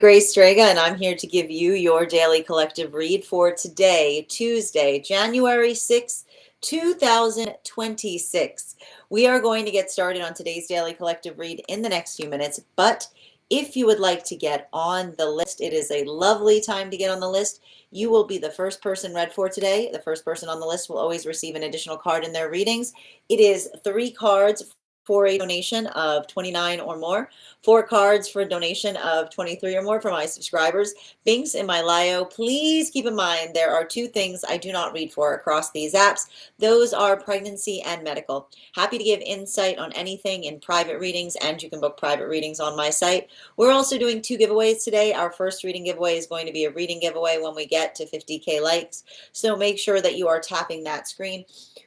Grace Strega, and I'm here to give you your daily collective read for today, Tuesday, January 6th, 2026. We are going to get started on today's daily collective read in the next few minutes, but if you would like to get on the list, it is a lovely time to get on the list. You will be the first person read for today. The first person on the list will always receive an additional card in their readings. It is 3 cards for a donation of $29 or more, 4 cards for a donation of $23 or more for my subscribers. Binks in my bio. Please keep in mind there are 2 things I do not read for across these apps. Those are pregnancy and medical. Happy to give insight on anything in private readings, and you can book private readings on my site. We're also doing 2 giveaways today. Our first reading giveaway is going to be a reading giveaway when we get to 50K likes, so make sure that you are tapping that screen.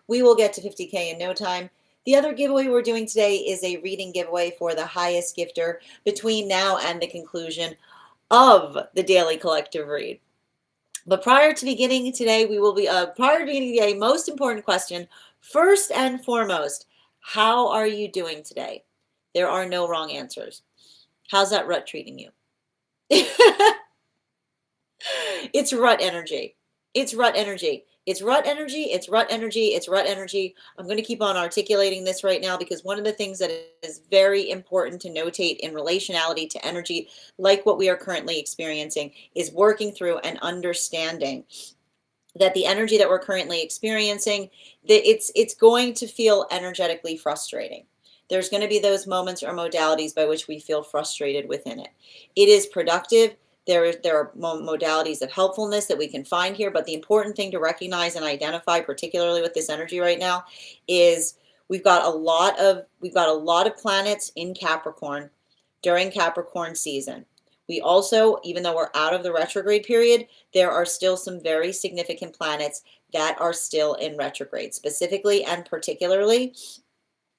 We will get to 50K in no time. The other giveaway we're doing today is a reading giveaway for the highest gifter between now and the conclusion of the daily collective read. But prior to beginning today, most important question, first and foremost, how are you doing today? There are no wrong answers. How's that rut treating you? It's rut energy. It's rut energy. It's rut energy, it's rut energy, it's rut energy. I'm going to keep on articulating this right now because one of the things that is very important to notate in relationality to energy, like what we are currently experiencing, is working through and understanding that the energy that we're currently experiencing, that it's going to feel energetically frustrating. There's going to be those moments or modalities by which we feel frustrated within it. It is productive. There are modalities of helpfulness that we can find here, but the important thing to recognize and identify, particularly with this energy right now, is we've got a lot of planets in Capricorn during Capricorn season. We also, even though we're out of the retrograde period, there are still some very significant planets that are still in retrograde. Specifically and particularly,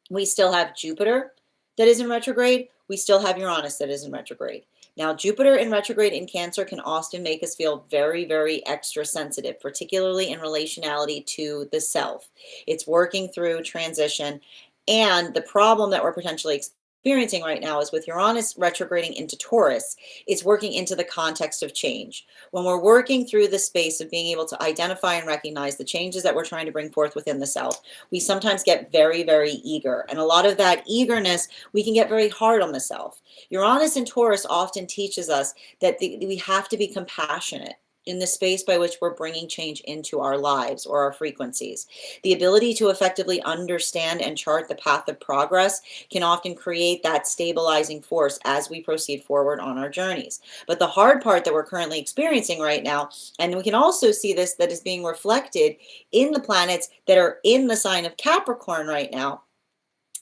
we still have Jupiter that is in retrograde. We still have Uranus that is in retrograde. Now, Jupiter in retrograde in Cancer can often make us feel very, very extra sensitive, particularly in relationality to the self. It's working through transition. And the problem that we're potentially experiencing right now is with Uranus retrograding into Taurus, it's working into the context of change. When we're working through the space of being able to identify and recognize the changes that we're trying to bring forth within the self, we sometimes get very, very eager. And a lot of that eagerness, we can get very hard on the self. Uranus and Taurus often teaches us that we have to be compassionate in the space by which we're bringing change into our lives or our frequencies. The ability to effectively understand and chart the path of progress can often create that stabilizing force as we proceed forward on our journeys. But the hard part that we're currently experiencing right now, and we can also see this that is being reflected in the planets that are in the sign of Capricorn right now.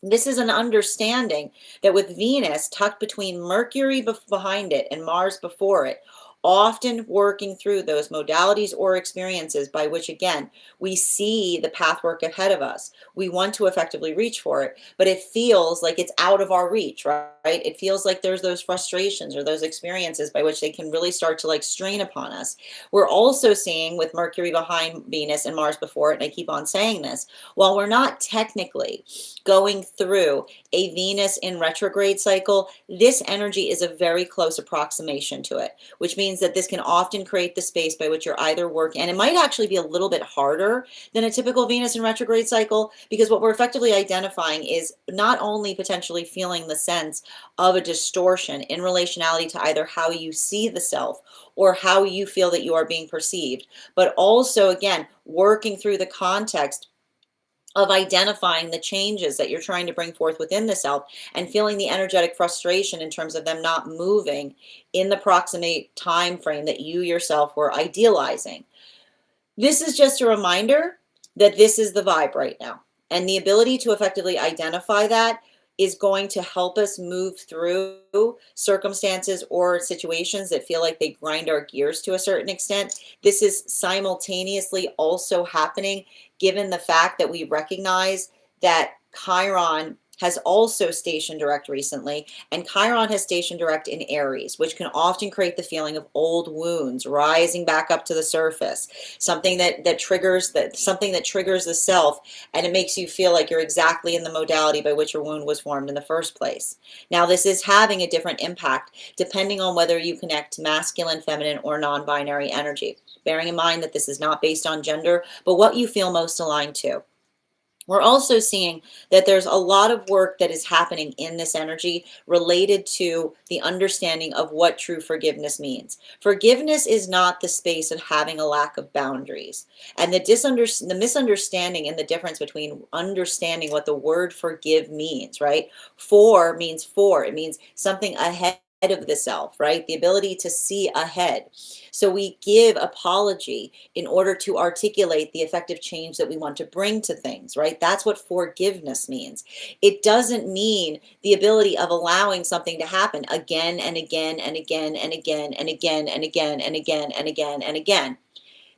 This is an understanding that with Venus tucked between Mercury behind it and Mars before it, often working through those modalities or experiences by which, again, we see the path work ahead of us. We want to effectively reach for it, but it feels like it's out of our reach, right? It feels like there's those frustrations or those experiences by which they can really start to like strain upon us. We're also seeing with Mercury behind Venus and Mars before it, and I keep on saying this, while we're not technically going through a Venus in retrograde cycle, this energy is a very close approximation to it, which means that this can often create the space by which you're either working, and it might actually be a little bit harder than a typical Venus in retrograde cycle, because what we're effectively identifying is not only potentially feeling the sense of a distortion in relationality to either how you see the self or how you feel that you are being perceived, but also, again, working through the context of identifying the changes that you're trying to bring forth within the self and feeling the energetic frustration in terms of them not moving in the proximate time frame that you yourself were idealizing. This is just a reminder that this is the vibe right now. And the ability to effectively identify that is going to help us move through circumstances or situations that feel like they grind our gears to a certain extent. This is simultaneously also happening given the fact that we recognize that Chiron has also stationed direct recently, and Chiron has stationed direct in Aries, which can often create the feeling of old wounds rising back up to the surface, something that triggers the self, and it makes you feel like you're exactly in the modality by which your wound was formed in the first place. Now, this is having a different impact depending on whether you connect to masculine, feminine, or non-binary energy. Bearing in mind that this is not based on gender, but what you feel most aligned to. We're also seeing that there's a lot of work that is happening in this energy related to the understanding of what true forgiveness means. Forgiveness is not the space of having a lack of boundaries. And the misunderstanding and the difference between understanding what the word forgive means, right? For means for. It means something ahead of the self, right? The ability to see ahead. So we give apology in order to articulate the effective change that we want to bring to things, right? That's what forgiveness means. It doesn't mean the ability of allowing something to happen again and again and again and again and again and again and again and again and again.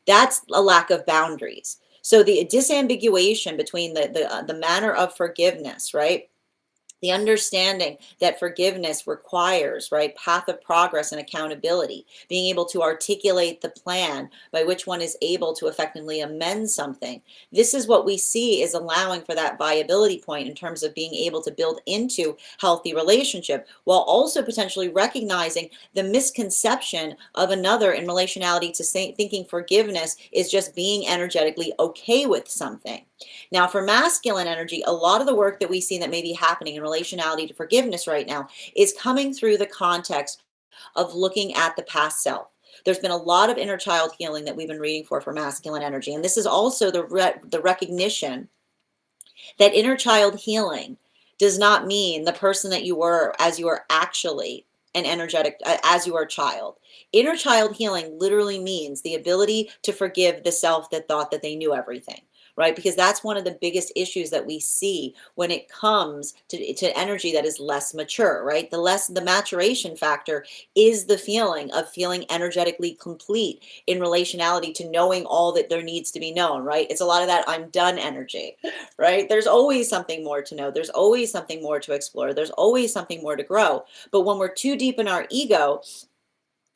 That's a lack of boundaries. So the disambiguation between the manner of forgiveness, right? The understanding that forgiveness requires, right, path of progress and accountability, being able to articulate the plan by which one is able to effectively amend something. This is what we see is allowing for that viability point in terms of being able to build into healthy relationship, while also potentially recognizing the misconception of another in relationality to thinking forgiveness is just being energetically okay with something. Now, for masculine energy, a lot of the work that we see that may be happening in relationality to forgiveness right now is coming through the context of looking at the past self. There's been a lot of inner child healing that we've been reading for masculine energy. And this is also the recognition that inner child healing does not mean the person that you were as you are actually an energetic, as you are a child. Inner child healing literally means the ability to forgive the self that thought that they knew everything, right? Because that's one of the biggest issues that we see when it comes to energy that is less mature, right? The maturation factor is the feeling of feeling energetically complete in relationality to knowing all that there needs to be known, right? It's a lot of that I'm done energy, right? There's always something more to know. There's always something more to explore. There's always something more to grow. But when we're too deep in our ego,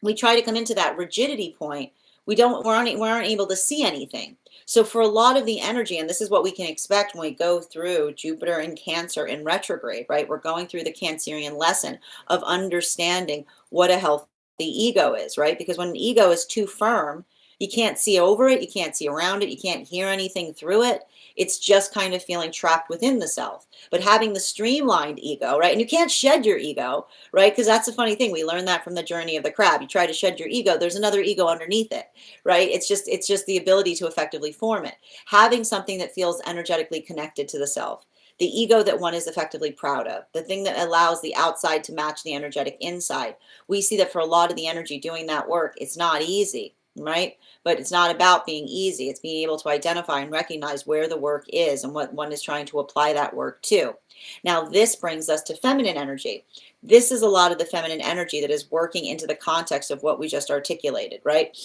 we try to come into that rigidity point. We aren't able to see anything. So for a lot of the energy, and this is what we can expect when we go through Jupiter and Cancer in retrograde, right? We're going through the Cancerian lesson of understanding what a healthy ego is, right? Because when an ego is too firm, you can't see over it, you can't see around it, you can't hear anything through it. It's just kind of feeling trapped within the self. But having the streamlined ego, right? And you can't shed your ego, right? Because that's a funny thing. We learned that from the journey of the crab. You try to shed your ego, there's another ego underneath it, right? It's just the ability to effectively form it. Having something that feels energetically connected to the self. The ego that one is effectively proud of, the thing that allows the outside to match the energetic inside. We see that for a lot of the energy doing that work, it's not easy, right? But it's not about being easy. It's being able to identify and recognize where the work is and what one is trying to apply that work to. Now, this brings us to feminine energy. This is a lot of the feminine energy that is working into the context of what we just articulated, right?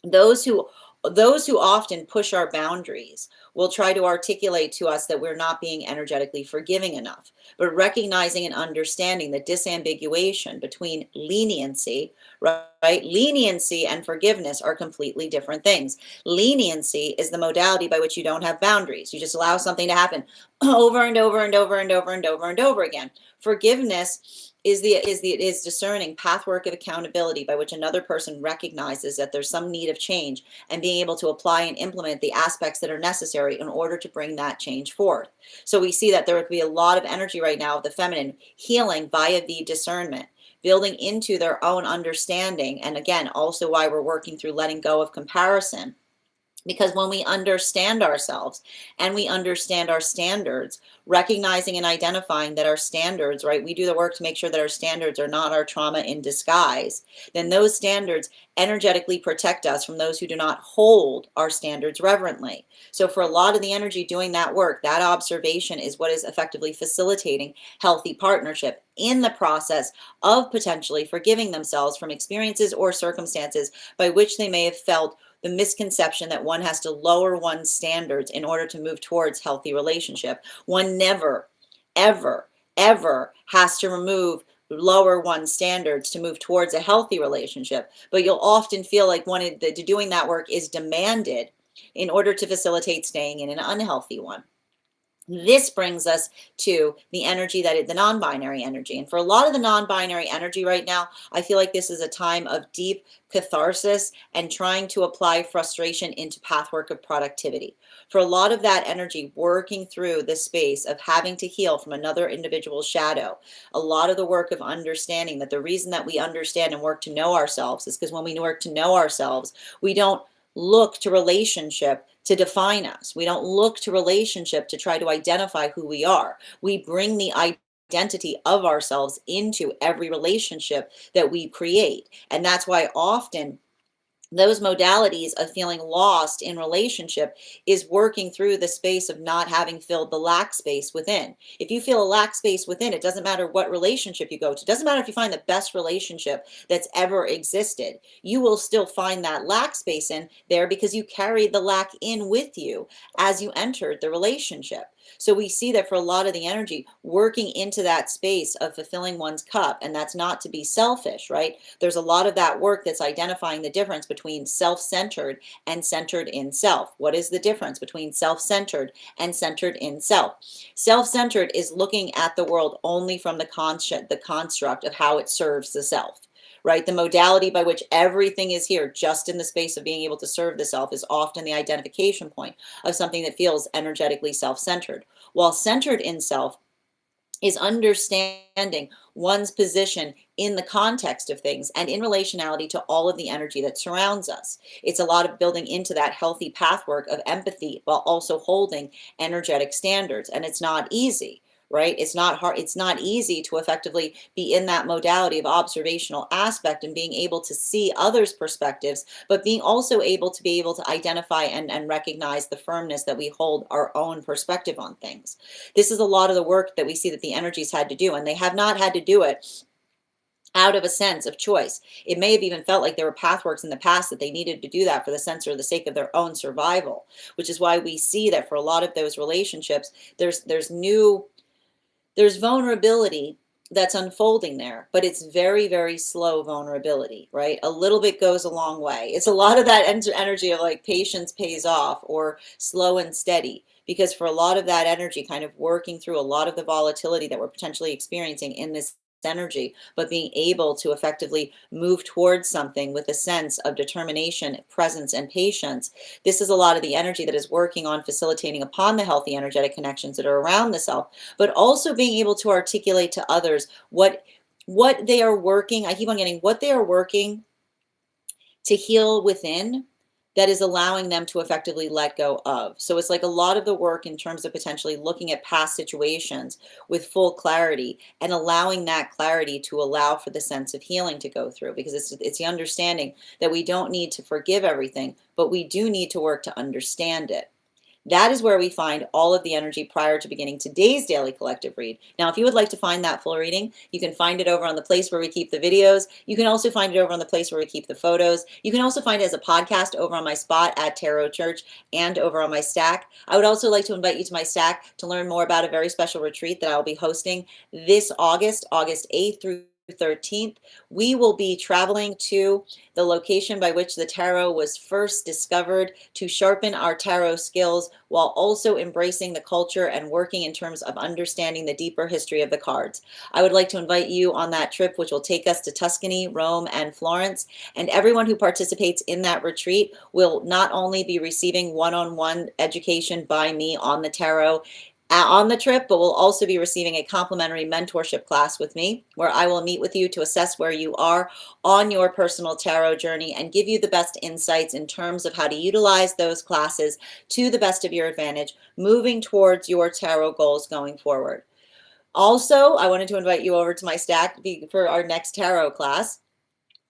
Those who often push our boundaries will try to articulate to us that we're not being energetically forgiving enough, but recognizing and understanding the disambiguation between leniency, right? Leniency and forgiveness are completely different things. Leniency is the modality by which you don't have boundaries. You just allow something to happen over and over and over and over and over and over again. Forgiveness is discerning pathwork of accountability by which another person recognizes that there's some need of change and being able to apply and implement the aspects that are necessary in order to bring that change forth. So we see that there would be a lot of energy right now of the feminine healing via the discernment, building into their own understanding. And again, also why we're working through letting go of comparison. Because when we understand ourselves and we understand our standards, recognizing and identifying that our standards, right, we do the work to make sure that our standards are not our trauma in disguise, then those standards energetically protect us from those who do not hold our standards reverently. So for a lot of the energy doing that work, that observation is what is effectively facilitating healthy partnership in the process of potentially forgiving themselves from experiences or circumstances by which they may have felt the misconception that one has to lower one's standards in order to move towards healthy relationship. One never, ever has to lower one's standards to move towards a healthy relationship, but you'll often feel like doing that work is demanded in order to facilitate staying in an unhealthy one. This brings us to the energy the non-binary energy. And for a lot of the non-binary energy right now, I feel like this is a time of deep catharsis and trying to apply frustration into pathwork of productivity. For a lot of that energy, working through the space of having to heal from another individual's shadow, a lot of the work of understanding that the reason that we understand and work to know ourselves is because when we work to know ourselves, we don't look to relationship to define us. We don't look to relationship to try to identify who we are. We bring the identity of ourselves into every relationship that we create. And that's why often those modalities of feeling lost in relationship is working through the space of not having filled the lack space within. If you feel a lack space within, it doesn't matter what relationship you go to. It doesn't matter if you find the best relationship that's ever existed. You will still find that lack space in there because you carried the lack in with you as you entered the relationship. So we see that for a lot of the energy working into that space of fulfilling one's cup, and that's not to be selfish, right? There's a lot of that work that's identifying the difference between self-centered and centered in self. What is the difference between self-centered and centered in self? Self-centered is looking at the world only from the construct of how it serves the self. Right? The modality by which everything is here just in the space of being able to serve the self is often the identification point of something that feels energetically self-centered. While centered in self is understanding one's position in the context of things and in relationality to all of the energy that surrounds us. It's a lot of building into that healthy pathwork of empathy while also holding energetic standards. And it's not easy. Right? It's not hard. It's not easy to effectively be in that modality of observational aspect and being able to see others' perspectives, but being also able to identify and recognize the firmness that we hold our own perspective on things. This is a lot of the work that we see that the energies had to do, and they have not had to do it out of a sense of choice. It may have even felt like there were pathworks in the past that they needed to do that for the sense or the sake of their own survival, which is why we see that for a lot of those relationships, there's vulnerability that's unfolding there, but it's very, very slow vulnerability, right? A little bit goes a long way. It's a lot of that energy of like patience pays off or slow and steady, because for a lot of that energy kind of working through a lot of the volatility that we're potentially experiencing in this energy, but being able to effectively move towards something with a sense of determination, presence, and patience. This is a lot of the energy that is working on facilitating upon the healthy energetic connections that are around the self, but also being able to articulate to others what they are working. I keep on getting what they are working to heal within that is allowing them to effectively let go of. So it's like a lot of the work in terms of potentially looking at past situations with full clarity and allowing that clarity to allow for the sense of healing to go through, because it's the understanding that we don't need to forgive everything, but we do need to work to understand it. That is where we find all of the energy prior to beginning today's daily collective read. Now, if you would like to find that full reading, you can find it over on the place where we keep the videos. You can also find it over on the place where we keep the photos. You can also find it as a podcast over on my spot at Tarot Church and over on my Stack. I would also like to invite you to my Stack to learn more about a very special retreat that I will be hosting this August 8th through 13th. We will be traveling to the location by which the tarot was first discovered to sharpen our tarot skills while also embracing the culture and working in terms of understanding the deeper history of the cards. I would like to invite you on that trip, which will take us to Tuscany, Rome, and Florence. And everyone who participates in that retreat will not only be receiving one-on-one education by me on the tarot on the trip, but we'll also be receiving a complimentary mentorship class with me, where I will meet with you to assess where you are on your personal tarot journey and give you the best insights in terms of how to utilize those classes to the best of your advantage, moving towards your tarot goals going forward. Also, I wanted to invite you over to my Stack for our next tarot class,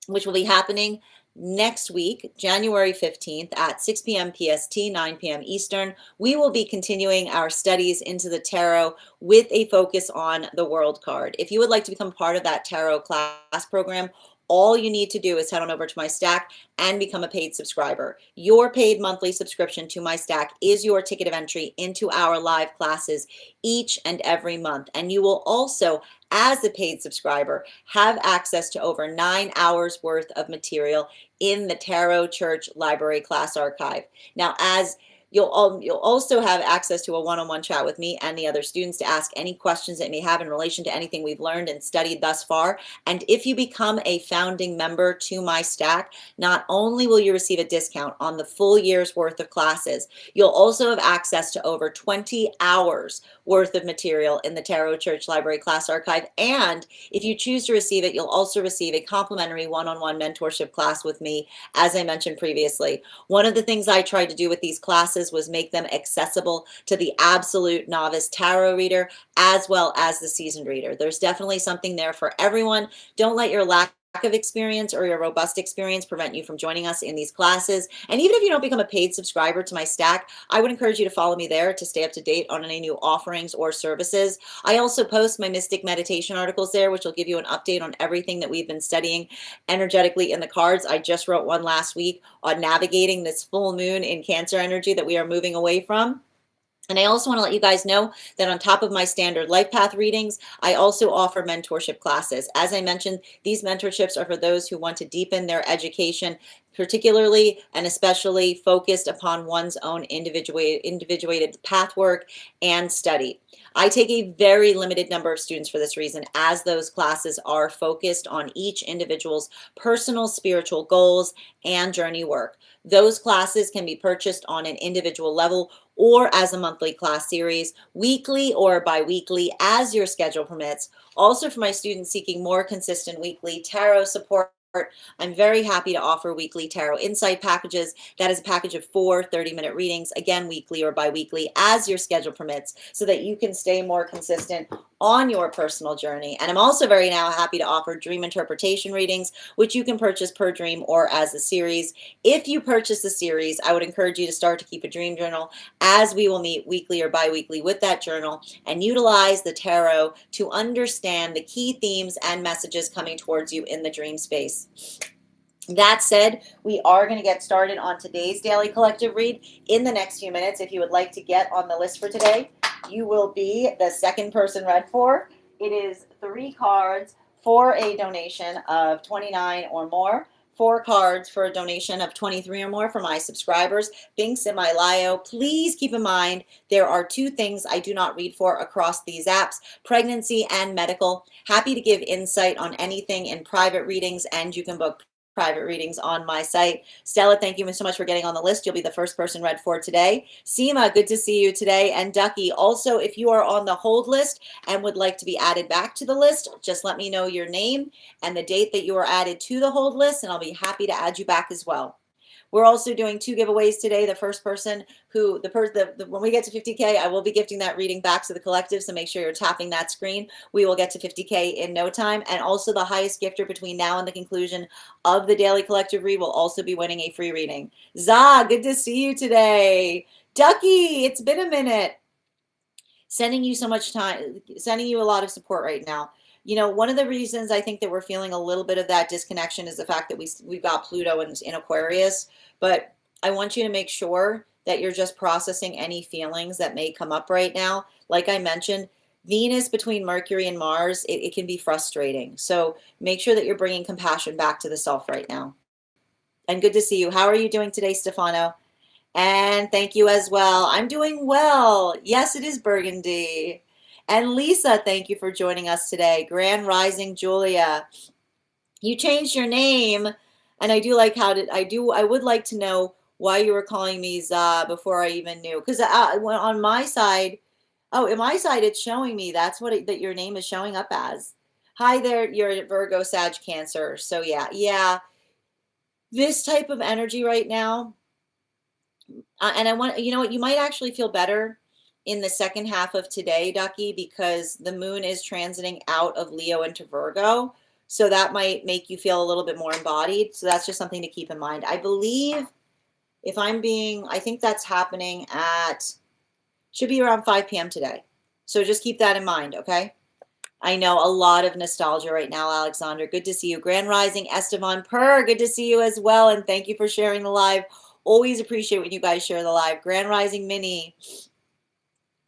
which will be happening next week, January 15th at 6 p.m. PST, 9 p.m. Eastern. We will be continuing our studies into the tarot with a focus on the World card. If you would like to become part of that tarot class program, all you need to do is head on over to my Stack and become a paid subscriber. Your paid monthly subscription to my Stack is your ticket of entry into our live classes each and every month. And you will also, as a paid subscriber, have access to over 9 hours worth of material in the Tarot Church Library class archive. Now, as you'll also have access to a one-on-one chat with me and the other students to ask any questions that you may have in relation to anything we've learned and studied thus far. And if you become a founding member to my Stack, not only will you receive a discount on the full year's worth of classes, you'll also have access to over 20 hours worth of material in the Tarot Church Library class archive. And if you choose to receive it, you'll also receive a complimentary one-on-one mentorship class with me, as I mentioned previously. One of the things I tried to do with these classes was make them accessible to the absolute novice tarot reader as well as the seasoned reader. There's definitely something there for everyone. Don't let your lack of experience or your robust experience prevent you from joining us in these classes. And even if you don't become a paid subscriber to my Stack, I would encourage you to follow me there to stay up to date on any new offerings or services. I also post my mystic meditation articles there, which will give you an update on everything that we've been studying energetically in the cards. I just wrote one last week on navigating this full moon in Cancer energy that we are moving away from. And I also want to let you guys know that on top of my standard life path readings, I also offer mentorship classes. As I mentioned, these mentorships are for those who want to deepen their education, particularly and especially focused upon one's own individuated path work and study. I take a very limited number of students for this reason, as those classes are focused on each individual's personal spiritual goals and journey work. Those classes can be purchased on an individual level or as a monthly class series, weekly or bi-weekly, as your schedule permits. Also, for my students seeking more consistent weekly tarot support, I'm very happy to offer weekly tarot insight packages. That is a package of 4 30-minute readings, again, weekly or bi-weekly, as your schedule permits, so that you can stay more consistent on your personal journey. And I'm also very now happy to offer dream interpretation readings, which you can purchase per dream or as a series. If you purchase the series, I would encourage you to start to keep a dream journal, as we will meet weekly or bi-weekly with that journal and utilize the tarot to understand the key themes and messages coming towards you in the dream space. That said, we are going to get started on today's daily collective read in the next few minutes. If you would like to get on the list for today, you will be the second person read for. It is 3 cards for a donation of $29 or more. 4 cards for a donation of $23 or more for my subscribers. Links in my bio. Please keep in mind there are 2 things I do not read for across these apps: pregnancy and medical. Happy to give insight on anything in private readings, and you can book private readings on my site. Stella, thank you so much for getting on the list. You'll be the first person read for today. Seema, good to see you today. And Ducky, also, if you are on the hold list and would like to be added back to the list, just let me know your name and the date that you are added to the hold list, and I'll be happy to add you back as well. We're also doing 2 giveaways today. The first person who, when we get to 50K, I will be gifting that reading back to the collective, so make sure you're tapping that screen. We will get to 50K in no time. And also the highest gifter between now and the conclusion of the daily collective read will also be winning a free reading. Za, good to see you today. Ducky, it's been a minute. Sending you so much time, sending you a lot of support right now. You know, one of the reasons I think that we're feeling a little bit of that disconnection is the fact that we've got Pluto in Aquarius. But I want you to make sure that you're just processing any feelings that may come up right now. Like I mentioned, Venus between Mercury and Mars, it can be frustrating. So make sure that you're bringing compassion back to the self right now. And good to see you. How are you doing today, Stefano? And thank you as well. I'm doing well. Yes, it is Burgundy. And Lisa, thank you for joining us today. Grand Rising Julia. You changed your name, and I do like I would like to know why you were calling me Za before I even knew. Because on my side, in my side, it's showing me that's that your name is showing up as. Hi there, you're a Virgo, Sag, Cancer. So yeah. This type of energy right now, and I want, you know what, you might actually feel better in the second half of today, Ducky, because the moon is transiting out of Leo into Virgo. So that might make you feel a little bit more embodied. So that's just something to keep in mind. I believe, I think that's happening should be around 5 p.m. today. So just keep that in mind, okay? I know a lot of nostalgia right now, Alexander. Good to see you. Grand Rising, Esteban Per, good to see you as well. And thank you for sharing the live. Always appreciate when you guys share the live. Grand Rising Mini.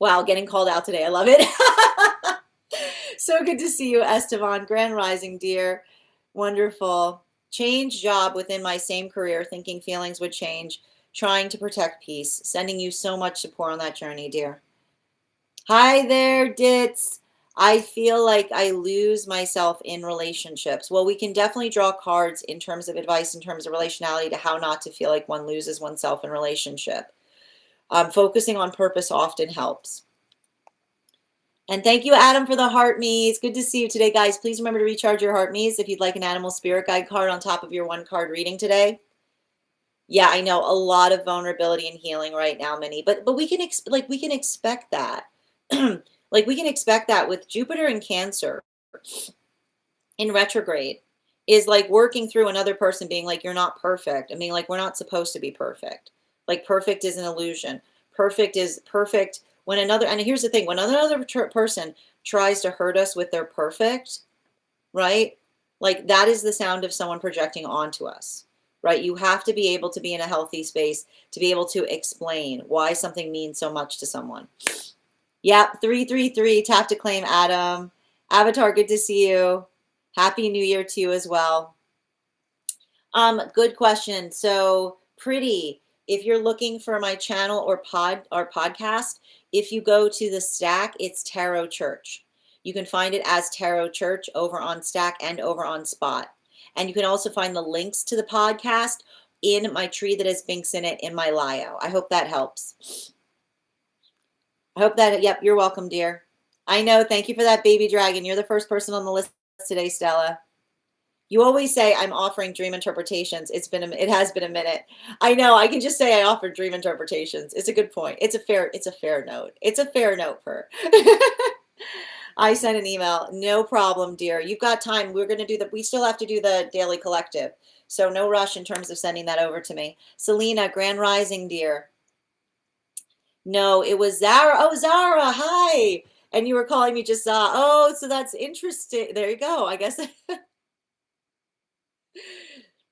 Wow, getting called out today. I love it. So good to see you, Esteban. Grand Rising, dear. Wonderful. Change job within my same career, thinking feelings would change, trying to protect peace. Sending you so much support on that journey, dear. Hi there, Ditz. I feel like I lose myself in relationships. Well, we can definitely draw cards in terms of advice, in terms of relationality, to how not to feel like one loses oneself in relationship. Focusing on purpose often helps. And thank you, Adam, for the heart me's. Good to see you today, guys. Please remember to recharge your heart me's if you'd like an animal spirit guide card on top of your 1-card reading today. Yeah, I know a lot of vulnerability and healing right now, Minnie, but we can expect that. Like we can expect that with Jupiter in Cancer in retrograde is like working through another person being like, you're not perfect. I mean, like, we're not supposed to be perfect. Like, perfect is an illusion. Perfect is perfect when another, and here's the thing, when another person tries to hurt us with their perfect, right? Like, that is the sound of someone projecting onto us, right? You have to be able to be in a healthy space to be able to explain why something means so much to someone. Yep, 333, tap to claim, Adam. Avatar, good to see you. Happy New Year to you as well. Good question. So, Pretty, if you're looking for my channel or podcast, if you go to the Stack, it's Tarot Church. You can find it as Tarot Church over on Stack and over on Spot. And you can also find the links to the podcast in my tree that has Binks in it in my bio. I hope that helps. I hope that, yep, you're welcome, dear. I know, thank you for that, baby dragon. You're the first person on the list today, Stella. You always say I'm offering dream interpretations. It has been a minute. I know, I can just say I offer dream interpretations. It's a good point. It's a fair note. It's a fair note, Per. I sent an email. No problem, dear. You've got time. We still have to do the daily collective. So no rush in terms of sending that over to me. Selena, Grand Rising, dear. No, it was Zara. Oh, Zara, hi. And you were calling me just oh, so that's interesting. There you go. I guess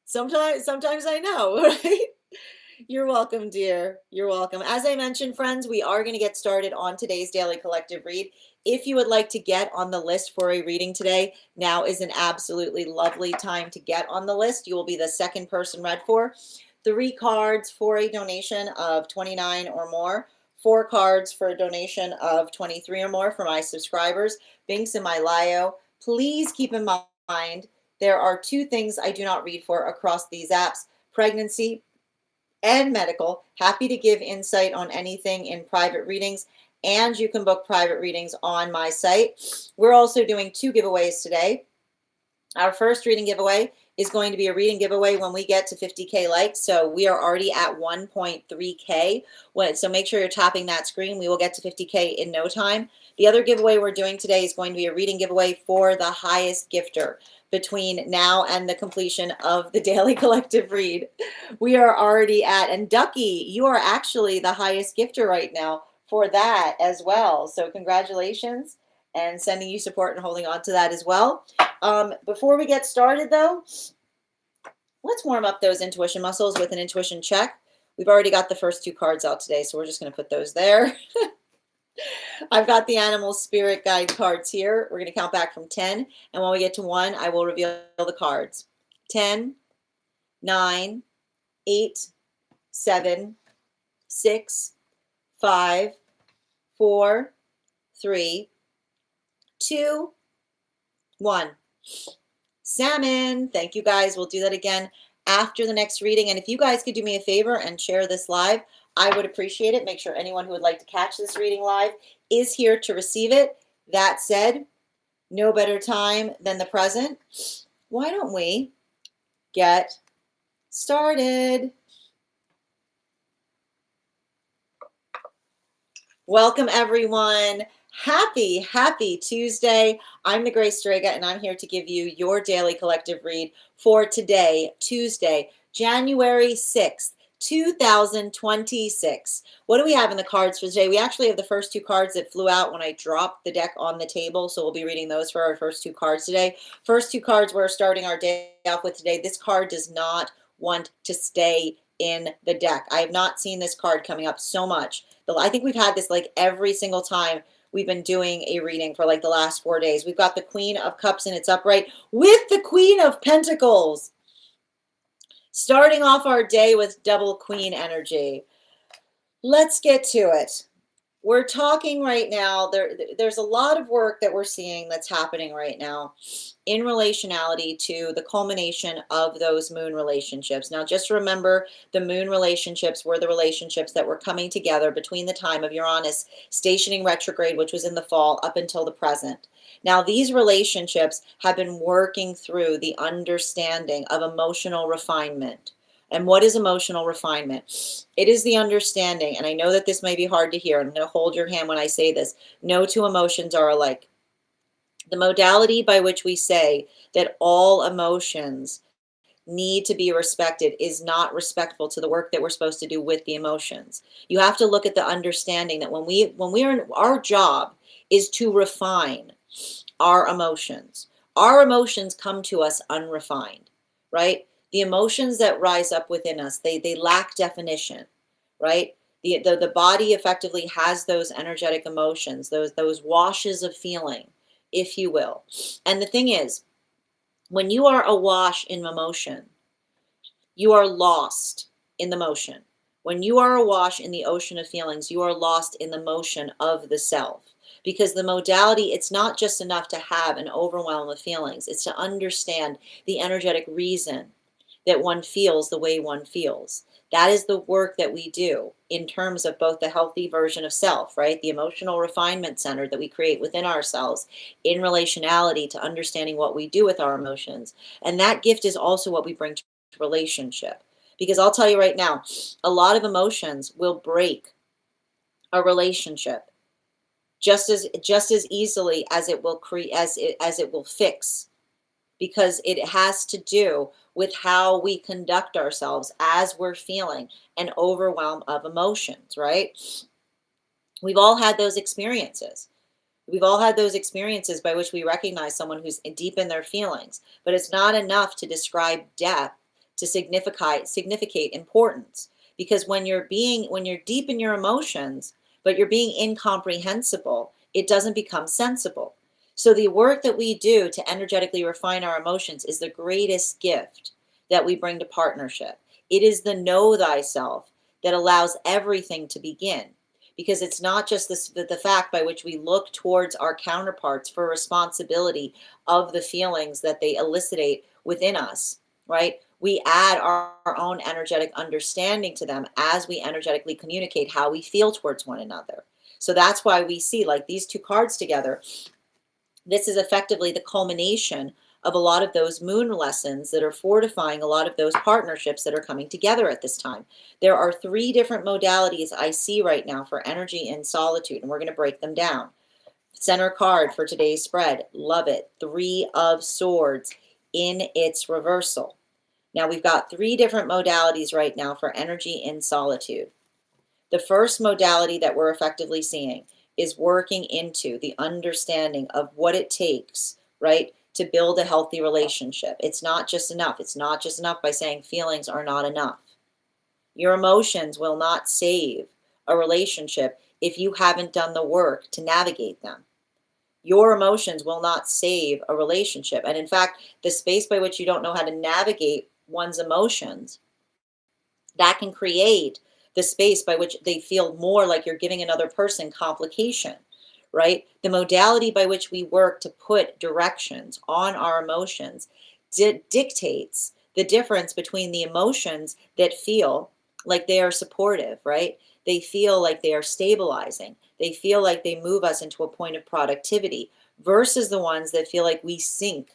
sometimes I know, right? You're welcome, dear. You're welcome. As I mentioned, friends, we are going to get started on today's daily collective read. If you would like to get on the list for a reading today, now is an absolutely lovely time to get on the list. You will be the second person read for. 3 cards for a donation of $29 or more. 4 cards for a donation of $23 or more for my subscribers. Binks in my bio. Please keep in mind, there are 2 things I do not read for across these apps: pregnancy and medical. Happy to give insight on anything in private readings, and you can book private readings on my site. We're also doing 2 giveaways today. Our first reading giveaway is going to be a reading giveaway when we get to 50K likes. So we are already at 1.3K. So make sure you're tapping that screen. We will get to 50K in no time. The other giveaway we're doing today is going to be a reading giveaway for the highest gifter between now and the completion of the daily collective read. We are already at, and Ducky, you are actually the highest gifter right now for that as well. So congratulations, and sending you support and holding on to that as well. Before we get started, though, let's warm up those intuition muscles with an intuition check. We've already got the first 2 cards out today, so we're just going to put those there. I've got the animal spirit guide cards here. We're going to count back from 10, and when we get to 1, I will reveal the cards. 10, 9, 8, 7, 6, 5, 4, 3, 2, 1. Salmon. Thank you, guys. We'll do that again after the next reading. And if you guys could do me a favor and share this live, I would appreciate it. Make sure anyone who would like to catch this reading live is here to receive it. That said, no better time than the present. Why don't we get started? Welcome, everyone. Happy Tuesday. I'm the Grace Strega, and I'm here to give you your daily collective read for today, Tuesday, January 6th, 2026. What do we have in the cards for today? We actually have the first two cards that flew out when I dropped the deck on the table, so we'll be reading those for our first two cards today. First two cards we're starting our day off with today. This card does not want to stay in the deck. I have not seen this card coming up so much. I think we've had this like every single time we've been doing a reading for like the last 4 days. We've got the Queen of Cups in its upright with the Queen of Pentacles. Starting off our day with double Queen energy. Let's get to it. We're talking right now, there's a lot of work that we're seeing that's happening right now in relationality to the culmination of those moon relationships. Now, just remember, the moon relationships were the relationships that were coming together between the time of Uranus stationing retrograde, which was in the fall, up until the present. Now, these relationships have been working through the understanding of emotional refinement. And what is emotional refinement? It is the understanding, and I know that this may be hard to hear. I'm going to hold your hand when I say this. No two emotions are alike. The modality by which we say that all emotions need to be respected is not respectful to the work that we're supposed to do with the emotions. You have to look at the understanding that when we're in our job is to refine our emotions. Our emotions come to us unrefined, right? The emotions that rise up within us, they lack definition, right? The body effectively has those energetic emotions, those washes of feeling, if you will. And the thing is, when you are awash in emotion, you are lost in the motion. When you are awash in the ocean of feelings, you are lost in the motion of the self. Because the modality, it's not just enough to have an overwhelm of feelings. It's to understand the energetic reason that one feels the way one feels. That is the work that we do in terms of both the healthy version of self, right? The emotional refinement center that we create within ourselves in relationality to understanding what we do with our emotions. And that gift is also what we bring to relationship. Because I'll tell you right now, a lot of emotions will break a relationship just as easily as it will create as it will fix, because it has to do with how we conduct ourselves as we're feeling an overwhelm of emotions, right? We've all had those experiences. We've all had those experiences by which we recognize someone who's deep in their feelings, but it's not enough to describe depth to significate importance. Because when you're deep in your emotions, but you're being incomprehensible, it doesn't become sensible. So the work that we do to energetically refine our emotions is the greatest gift that we bring to partnership. It is the know thyself that allows everything to begin. Because it's not just the fact by which we look towards our counterparts for responsibility of the feelings that they elicitate within us, right? We add our own energetic understanding to them as we energetically communicate how we feel towards one another. So that's why we see like these two cards together. This is effectively the culmination of a lot of those moon lessons that are fortifying a lot of those partnerships that are coming together at this time. There are 3 different modalities I see right now for energy in solitude, and we're going to break them down. Center card for today's spread, love it. 3 of Swords in its reversal. Now we've got 3 different modalities right now for energy in solitude. The first modality that we're effectively seeing is working into the understanding of what it takes, right, to build a healthy relationship. It's not just enough. It's not just enough by saying feelings are not enough. Your emotions will not save a relationship if you haven't done the work to navigate them. Your emotions will not save a relationship. And in fact, the space by which you don't know how to navigate one's emotions, that can create the space by which they feel more like you're giving another person complication, right? The modality by which we work to put directions on our emotions dictates the difference between the emotions that feel like they are supportive, right? They feel like they are stabilizing. They feel like they move us into a point of productivity versus the ones that feel like we sink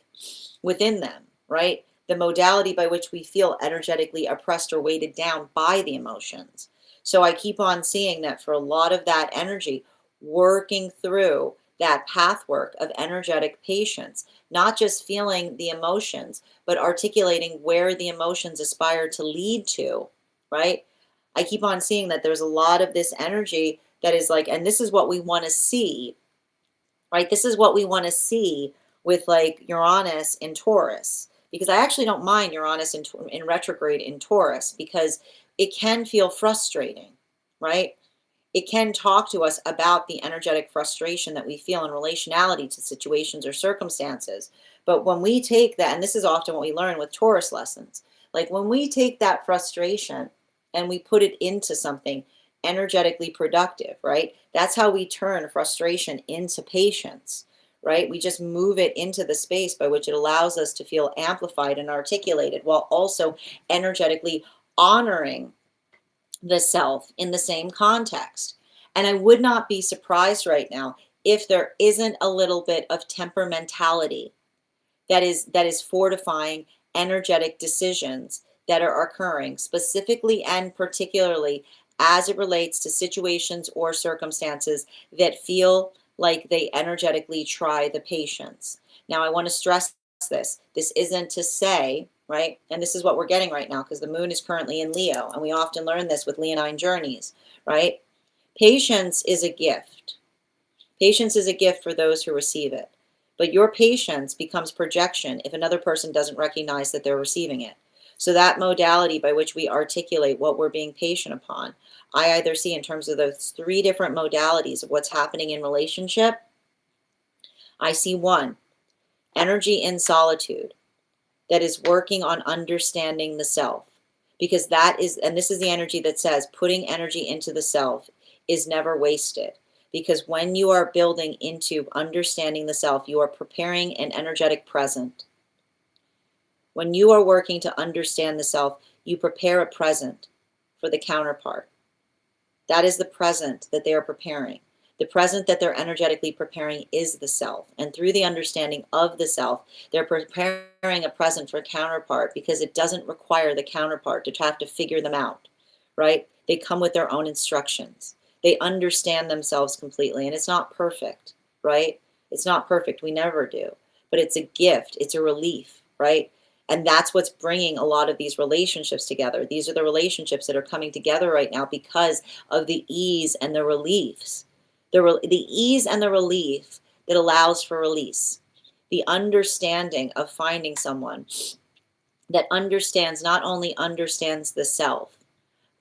within them, right? The modality by which we feel energetically oppressed or weighted down by the emotions. So I keep on seeing that for a lot of that energy, working through that pathwork of energetic patience, not just feeling the emotions, but articulating where the emotions aspire to lead to, right? I keep on seeing that there's a lot of this energy that is like, and this is what we want to see, right? This is what we want to see with like Uranus in Taurus, because I actually don't mind Uranus in retrograde in Taurus because it can feel frustrating, right? It can talk to us about the energetic frustration that we feel in relationality to situations or circumstances. But when we take that, and this is often what we learn with Taurus lessons, like when we take that frustration and we put it into something energetically productive, right? That's how we turn frustration into patience, right? We just move it into the space by which it allows us to feel amplified and articulated while also energetically honoring the self in the same context. And I would not be surprised right now if there isn't a little bit of temperamentality that is fortifying energetic decisions that are occurring specifically and particularly as it relates to situations or circumstances that feel like they energetically try the patience. Now, I want to stress this. This isn't to say, right? And this is what we're getting right now because the moon is currently in Leo, and we often learn this with Leonine journeys, right? Patience is a gift. Patience is a gift for those who receive it. But your patience becomes projection if another person doesn't recognize that they're receiving it. So that modality by which we articulate what we're being patient upon, I either see in terms of those three different modalities of what's happening in relationship. I see one, energy in solitude that is working on understanding the self. Because that is, and this is the energy that says putting energy into the self is never wasted. Because when you are building into understanding the self, you are preparing an energetic present. When you are working to understand the self, you prepare a present for the counterpart. That is the present that they are preparing. The present that they're energetically preparing is the self. And through the understanding of the self, they're preparing a present for counterpart because it doesn't require the counterpart to have to figure them out, right? They come with their own instructions. They understand themselves completely. And it's not perfect, right? It's not perfect. We never do. But it's a gift. It's a relief, right? And that's what's bringing a lot of these relationships together. These are the relationships that are coming together right now because of the ease and the reliefs. The ease and the relief that allows for release. The understanding of finding someone that understands, not only understands the self,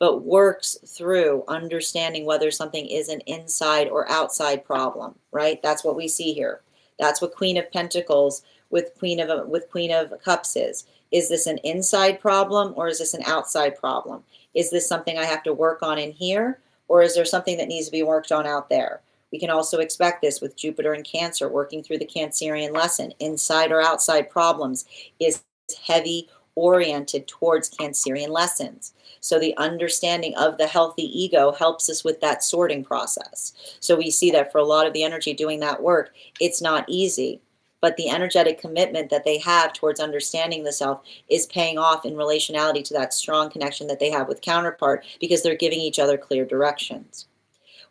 but works through understanding whether something is an inside or outside problem, right? That's what we see here. That's what Queen of Pentacles with Queen of Cups is. Is this an inside problem or is this an outside problem? Is this something I have to work on in here, or is there something that needs to be worked on out there? We can also expect this with Jupiter and Cancer working through the Cancerian lesson. Inside or outside problems is heavy oriented towards Cancerian lessons. So the understanding of the healthy ego helps us with that sorting process. So we see that for a lot of the energy doing that work, it's not easy. But the energetic commitment that they have towards understanding the self is paying off in relationality to that strong connection that they have with counterpart because they're giving each other clear directions.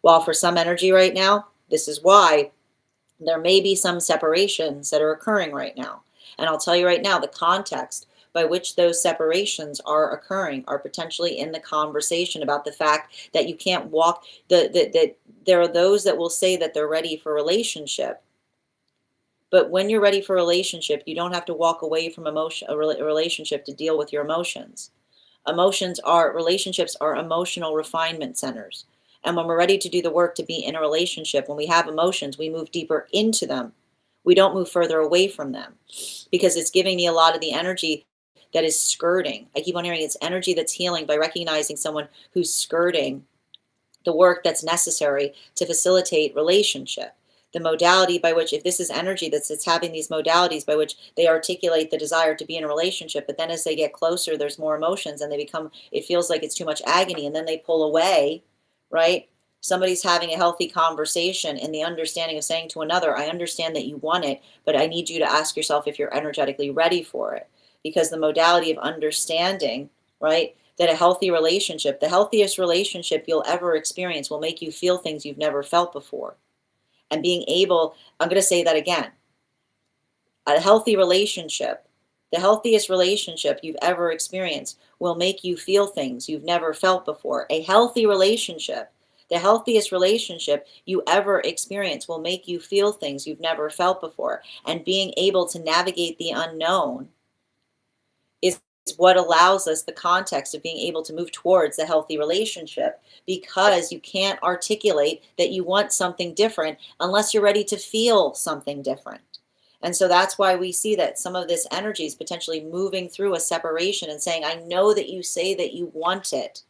While for some energy right now, this is why there may be some separations that are occurring right now. And I'll tell you right now, the context by which those separations are occurring are potentially in the conversation about the fact that you can't walk, that there are those that will say that they're ready for relationship. But when you're ready for a relationship, you don't have to walk away from a relationship to deal with your emotions. Relationships are emotional refinement centers. And when we're ready to do the work to be in a relationship, when we have emotions, we move deeper into them. We don't move further away from them because it's giving me a lot of the energy that is skirting. I keep on hearing it's energy that's healing by recognizing someone who's skirting the work that's necessary to facilitate relationship. The modality by which, if this is energy that's having these modalities by which they articulate the desire to be in a relationship, but then as they get closer, there's more emotions and it feels like it's too much agony and then they pull away, right? Somebody's having a healthy conversation in the understanding of saying to another, I understand that you want it, but I need you to ask yourself if you're energetically ready for it. Because the modality of understanding, right, that a healthy relationship, the healthiest relationship you'll ever experience will make you feel things you've never felt before. And being able, I'm going to say that again, a healthy relationship The healthiest relationship you've ever experienced will make you feel things you've never felt before. A healthy relationship, the healthiest relationship you ever experience, will make you feel things you've never felt before. And being able to navigate the unknown is what allows us the context of being able to move towards the healthy relationship, because you can't articulate that you want something different unless you're ready to feel something different. And so that's why we see that some of this energy is potentially moving through a separation and saying, I know that you say that you want it,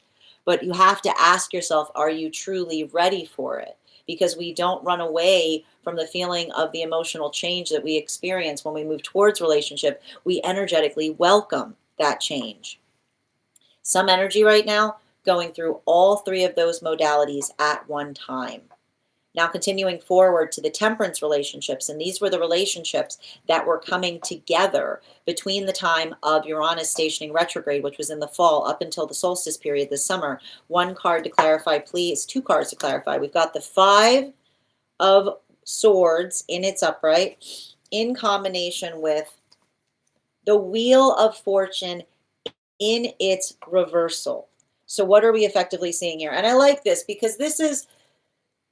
but you have to ask yourself, are you truly ready for it? Because we don't run away from the feeling of the emotional change that we experience when we move towards relationship. We energetically welcome that change. Some energy right now going through all three of those modalities at one time. Now continuing forward to the temperance relationships, and these were the relationships that were coming together between the time of Uranus stationing retrograde, which was in the fall, up until the solstice period this summer. One card to clarify, please. Two cards to clarify. We've got the Five of Swords in its upright in combination with the Wheel of Fortune in its reversal. So what are we effectively seeing here? And I like this because this is,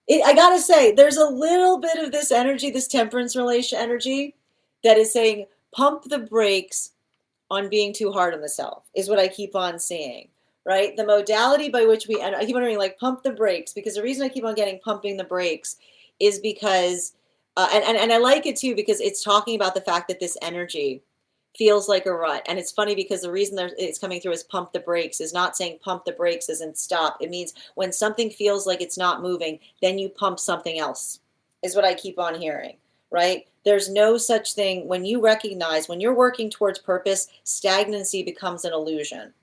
I gotta say, there's a little bit of this energy, this temperance relation energy, that is saying pump the brakes on being too hard on the self, is what I keep on seeing, right? The modality by which we, and I keep on hearing like pump the brakes, because the reason I keep on getting pumping the brakes is because, and I like it too, because it's talking about the fact that this energy feels like a rut. And it's funny because the reason it's coming through as pump the brakes is not saying pump the brakes as in stop. It means when something feels like it's not moving, then you pump something else, is what I keep on hearing, right? There's no such thing. When you recognize, when you're working towards purpose, stagnancy becomes an illusion,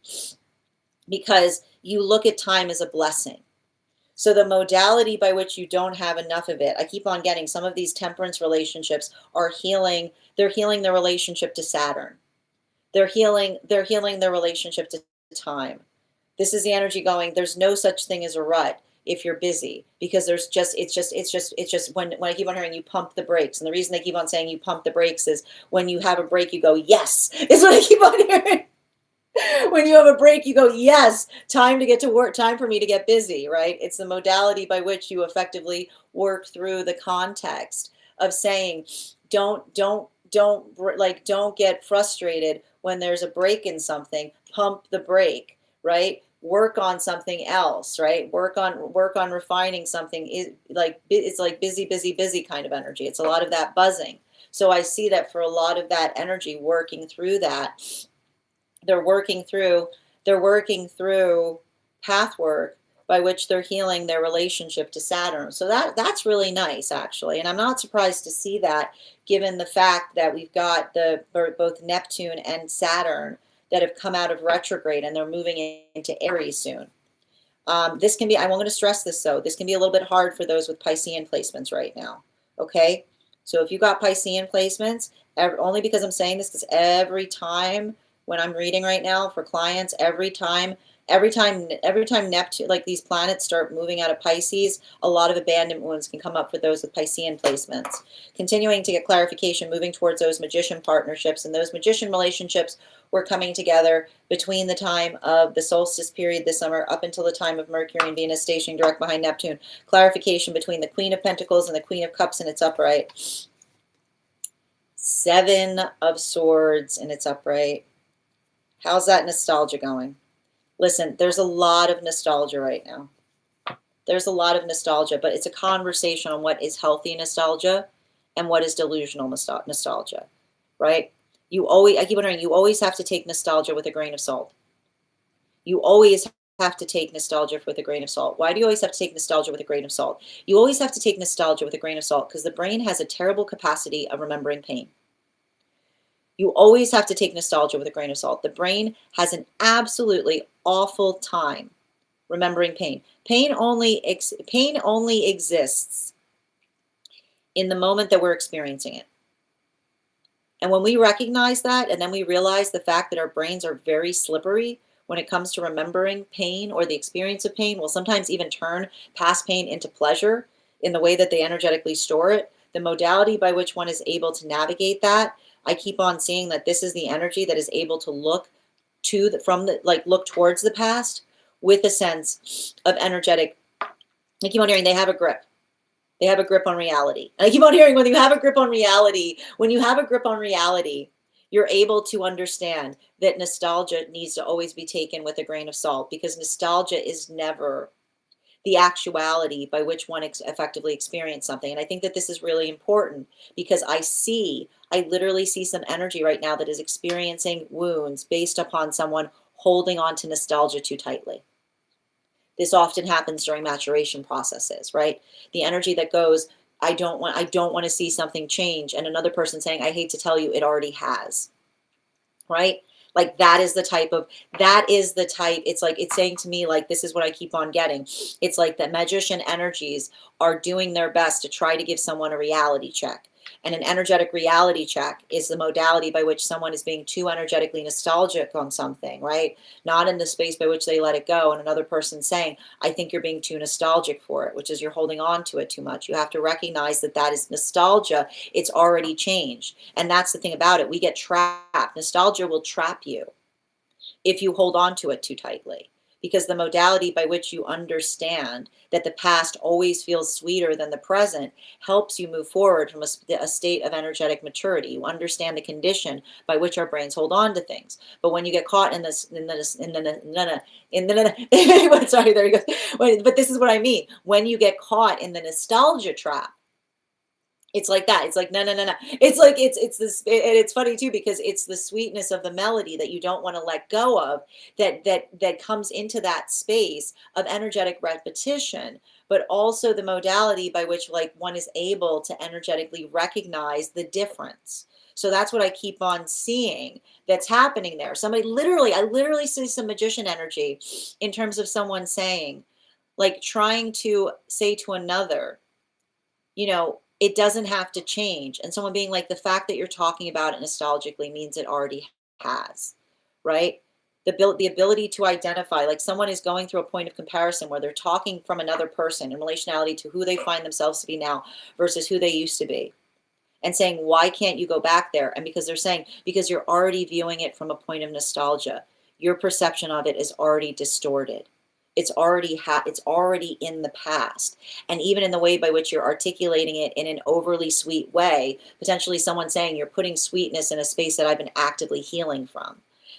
because you look at time as a blessing. So the modality by which you don't have enough of it, I keep on getting some of these temperance relationships are healing. They're healing their relationship to Saturn. They're healing their relationship to time. This is the energy going, there's no such thing as a rut if you're busy, because there's just, it's just when I keep on hearing you pump the brakes. And the reason they keep on saying you pump the brakes is when you have a break, you go, yes, is what I keep on hearing. When you have a break, you go, yes, time to get to work, time for me to get busy, right? It's the modality by which you effectively work through the context of saying, don't get frustrated when there's a break in something, pump the brake, right? Work on something else, right? Work on refining something. It's like busy kind of energy. It's a lot of that buzzing. So I see that for a lot of that energy working through that, they're working through path work by which they're healing their relationship to Saturn. So that's really nice, actually. And I'm not surprised to see that, given the fact that we've got both Neptune and Saturn that have come out of retrograde and they're moving into Aries soon. This can be, I'm going to stress this though, this can be a little bit hard for those with Piscean placements right now. Okay. So if you got Piscean placements, only because I'm saying this, because every time when I'm reading right now for clients, every time Neptune, like these planets start moving out of Pisces, a lot of abandonment wounds can come up for those with Piscean placements. Continuing to get clarification, moving towards those magician partnerships, and those magician relationships were coming together between the time of the solstice period this summer up until the time of Mercury and Venus stationing direct behind Neptune. Clarification between the Queen of Pentacles and the Queen of Cups in its upright. Seven of Swords in its upright. How's that nostalgia going? Listen, there's a lot of nostalgia right now. There's a lot of nostalgia, but it's a conversation on what is healthy nostalgia and what is delusional nostalgia, right? I keep wondering, you always have to take nostalgia with a grain of salt. You always have to take nostalgia with a grain of salt. Why do you always have to take nostalgia with a grain of salt? You always have to take nostalgia with a grain of salt because the brain has a terrible capacity of remembering pain. You always have to take nostalgia with a grain of salt. The brain has an absolutely awful time remembering pain. Pain only exists in the moment that we're experiencing it. And when we recognize that, and then we realize the fact that our brains are very slippery when it comes to remembering pain or the experience of pain, will sometimes even turn past pain into pleasure in the way that they energetically store it. The modality by which one is able to navigate that I keep on seeing that this is the energy that is able to look to look towards the past with a sense of energetic. I keep on hearing they have a grip. They have a grip on reality. And I keep on hearing when you have a grip on reality, you're able to understand that nostalgia needs to always be taken with a grain of salt, because nostalgia is never the actuality by which one effectively experience something. And I think that this is really important, because I literally see some energy right now that is experiencing wounds based upon someone holding on to nostalgia too tightly. This often happens during maturation processes, right? The energy that goes, I don't want to see something change, and another person saying, I hate to tell you, it already has, right? Like that is the type, it's like, it's saying to me, like, this is what I keep on getting. It's like the magician energies are doing their best to try to give someone a reality check. And an energetic reality check is the modality by which someone is being too energetically nostalgic on something, right? Not in the space by which they let it go. And another person saying, I think you're being too nostalgic for it, which is you're holding on to it too much. You have to recognize that that is nostalgia. It's already changed. And that's the thing about it. We get trapped. Nostalgia will trap you if you hold on to it too tightly, because the modality by which you understand that the past always feels sweeter than the present helps you move forward from a state of energetic maturity. You understand the condition by which our brains hold on to things. But when you get caught in this, sorry, there you go. But this is what I mean. When you get caught in the nostalgia trap, it's like that. It's like, no. It's like, it's this, and it's funny too, because it's the sweetness of the melody that you don't want to let go of, that comes into that space of energetic repetition, but also the modality by which like one is able to energetically recognize the difference. So that's what I keep on seeing that's happening there. I literally see some magician energy in terms of someone saying, like, trying to say to another, it doesn't have to change. And someone being like, the fact that you're talking about it nostalgically means it already has, right? The ability to identify, like someone is going through a point of comparison where they're talking from another person in relationality to who they find themselves to be now versus who they used to be. And saying, why can't you go back there? And because they're saying, because you're already viewing it from a point of nostalgia. Your perception of it is already distorted. It's already in the past. And even in the way by which you're articulating it in an overly sweet way, potentially someone saying you're putting sweetness in a space that I've been actively healing from.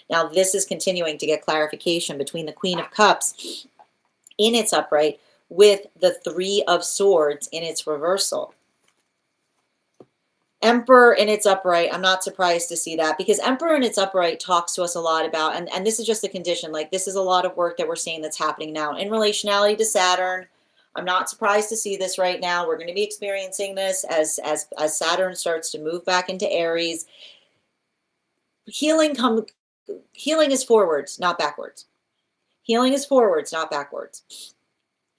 Now, this is continuing to get clarification between the Queen of Cups in its upright with the Three of Swords in its reversal. Emperor in its upright, I'm not surprised to see that, because Emperor in its upright talks to us a lot about, and this is just the condition, like this is a lot of work that we're seeing that's happening now in relationality to Saturn. I'm not surprised to see this right now. We're going to be experiencing this as Saturn starts to move back into Aries. Healing is forwards, not backwards. Healing is forwards, not backwards.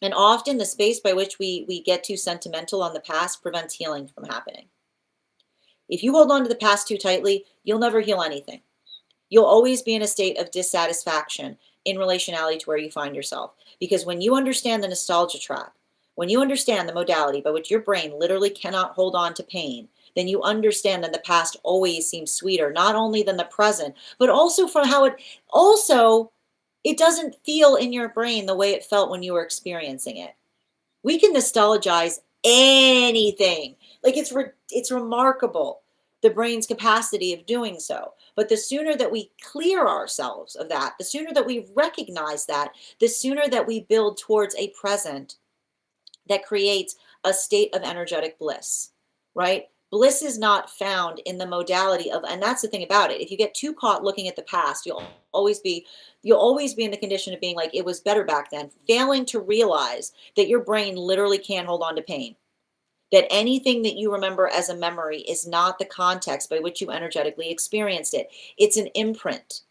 And often the space by which we get too sentimental on the past prevents healing from happening. If you hold on to the past too tightly, you'll never heal anything. You'll always be in a state of dissatisfaction in relationality to where you find yourself. Because when you understand the nostalgia trap, when you understand the modality by which your brain literally cannot hold on to pain, then you understand that the past always seems sweeter, not only than the present, but also from how it doesn't feel in your brain the way it felt when you were experiencing it. We can nostalgize anything. Like it's remarkable, the brain's capacity of doing so. But the sooner that we clear ourselves of that, the sooner that we recognize that, the sooner that we build towards a present that creates a state of energetic bliss, right? Bliss is not found in the modality of, and that's the thing about it. If you get too caught looking at the past, you'll always be in the condition of being like, it was better back then, failing to realize that your brain literally can't hold on to pain. That anything that you remember as a memory is not the context by which you energetically experienced it. It's an imprint,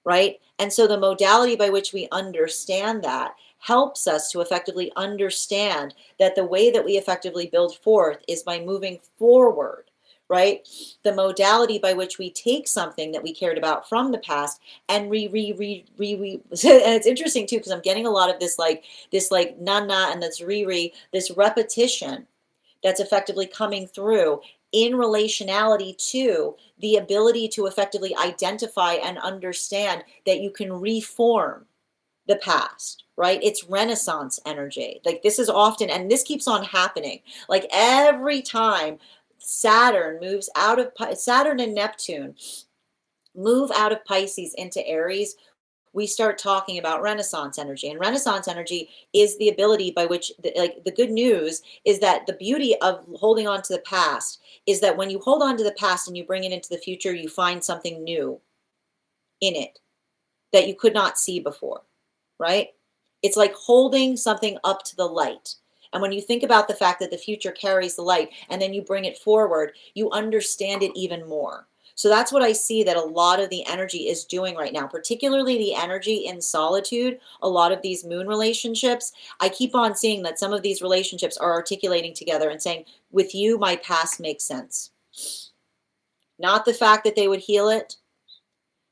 right? And so the modality by which we understand that helps us to effectively understand that the way that we effectively build forth is by moving forward, right? The modality by which we take something that we cared about from the past and and it's interesting too, because I'm getting a lot of this na and this this repetition that's effectively coming through in relationality to the ability to effectively identify and understand that you can reform the past, right? It's Renaissance energy. Like this is often, and this keeps on happening. Like every time Saturn moves out of Saturn and Neptune move out of Pisces into Aries, we start talking about Renaissance energy. And Renaissance energy is the ability by which, the good news is that the beauty of holding on to the past is that when you hold on to the past and you bring it into the future, you find something new in it that you could not see before, right? It's like holding something up to the light. And when you think about the fact that the future carries the light and then you bring it forward, you understand it even more. So that's what I see that a lot of the energy is doing right now, particularly the energy in solitude. A lot of these moon relationships, I keep on seeing that some of these relationships are articulating together and saying, with you, my past makes sense. Not the fact that they would heal it,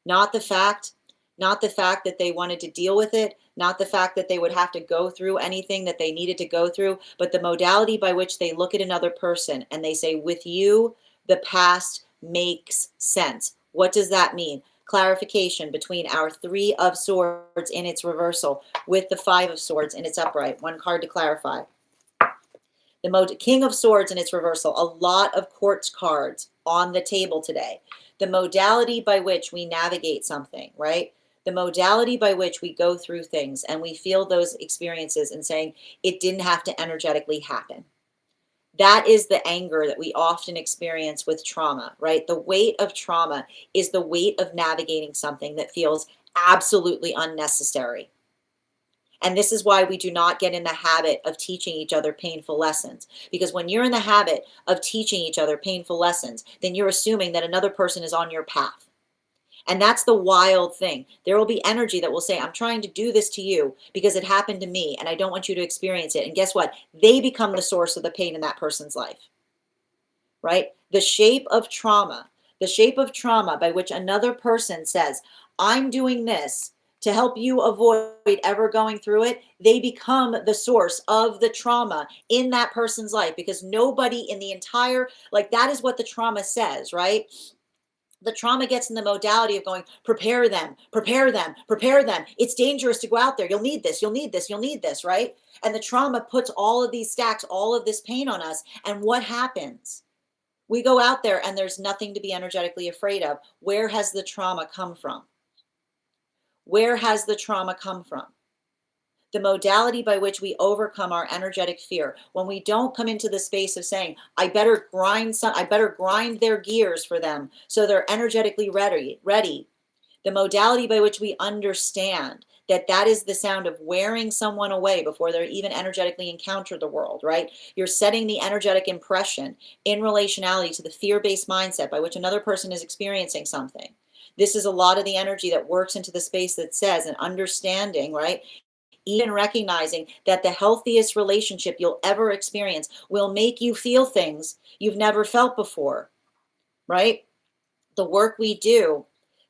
not the fact that they wanted to deal with it, not the fact that they would have to go through anything that they needed to go through, but the modality by which they look at another person and they say, with you, the past makes sense. What does that mean? Clarification between our 3 of Swords in its reversal with the 5 of Swords in its upright. One card to clarify. The King of Swords in its reversal. A lot of quartz cards on the table today. The modality by which we navigate something, right? The modality by which we go through things and we feel those experiences and saying it didn't have to energetically happen. That is the anger that we often experience with trauma, right? The weight of trauma is the weight of navigating something that feels absolutely unnecessary. And this is why we do not get in the habit of teaching each other painful lessons. Because when you're in the habit of teaching each other painful lessons, then you're assuming that another person is on your path. And that's the wild thing. There will be energy that will say, I'm trying to do this to you because it happened to me and I don't want you to experience it. And guess what? They become the source of the pain in that person's life, right? The shape of trauma by which another person says, I'm doing this to help you avoid ever going through it, they become the source of the trauma in that person's life because nobody in the entire, like that is what the trauma says, right? The trauma gets in the modality of going, prepare them, prepare them, prepare them. It's dangerous to go out there. You'll need this, you'll need this, you'll need this, right? And the trauma puts all of these stacks, all of this pain on us. And what happens? We go out there and there's nothing to be energetically afraid of. Where has the trauma come from? Where has the trauma come from? The modality by which we overcome our energetic fear. When we don't come into the space of saying, I better grind their gears for them so they're energetically ready. The modality by which we understand that that is the sound of wearing someone away before they're even energetically encountered the world, right? You're setting the energetic impression in relationality to the fear-based mindset by which another person is experiencing something. This is a lot of the energy that works into the space that says an understanding, right? Even recognizing that the healthiest relationship you'll ever experience will make you feel things you've never felt before, right? The work we do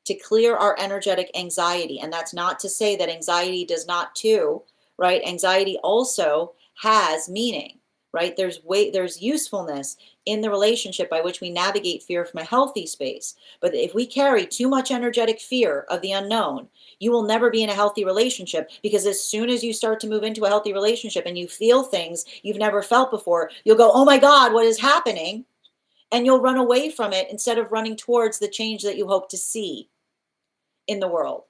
to clear our energetic anxiety, and that's not to say that anxiety does not too, right? Anxiety also has meaning, right? There's usefulness in the relationship by which we navigate fear from a healthy space. But if we carry too much energetic fear of the unknown, you will never be in a healthy relationship, because as soon as you start to move into a healthy relationship and you feel things you've never felt before, you'll go, oh my God, what is happening? And you'll run away from it instead of running towards the change that you hope to see in the world,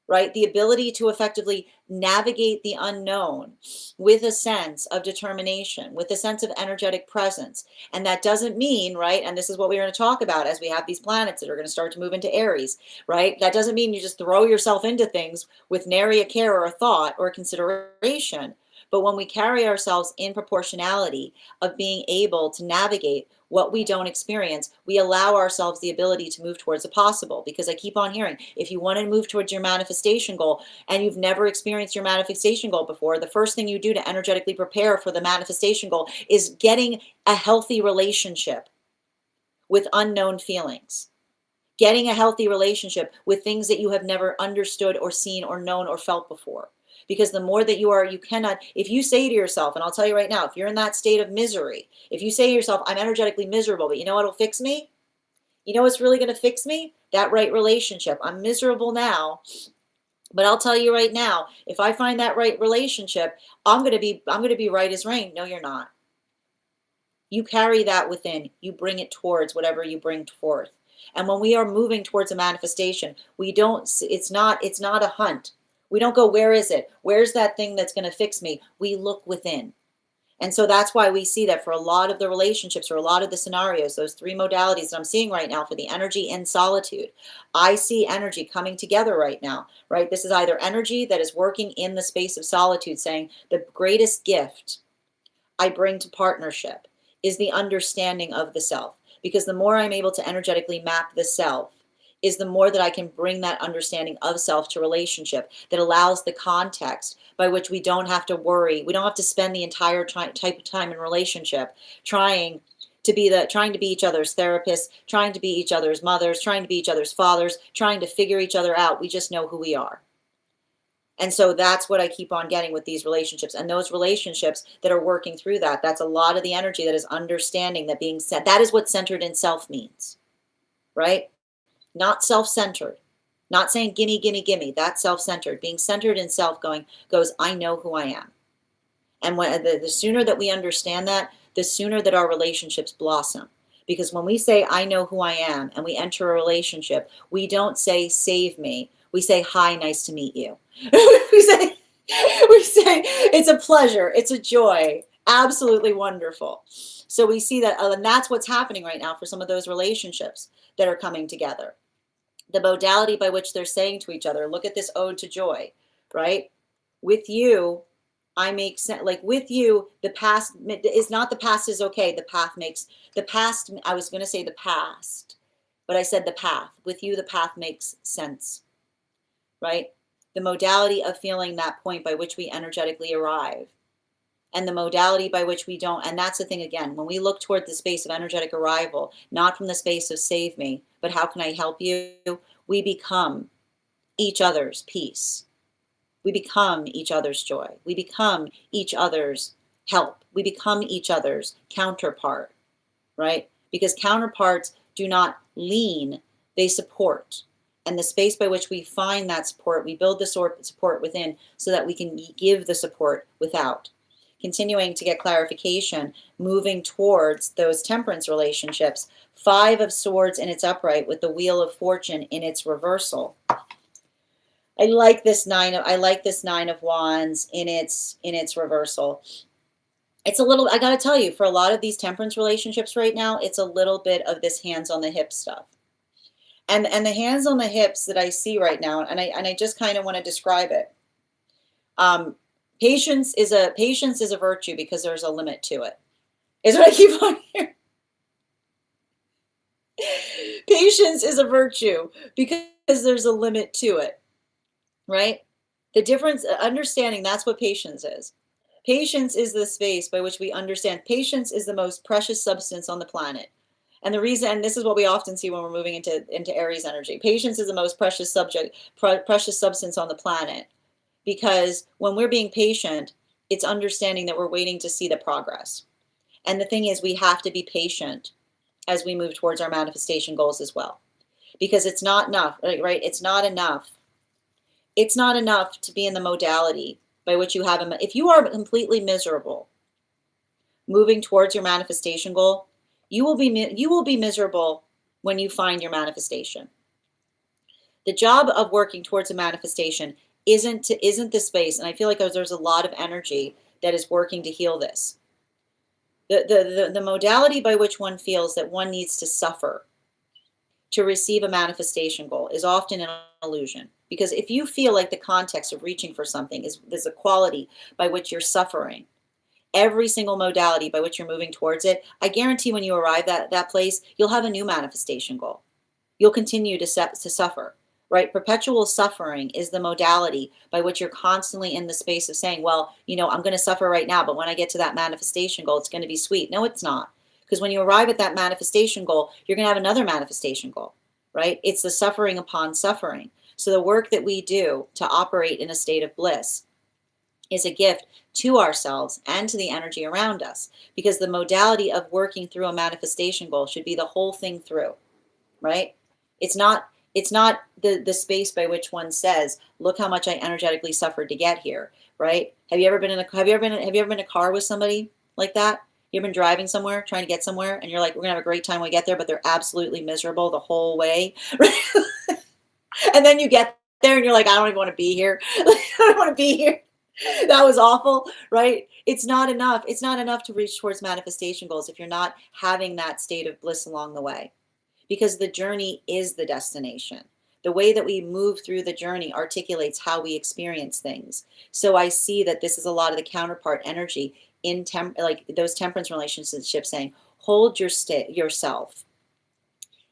right? The ability to effectively navigate the unknown with a sense of determination, with a sense of energetic presence. And that doesn't mean, right, and this is what we're going to talk about as we have these planets that are going to start to move into Aries, right? That doesn't mean you just throw yourself into things with nary a care or a thought or a consideration. But when we carry ourselves in proportionality of being able to navigate what we don't experience, we allow ourselves the ability to move towards the possible. Because I keep on hearing, if you want to move towards your manifestation goal and you've never experienced your manifestation goal before, the first thing you do to energetically prepare for the manifestation goal is getting a healthy relationship with unknown feelings. Getting a healthy relationship with things that you have never understood or seen or known or felt before. Because the more that you cannot, if you say to yourself, and I'll tell you right now, if you're in that state of misery, if you say to yourself, I'm energetically miserable, but you know what'll fix me? You know what's really going to fix me? That right relationship. I'm miserable now, but I'll tell you right now, if I find that right relationship, I'm going to be right as rain. No, you're not. You carry that within. You bring it towards whatever you bring forth. And when we are moving towards a manifestation, it's not a hunt. We don't go, where is it? Where's that thing that's going to fix me? We look within. And so that's why we see that for a lot of the relationships or a lot of the scenarios, those three modalities that I'm seeing right now for the energy and solitude, I see energy coming together right now, right? This is either energy that is working in the space of solitude, saying the greatest gift I bring to partnership is the understanding of the self. Because the more I'm able to energetically map the self, is the more that I can bring that understanding of self to relationship that allows the context by which we don't have to worry. We don't have to spend the entire type of time in relationship trying to be each other's therapists, trying to be each other's mothers, trying to be each other's fathers, trying to figure each other out. We just know who we are. And so that's what I keep on getting with these relationships. And those relationships that are working through that, that's a lot of the energy that is understanding that being said. That is what centered in self means, right? Not self-centered, not saying gimme, gimme, gimme. That's self-centered. Being centered in self goes, I know who I am. And when the sooner that we understand that, the sooner that our relationships blossom. Because when we say, I know who I am, and we enter a relationship, we don't say, save me. We say, hi, nice to meet you. we say, it's a pleasure. It's a joy. Absolutely wonderful. So we see that, and that's what's happening right now for some of those relationships that are coming together. The modality by which they're saying to each other, look at this ode to joy, right? With you, I make sense. Like with you, the past is not the past is okay. The past, I was going to say the past, but I said the path. With you, the path makes sense, right? The modality of feeling that point by which we energetically arrive and the modality by which we don't. And that's the thing again, when we look toward the space of energetic arrival, not from the space of save me, but how can I help you? We become each other's peace. We become each other's joy. We become each other's help. We become each other's counterpart, right? Because counterparts do not lean, they support. And the space by which we find that support, we build the support within so that we can give the support without. Continuing to get clarification, moving towards those temperance relationships, 5 of Swords in its upright with the Wheel of Fortune in its reversal. I like this 9 of Wands in its reversal. It's a little, I got to tell you, for a lot of these temperance relationships right now, it's a little bit of this hands on the hip stuff. And the hands on the hips that I see right now, and I just kind of want to describe it. Patience is a virtue because there's a limit to it. Is what I keep on hearing. Patience is a virtue because there's a limit to it, right? The difference, understanding that's what patience is. Patience is the space by which we understand. Patience is the most precious substance on the planet. And the reason, and this is what we often see when we're moving into Aries energy, patience is the most precious substance on the planet. Because when we're being patient, it's understanding that we're waiting to see the progress. And the thing is, we have to be patient as we move towards our manifestation goals as well. Because it's not enough, right? It's not enough. It's not enough to be in the modality by which you have, if you are completely miserable moving towards your manifestation goal, you will be miserable when you find your manifestation. The job of working towards a manifestation isn't the space, and I feel like there's a lot of energy that is working to heal this. The modality by which one feels that one needs to suffer to receive a manifestation goal is often an illusion. Because if you feel like the context of reaching for something there's a quality by which you're suffering, every single modality by which you're moving towards it, I guarantee when you arrive at that place, you'll have a new manifestation goal. You'll continue to suffer, right? Perpetual suffering is the modality by which you're constantly in the space of saying, well, I'm going to suffer right now, but when I get to that manifestation goal, it's going to be sweet. No, it's not. Because when you arrive at that manifestation goal, you're going to have another manifestation goal, right? It's the suffering upon suffering. So the work that we do to operate in a state of bliss is a gift to ourselves and to the energy around us, because the modality of working through a manifestation goal should be the whole thing through, right? It's not the space by which one says, look how much I energetically suffered to get here, right? Have you ever been in a car with somebody like that? You ever been driving somewhere, trying to get somewhere, and you're like, we're gonna have a great time when we get there, but they're absolutely miserable the whole way, right? And then you get there and you're like, I don't even want to be here. I don't want to be here. That was awful, right? It's not enough. It's not enough to reach towards manifestation goals if you're not having that state of bliss along the way, because the journey is the destination. The way that we move through the journey articulates how we experience things. So I see that this is a lot of the counterpart energy in like those temperance relationships, saying, hold yourself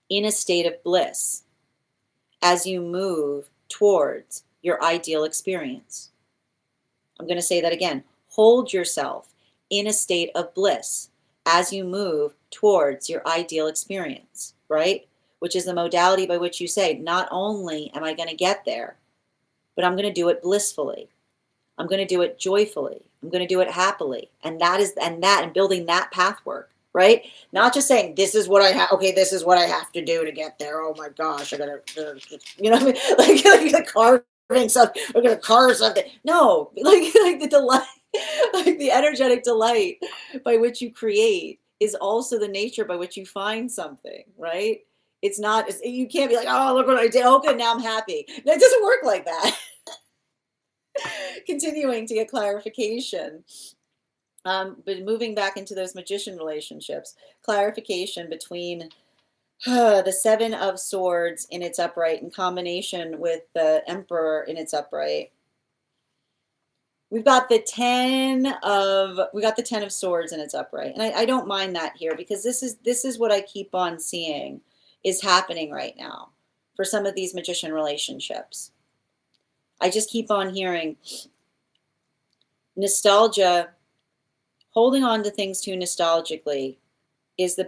in a state of bliss as you move towards your ideal experience. I'm going to say that again. Hold yourself in a state of bliss as you move towards your ideal experience, right? Which is the modality by which you say, not only am I going to get there, but I'm going to do it blissfully. I'm going to do it joyfully. I'm going to do it happily. And building that path work, right? Not just saying, this is what I have. Okay, this is what I have to do to get there. Oh my gosh, I got to, you know what I mean? Like the carving something, we're going to carve something. No, like the delight, like the energetic delight by which you create is also the nature by which you find something, right? It's not, you can't be like, oh, look what I did. Okay, now I'm happy. No, it doesn't work like that. Continuing to get clarification. But moving back into those magician relationships, clarification between the Seven of Swords in its upright in combination with the Emperor in its upright. We've got the Ten of Swords in its upright, and I don't mind that here, because this is what I keep on seeing is happening right now for some of these magician relationships. I just keep on hearing nostalgia. Holding on to things too nostalgically is the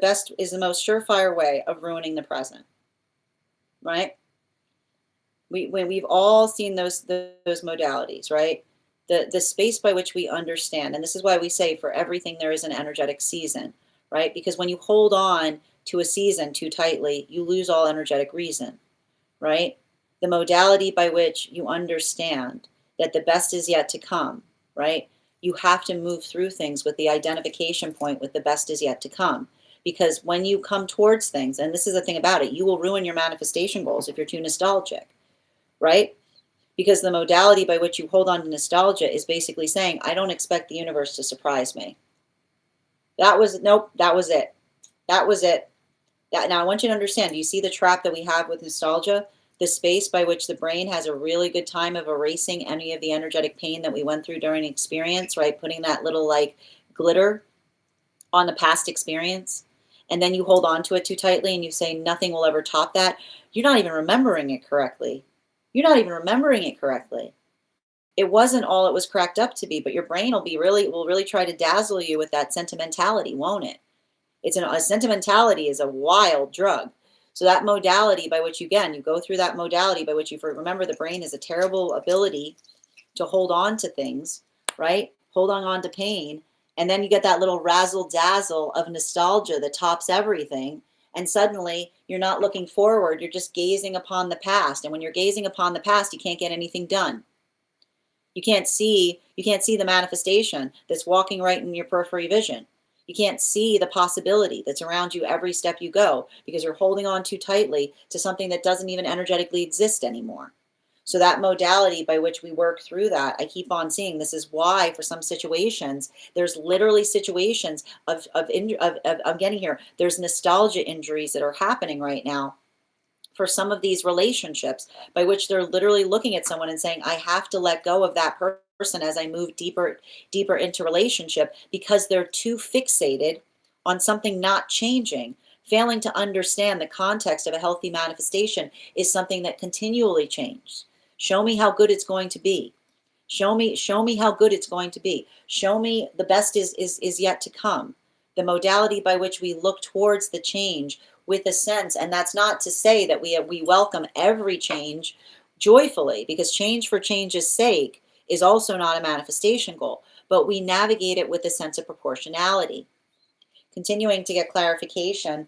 most surefire way of ruining the present, right? We've all seen those modalities, right? The space by which we understand, and this is why we say for everything there is an energetic season, right? Because when you hold on to a season too tightly, you lose all energetic reason, right? The modality by which you understand that the best is yet to come, right? You have to move through things with the identification point with the best is yet to come. Because when you come towards things, and this is the thing about it, you will ruin your manifestation goals if you're too nostalgic, right? Because the modality by which you hold on to nostalgia is basically saying, I don't expect the universe to surprise me. That was it. That was it. Now I want you to understand, do you see the trap that we have with nostalgia? The space by which the brain has a really good time of erasing any of the energetic pain that we went through during the experience, right? Putting that little like glitter on the past experience. And then you hold on to it too tightly and you say nothing will ever top that. You're not even remembering it correctly. It wasn't all it was cracked up to be, but your brain will really try to dazzle you with that sentimentality, won't it? A sentimentality is a wild drug. So that modality by which you go through that modality by which remember, the brain has a terrible ability to hold on to things, right? Holding on to pain. And then you get that little razzle dazzle of nostalgia that tops everything. And suddenly you're not looking forward. You're just gazing upon the past. And when you're gazing upon the past, you can't get anything done. You can't see the manifestation that's walking right in your periphery vision. You can't see the possibility that's around you every step you go, because you're holding on too tightly to something that doesn't even energetically exist anymore. So that modality by which we work through that, I keep on seeing, this is why for some situations, there's literally situations of getting here. There's nostalgia injuries that are happening right now for some of these relationships by which they're literally looking at someone and saying, I have to let go of that person as I move deeper into relationship, because they're too fixated on something not changing, failing to understand the context of a healthy manifestation is something that continually changes. Show me how good it's going to be. Show me how good it's going to be. Show me the best is yet to come. The modality by which we look towards the change with a sense, and that's not to say that we welcome every change joyfully, because change for change's sake is also not a manifestation goal, but we navigate it with a sense of proportionality. Continuing to get clarification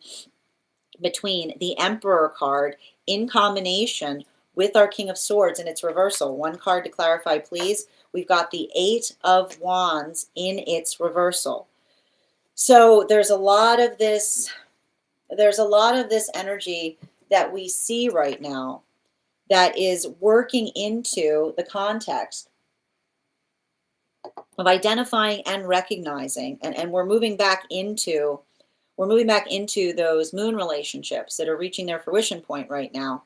between the Emperor card in combination with our King of Swords in its reversal. One card to clarify, please. We've got the Eight of Wands in its reversal. So there's a lot of this energy that we see right now that is working into the context of identifying and recognizing, and we're moving back into those moon relationships that are reaching their fruition point right now.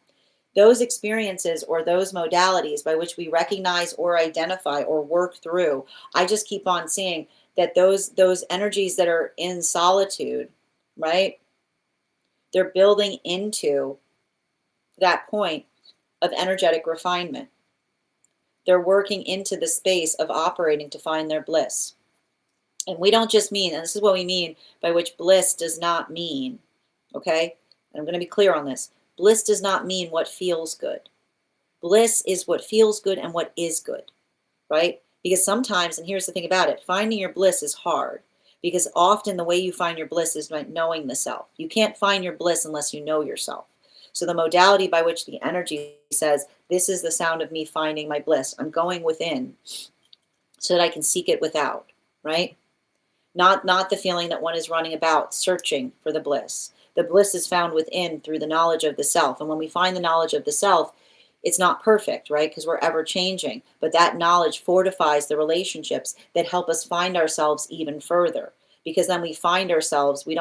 Those experiences or those modalities by which we recognize or identify or work through, I just keep on seeing that those energies that are in solitude, right? They're building into that point of energetic refinement. They're working into the space of operating to find their bliss. And we don't just mean, and this is what we mean by which bliss does not mean, okay? And I'm going to be clear on this. Bliss does not mean what feels good. Bliss is what feels good and what is good, right? Because sometimes, and here's the thing about it, finding your bliss is hard. Because often the way you find your bliss is by knowing the self. You can't find your bliss unless you know yourself. So the modality by which the energy says, this is the sound of me finding my bliss. I'm going within so that I can seek it without, right? Not the feeling that one is running about searching for the bliss. The bliss is found within through the knowledge of the self. And when we find the knowledge of the self, it's not perfect, right? Because we're ever changing. But that knowledge fortifies the relationships that help us find ourselves even further. Because then we find ourselves, we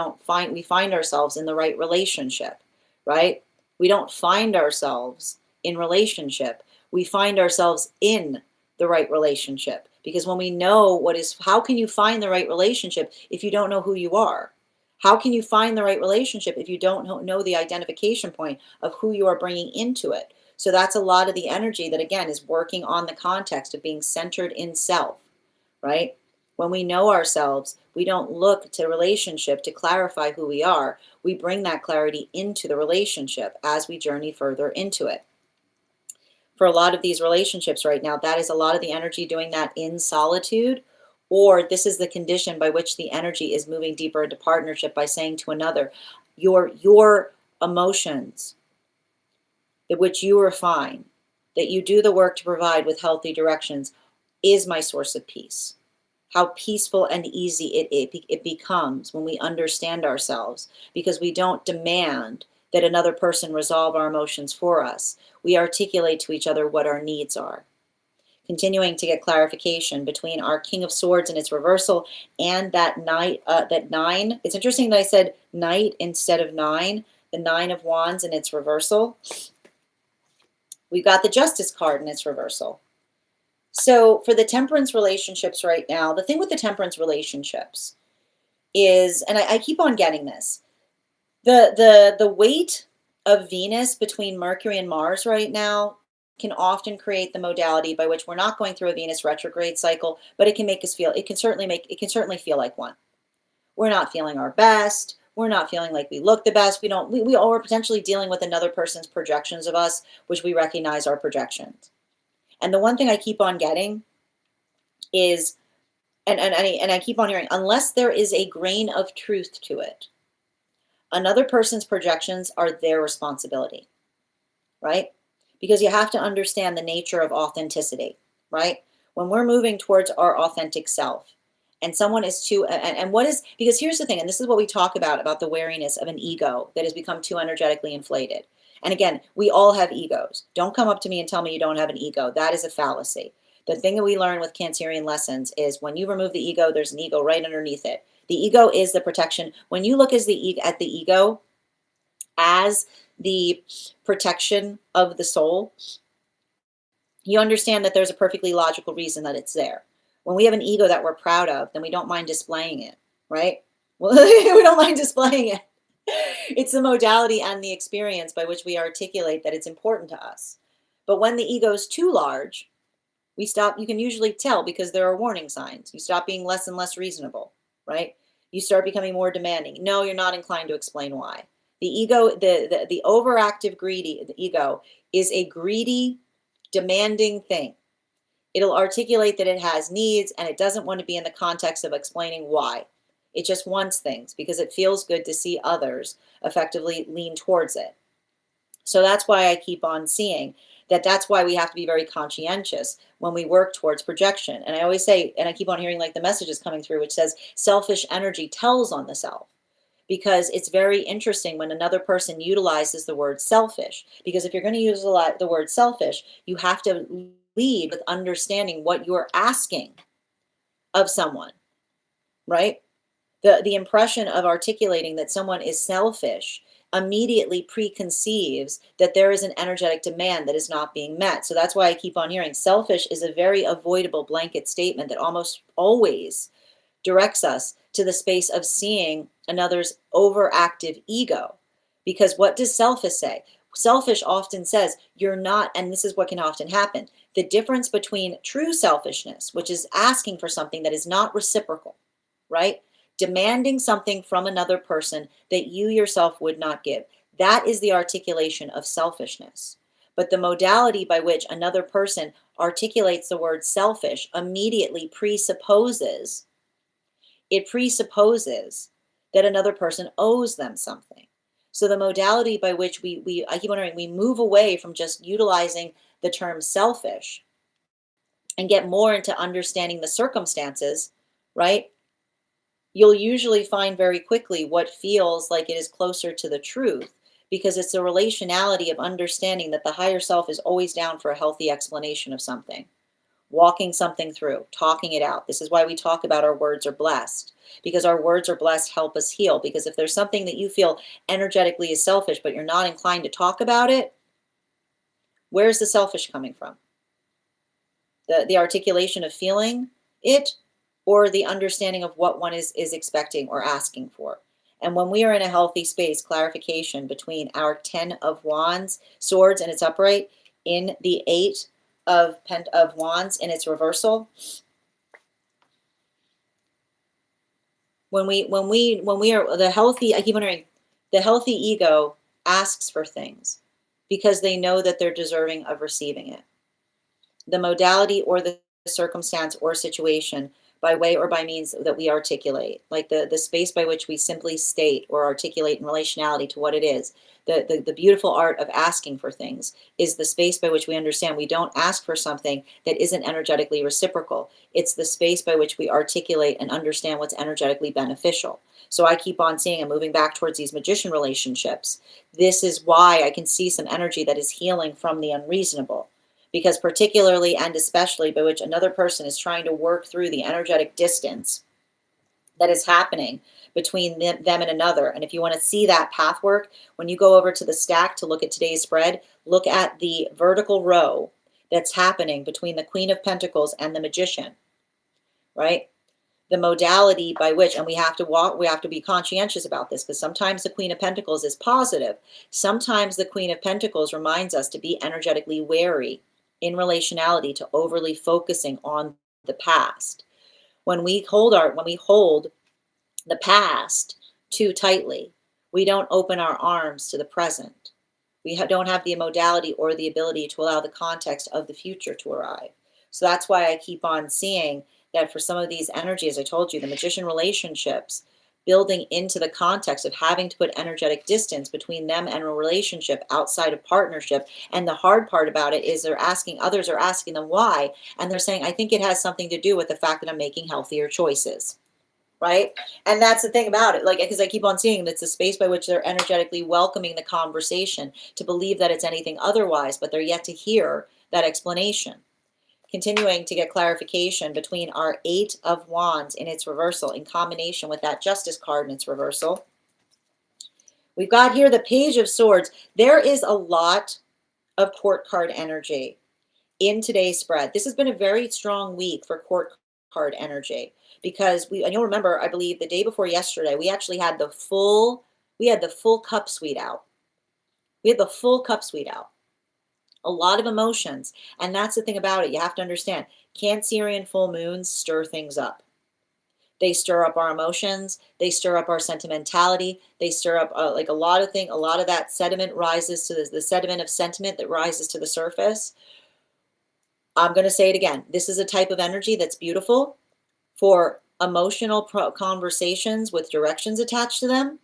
find ourselves in the right relationship, right? We don't find ourselves in relationship. We find ourselves in the right relationship. Because when we know how can you find the right relationship if you don't know who you are? How can you find the right relationship if you don't know the identification point of who you are bringing into it? So that's a lot of the energy that, again, is working on the context of being centered in self, right? When we know ourselves, we don't look to relationship to clarify who we are. We bring that clarity into the relationship as we journey further into it. For a lot of these relationships right now, that is a lot of the energy doing that in solitude, or this is the condition by which the energy is moving deeper into partnership by saying to another, your emotions, which you refine, that you do the work to provide with healthy directions, is my source of peace. How peaceful and easy it becomes when we understand ourselves, because we don't demand that another person resolve our emotions for us. We articulate to each other what our needs are. Continuing to get clarification between our King of Swords and its reversal and that nine. It's interesting that I said knight instead of nine. The Nine of Wands in its reversal. We've got the Justice card in its reversal. So for the temperance relationships right now, the thing with the temperance relationships is, and I keep on getting this, the weight of Venus between Mercury and Mars right now can often create the modality by which we're not going through a Venus retrograde cycle, but it can make us feel, it can certainly feel like one. We're not feeling our best. We're not feeling like we look the best. We are potentially dealing with another person's projections of us, which we recognize are projections. And the one thing I keep on getting is, and I keep on hearing, unless there is a grain of truth to it, another person's projections are their responsibility, right? Because you have to understand the nature of authenticity, right? When we're moving towards our authentic self, and someone is too, and what is, because here's the thing, and this is what we talk about the wariness of an ego that has become too energetically inflated. And again, we all have egos. Don't come up to me and tell me you don't have an ego. That is a fallacy. The thing that we learn with Cancerian lessons is when you remove the ego, there's an ego right underneath it. The ego is the protection. When you look at the ego as the protection of the soul, you understand that there's a perfectly logical reason that it's there. When we have an ego that we're proud of, then we don't mind displaying it, right? Well, we don't mind displaying it. It's the modality and the experience by which we articulate that it's important to us. But when the ego is too large, we stop. You can usually tell because there are warning signs. You stop being less and less reasonable, right? You start becoming more demanding. No, you're not inclined to explain why. The ego, the overactive the ego is a greedy, demanding thing. It'll articulate that it has needs and it doesn't want to be in the context of explaining why. It just wants things because it feels good to see others effectively lean towards it. So that's why I keep on seeing that that's why we have to be very conscientious when we work towards projection. And I always say, and I keep on hearing like the messages coming through, which says selfish energy tells on the self. Because it's very interesting when another person utilizes the word selfish. Because if you're going to use the word selfish, you have to lead with understanding what you're asking of someone, right? The impression of articulating that someone is selfish immediately preconceives that there is an energetic demand that is not being met. So that's why I keep on hearing selfish is a very avoidable blanket statement that almost always directs us to the space of seeing another's overactive ego. Because what does selfish say? Selfish often says you're not, and this is what can often happen. The difference between true selfishness, which is asking for something that is not reciprocal, right? Demanding something from another person that you yourself would not give. That is the articulation of selfishness. But the modality by which another person articulates the word selfish immediately presupposes that another person owes them something. So the modality by which I keep wondering, we move away from just utilizing the term selfish and get more into understanding the circumstances, right? You'll usually find very quickly what feels like it is closer to the truth because it's a relationality of understanding that the higher self is always down for a healthy explanation of something, walking something through, talking it out. This is why we talk about our words are blessed, because our words are blessed help us heal. Because if there's something that you feel energetically is selfish, but you're not inclined to talk about it, where's the selfish coming from? The articulation of feeling it, or the understanding of what one is expecting or asking for. And when we are in a healthy space, clarification between our 10 of Wands, swords in its upright, in the 8 of Wands in its reversal. When we are the healthy, I keep wondering, the healthy ego asks for things because they know that they're deserving of receiving it. The modality or the circumstance or situation by way or by means that we articulate, like the space by which we simply state or articulate in relationality to what it is. The beautiful art of asking for things is the space by which we understand we don't ask for something that isn't energetically reciprocal. It's the space by which we articulate and understand what's energetically beneficial. So I keep on seeing and moving back towards these magician relationships. This is why I can see some energy that is healing from the unreasonable. Because particularly and especially by which another person is trying to work through the energetic distance that is happening between them and another. And if you want to see that path work, when you go over to the stack to look at today's spread, look at the vertical row that's happening between the Queen of Pentacles and the Magician, right? The modality by which, and we have to be conscientious about this, because sometimes the Queen of Pentacles is positive. Sometimes the Queen of Pentacles reminds us to be energetically wary in relationality to overly focusing on the past. When we hold the past too tightly, we don't open our arms to the present. We don't have the modality or the ability to allow the context of the future to arrive. So that's why I keep on seeing that for some of these energies, I told you, the magician relationships, building into the context of having to put energetic distance between them and a relationship outside of partnership. And the hard part about it is others are asking them why. And they're saying, I think it has something to do with the fact that I'm making healthier choices. Right? And that's the thing about it. Like, because I keep on seeing it's a space by which they're energetically welcoming the conversation to believe that it's anything otherwise, but they're yet to hear that explanation. Continuing to get clarification between our 8 of Wands in its reversal in combination with that Justice card in its reversal. We've got here the Page of Swords. There is a lot of court card energy in today's spread. This has been a very strong week for court card energy because and you'll remember, I believe the day before yesterday, we actually had the full cup suite out. We had the full cup suite out. A lot of emotions. And that's the thing about it. You have to understand, Cancerian full moons stir things up. They stir up our emotions. They stir up our sentimentality. They stir up like a lot of things. A lot of that sediment rises to the sediment of sentiment that rises to the surface. I'm going to say it again. This is a type of energy that's beautiful for emotional conversations with directions attached to them,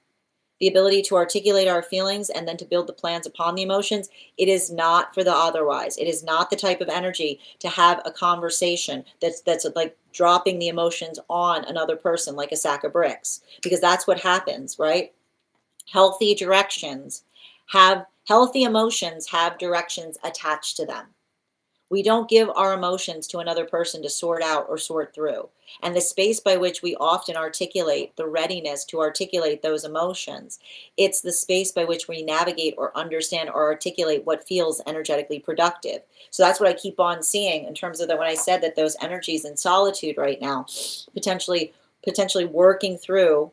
the ability to articulate our feelings and then to build the plans upon the emotions. It is not for the otherwise. It is not the type of energy to have a conversation that's like dropping the emotions on another person like a sack of bricks, because that's what happens, right? Healthy emotions have directions attached to them. We don't give our emotions to another person to sort out or sort through. And the space by which we often articulate the readiness to articulate those emotions, it's the space by which we navigate or understand or articulate what feels energetically productive. So that's what I keep on seeing in terms of that when I said that those energies in solitude right now, potentially working through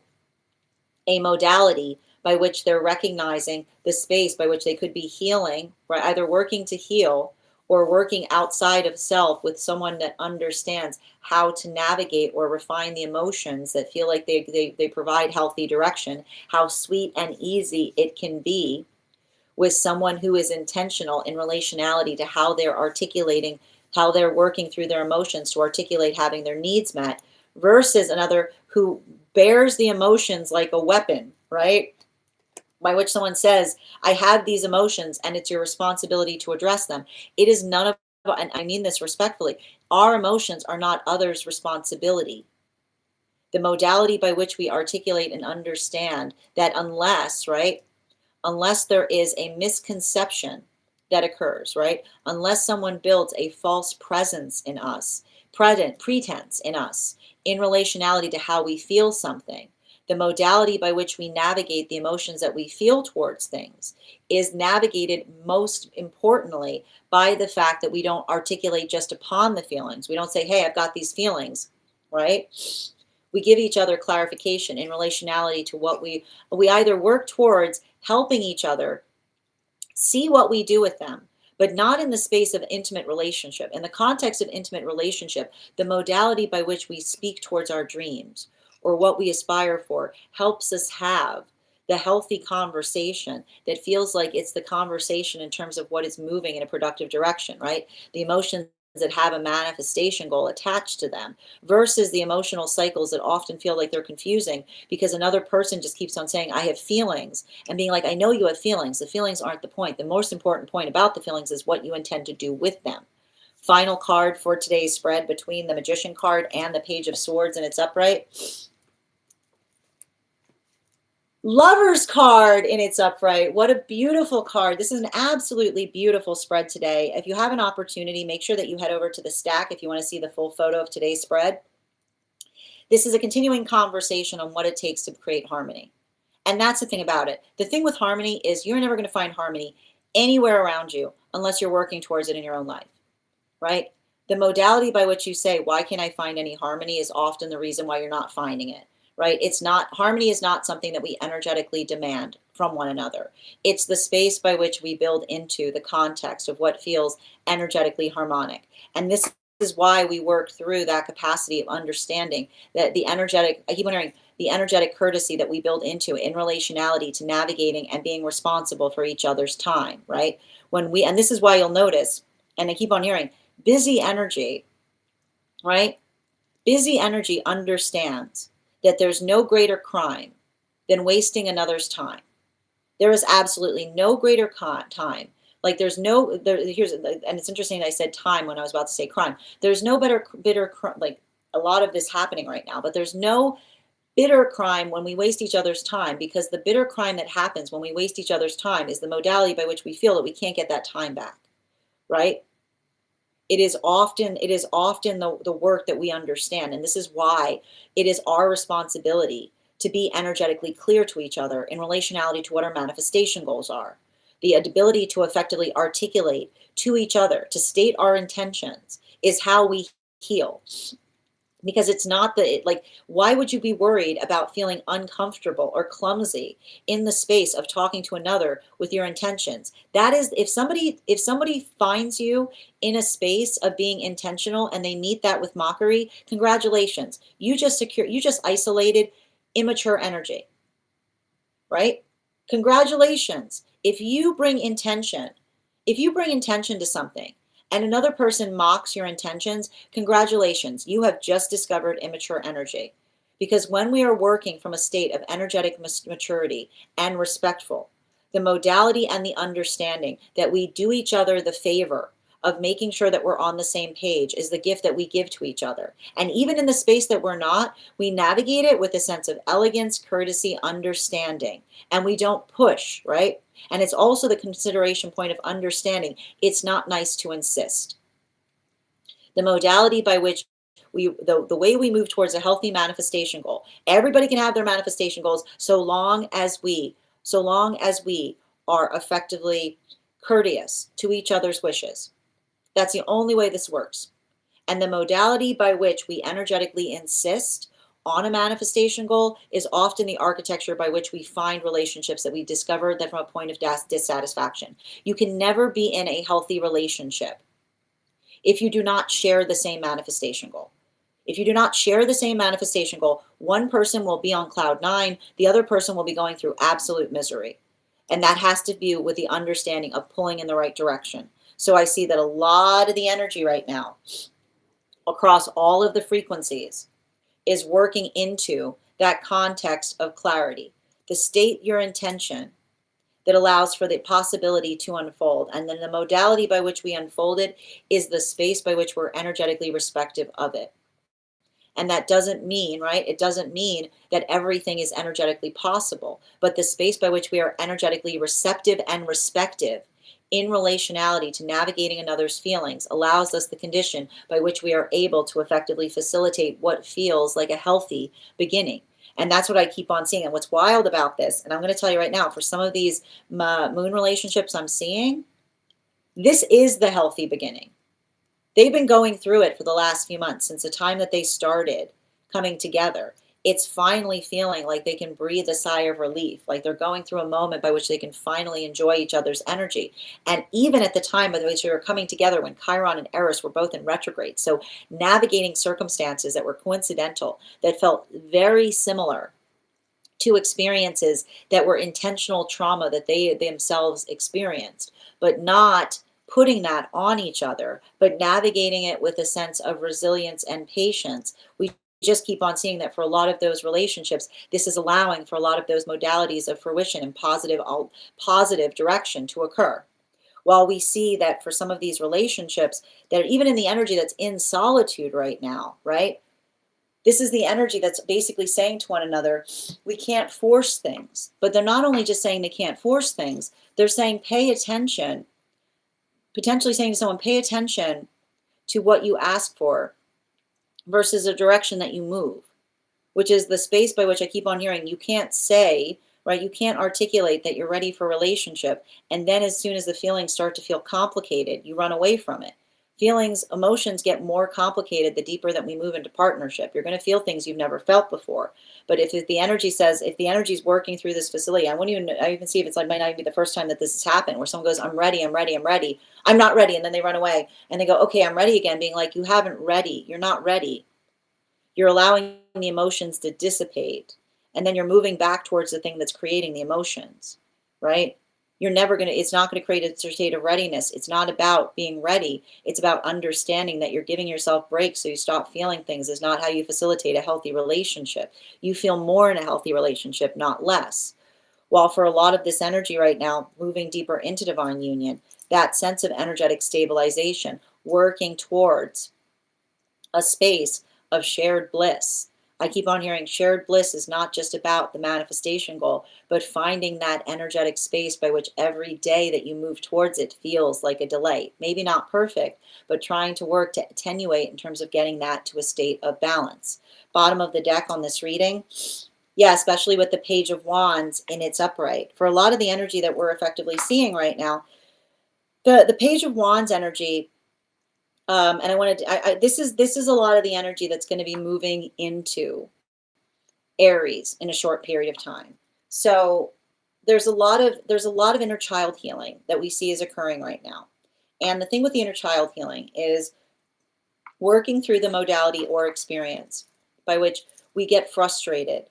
a modality by which they're recognizing the space by which they could be healing, right? Either working to heal or working outside of self with someone that understands how to navigate or refine the emotions that feel like they provide healthy direction, how sweet and easy it can be with someone who is intentional in relationality to how they're articulating, how they're working through their emotions to articulate having their needs met, versus another who bears the emotions like a weapon, right? By which someone says, I have these emotions and it's your responsibility to address them. It is none of, and I mean this respectfully, our emotions are not others' responsibility. The modality by which we articulate and understand that unless, right, unless there is a misconception that occurs, right? Unless someone builds a false presence in us, pretense in us, in relationality to how we feel something, the modality by which we navigate the emotions that we feel towards things is navigated most importantly by the fact that we don't articulate just upon the feelings. We don't say, hey, I've got these feelings, right? We give each other clarification in relationality to what we either work towards helping each other see what we do with them, but not in the space of intimate relationship. In the context of intimate relationship, the modality by which we speak towards our dreams or what we aspire for helps us have the healthy conversation that feels like it's the conversation in terms of what is moving in a productive direction, right? The emotions that have a manifestation goal attached to them versus the emotional cycles that often feel like they're confusing because another person just keeps on saying, I have feelings, and being like, I know you have feelings. The feelings aren't the point. The most important point about the feelings is what you intend to do with them. Final card for today's spread between the Magician card and the Page of Swords and its upright. Lover's card in its upright. What a beautiful card. This is an absolutely beautiful spread today. If you have an opportunity, make sure that you head over to the stack if you want to see the full photo of today's spread. This is a continuing conversation on what it takes to create harmony. And that's the thing about it. The thing with harmony is you're never going to find harmony anywhere around you unless you're working towards it in your own life, right? The modality by which you say, why can't I find any harmony, is often the reason why you're not finding it. Right? It's not, harmony is not something that we energetically demand from one another. It's the space by which we build into the context of what feels energetically harmonic. And this is why we work through that capacity of understanding that the energetic, I keep wondering, the energetic courtesy that we build into in relationality to navigating and being responsible for each other's time, right? When we, and this is why you'll notice, and I keep on hearing, busy energy, right? Busy energy understands that there's no greater crime than wasting another's time. There is absolutely no greater time. Like here's, and it's interesting that I said time when I was about to say crime. There's no bitter, like a lot of this happening right now, but there's no bitter crime when we waste each other's time, because the bitter crime that happens when we waste each other's time is the modality by which we feel that we can't get that time back, right? It is often the work that we understand. And this is why it is our responsibility to be energetically clear to each other in relationality to what our manifestation goals are. The ability to effectively articulate to each other, to state our intentions, is how we heal. Because it's not like, why would you be worried about feeling uncomfortable or clumsy in the space of talking to another with your intentions? That is, if somebody finds you in a space of being intentional and they meet that with mockery, congratulations. You just isolated immature energy, right? Congratulations. If you bring intention to something and another person mocks your intentions, congratulations, you have just discovered immature energy. Because when we are working from a state of energetic maturity and respectful, the modality and the understanding that we do each other the favor of making sure that we're on the same page is the gift that we give to each other. And even in the space that we're not, we navigate it with a sense of elegance, courtesy, understanding, and we don't push, right? And it's also the consideration point of understanding. It's not nice to insist. The modality by which the way we move towards a healthy manifestation goal. Everybody can have their manifestation goals so long as we are effectively courteous to each other's wishes. That's the only way this works. And the modality by which we energetically insist on a manifestation goal is often the architecture by which we find relationships that we discover that from a point of dissatisfaction. You can never be in a healthy relationship if you do not share the same manifestation goal. If you do not share the same manifestation goal, one person will be on cloud nine, the other person will be going through absolute misery. And that has to do with the understanding of pulling in the right direction. So I see that a lot of the energy right now across all of the frequencies is working into that context of clarity. The state your intention that allows for the possibility to unfold. And then the modality by which we unfold it is the space by which we're energetically respective of it. And that doesn't mean, right? It doesn't mean that everything is energetically possible, but the space by which we are energetically receptive and respective in relationality to navigating another's feelings allows us the condition by which we are able to effectively facilitate what feels like a healthy beginning. And that's what I keep on seeing. And what's wild about this, and I'm going to tell you right now, for some of these moon relationships I'm seeing, this is the healthy beginning. They've been going through it for the last few months since the time that they started coming together. It's finally feeling like they can breathe a sigh of relief, like they're going through a moment by which they can finally enjoy each other's energy. And even at the time by which they were coming together when Chiron and Eris were both in retrograde, so navigating circumstances that were coincidental, that felt very similar to experiences that were intentional trauma that they themselves experienced, but not putting that on each other, but navigating it with a sense of resilience and patience. We just keep on seeing that for a lot of those relationships, this is allowing for a lot of those modalities of fruition and positive direction to occur. While we see that for some of these relationships that are even in the energy that's in solitude right now, right? This is the energy that's basically saying to one another, we can't force things. But they're not only just saying they can't force things, they're saying pay attention, potentially saying to someone, pay attention to what you ask for versus a direction that you move, which is the space by which I keep on hearing you can't say, right? You can't articulate that you're ready for a relationship. And then as soon as the feelings start to feel complicated, you run away from it. Feelings, emotions get more complicated the deeper that we move into partnership. You're going to feel things you've never felt before. But if the energy says, if the energy is working through this facility, I even see if it's like, might not even be the first time that this has happened, where someone goes, I'm ready, I'm ready, I'm ready. I'm not ready. And then they run away and they go, okay, I'm ready again, being like, you haven't ready. You're not ready. You're allowing the emotions to dissipate. And then you're moving back towards the thing that's creating the emotions, right? It's not going to create a state of readiness. It's not about being ready. It's about understanding that you're giving yourself breaks so you stop feeling things is not how you facilitate a healthy relationship. You feel more in a healthy relationship, not less. While for a lot of this energy right now, moving deeper into divine union, that sense of energetic stabilization, working towards a space of shared bliss. I keep on hearing shared bliss is not just about the manifestation goal, but finding that energetic space by which every day that you move towards it feels like a delight. Maybe not perfect, but trying to work to attenuate in terms of getting that to a state of balance. Bottom of the deck on this reading, yeah, especially with the Page of Wands in its upright. For a lot of the energy that we're effectively seeing right now, the Page of Wands energy, and I wanted to, this is a lot of the energy that's going to be moving into Aries in a short period of time. So there's a lot of inner child healing that we see is occurring right now. And the thing with the inner child healing is working through the modality or experience by which we get frustrated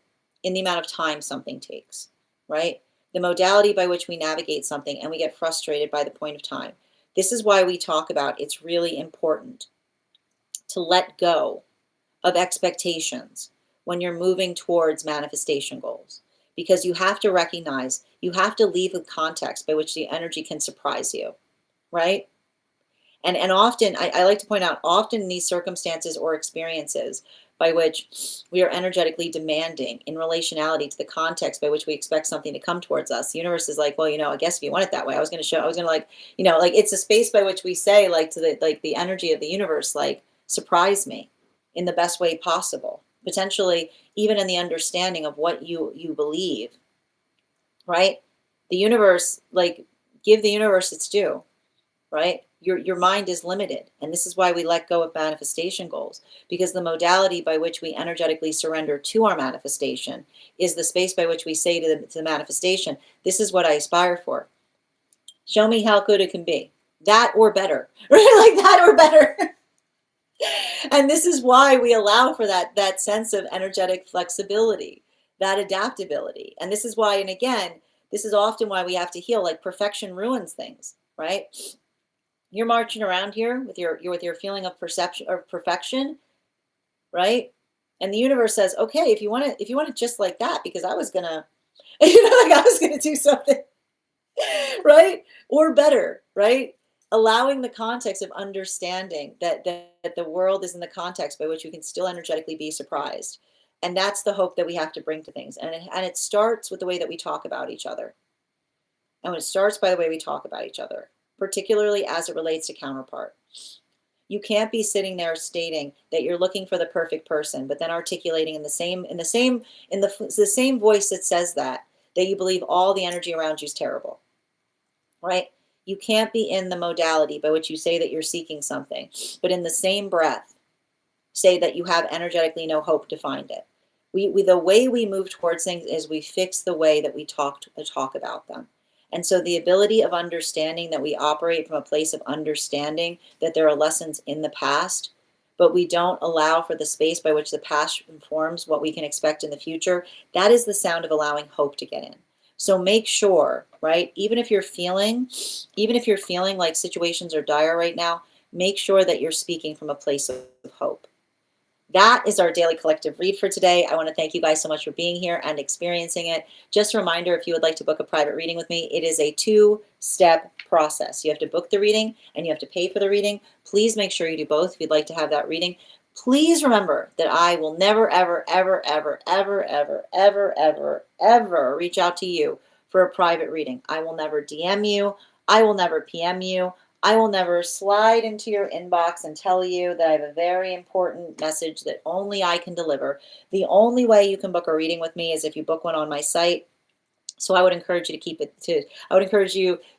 in the amount of time something takes, right? The modality by which we navigate something and we get frustrated by the point of time. This is why we talk about it's really important to let go of expectations when you're moving towards manifestation goals, because you have to recognize, you have to leave the context by which the energy can surprise you, right? And often, I like to point out, often in these circumstances or experiences by which we are energetically demanding in relationality to the context by which we expect something to come towards us, the universe is like, well, I guess if you want it that way, I was going to like, like it's a space by which we say, like, to the energy of the universe, like, surprise me in the best way possible, potentially even in the understanding of what you believe, right? The universe, like, give the universe its due, right? Your mind is limited. And this is why we let go of manifestation goals, because the modality by which we energetically surrender to our manifestation is the space by which we say to the manifestation, this is what I aspire for. Show me how good it can be. That or better, right? Like that or better. And this is why we allow for that sense of energetic flexibility, that adaptability. And this is why, and again, this is often why we have to heal. Like, perfection ruins things, right? You're marching around here with your feeling of perception or perfection, right? And the universe says, okay, if you want it just like that, because I was gonna, like I was gonna do something, right? Or better, right? Allowing the context of understanding that the world is in the context by which we can still energetically be surprised. And that's the hope that we have to bring to things. And it starts with the way that we talk about each other. And it starts by the way we talk about each other, particularly as it relates to counterpart. You can't be sitting there stating that you're looking for the perfect person, but then articulating in the same voice that says that you believe all the energy around you is terrible, right? You can't be in the modality by which you say that you're seeking something, but in the same breath say that you have energetically no hope to find it. The way we move towards things is we fix the way that we talk about them. And so the ability of understanding that we operate from a place of understanding that there are lessons in the past, but we don't allow for the space by which the past informs what we can expect in the future, that is the sound of allowing hope to get in. So make sure, right, even if you're feeling like situations are dire right now, make sure that you're speaking from a place of hope. That is our daily collective read for today. I want to thank you guys so much for being here and experiencing it. Just a reminder, if you would like to book a private reading with me, it is a 2-step process. You have to book the reading and you have to pay for the reading. Please make sure you do both if you'd like to have that reading. Please remember that I will never, ever, ever, ever, ever, ever, ever, ever, ever reach out to you for a private reading. I will never DM you. I will never PM you. I will never slide into your inbox and tell you that I have a very important message that only I can deliver. The only way you can book a reading with me is if you book one on my site. So I would encourage you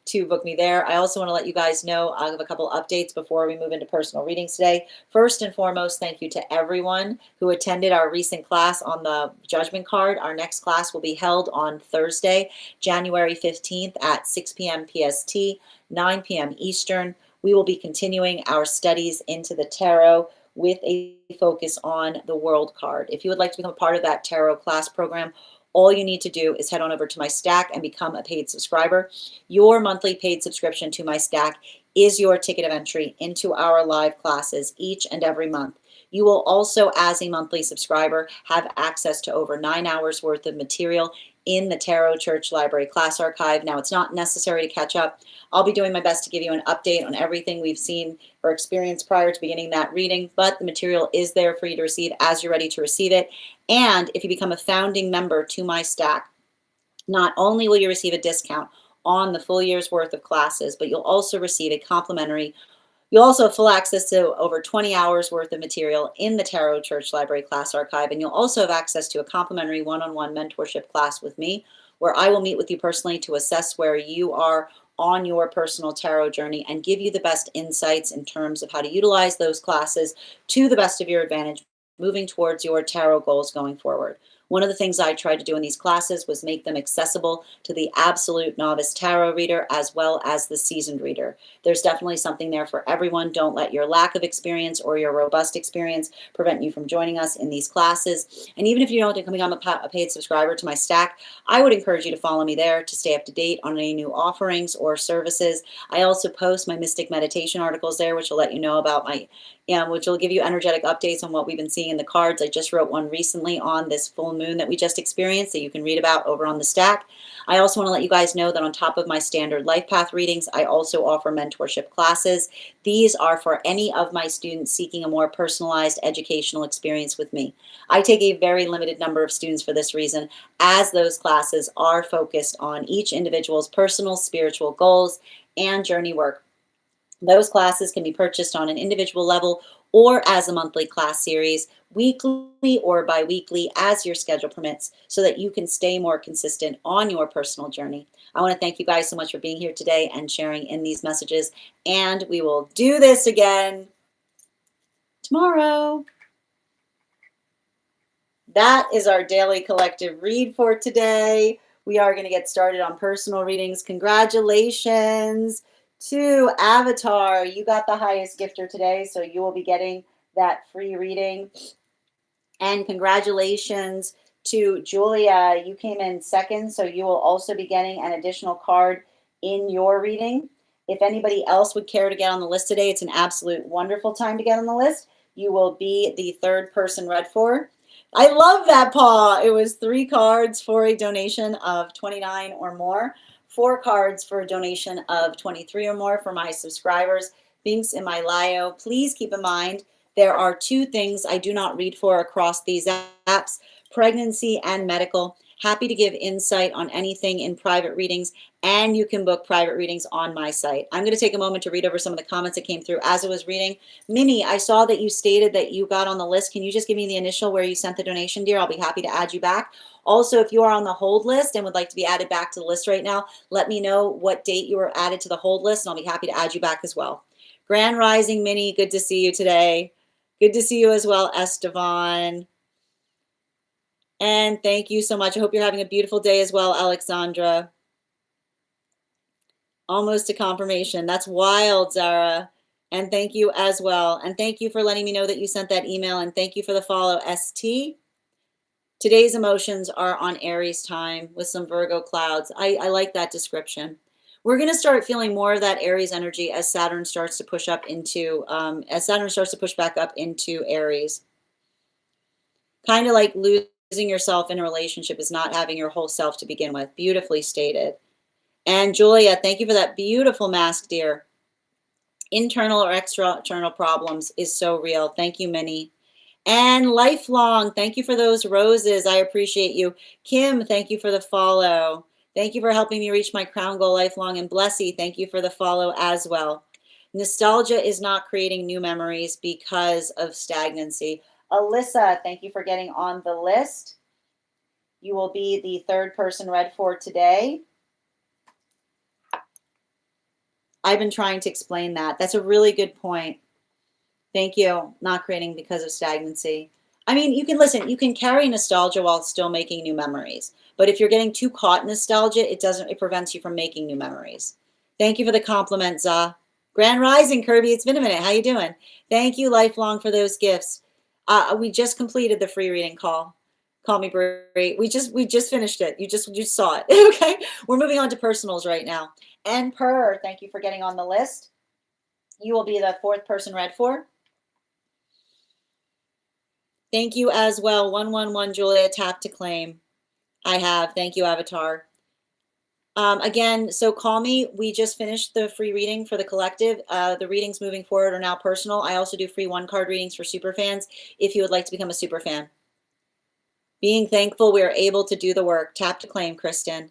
to book me there. I also want to let you guys know, I'll have a couple updates before we move into personal readings today. First and foremost, thank you to everyone who attended our recent class on the judgment card. Our next class will be held on Thursday, January 15th at 6 p.m. PST, 9 p.m. Eastern. We will be continuing our studies into the tarot with a focus on the World card. If you would like to become a part of that tarot class program, all you need to do is head on over to my Stack and become a paid subscriber. Your monthly paid subscription to my Stack is your ticket of entry into our live classes each and every month. You will also, as a monthly subscriber, have access to over 9 hours worth of material in the Tarot Church Library class archive. Now, it's not necessary to catch up. I'll be doing my best to give you an update on everything we've seen or experienced prior to beginning that reading, but the material is there for you to receive as you're ready to receive it. And if you become a founding member to my Stack, not only will you receive a discount on the full year's worth of classes, but you'll also receive a complimentary. You'll also have full access to over 20 hours worth of material in the Tarot Church Library class archive, and you'll also have access to a complimentary one-on-one mentorship class with me, where I will meet with you personally to assess where you are on your personal tarot journey and give you the best insights in terms of how to utilize those classes to the best of your advantage, moving towards your tarot goals going forward. One of the things I tried to do in these classes was make them accessible to the absolute novice tarot reader as well as the seasoned reader. There's definitely something there for everyone. Don't let your lack of experience or your robust experience prevent you from joining us in these classes. And even if you don't become a paid subscriber to my stack, I would encourage you to follow me there to stay up to date on any new offerings or services. I also post my mystic meditation articles there, which will let you know about which will give you energetic updates on what we've been seeing in the cards. I just wrote one recently on this full moon that we just experienced that you can read about over on the stack. I also want to let you guys know that on top of my standard life path readings, I also offer mentorship classes. These are for any of my students seeking a more personalized educational experience with me. I take a very limited number of students for this reason, as those classes are focused on each individual's personal spiritual goals and journey work. Those classes can be purchased on an individual level or as a monthly class series, weekly or bi-weekly as your schedule permits, so that you can stay more consistent on your personal journey. I want to thank you guys so much for being here today and sharing in these messages, and we will do this again tomorrow. That is our daily collective read for today. We are going to get started on personal readings. Congratulations to Avatar. You got the highest gifter today, so you will be getting that free reading. And congratulations to Julia. You came in second, so you will also be getting an additional card in your reading. If anybody else would care to get on the list today, it's an absolute wonderful time to get on the list. You will be the third person read for. I love that, Paul. It was 3 cards for a donation of $29 or more. 4 cards for a donation of $23 or more for my subscribers. Links in my bio. Please keep in mind, there are 2 things I do not read for across these apps: pregnancy and medical. Happy to give insight on anything in private readings, and you can book private readings on my site. I'm going to take a moment to read over some of the comments that came through as I was reading. Minnie, I saw that you stated that you got on the list. Can you just give me the initial where you sent the donation, dear? I'll be happy to add you back. Also, if you are on the hold list and would like to be added back to the list right now, let me know what date you were added to the hold list, and I'll be happy to add you back as well. Grand Rising, Minnie, good to see you today. Good to see you as well, Estevan. And thank you so much. I hope you're having a beautiful day as well, Alexandra. Almost a confirmation. That's wild, Zara. And thank you as well. And thank you for letting me know that you sent that email. And thank you for the follow, ST. Today's emotions are on Aries time with some Virgo clouds. I like that description. We're going to start feeling more of that Aries energy as Saturn starts to push up into, as Saturn starts to push back up into Aries. Kind of like losing yourself in a relationship is not having your whole self to begin with. Beautifully stated. And Julia, thank you for that beautiful mask, dear. Internal or external problems is so real. Thank you, Minnie. And Lifelong, thank you for those roses. I appreciate you. Kim, thank you for the follow. Thank you for helping me reach my crown goal, Lifelong. And Blessy, thank you for the follow as well. Nostalgia is not creating new memories because of stagnancy. Alyssa, thank you for getting on the list. You will be the third person read for today. I've been trying to explain that. That's a really good point. Thank you. Not creating because of stagnancy. I mean, you can listen, you can carry nostalgia while still making new memories. But if you're getting too caught in nostalgia, it prevents you from making new memories. Thank you for the compliment, Za. Grand Rising, Kirby. It's been a minute. How you doing? Thank you, Lifelong, for those gifts. We just completed the free reading call. Call me Brie. We just finished it. You just saw it. Okay. We're moving on to personals right now. And Per, thank you for getting on the list. You will be the fourth person read for. Thank you as well. 111 Julia, tap to claim. I have. Thank you, Avatar. Again, so call me. We just finished the free reading for the collective. The readings moving forward are now personal. I also do free 1-card readings for super fans if you would like to become a super fan. Being thankful we are able to do the work. Tap to claim, Kristen.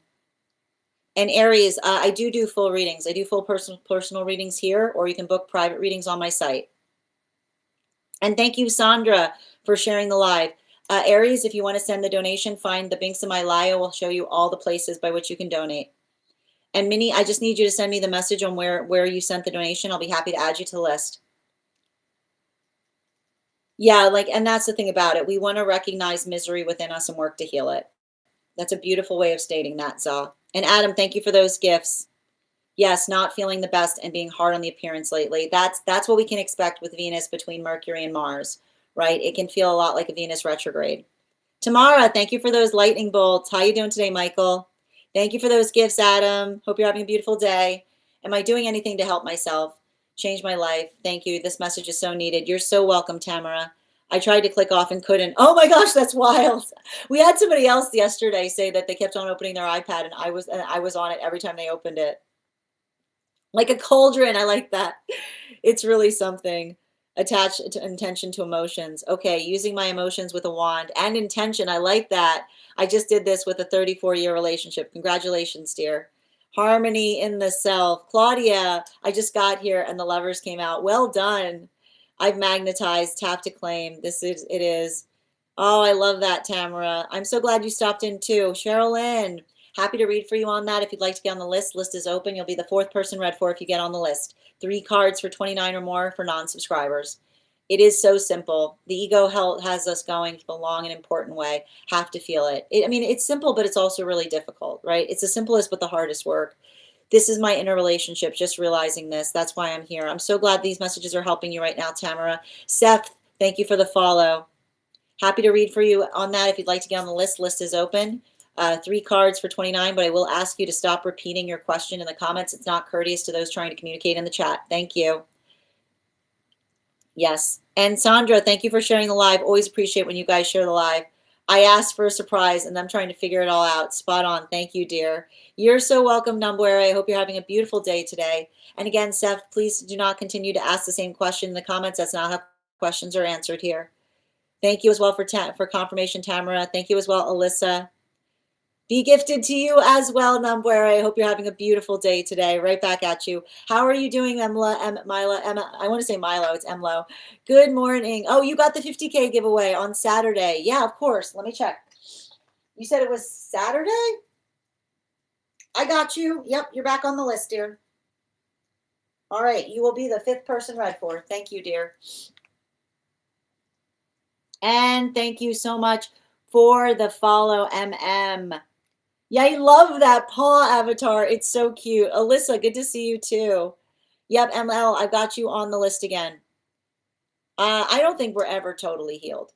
And Aries, I do full readings. I do full personal readings here, or you can book private readings on my site. And thank you, Sandra, for sharing the live. Aries, if you want to send the donation, find the links in my bio. We'll show you all the places by which you can donate. And Minnie, I just need you to send me the message on where you sent the donation. I'll be happy to add you to the list. Yeah, like, and that's the thing about it. We want to recognize misery within us and work to heal it. That's a beautiful way of stating that, Za. And Adam, thank you for those gifts. Yes, not feeling the best and being hard on the appearance lately. That's what we can expect with Venus between Mercury and Mars, right? It can feel a lot like a Venus retrograde. Tamara, thank you for those lightning bolts. How you doing today, Michael? Thank you for those gifts, Adam. Hope you're having a beautiful day. Am I doing anything to help myself? Change my life. Thank you. This message is so needed. You're so welcome, Tamara. I tried to click off and couldn't. Oh my gosh, that's wild. We had somebody else yesterday say that they kept on opening their iPad and I was on it every time they opened it. Like a cauldron. I like that. It's really something. Attach to intention to emotions. Okay, using my emotions with a wand and intention. I like that. I just did this with a 34-year relationship. Congratulations, dear. Harmony in the self. Claudia, I just got here and the lovers came out. Well done. I've magnetized, tap to claim. It is. Oh, I love that, Tamara. I'm so glad you stopped in too. Sherilyn, happy to read for you on that. If you'd like to get on the list, list is open. You'll be the fourth person read for if you get on the list. 3 cards for 29 or more for non-subscribers. It is so simple. The ego has us going the long and important way. Have to feel it. I mean, it's simple, but it's also really difficult, right? It's the simplest, but the hardest work. This is my inner relationship, just realizing this. That's why I'm here. I'm so glad these messages are helping you right now, Tamara. Seth, thank you for the follow. Happy to read for you on that. If you'd like to get on the list, list is open. 3 cards for 29, but I will ask you to stop repeating your question in the comments. It's not courteous to those trying to communicate in the chat. Thank you. Yes. And Sandra, thank you for sharing the live. Always appreciate when you guys share the live. I asked for a surprise and I'm trying to figure it all out. Spot on. Thank you, dear. You're so welcome, Numbware. I hope you're having a beautiful day today. And again, Seth, please do not continue to ask the same question in the comments. That's not how questions are answered here. Thank you as well for confirmation, Tamara. Thank you as well, Alyssa. Be gifted to you as well, Numbware. I hope you're having a beautiful day today. Right back at you. How are you doing, Mila? Emma, I want to say Milo. It's Emlo. Good morning. Oh, you got the 50K giveaway on Saturday. Yeah, of course. Let me check. You said it was Saturday? I got you. Yep, you're back on the list, dear. All right, you will be the 5th person read for. Thank you, dear. And thank you so much for the follow, MM. Yeah, I love that paw avatar. It's so cute. Alyssa, good to see you too. Yep, ML, I've got you on the list again. I don't think we're ever totally healed.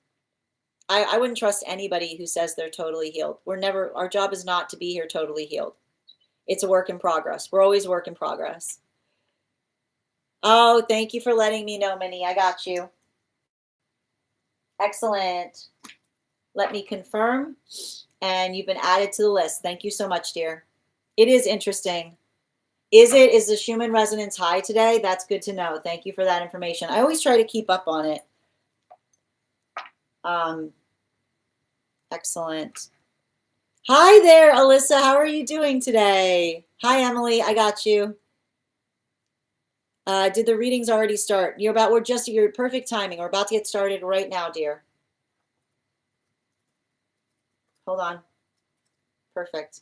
I wouldn't trust anybody who says they're totally healed. Our job is not to be here totally healed. It's a work in progress. We're always a work in progress. Oh, thank you for letting me know, Minnie. I got you. Excellent. Let me confirm. And you've been added to the list. Thank you so much, dear. It is interesting. Is the Schumann resonance high today? That's good to know. Thank you for that information. I always try to keep up on it. Excellent. Hi there, Alyssa. How are you doing today? Hi, Emily. I got you. Did the readings already start? You're perfect timing. We're about to get started right now, dear. Hold on. Perfect.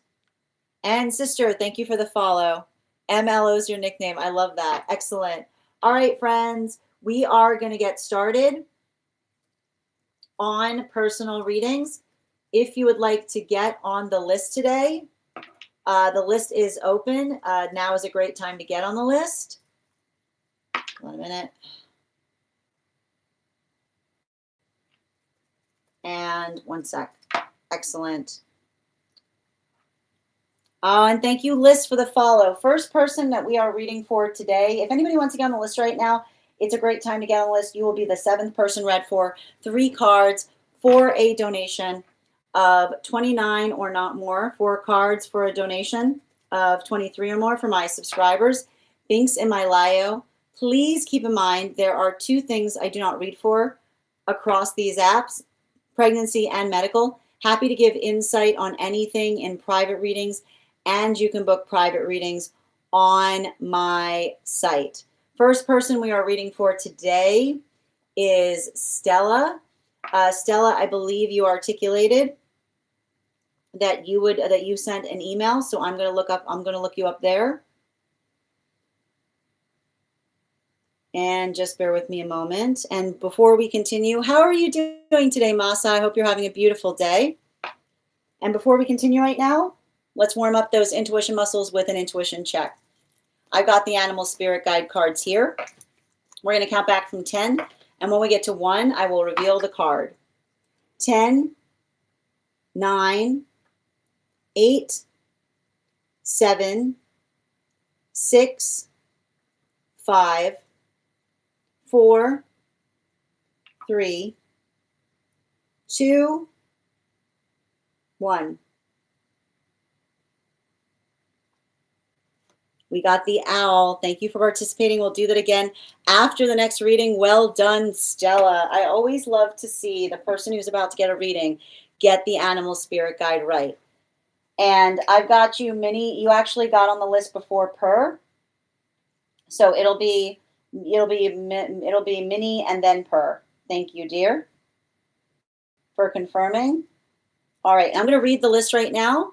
And sister, thank you for the follow. MLO is your nickname. I love that. Excellent. All right, friends, we are going to get started on personal readings. If you would like to get on the list today, the list is open. Now is a great time to get on the list. 1 minute. And 1 sec. Excellent. And thank you, Liz, for the follow. First person that we are reading for today. If anybody wants to get on the list right now, it's a great time to get on the list. You will be the 7th person read for. 3 cards for a donation of 29 or not more. 4 cards for a donation of 23 or more for my subscribers. Links in my bio. Please keep in mind there are 2 things I do not read for across these apps, pregnancy and medical. Happy to give insight on anything in private readings, and you can book private readings on my site. First person we are reading for today is Stella. Stella, I believe you articulated that you sent an email, so I'm going to look you up there. And just bear with me a moment. And before we continue, how are you doing today, Masa? I hope you're having a beautiful day. And before we continue right now, let's warm up those intuition muscles with an intuition check. I've got the animal spirit guide cards here. We're going to count back from 10. And when we get to 1, I will reveal the card. 10, 9, 8, 7, 6, 5, 4, 3, 2, 1. We got the owl. Thank you for participating. We'll do that again after the next reading. Well done, Stella. I always love to see the person who's about to get a reading get the animal spirit guide right. And I've got you, Minnie. You actually got on the list before Per. So it'll be Minnie and then Per. Thank you, dear, for confirming. All right, I'm going to read the list right now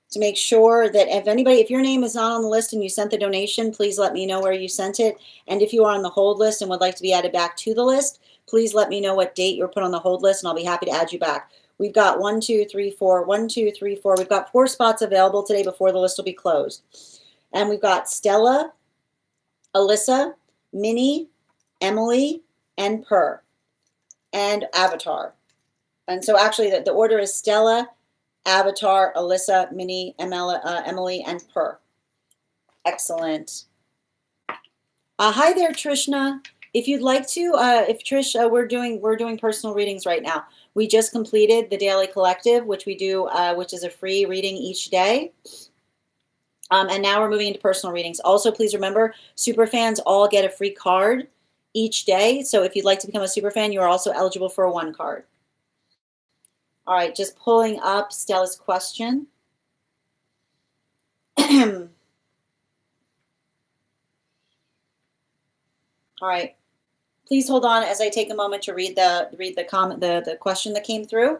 to make sure that if your name is not on the list and you sent the donation, please let me know where you sent it. And if you are on the hold list and would like to be added back to the list, please let me know what date you're put on the hold list and I'll be happy to add you back. We've got 1, 2, 3, 4, 1, 2, 3, 4. We've got 4 spots available today before the list will be closed. And we've got Stella, Alyssa, Minnie, Emily, and Per, and Avatar. And so actually the order is Stella, Avatar, Alyssa, Minnie, Emily, and Per. Excellent. Hi there, Trishna. If you'd like to, Trish, we're doing personal readings right now. We just completed the Daily Collective, which we do, which is a free reading each day. And now we're moving into personal readings. Also, please remember, super fans all get a free card each day. So if you'd like to become a super fan, you are also eligible for a 1 card. All right, just pulling up Stella's question. All right, please hold on as I take a moment to read the comment, the question that came through.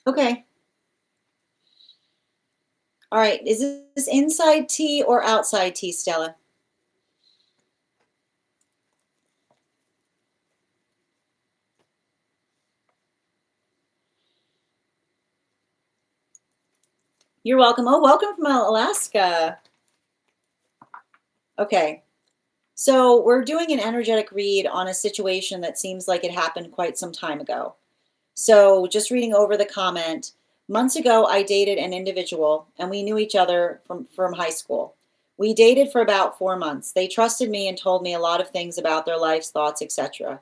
Okay. All right, is this inside tea or outside tea, Stella? You're welcome. Oh, welcome from Alaska. Okay. So we're doing an energetic read on a situation that seems like it happened quite some time ago. So just reading over the comment, months ago, I dated an individual and we knew each other from high school. We dated for about 4 months. They trusted me and told me a lot of things about their lives, thoughts, etc.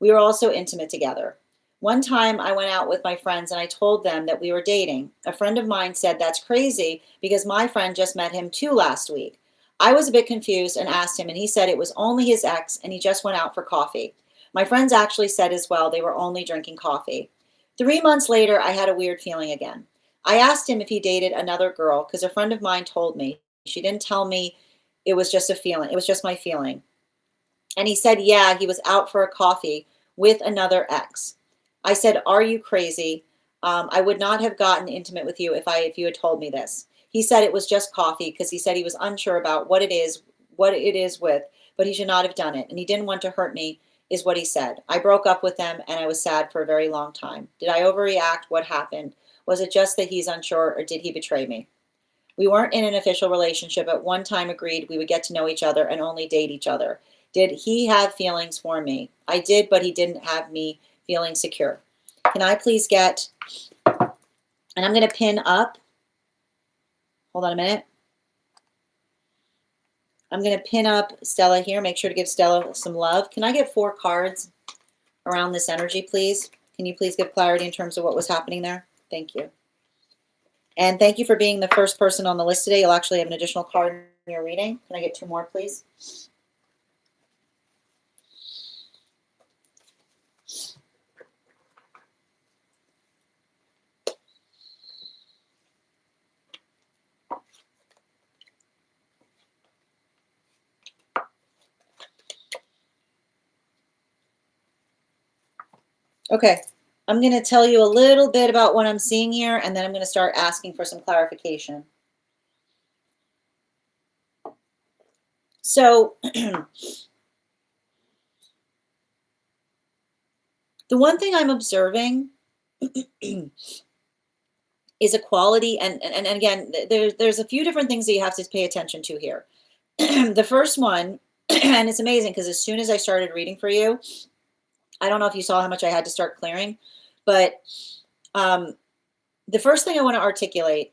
We were also intimate together. One time I went out with my friends and I told them that we were dating. A friend of mine said that's crazy because my friend just met him too last week. I was a bit confused and asked him and he said it was only his ex and he just went out for coffee. My friends actually said as well they were only drinking coffee. 3 months later, I had a weird feeling again. I asked him if he dated another girl because a friend of mine told me. She didn't tell me it was just a feeling. It was just my feeling. And he said, yeah, he was out for a coffee with another ex. I said, are you crazy? I would not have gotten intimate with you if you had told me this. He said it was just coffee because he said he was unsure about what it is with, but he should not have done it. And he didn't want to hurt me, is what he said. I broke up with them and I was sad for a very long time. Did I overreact? What happened? Was it just that he's unsure or did he betray me? We weren't in an official relationship. At one time agreed we would get to know each other and only date each other. Did he have feelings for me? I did, but he didn't have me feeling secure. Can I please get, and I'm going to pin up, hold on a minute. I'm going to pin up Stella here. Make sure to give Stella some love. Can I get 4 cards around this energy, please? Can you please give clarity in terms of what was happening there? Thank you. And thank you for being the first person on the list today. You'll actually have an additional card in your reading. Can I get 2 more, please? Okay, I'm going to tell you a little bit about what I'm seeing here, and then I'm going to start asking for some clarification. So the one thing I'm observing is equality, and again, there's a few different things that you have to pay attention to here. The first one, and it's amazing because as soon as I started reading for you, I don't know if you saw how much I had to start clearing, but the first thing I want to articulate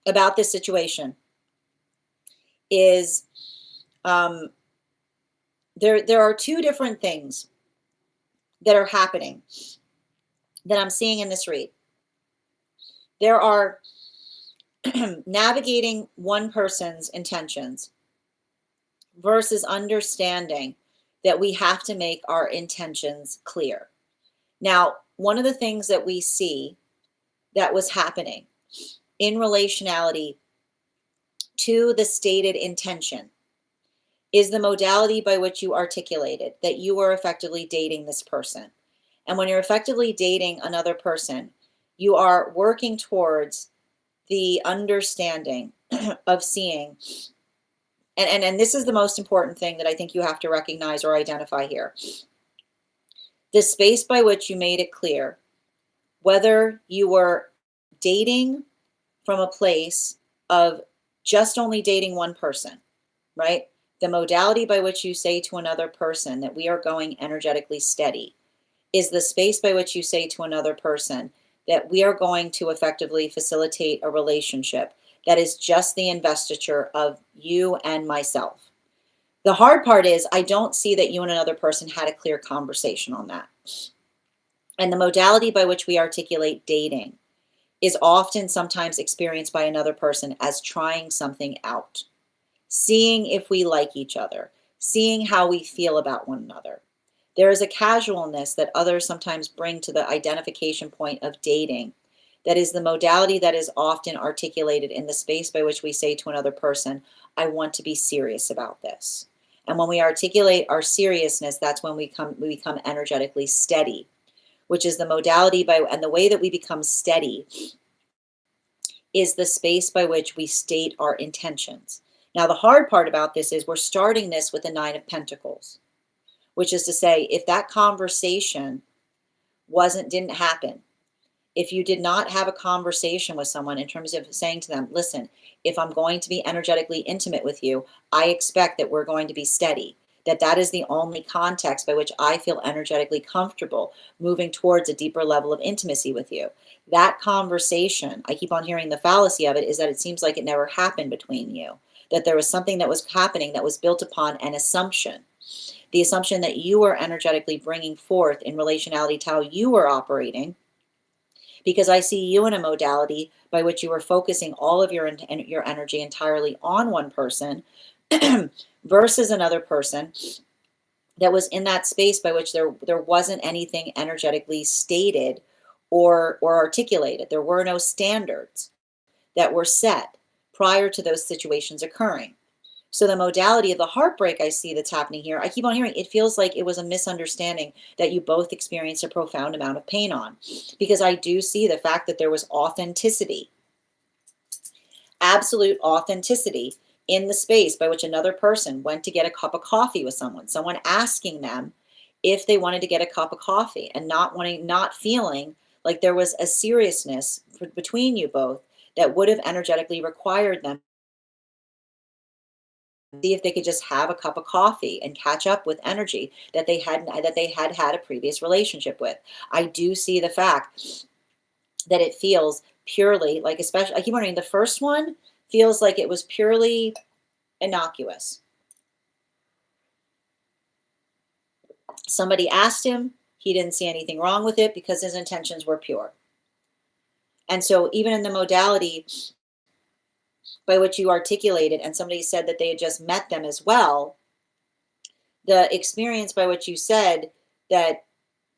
about this situation is there are 2 different things that are happening that I'm seeing in this read. There are navigating one person's intentions versus understanding that we have to make our intentions clear. Now, one of the things that we see that was happening in relationality to the stated intention is the modality by which you articulated that you are effectively dating this person. And when you're effectively dating another person, you are working towards the understanding of seeing, and this is the most important thing that I think you have to recognize or identify here. The space by which you made it clear, whether you were dating from a place of just only dating one person, right? The modality by which you say to another person that we are going energetically steady is the space by which you say to another person that we are going to effectively facilitate a relationship that is just the investiture of you and myself. The hard part is I don't see that you and another person had a clear conversation on that. And the modality by which we articulate dating is often sometimes experienced by another person as trying something out, seeing if we like each other, seeing how we feel about one another. There is a casualness that others sometimes bring to the identification point of dating that is the modality that is often articulated in the space by which we say to another person, I want to be serious about this. And when we articulate our seriousness, that's when we become energetically steady, which is the modality and the way that we become steady is the space by which we state our intentions. Now, the hard part about this is we're starting this with the 9 of Pentacles, which is to say, if that conversation didn't happen, if you did not have a conversation with someone in terms of saying to them, listen, if I'm going to be energetically intimate with you, I expect that we're going to be steady, that is the only context by which I feel energetically comfortable moving towards a deeper level of intimacy with you. That conversation, I keep on hearing the fallacy of it, is that it seems like it never happened between you, that there was something that was happening that was built upon an assumption. The assumption that you are energetically bringing forth in relationality to how you are operating, because I see you in a modality by which you are focusing all of your energy entirely on one person versus another person that was in that space by which there wasn't anything energetically stated or articulated. There were no standards that were set prior to those situations occurring. So the modality of the heartbreak I see that's happening here, I keep on hearing, it feels like it was a misunderstanding that you both experienced a profound amount of pain on. Because I do see the fact that there was authenticity, absolute authenticity in the space by which another person went to get a cup of coffee with someone asking them if they wanted to get a cup of coffee and not feeling like there was a seriousness between you both that would have energetically required them see if they could just have a cup of coffee and catch up with energy that they had had a previous relationship with. I do see the fact that it feels purely like, especially I keep wondering, the first one feels like it was purely innocuous. Somebody asked him He didn't see anything wrong with it because his intentions were pure. And so even in the modality by which you articulated, and somebody said that they had just met them as well, the experience by which you said that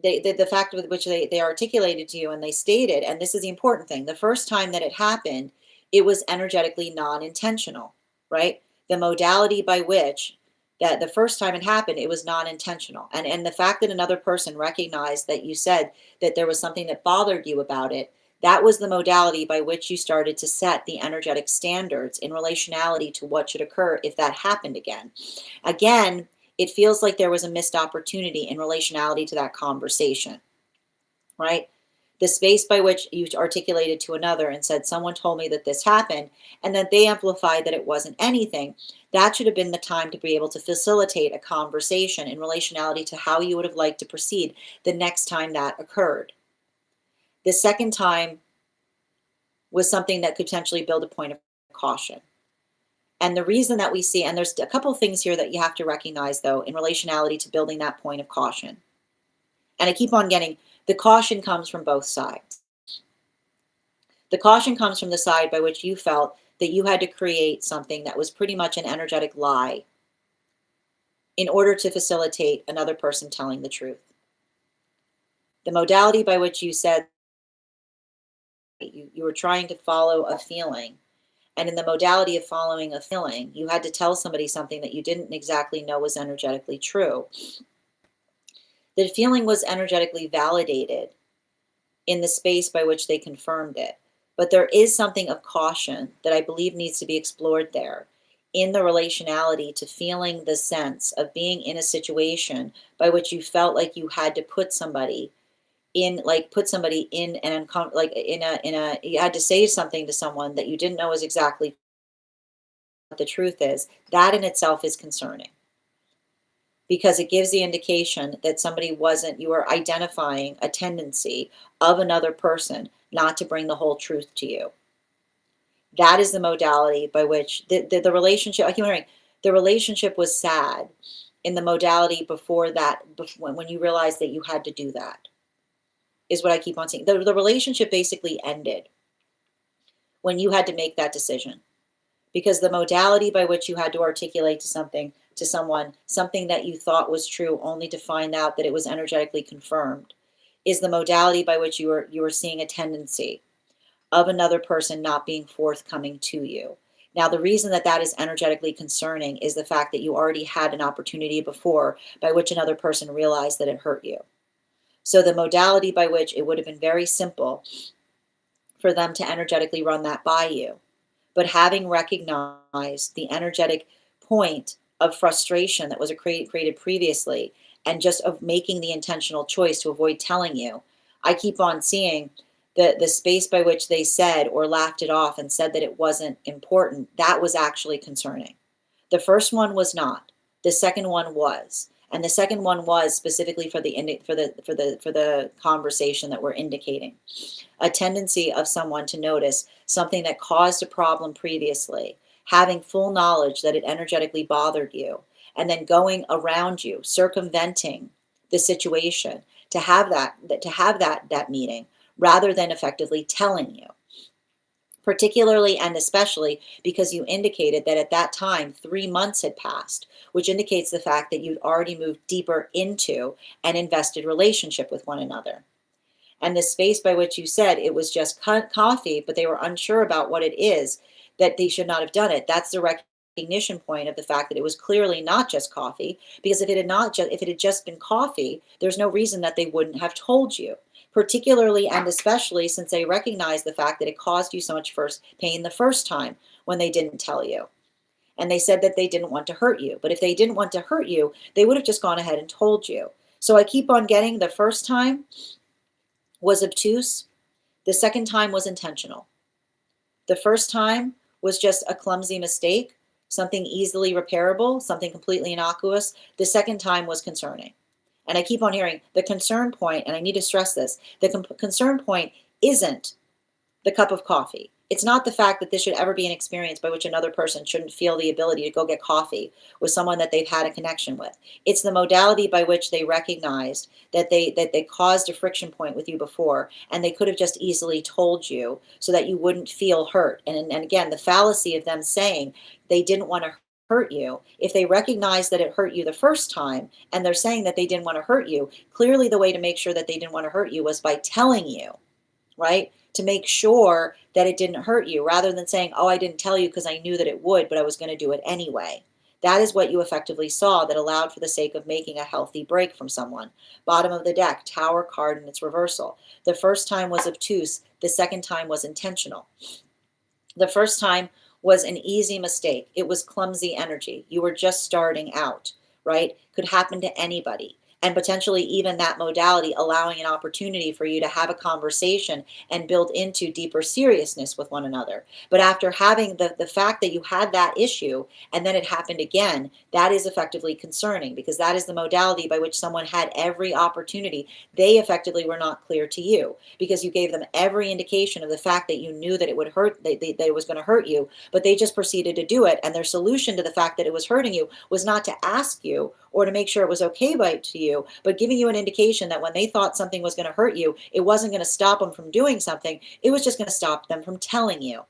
the fact with which they articulated to you and they stated, and this is the important thing, the first time that it happened, it was energetically non-intentional, right? The modality by which that the first time it happened, it was non-intentional. And the fact that another person recognized that you said that there was something that bothered you about it, that was the modality by which you started to set the energetic standards in relationality to what should occur if that happened again. Again, it feels like there was a missed opportunity in relationality to that conversation, right? The space by which you articulated to another and said, someone told me that this happened, and that they amplified that it wasn't anything. That should have been the time to be able to facilitate a conversation in relationality to how you would have liked to proceed the next time that occurred. The second time was something that could potentially build a point of caution. And the reason that we see, and there's a couple of things here that you have to recognize, though, in relationality to building that point of caution. And I keep on getting, the caution comes from both sides. The caution comes from the side by which you felt that you had to create something that was pretty much an energetic lie in order to facilitate another person telling the truth. The modality by which you said you were trying to follow a feeling, and in the modality of following a feeling, you had to tell somebody something that you didn't exactly know was energetically true. The feeling was energetically validated in the space by which they confirmed it. But there is something of caution that I believe needs to be explored there in the relationality to feeling the sense of being in a situation by which you felt like you had to put somebody in, like put somebody in an like in a you had to say something to someone that you didn't know was exactly what the truth is. That in itself is concerning, because it gives the indication that somebody wasn't, you were identifying a tendency of another person not to bring the whole truth to you. That is the modality by which the relationship, I keep wondering, the relationship was sad in the modality before that, when you realized that you had to do that, is what I keep on seeing. The relationship basically ended when you had to make that decision, because the modality by which you had to articulate to someone, something that you thought was true only to find out that it was energetically confirmed, is the modality by which you were seeing a tendency of another person not being forthcoming to you. Now, the reason that that is energetically concerning is the fact that you already had an opportunity before by which another person realized that it hurt you. So the modality by which it would have been very simple for them to energetically run that by you, but having recognized the energetic point of frustration that was created previously, and just of making the intentional choice to avoid telling you, I keep on seeing the space by which they said or laughed it off and said that it wasn't important. That was actually concerning. The first one was not. The second one was. And the second one was specifically for the conversation that we're indicating. A tendency of someone to notice something that caused a problem previously, having full knowledge that it energetically bothered you, and then going around you, circumventing the situation to have that meeting, rather than effectively telling you. Particularly and especially because you indicated that at that time 3 months had passed, which indicates the fact that you'd already moved deeper into an invested relationship with one another. And the space by which you said it was just coffee, but they were unsure about what it is, that they should not have done it. That's the recognition point of the fact that it was clearly not just coffee, because if it had just been coffee, there's no reason that they wouldn't have told you. Particularly and especially since they recognize the fact that it caused you so much pain the first time when they didn't tell you. And they said that they didn't want to hurt you. But if they didn't want to hurt you, they would have just gone ahead and told you. So I keep on getting the first time was obtuse. The second time was intentional. The first time was just a clumsy mistake, something easily repairable, something completely innocuous. The second time was concerning. And I keep on hearing the concern point, and I need to stress this, the concern point isn't the cup of coffee. It's not the fact that this should ever be an experience by which another person shouldn't feel the ability to go get coffee with someone that they've had a connection with. It's the modality by which they recognized that they caused a friction point with you before, and they could have just easily told you so that you wouldn't feel hurt. And again, the fallacy of them saying they didn't want to hurt you, if they recognize that it hurt you the first time and they're saying that they didn't want to hurt you, clearly the way to make sure that they didn't want to hurt you was by telling you, right? To make sure that it didn't hurt you, rather than saying, oh, I didn't tell you because I knew that it would, but I was going to do it anyway. That is what you effectively saw that allowed for the sake of making a healthy break from someone. Bottom of the deck, Tower card and its reversal. The first time was obtuse. The second time was intentional. The first time was an easy mistake. It was clumsy energy. You were just starting out, right? Could happen to anybody. And potentially even that modality allowing an opportunity for you to have a conversation and build into deeper seriousness with one another. But after having the fact that you had that issue and then it happened again, that is effectively concerning, because that is the modality by which someone had every opportunity. They effectively were not clear to you because you gave them every indication of the fact that you knew that it would hurt, that it was going to hurt you, but they just proceeded to do it. And their solution to the fact that it was hurting you was not to ask you or to make sure it was okay to you, but giving you an indication that when they thought something was going to hurt you, it wasn't going to stop them from doing something. It was just going to stop them from telling you.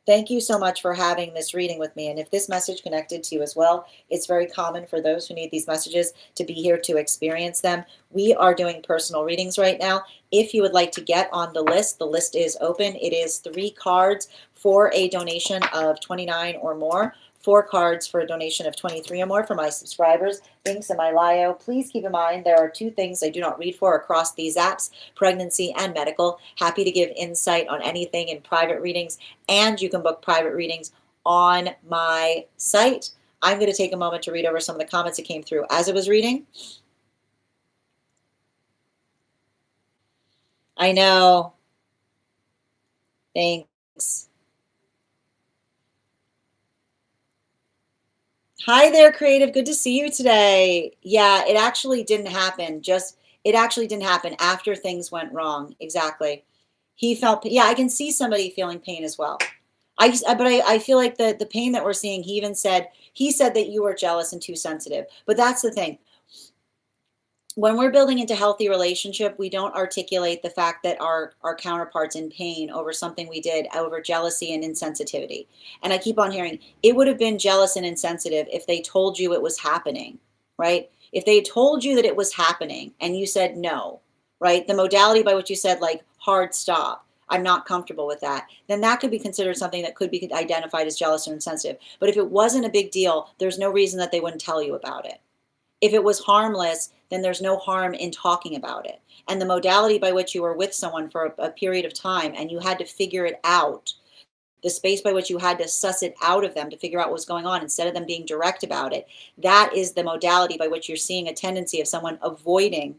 Thank you so much for having this reading with me. And if this message connected to you as well, it's very common for those who need these messages to be here to experience them. We are doing personal readings right now. If you would like to get on the list is open. It is 3 cards for a donation of $29 or more. 4 cards for a donation of $23 or more for my subscribers. Links in my bio. Please keep in mind there are 2 things I do not read for across these apps: pregnancy and medical. Happy to give insight on anything in private readings, and you can book private readings on my site. I'm going to take a moment to read over some of the comments that came through as I was reading. I know. Thanks. Hi there, creative. Good to see you today. Yeah, it actually didn't happen. It actually didn't happen after things went wrong. Exactly. He felt, yeah, I can see somebody feeling pain as well. But I feel like the pain that we're seeing, he said that you were jealous and too sensitive. But that's the thing. When we're building into healthy relationship, we don't articulate the fact that our counterparts in pain over something we did, over jealousy and insensitivity. And I keep on hearing it would have been jealous and insensitive if they told you it was happening, right? If they told you that it was happening and you said no, right? The modality by which you said, like, hard stop, I'm not comfortable with that, then that could be considered something that could be identified as jealous or insensitive. But if it wasn't a big deal, there's no reason that they wouldn't tell you about it. If it was harmless, then there's no harm in talking about it. And the modality by which you were with someone for a period of time and you had to figure it out, the space by which you had to suss it out of them to figure out what was going on instead of them being direct about it, that is the modality by which you're seeing a tendency of someone avoiding,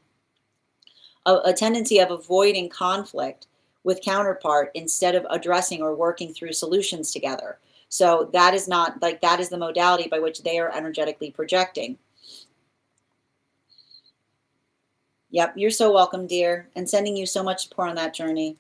a tendency of avoiding conflict with counterpart instead of addressing or working through solutions together. So that is not, like, that is the modality by which they are energetically projecting. Yep, you're so welcome, dear, and sending you so much support on that journey.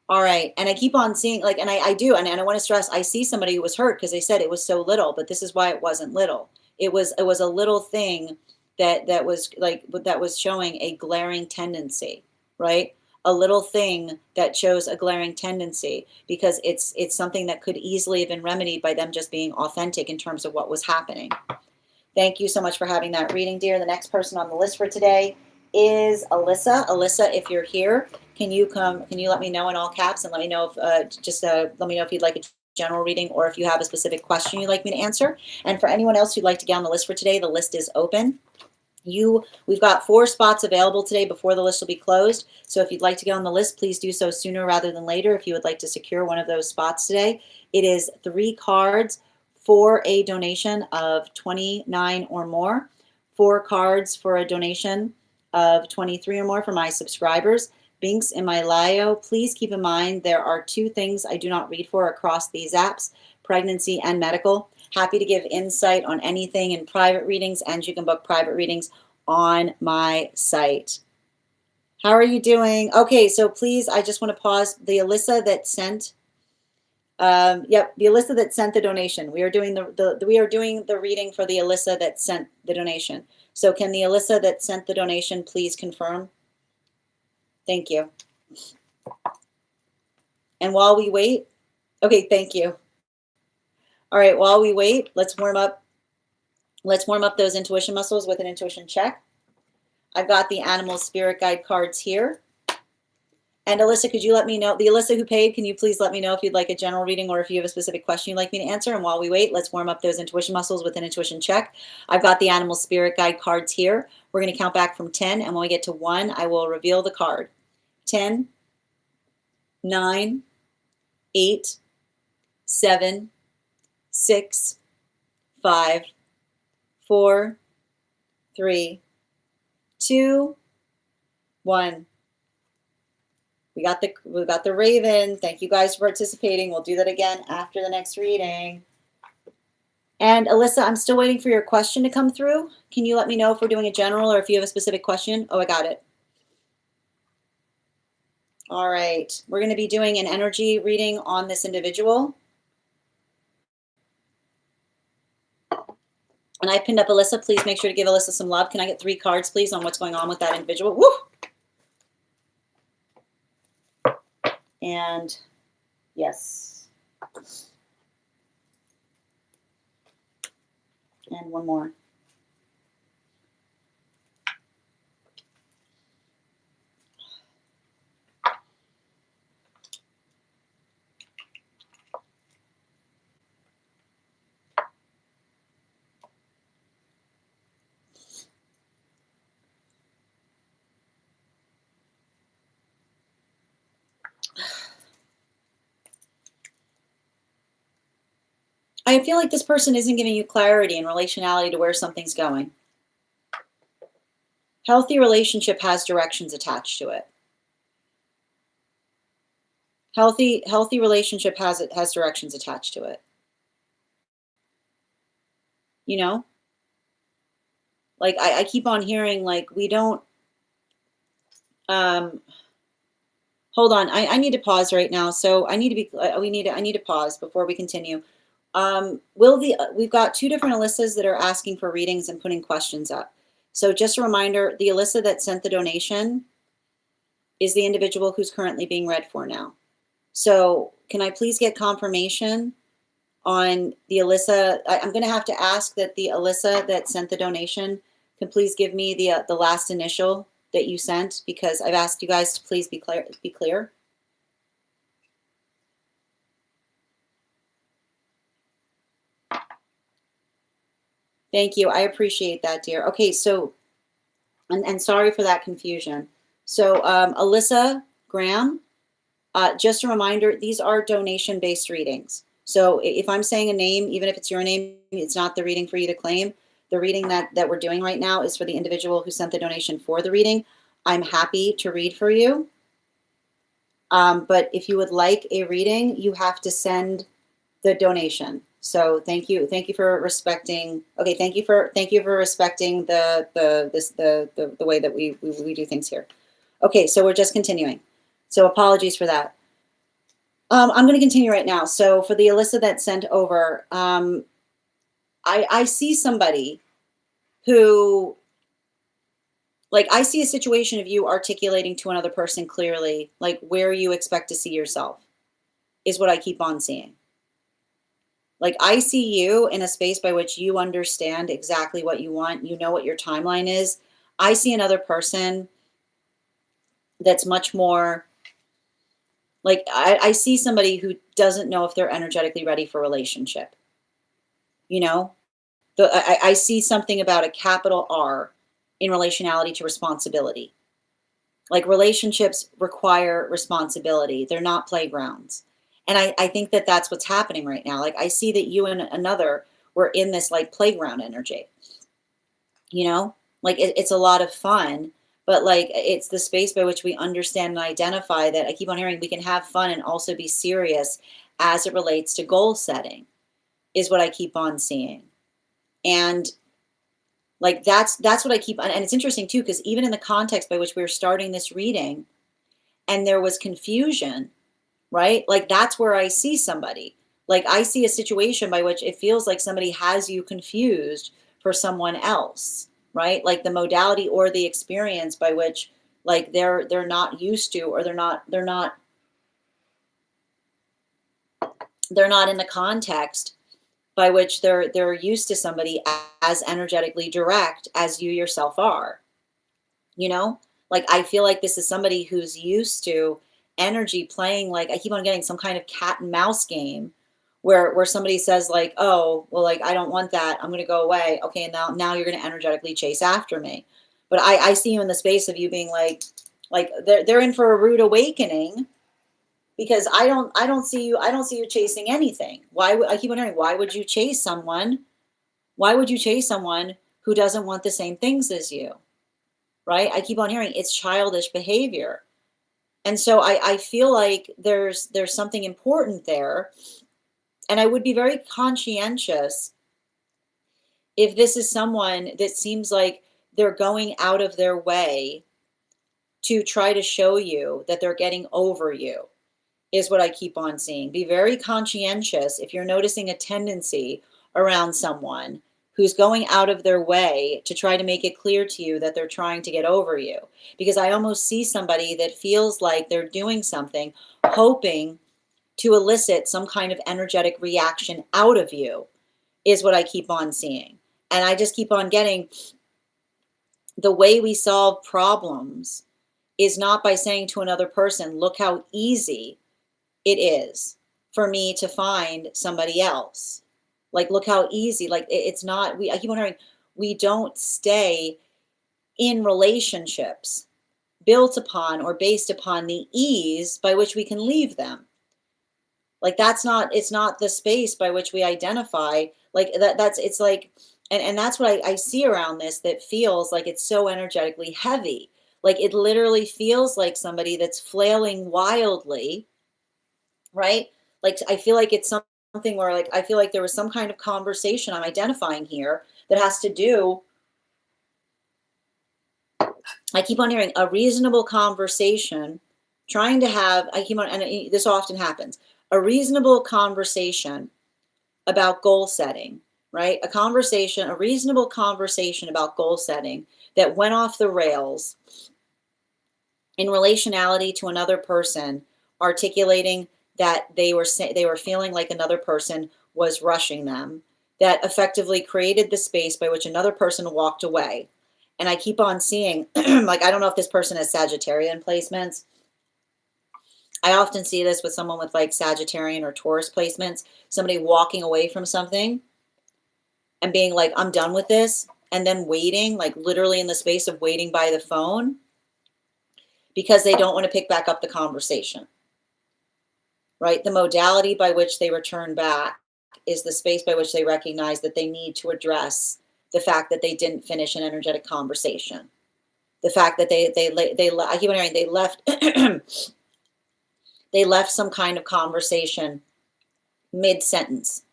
All right, and I keep on seeing, like, and I do, and I want to stress, I see somebody who was hurt because they said it was so little, but this is why it wasn't little. It was a little thing that was like, that was showing a glaring tendency, right? A little thing that shows a glaring tendency because it's something that could easily have been remedied by them just being authentic in terms of what was happening. Thank you so much for having that reading, dear. The next person on the list for today is Alyssa. Alyssa, if you're here, can you let me know in all caps and let me know if let me know if you'd like a general reading or if you have a specific question you'd like me to answer. And for anyone else who'd like to get on the list for today, the list is open. We've got 4 spots available today before the list will be closed. So if you'd like to get on the list, please do so sooner rather than later. If you would like to secure one of those spots today, it is 3 cards for a donation of $29 or more, 4 cards for a donation of $23 or more for my subscribers. Links in my bio. Please keep in mind there are 2 things I do not read for across these apps: pregnancy and medical. Happy to give insight on anything in private readings, and you can book private readings on my site. How are you doing? Okay, so please, I just want to pause. The Alyssa that sent Yep, the Alyssa that sent the donation. We are doing the reading for the Alyssa that sent the donation. So can the Alyssa that sent the donation please confirm? Thank you. And while we wait, okay, thank you. All right, while we wait, let's warm up those intuition muscles with an intuition check. I've got the animal spirit guide cards here. And Alyssa, could you let me know, the Alyssa who paid, can you please let me know if you'd like a general reading or if you have a specific question you'd like me to answer? And while we wait, let's warm up those intuition muscles with an intuition check. I've got the animal spirit guide cards here. We're going to count back from 10, and when we get to 1, I will reveal the card. 10, 9, 8, 7, 6, 5, 4, 3, 2, 1. We got the Raven. Thank you guys for participating. We'll do that again after the next reading. And Alyssa, I'm still waiting for your question to come through. Can you let me know if we're doing a general or if you have a specific question? Oh, I got it. All right. We're going to be doing an energy reading on this individual. And I pinned up Alyssa. Please make sure to give Alyssa some love. Can I get 3 cards, please, on what's going on with that individual? Woo! And yes. And one more. I feel like this person isn't giving you clarity and relationality to where something's going. Healthy relationship has directions attached to it. Healthy relationship has directions attached to it. You know? Like I keep on hearing like we don't hold on. I need to pause right now. So I need to be I need to pause before we continue. We've got 2 different Alyssas that are asking for readings and putting questions up. So just a reminder, the Alyssa that sent the donation is the individual who's currently being read for now. So can I please get confirmation on the Alyssa? I'm going to have to ask that the Alyssa that sent the donation can please give me the last initial that you sent, because I've asked you guys to please be clear. Thank you. I appreciate that, dear. Okay, so, and sorry for that confusion. So Alyssa Graham, just a reminder, these are donation-based readings. So if I'm saying a name, even if it's your name, it's not the reading for you to claim. The reading that we're doing right now is for the individual who sent the donation for the reading. I'm happy to read for you. But if you would like a reading, you have to send the donation. So thank you for respecting. Okay, thank you for respecting the way that we do things here. Okay, so we're just continuing. So apologies for that. I'm going to continue right now. So for the Alyssa that sent over, I see somebody who, like, I see a situation of you articulating to another person clearly, like, where you expect to see yourself is what I keep on seeing. Like, I see you in a space by which you understand exactly what you want. You know what your timeline is. I see another person that's much more, like, I see somebody who doesn't know if they're energetically ready for a relationship. You know? I see something about a capital R in relationality to responsibility. Like, relationships require responsibility. They're not playgrounds. And I think that that's what's happening right now. Like, I see that you and another were in this, like, playground energy. You know? Like, it's a lot of fun, but, like, it's the space by which we understand and identify that I keep on hearing we can have fun and also be serious as it relates to goal setting, is what I keep on seeing. And, like, that's what I keep on. And it's interesting, too, because even in the context by which we were starting this reading and there was confusion, right? Like that's where I see somebody. Like I see a situation by which it feels like somebody has you confused for someone else, right? Like the modality or the experience by which like they're not used to, or they're not in the context by which they're used to somebody as energetically direct as you yourself are. You know, like I feel like this is somebody who's used to energy playing, like I keep on getting some kind of cat and mouse game where somebody says like, oh well, like I don't want that, I'm going to go away. Okay, and now you're going to energetically chase after me. But I see you in the space of you being like they're in for a rude awakening, because I don't see you chasing anything. Why would I keep wondering, why would you chase someone? Why would you chase someone who doesn't want the same things as you? Right? I keep on hearing it's childish behavior. And so I feel like there's something important there. And I would be very conscientious if this is someone that seems like they're going out of their way to try to show you that they're getting over you, is what I keep on seeing. Be very conscientious if you're noticing a tendency around someone who's going out of their way to try to make it clear to you that they're trying to get over you. Because I almost see somebody that feels like they're doing something, hoping to elicit some kind of energetic reaction out of you, is what I keep on seeing. And I just keep on getting, the way we solve problems is not by saying to another person, look how easy it is for me to find somebody else. Like, look how easy, like it's not, I keep wondering, we don't stay in relationships built upon or based upon the ease by which we can leave them. Like it's not the space by which we identify like that's, it's like, and that's what I see around this, that feels like it's so energetically heavy. Like it literally feels like somebody that's flailing wildly, right? Like I feel like it's something where like I feel like there was some kind of conversation I'm identifying here that has to do, I keep on hearing a reasonable conversation, trying to have, I keep on, and this often happens, a reasonable conversation about goal setting, right? A reasonable conversation about goal setting that went off the rails in relationality to another person, articulating that they were feeling like another person was rushing them, that effectively created the space by which another person walked away. And I keep on seeing, like, I don't know if this person has Sagittarian placements. I often see this with someone with like Sagittarian or Taurus placements, somebody walking away from something and being like, I'm done with this. And then waiting, like literally in the space of waiting by the phone, because they don't want to pick back up the conversation, right? The modality by which they return back is the space by which they recognize that they need to address the fact that they didn't finish an energetic conversation. The fact that I keep hearing they left they left some kind of conversation mid-sentence.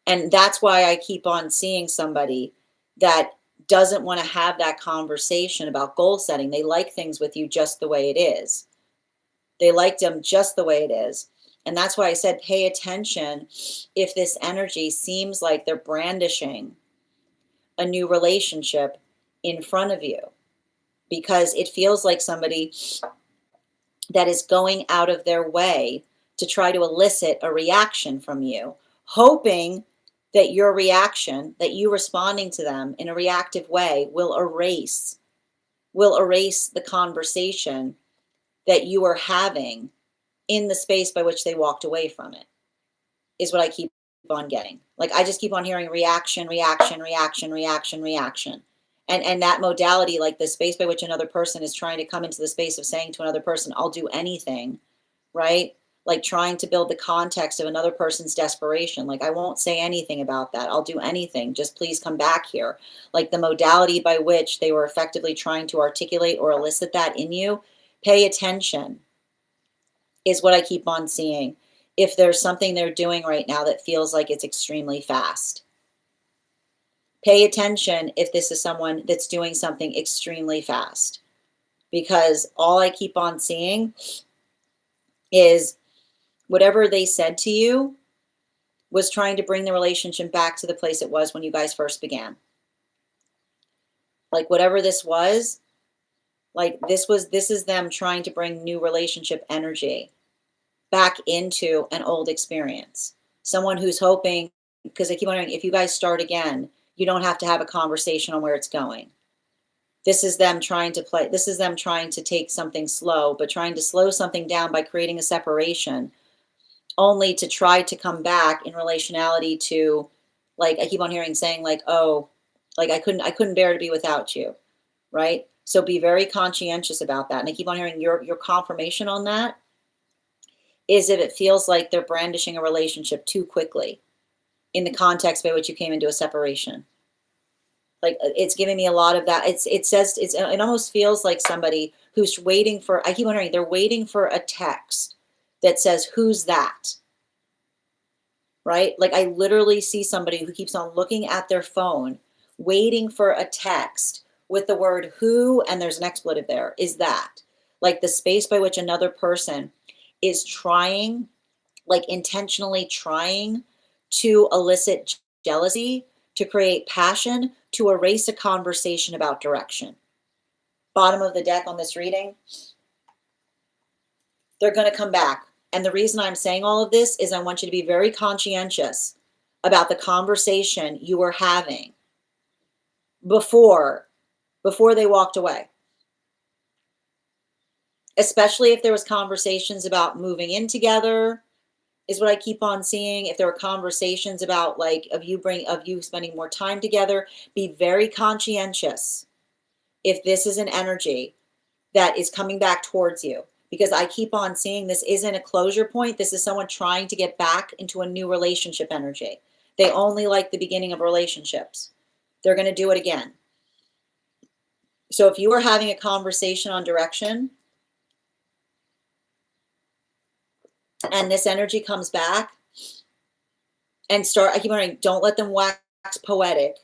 And that's why I keep on seeing somebody that doesn't want to have that conversation about goal setting. They like things with you just the way it is. They like them just the way it is. And that's why I said, pay attention if this energy seems like they're brandishing a new relationship in front of you, because it feels like somebody that is going out of their way to try to elicit a reaction from you, hoping that your reaction, that you responding to them in a reactive way, will erase the conversation that you are having in the space by which they walked away from it, is what I keep on getting. Like I just keep on hearing reaction, reaction, reaction, reaction, reaction. And that modality, like the space by which another person is trying to come into the space of saying to another person, I'll do anything, right? Like trying to build the context of another person's desperation. Like, I won't say anything about that. I'll do anything. Just please come back here. Like the modality by which they were effectively trying to articulate or elicit that in you, pay attention, is what I keep on seeing. If there's something they're doing right now that feels like it's extremely fast, pay attention if this is someone that's doing something extremely fast, because all I keep on seeing is whatever they said to you was trying to bring the relationship back to the place it was when you guys first began. Like whatever this was, like this is them trying to bring new relationship energy back into an old experience. Someone who's hoping, because I keep wondering, if you guys start again, you don't have to have a conversation on where it's going. This is them trying to play, this is them trying to take something slow, but trying to slow something down by creating a separation, only to try to come back in relationality to, like I keep on hearing saying like, oh, like I couldn't bear to be without you, right? So be very conscientious about that. And I keep on hearing your confirmation on that is if it feels like they're brandishing a relationship too quickly in the context by which you came into a separation. Like it's giving me a lot of that. It almost feels like somebody who's waiting for, I keep wondering, they're waiting for a text that says, who's that? Right? Like I literally see somebody who keeps on looking at their phone, waiting for a text with the word who, and there's an expletive there, is that. Like the space by which another person is trying, like intentionally trying to elicit jealousy, to create passion, to erase a conversation about direction. Bottom of the deck on this reading, they're going to come back. And the reason I'm saying all of this is I want you to be very conscientious about the conversation you were having before they walked away. Especially if there was conversations about moving in together, is what I keep on seeing. If there were conversations about like of you spending more time together, be very conscientious if this is an energy that is coming back towards you. Because I keep on seeing this isn't a closure point. This is someone trying to get back into a new relationship energy. They only like the beginning of relationships. They're going to do it again. So if you are having a conversation on direction and this energy comes back and I keep wondering, don't let them wax poetic.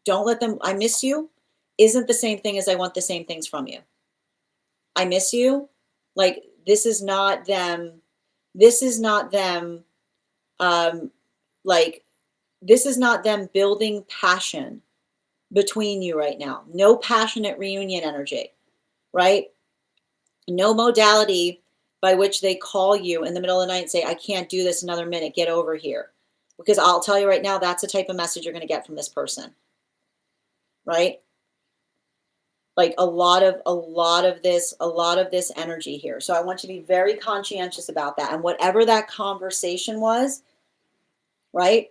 Don't let them, I miss you isn't the same thing as I want the same things from you. I miss you. Like this is not them like this is not them building passion between you right now. No passionate reunion energy, right? No modality by which they call you in the middle of the night and say, I can't do this another minute, get over here. Because I'll tell you right now, that's the type of message you're going to get from this person, right? Like a lot of this energy here. So I want you to be very conscientious about that. And whatever that conversation was, right?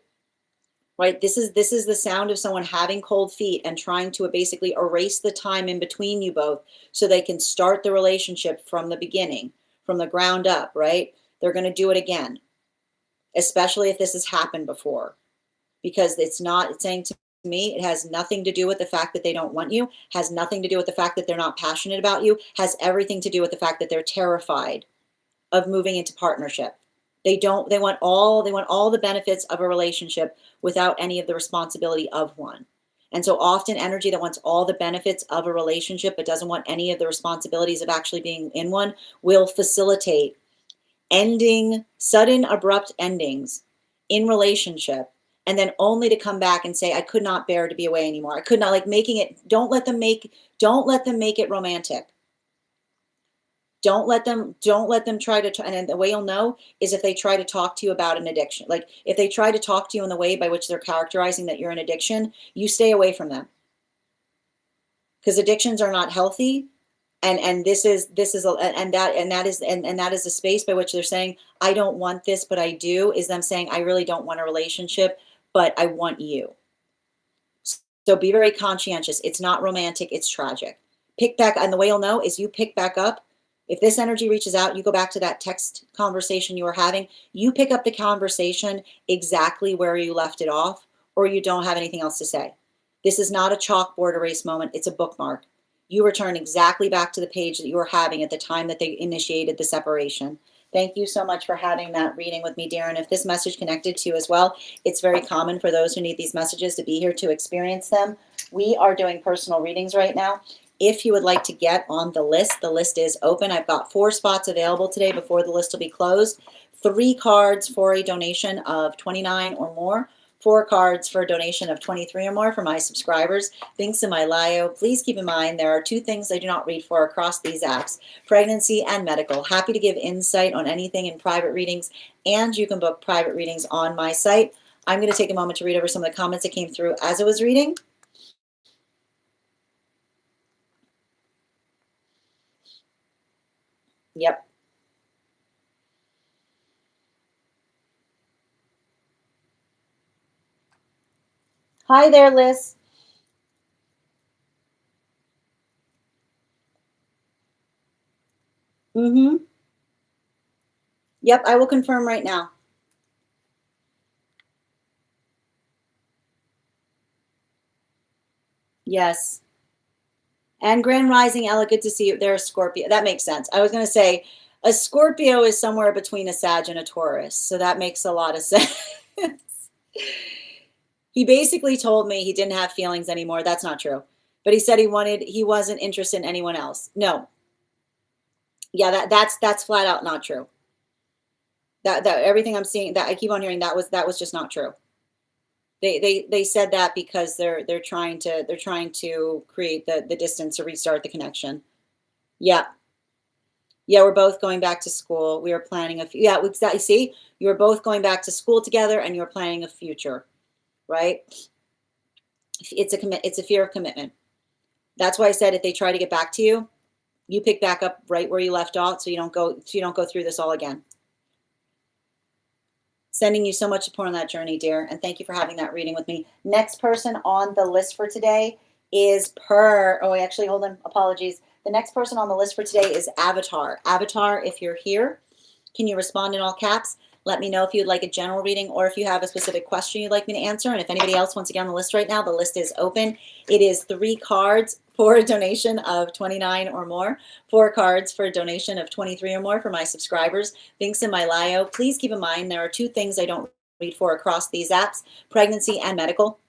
Right. This is the sound of someone having cold feet and trying to basically erase the time in between you both so they can start the relationship from the beginning, from the ground up, right? They're going to do it again, especially if this has happened before, because it's saying to me, it has nothing to do with the fact that they don't want you, has nothing to do with the fact that they're not passionate about you, has everything to do with the fact that they're terrified of moving into partnership. They want all the benefits of a relationship without any of the responsibility of one. And so often energy that wants all the benefits of a relationship but doesn't want any of the responsibilities of actually being in one will facilitate sudden abrupt endings in relationship, and then only to come back and say, I could not bear to be away anymore. I could not, like making it, don't let them make it romantic. Don't let them try to, and the way you'll know is if they try to talk to you about an addiction. Like if they try to talk to you in the way by which they're characterizing that you're an addiction, you stay away from them. Because addictions are not healthy. And that is the space by which they're saying, I don't want this, but I do, is them saying, I really don't want a relationship, but I want you. So be very conscientious. It's not romantic, it's tragic. Pick back, and the way you'll know is you pick back up. If this energy reaches out, you go back to that text conversation you were having, you pick up the conversation exactly where you left it off, or you don't have anything else to say. This is not a chalkboard erase moment, it's a bookmark. You return exactly back to the page that you were having at the time that they initiated the separation. Thank you so much for having that reading with me, Darren. If this message connected to you as well, it's very common for those who need these messages to be here to experience them. We are doing personal readings right now. If you would like to get on the list is open. I've got 4 spots available today before the list will be closed. 3 cards for a donation of $29 or more. 4 cards for a donation of $23 or more for my subscribers. Links in my bio. Please keep in mind there are 2 things I do not read for across these apps: pregnancy and medical. Happy to give insight on anything in private readings, and you can book private readings on my site. I'm going to take a moment to read over some of the comments that came through as I was reading. Yep. Hi there, Liz. Mm-hmm. Yep, I will confirm right now. Yes. And Grand Rising, Ella, good to see you. They're a Scorpio. That makes sense. I was going to say a Scorpio is somewhere between a Sag and a Taurus. So that makes a lot of sense. He basically told me he didn't have feelings anymore. That's not true. But he said he wasn't interested in anyone else. No. Yeah, that's flat out not true. That everything I'm seeing, that I keep on hearing, that was just not true. They said that because they're trying to create the distance to restart the connection. Yeah. Yeah, we're both going back to school. We are planning yeah, exactly. See, you were both going back to school together and you're planning a future, right? It's a fear of commitment. That's why I said if they try to get back to you, you pick back up right where you left off so you don't go through this all again. Sending you so much support on that journey, dear, and thank you for having that reading with me. Next person on the list for today is actually, hold on, apologies. The next person on the list for today is Avatar. Avatar, if you're here, can you respond in all caps? Let me know if you'd like a general reading or if you have a specific question you'd like me to answer. And if anybody else wants to get on the list right now, the list is open. It is 3 cards for a donation of $29 or more, 4 cards for a donation of $23 or more for my subscribers. Links in my bio. Please keep in mind there are 2 things I don't read for across these apps: pregnancy and medical.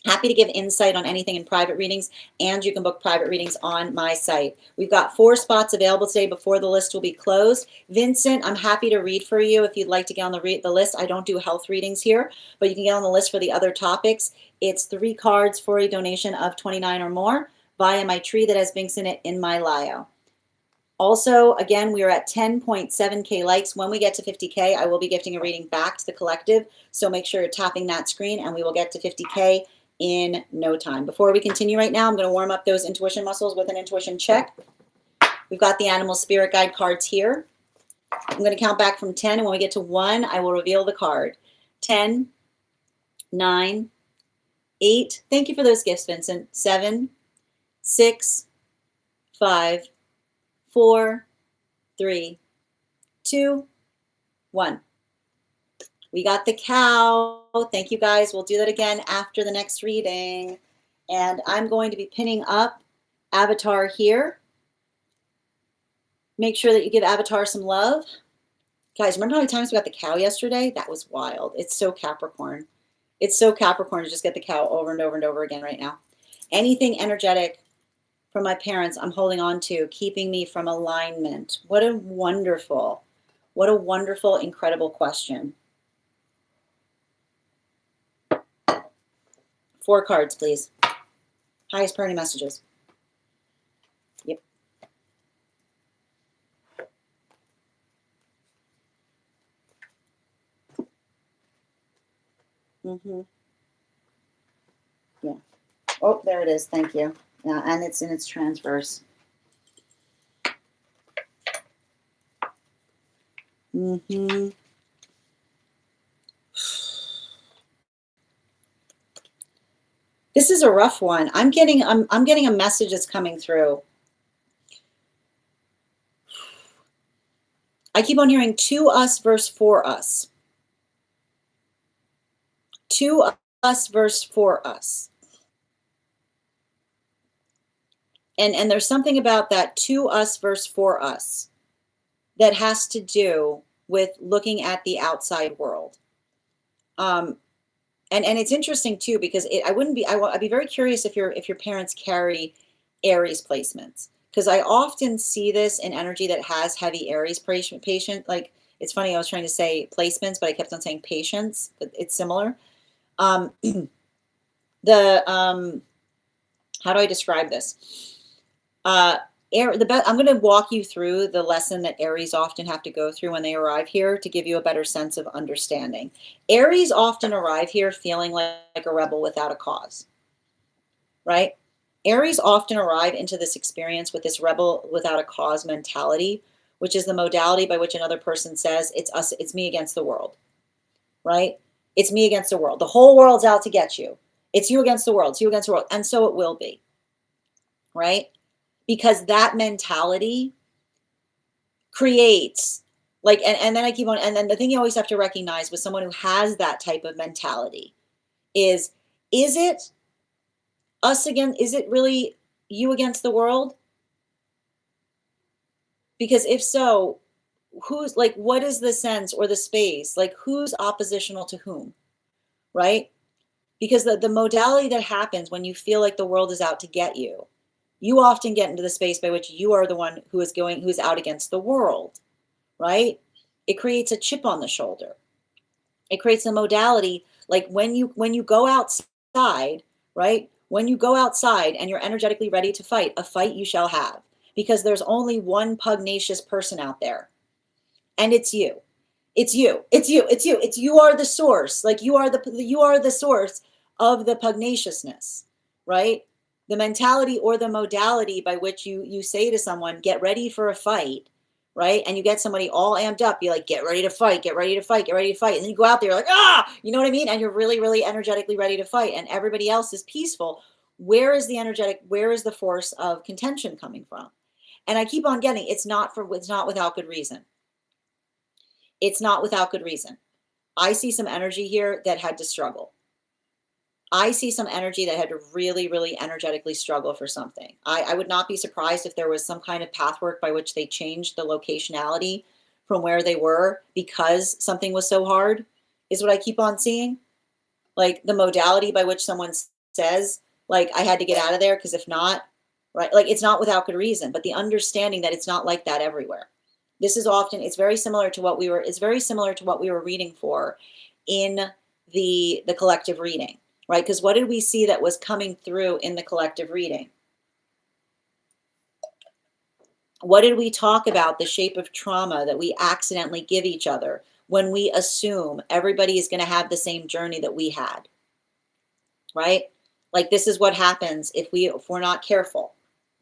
Happy to give insight on anything in private readings, and you can book private readings on my site. We've got 4 spots available today before the list will be closed. Vincent, I'm happy to read for you if you'd like to get on the list. I don't do health readings here, but you can get on the list for the other topics. It's 3 cards for a donation of $29 or more via my tree that has links in it in my bio. Also, again, we are at 10.7K likes. When we get to 50K, I will be gifting a reading back to the collective. So make sure you're tapping that screen and we will get to 50K in no time. Before we continue right now, I'm going to warm up those intuition muscles with an intuition check. We've got the animal spirit guide cards here. I'm going to count back from 10, and when we get to 1, I will reveal the card. 10, 9, 8. Thank you for those gifts, Vincent. 7, 6, 5, 4, 3, 2, 1. We got the cow. Thank you, guys. We'll do that again after the next reading. And I'm going to be pinning up Avatar here. Make sure that you give Avatar some love. Guys, remember how many times we got the cow yesterday? That was wild. It's so Capricorn. It's so Capricorn to just get the cow over and over and over again right now. Anything energetic from my parents I'm holding on to, keeping me from alignment. What a wonderful, incredible question. 4 cards, please. Highest priority messages. Yep. Mm-hmm. Yeah. Oh, there it is. Thank you. Yeah, and it's in its transverse. Mm-hmm. This is a rough one. I'm getting a message that's coming through. I keep on hearing to us versus for us. To us versus for us. And there's something about that to us versus for us that has to do with looking at the outside world. And it's interesting too, because I'd be very curious if your parents carry Aries placements, because I often see this in energy that has heavy Aries patient. Like, it's funny, I was trying to say placements, but I kept on saying patients, but it's similar. Um, how do I describe this? I'm going to walk you through the lesson that Aries often have to go through when they arrive here to give you a better sense of understanding. Aries often arrive here feeling like a rebel without a cause, right? Aries often arrive into this experience with this rebel without a cause mentality, which is the modality by which another person says, it's me against the world, right? It's me against the world. The whole world's out to get you. It's you against the world. It's you against the world. And so it will be, right? Because that mentality creates like, and then I keep on, and then the thing you always have to recognize with someone who has that type of mentality is it us again? Is it really you against the world? Because if so, who's like, what is the sense or the space? Like, who's oppositional to whom, right? Because the modality that happens when you feel like the world is out to get you often get into the space by which you are the one who's out against the world, right? It creates a chip on the shoulder. It creates a modality like when you go outside, right? When you go outside and you're energetically ready to fight, a fight you shall have, because there's only one pugnacious person out there, and it's you. It's you. It's you. It's you. It's you are the source. Like you are the source of the pugnaciousness, right? The mentality or the modality by which you say to someone, get ready for a fight, right? And you get somebody all amped up, be like, get ready to fight, get ready to fight, get ready to fight. And then you go out there, you're like, you know what I mean? And you're really, really energetically ready to fight. And everybody else is peaceful. Where is the force of contention coming from? And I keep on getting, it's not without good reason. It's not without good reason. I see some energy here that had to struggle. I see some energy that had to really, really energetically struggle for something. I would not be surprised if there was some kind of pathwork by which they changed the locationality from where they were because something was so hard, is what I keep on seeing. Like the modality by which someone says, like, I had to get out of there because if not, right? Like, it's not without good reason, but the understanding that it's not like that everywhere. It's very similar to what we were reading for in the collective reading, right? Because what did we see that was coming through in the collective reading? What did we talk about? The shape of trauma that we accidentally give each other when we assume everybody is going to have the same journey that we had, right? Like, this is what happens if we're not careful,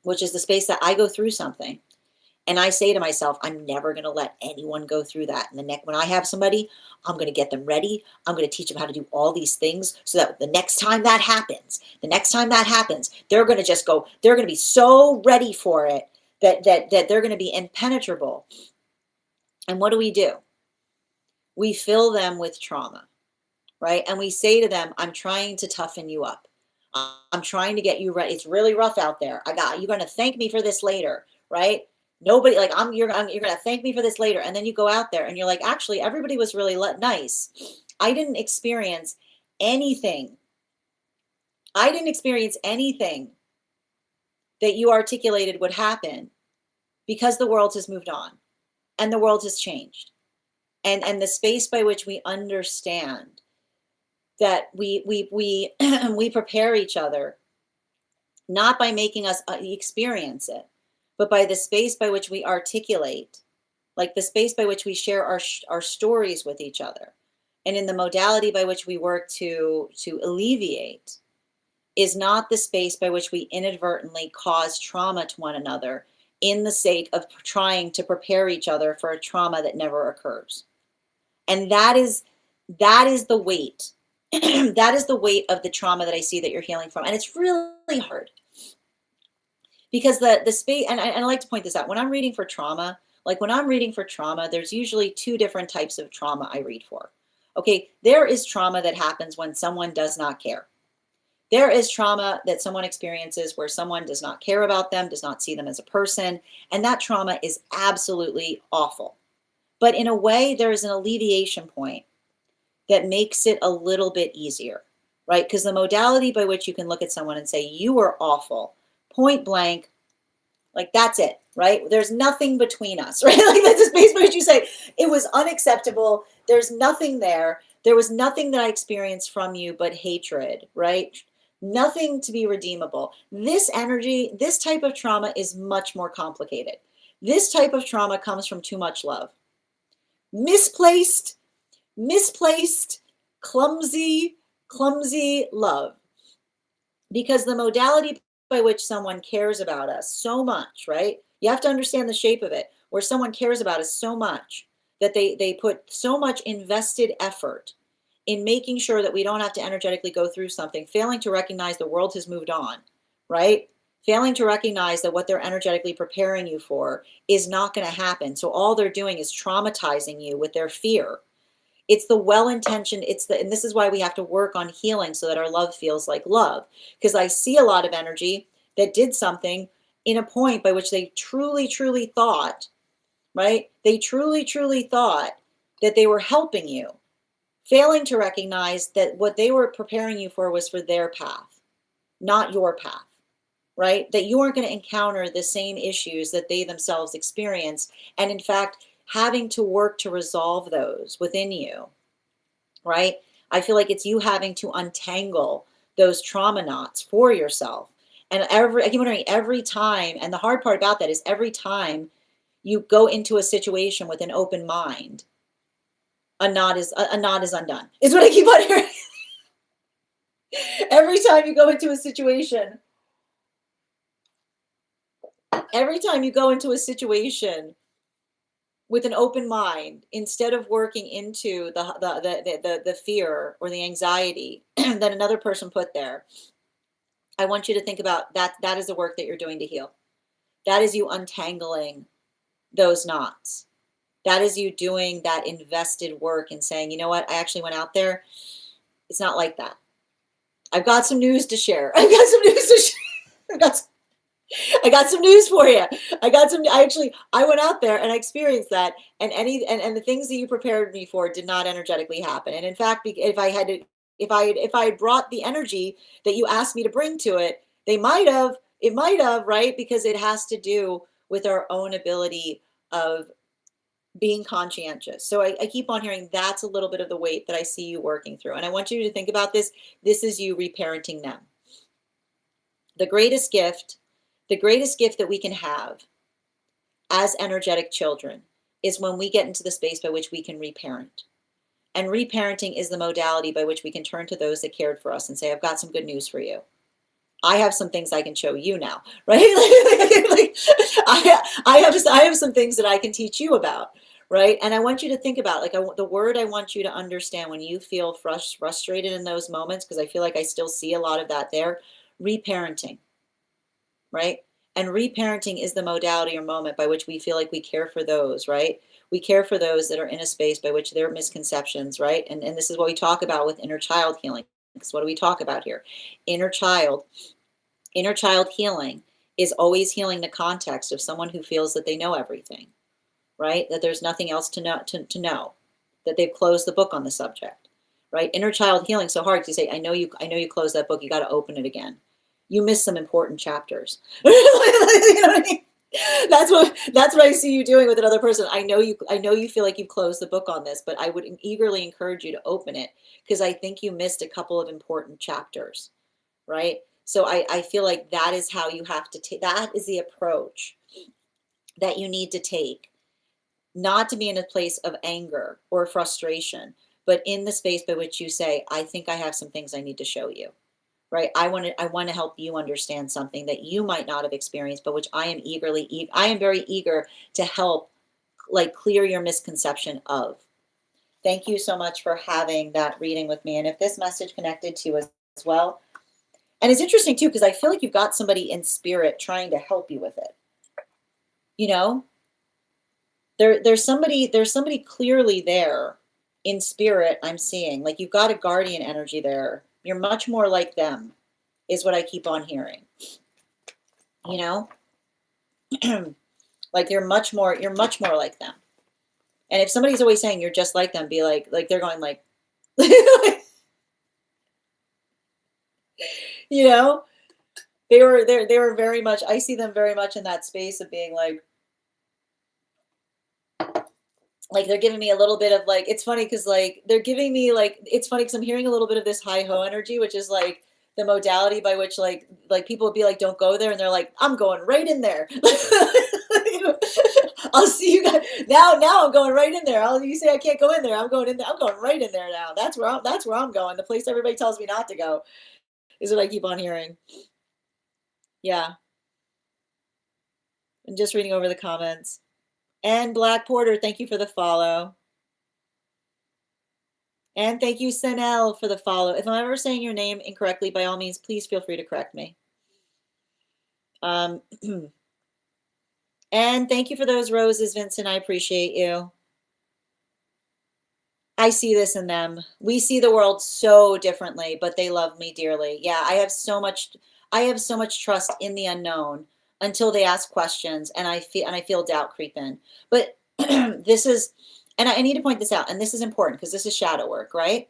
which is the space that I go through something. And I say to myself, I'm never going to let anyone go through that. And when I have somebody, I'm going to get them ready. I'm going to teach them how to do all these things so that the next time that happens, they're going to be so ready for it that they're going to be impenetrable. And what do? We fill them with trauma, right? And we say to them, I'm trying to toughen you up. I'm trying to get you ready. It's really rough out there. You're going to thank me for this later, right? Nobody, like, you're going to thank me for this later. And then you go out there and you're like, actually, everybody was really nice. I didn't experience anything. That you articulated would happen because the world has moved on and the world has changed. And the space by which we understand that we we prepare each other, not by making us experience it, but by the space by which we articulate, like the space by which we share our stories with each other, and in the modality by which we work to alleviate, is not the space by which we inadvertently cause trauma to one another in the sake of trying to prepare each other for a trauma that never occurs. And that is the weight. That is the weight of the trauma that I see that you're healing from. And it's really hard. Because the space, and I like to point this out, when I'm reading for trauma, there's usually two different types of trauma I read for. Okay, there is trauma that happens when someone does not care. There is trauma that someone experiences where someone does not care about them, does not see them as a person, and that trauma is absolutely awful. But in a way, there is an alleviation point that makes it a little bit easier, right? Because the modality by which you can look at someone and say, you are awful, point blank, like that's it, right? There's nothing between us, right? Like that's a space by which you say, it was unacceptable. There's nothing there. There was nothing that I experienced from you but hatred, right? Nothing to be redeemable. This energy, this type of trauma is much more complicated. This type of trauma comes from too much love. Misplaced, clumsy love. Because the modality by which someone cares about us so much, right? You have to understand the shape of it, where someone cares about us so much that they put so much invested effort in making sure that we don't have to energetically go through something, failing to recognize the world has moved on, right? Failing to recognize that what they're energetically preparing you for is not going to happen. So all they're doing is traumatizing you with their fear. It's the well-intentioned, and this is why we have to work on healing so that our love feels like love. Because I see a lot of energy that did something in a point by which they truly thought, right? They truly thought that they were helping you, failing to recognize that what they were preparing you for was for their path, not your path, right? That you aren't going to encounter the same issues that they themselves experienced. And in fact, having to work to resolve those within you, right? I feel like it's you having to untangle those trauma knots for yourself. And I keep wondering every time, and the hard part about that is every time you go into a situation with an open mind, a knot is undone. Is what I keep on hearing. Every time you go into a situation, with an open mind, instead of working into the fear or the anxiety that another person put there, I want you to think about that. That is the work that you're doing to heal. That is you untangling those knots. That is you doing that invested work and saying, you know what, I actually went out there. It's not like that. I've got some news to share. I got some news for you. I went out there and I experienced that, and the things that you prepared me for did not energetically happen. And in fact, if I had brought the energy that you asked me to bring to it, it might have, right? Because it has to do with our own ability of being conscientious. So I keep on hearing that's a little bit of the weight that I see you working through. And I want you to think about this. This is you reparenting them. The greatest gift that we can have as energetic children is when we get into the space by which we can reparent. And reparenting is the modality by which we can turn to those that cared for us and say, I've got some good news for you. I have some things I can show you now, right? I have some things that I can teach you about, right? And I want you to think about, the word I want you to understand when you feel frustrated in those moments, because I feel like I still see a lot of that there, reparenting, right? And reparenting is the modality or moment by which we feel like we care for those, right? We care for those that are in a space by which their misconceptions, right? And this is what we talk about with inner child healing. Because what do we talk about here? Inner child healing is always healing the context of someone who feels that they know everything, right? That there's nothing else to know, that they've closed the book on the subject, right? Inner child healing so hard to say, I know you closed that book, you got to open it again. You missed some important chapters. You know what I mean? That's what I see you doing with another person. I know you feel like you've closed the book on this, but I would eagerly encourage you to open it, because I think you missed a couple of important chapters, right? So I feel like that is how you have to take, that is the approach that you need to take, not to be in a place of anger or frustration, but in the space by which you say, I think I have some things I need to show you. Right? I want to help you understand something that you might not have experienced, but which I am very eager to help, clear your misconception of. Thank you so much for having that reading with me. And if this message connected to you as well, and it's interesting too, because I feel like you've got somebody in spirit trying to help you with it. You know, there's somebody clearly there in spirit. I'm seeing, like, you've got a guardian energy there. You're much more like them, is what I keep on hearing. You know, like you're much more like them. And if somebody's always saying you're just like them, be like they're going like, you know, they were very much, I see them very much in that space of being like they're giving me a little bit of like, it's funny because like they're giving me like, it's funny because I'm hearing a little bit of this high ho energy, which is like the modality by which like people would be like, don't go there, and they're like, I'm going right in there. I'll see you guys now. I'm going right in there. You say I can't go in there, I'm going in there. I'm going right in there now. That's where I'm going. The place everybody tells me not to go is what I keep on hearing. Yeah. I'm just reading over the comments. And Black Porter, thank you for the follow. And thank you, Senel, for the follow. If I'm ever saying your name incorrectly, by all means, please feel free to correct me. And thank you for those roses, Vincent. I appreciate you. I see this in them. We see the world so differently, but they love me dearly. Yeah, I have so much trust in the unknown until they ask questions, and I feel doubt creep in. But this is, and I need to point this out, and this is important because this is shadow work, right?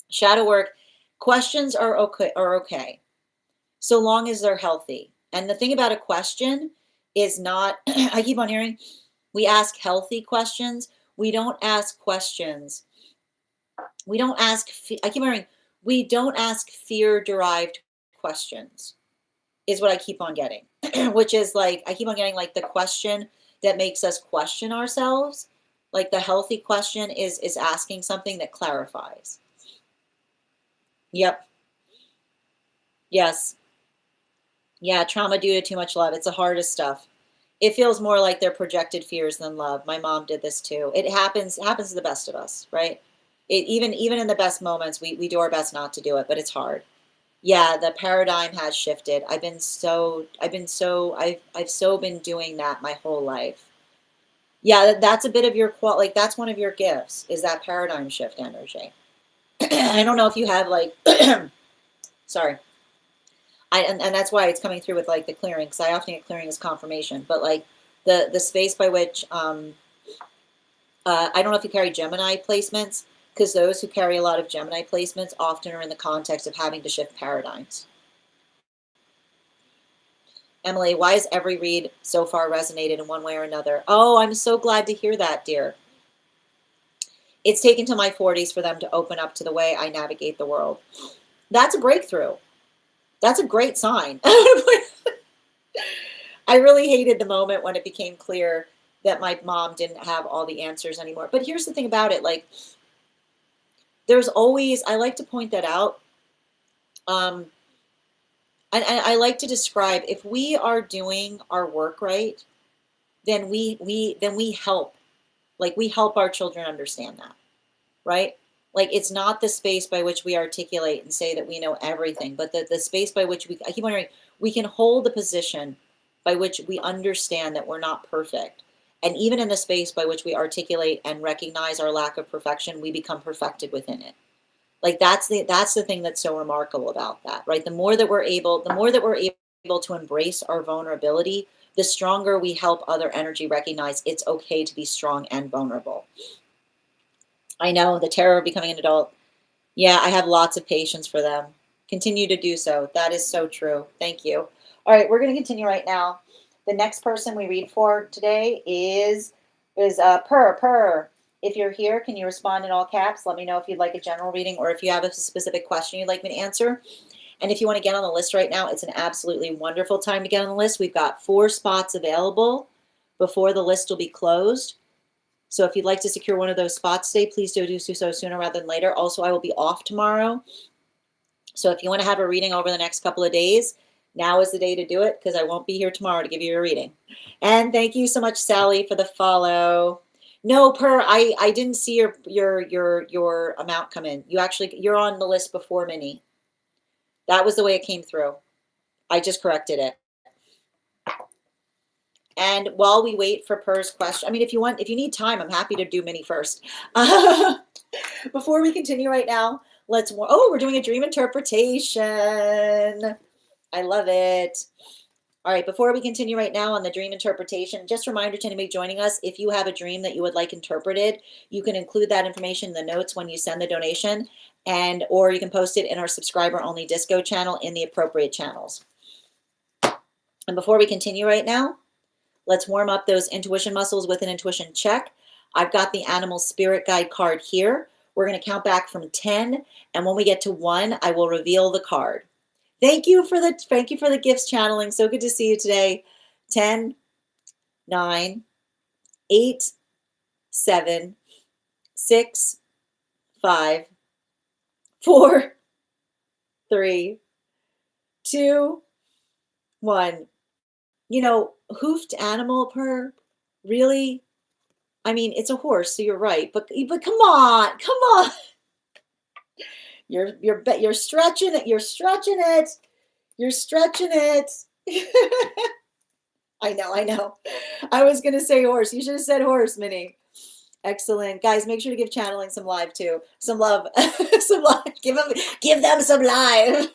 Shadow work, questions are okay, so long as they're healthy. And the thing about a question is not, I keep on hearing, we ask healthy questions. We don't ask questions. We don't ask, I keep hearing, we don't ask fear-derived questions, is what I keep on getting, which is like, I keep on getting like the question that makes us question ourselves. Like the healthy question is asking something that clarifies. Yep. Yes. Yeah, trauma due to too much love. It's the hardest stuff. It feels more like they're projected fears than love. My mom did this too. It happens to the best of us, right? Even in the best moments, we do our best not to do it, but it's hard. Yeah, the paradigm has shifted. I've so been doing that my whole life. Yeah, that's a bit of your like that's one of your gifts, is that paradigm shift energy. I don't know if you have like sorry. And that's why it's coming through with like the clearing, because I often get clearing as confirmation, but like the space by which I don't know if you carry Gemini placements, because those who carry a lot of Gemini placements often are in the context of having to shift paradigms. Emily, why has every read so far resonated in one way or another? Oh, I'm so glad to hear that, dear. It's taken to my 40s for them to open up to the way I navigate the world. That's a breakthrough. That's a great sign. I really hated the moment when it became clear that my mom didn't have all the answers anymore. But here's the thing about it, like, there's always, I like to point that out. And I like to describe, if we are doing our work right, then we help. Like, we help our children understand that, right? Like, it's not the space by which we articulate and say that we know everything, but the space by which I keep wondering, we can hold the position by which we understand that we're not perfect. And even in the space by which we articulate and recognize our lack of perfection, we become perfected within it. Like, that's the thing that's so remarkable about that, right? The more that we're able to embrace our vulnerability, the stronger we help other energy recognize it's okay to be strong and vulnerable. I know, the terror of becoming an adult. Yeah, I have lots of patience for them. Continue to do so. That is so true. Thank you. All right, we're going to continue right now. The next person we read for today is Per. If you're here, can you respond in all caps? Let me know if you'd like a general reading or if you have a specific question you'd like me to answer. And if you want to get on the list right now, it's an absolutely wonderful time to get on the list. We've got 4 spots available before the list will be closed. So if you'd like to secure one of those spots today, please do so sooner rather than later. Also, I will be off tomorrow. So if you want to have a reading over the next couple of days, now is the day to do it, because I won't be here tomorrow to give you a reading. And thank you so much, Sally, for the follow. No, Per, I didn't see your amount come in. You're on the list before Minnie. That was the way it came through. I just corrected it. And while we wait for Per's question, I mean, if you need time, I'm happy to do Minnie first. Before we continue right now, we're doing a dream interpretation. I love it. All right, before we continue right now on the dream interpretation, just a reminder to anybody joining us, if you have a dream that you would like interpreted, you can include that information in the notes when you send the donation, or you can post it in our subscriber-only Disco channel in the appropriate channels. And before we continue right now, let's warm up those intuition muscles with an intuition check. I've got the animal spirit guide card here. We're going to count back from 10, and when we get to 1, I will reveal the card. Thank you for the gifts channeling. So good to see you today. 10, 9, 8, 7, 6, 5, 4, 3, 2, 1. You know, hoofed animal purr, really? I mean, it's a horse, so you're right. But come on, come on. You're stretching it. You're stretching it. You're stretching it. I know, I know. I was gonna say horse. You should have said horse, Minnie. Excellent. Guys, make sure to give channeling some live too. Some love. Some love. Give them some live.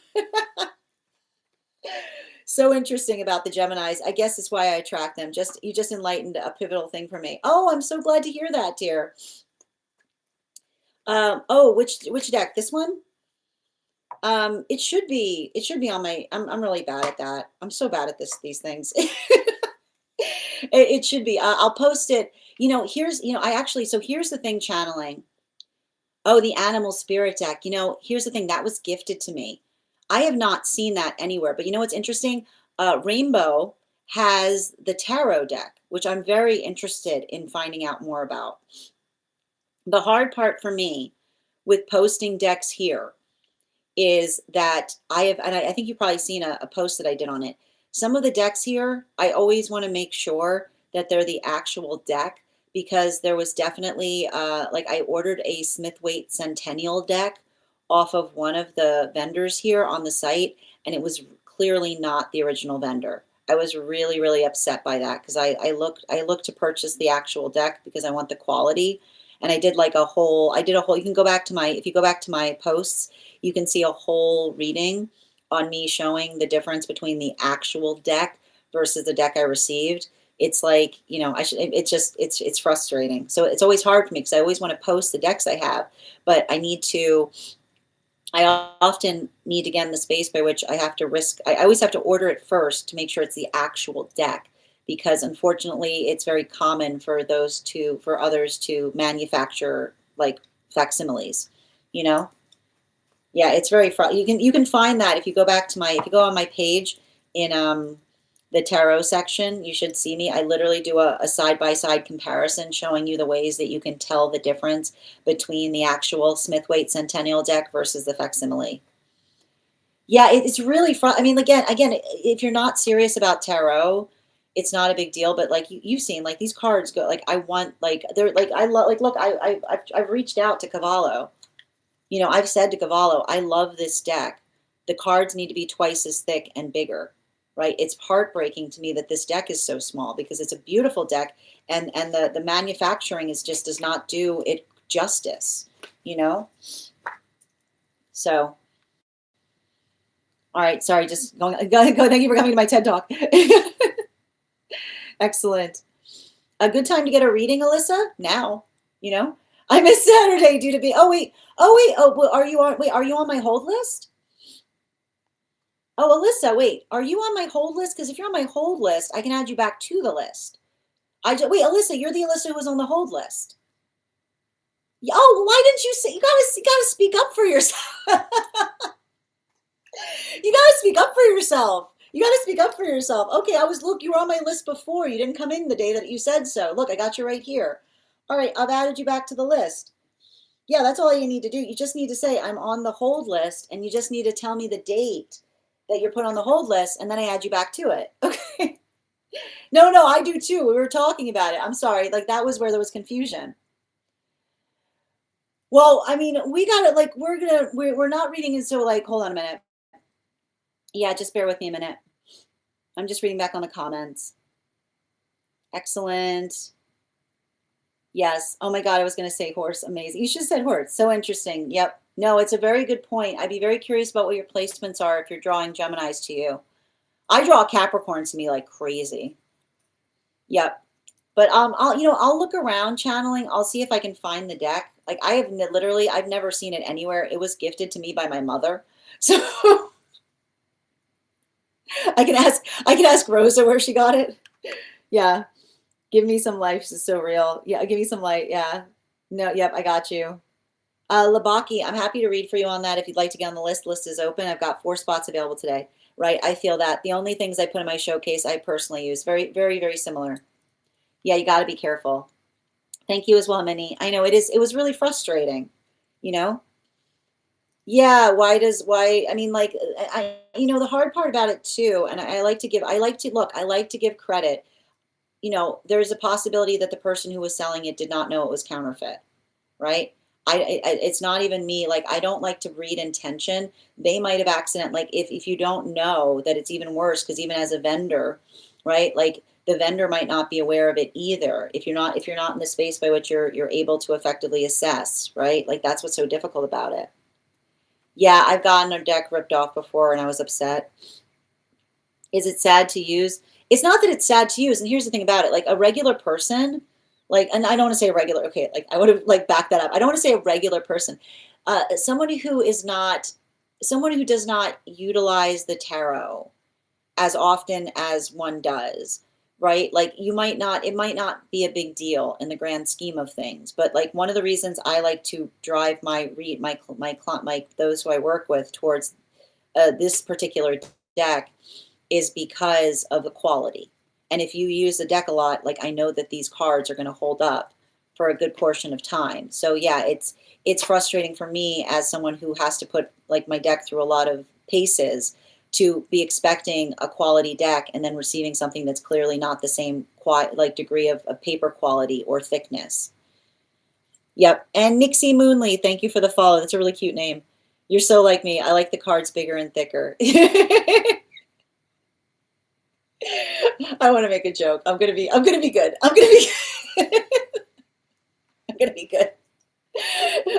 So interesting about the Geminis. I guess it's why I attract them. You just enlightened a pivotal thing for me. Oh, I'm so glad to hear that, dear. Oh, which deck? This one? It should be on my, I'm really bad at that. I'm so bad at these things. It should be. I'll post it. So here's the thing, channeling. Oh, the animal spirit deck. Here's the thing that was gifted to me. I have not seen that anywhere, but you know what's interesting? Rainbow has the tarot deck, which I'm very interested in finding out more about. The hard part for me with posting decks here is that I think you've probably seen a post that I did on it. Some of the decks here, I always want to make sure that they're the actual deck, because there was definitely, like I ordered a Smith-Waite Centennial deck off of one of the vendors here on the site, and it was clearly not the original vendor. I was really, really upset by that, because I looked to purchase the actual deck because I want the quality. And I did a whole, you can go back to if you go back to my posts, you can see a whole reading on me showing the difference between the actual deck versus the deck I received. It's like, it's frustrating. So it's always hard for me because I always want to post the decks I have, but I often need, again, the space by which I have to I always have to order it first to make sure it's the actual deck, because unfortunately it's very common for others to manufacture like facsimiles, Yeah, it's very you can find that if you go on my page in the tarot section. You should see me. I literally do a side-by-side comparison showing you the ways that you can tell the difference between the actual Smith-Waite Centennial deck versus the facsimile. Yeah, it's really fun. I mean, again, if you're not serious about tarot, it's not a big deal. But like you've seen, like these cards go. Like I want, like they're like I love. Like look, I've reached out to Cavallo. I've said to Cavallo, I love this deck. The cards need to be twice as thick and bigger, right? It's heartbreaking to me that this deck is so small, because it's a beautiful deck, and the manufacturing does not do it justice, So. All right, sorry, just go. Thank you for coming to my TED Talk. Excellent. A good time to get a reading, Alyssa? Now, I miss Saturday due to be. Oh wait. Are you on my hold list? Oh, Alyssa, wait. Are you on my hold list? Because if you're on my hold list, I can add you back to the list. Wait, Alyssa, you're the Alyssa who was on the hold list. Oh, why didn't you say? You gotta speak up for yourself. You gotta speak up for yourself. You gotta speak up for yourself. Okay, look, you were on my list before. You didn't come in the day that you said so. Look, I got you right here. All right, I've added you back to the list. Yeah, that's all you need to do. You just need to say, I'm on the hold list, and you just need to tell me the date that you're put on the hold list, and then I add you back to it. Okay. No, I do too. We were talking about it. I'm sorry. Like, that was where there was confusion. Well, I mean, we got it. Like, we're not reading it. So like, hold on a minute. Yeah, just bear with me a minute. I'm just reading back on the comments. Excellent. Yes. Oh my God, I was going to say horse. Amazing. You should have said horse. So interesting. Yep. No, it's a very good point. I'd be very curious about what your placements are if you're drawing Geminis to you. I draw Capricorns to me like crazy. Yep. But I'll look around channeling. I'll see if I can find the deck. Like I've never seen it anywhere. It was gifted to me by my mother. So I can ask Rosa where she got it. Yeah. Give me some life is so real. Yeah, give me some light. Yeah. No, yep, I got you. Labaki, I'm happy to read for you on that if you'd like to get on the list. List is open. I've got 4 spots available today. Right. I feel that. The only things I put in my showcase I personally use. Very, very, very similar. Yeah, you got to be careful. Thank you as well, Minnie. I know it was really frustrating, you know? Yeah, why I mean like the hard part about it too, and I like to give credit. There's a possibility that the person who was selling it did not know it was counterfeit, right? It's not even me. Like, I don't like to read intention. They might have accident. Like, if you don't know that, it's even worse because even as a vendor, right? Like, the vendor might not be aware of it either. If you're not in the space by which you're able to effectively assess, right? Like, that's what's so difficult about it. Yeah, I've gotten a deck ripped off before and I was upset. Is it sad to use? It's not that it's sad to use. And here's the thing about it, like a regular person, like, and I don't want to say a regular, okay, like I would have like backed that up. I don't want to say a regular person. Someone who is not, someone who does not utilize the tarot as often as one does, right? Like it might not be a big deal in the grand scheme of things, but like one of the reasons I like to drive my those who I work with towards this particular deck is because of the quality. And if you use the deck a lot, like I know that these cards are going to hold up for a good portion of time. So yeah, it's frustrating for me as someone who has to put like my deck through a lot of paces to be expecting a quality deck and then receiving something that's clearly not the same degree of paper quality or thickness. Yep. And Nixie Moonly, thank you for the follow. That's a really cute name. You're so like me. I like the cards bigger and thicker. I want to make a joke. I'm gonna be good. I'm gonna be good.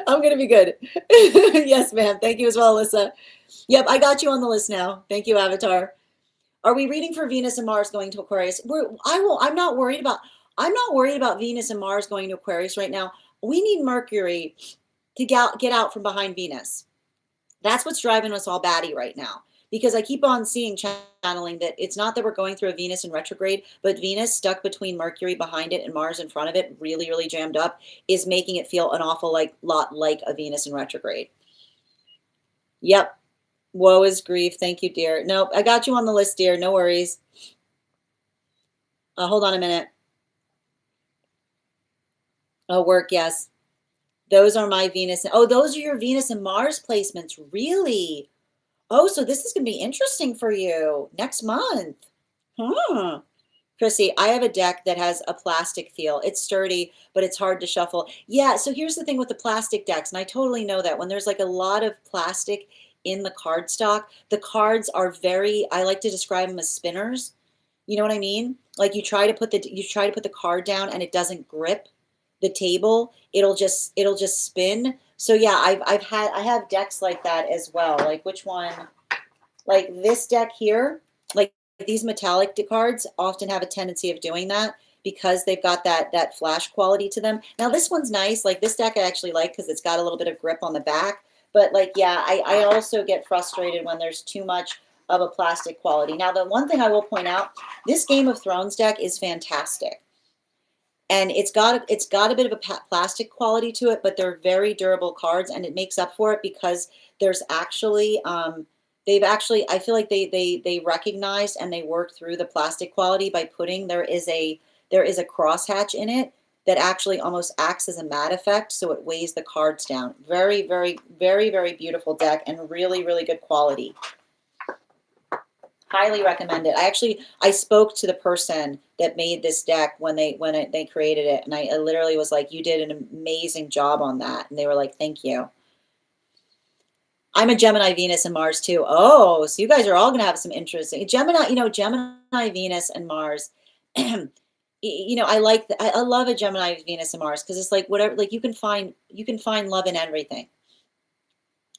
I'm gonna be good. Yes, ma'am. Thank you as well, Alyssa. Yep, I got you on the list now. Thank you, Avatar. Are we reading for Venus and Mars going to Aquarius? I'm not worried about Venus and Mars going to Aquarius right now. We need Mercury to get out from behind Venus. That's what's driving us all batty right now. Because I keep on seeing channeling that it's not that we're going through a Venus in retrograde, but Venus stuck between Mercury behind it and Mars in front of it, really, really jammed up, is making it feel an awful lot like a Venus in retrograde. Yep. Woe is grief. Thank you, dear. Nope, I got you on the list, dear. No worries. Hold on a minute. Oh, work, yes. Those are my Venus. Oh, those are your Venus and Mars placements. Really? Oh, so this is going to be interesting for you next month. Huh. Chrissy, I have a deck that has a plastic feel. It's sturdy, but it's hard to shuffle. Yeah, so here's the thing with the plastic decks, and I totally know that when there's like a lot of plastic in the card stock, the cards are I like to describe them as spinners. You know what I mean? Like you try to put the card down and it doesn't grip the table. It'll just spin. So yeah, I have decks like that as well. Like which one? Like this deck here, like these metallic cards often have a tendency of doing that because they've got that flash quality to them. Now this one's nice. Like this deck I actually like because it's got a little bit of grip on the back. But like, yeah, I also get frustrated when there's too much of a plastic quality. Now, the one thing I will point out, this Game of Thrones deck is fantastic. And it's got a bit of a plastic quality to it, but they're very durable cards, and it makes up for it because there's actually I feel like they recognized and they worked through the plastic quality by putting there is a crosshatch in it that actually almost acts as a mat effect, so it weighs the cards down. Very, very, very, very beautiful deck and really, really good quality. Highly recommend it. I spoke to the person that made this deck when they created it, and I literally was like, "You did an amazing job on that," and they were like, "Thank you." I'm a Gemini, Venus, and Mars too. Oh, so you guys are all gonna have some interesting Gemini, Venus, and Mars. I love a Gemini, Venus, and Mars because it's like whatever, like you can find love in everything,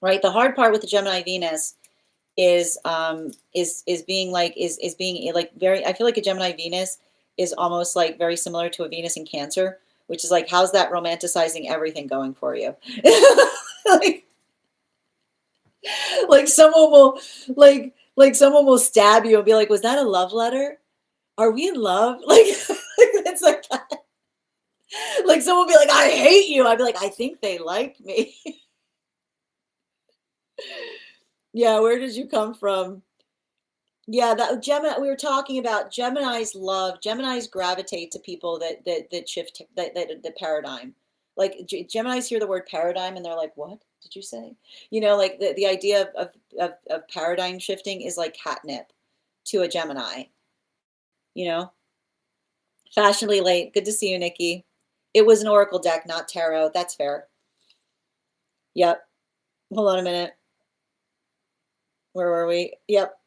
right? The hard part with the Gemini Venus is being like very. I feel like a Gemini Venus is almost like very similar to a Venus in Cancer, which is like how's that romanticizing everything going for you? like, like someone will like Like someone will stab you and be like, "Was that a love letter? Are we in love?" Like, it's like that. Like someone will be like, "I hate you." I'd be like, "I think they like me." Yeah, where did you come from? Yeah, that Gemini we were talking about Geminis gravitate to people that shift that the paradigm. Like Geminis hear the word paradigm and they're like, "What did you say?" Like the idea of paradigm shifting is like catnip to a Gemini, you know? Fashionably late. Good to see you, Nikki. It was an oracle deck, not tarot. That's fair. Yep. Hold on a minute. Where were we? Yep.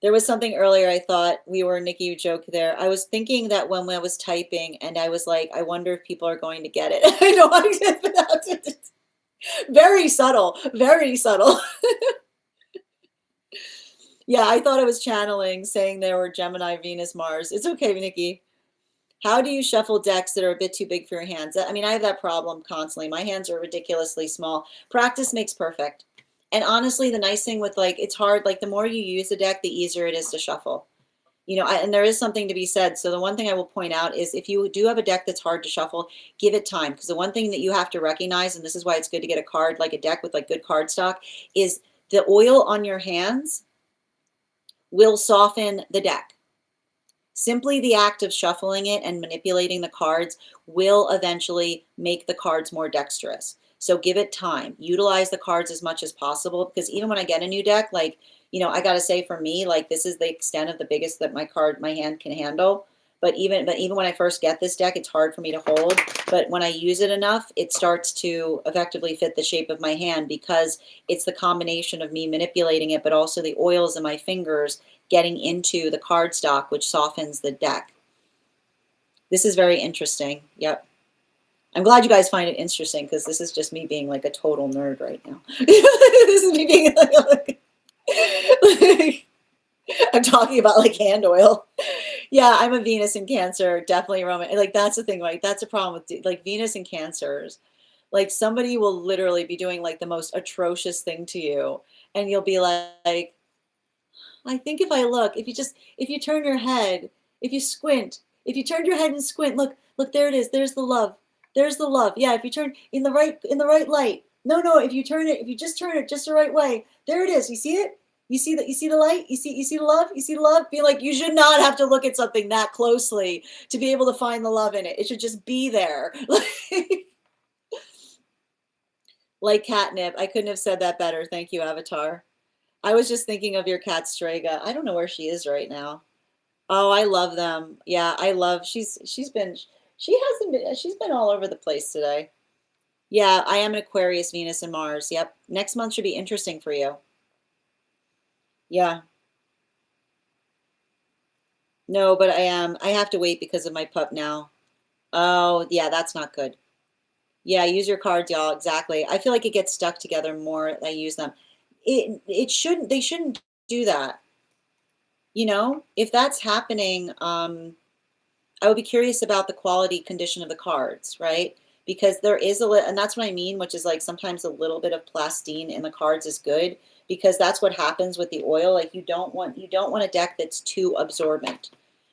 There was something earlier I thought we were Nikki joke there. I was thinking that when I was typing and I was like, I wonder if people are going to get it. I know I did. Very subtle, very subtle. Yeah, I thought I was channeling saying there were Gemini, Venus, Mars. It's okay, Nikki. How do you shuffle decks that are a bit too big for your hands? I mean, I have that problem constantly. My hands are ridiculously small. Practice makes perfect. And honestly, the nice thing with like, it's hard, like the more you use the deck, the easier it is to shuffle. And there is something to be said. So the one thing I will point out is if you do have a deck that's hard to shuffle, give it time. Because the one thing that you have to recognize, and this is why it's good to get a card, like a deck with like good card stock, is the oil on your hands will soften the deck. Simply the act of shuffling it and manipulating the cards will eventually make the cards more dexterous. So give it time. Utilize the cards as much as possible because even when I get a new deck, like, I got to say for me, like this is the extent of the biggest that my hand can handle. But even when I first get this deck, it's hard for me to hold. But when I use it enough, it starts to effectively fit the shape of my hand because it's the combination of me manipulating it, but also the oils in my fingers getting into the cardstock, which softens the deck. This is very interesting. Yep. I'm glad you guys find it interesting because this is just me being like a total nerd right now. This is me being like I'm talking about like hand oil. Yeah, I'm a Venus in Cancer, definitely Roman. Like that's the thing, like that's a problem with like Venus and Cancers. Like somebody will literally be doing like the most atrocious thing to you, and you'll be like, I think if I look, if you turn your head, if you squint, if you turn your head and squint, look, there it is. There's the love. There's the love. Yeah, if you turn in the right light. No, if you just turn it just the right way, there it is. You see it? You see the light? You see the love? You see the love? Be like, you should not have to look at something that closely to be able to find the love in it. It should just be there. Like catnip. I couldn't have said that better. Thank you, Avatar. I was just thinking of your cat Strega. I don't know where she is right now. Oh, I love them. Yeah, I love she's been all over the place today. Yeah, I am an Aquarius, Venus, and Mars. Yep. Next month should be interesting for you. Yeah. No, but I am. I have to wait because of my pup now. Oh, yeah, that's not good. Yeah, use your cards, y'all. Exactly. I feel like it gets stuck together more as I use them. It shouldn't they shouldn't do that. If that's happening, I would be curious about the quality condition of the cards, right? Because there is and that's what I mean, which is like sometimes a little bit of plastine in the cards is good because that's what happens with the oil. Like you don't want a deck that's too absorbent.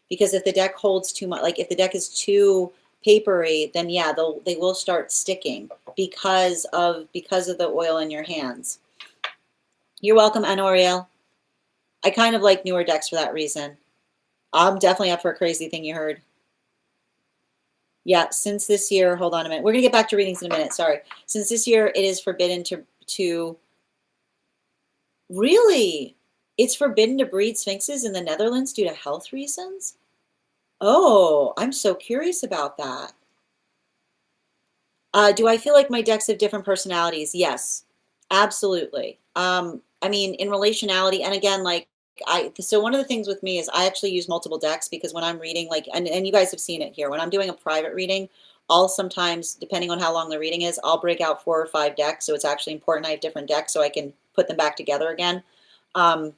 Because if the deck holds too much, like if the deck is too papery, then yeah, they will start sticking because of the oil in your hands. You're welcome, Anoriel. I kind of like newer decks for that reason. I'm definitely up for a crazy thing you heard. Yeah, since this year, hold on a minute. We're gonna get back to readings in a minute. Sorry. Since this year, it is forbidden to really, it's forbidden to breed sphinxes in the Netherlands due to health reasons. Oh, I'm so curious about that. Do I feel like my decks have different personalities? Yes, absolutely. I mean, in relationality, and again, like so one of the things with me is I actually use multiple decks because when I'm reading, like, and you guys have seen it here, when I'm doing a private reading, I'll sometimes, depending on how long the reading is, I'll break out 4 or 5 decks. So it's actually important I have different decks so I can put them back together again. Um,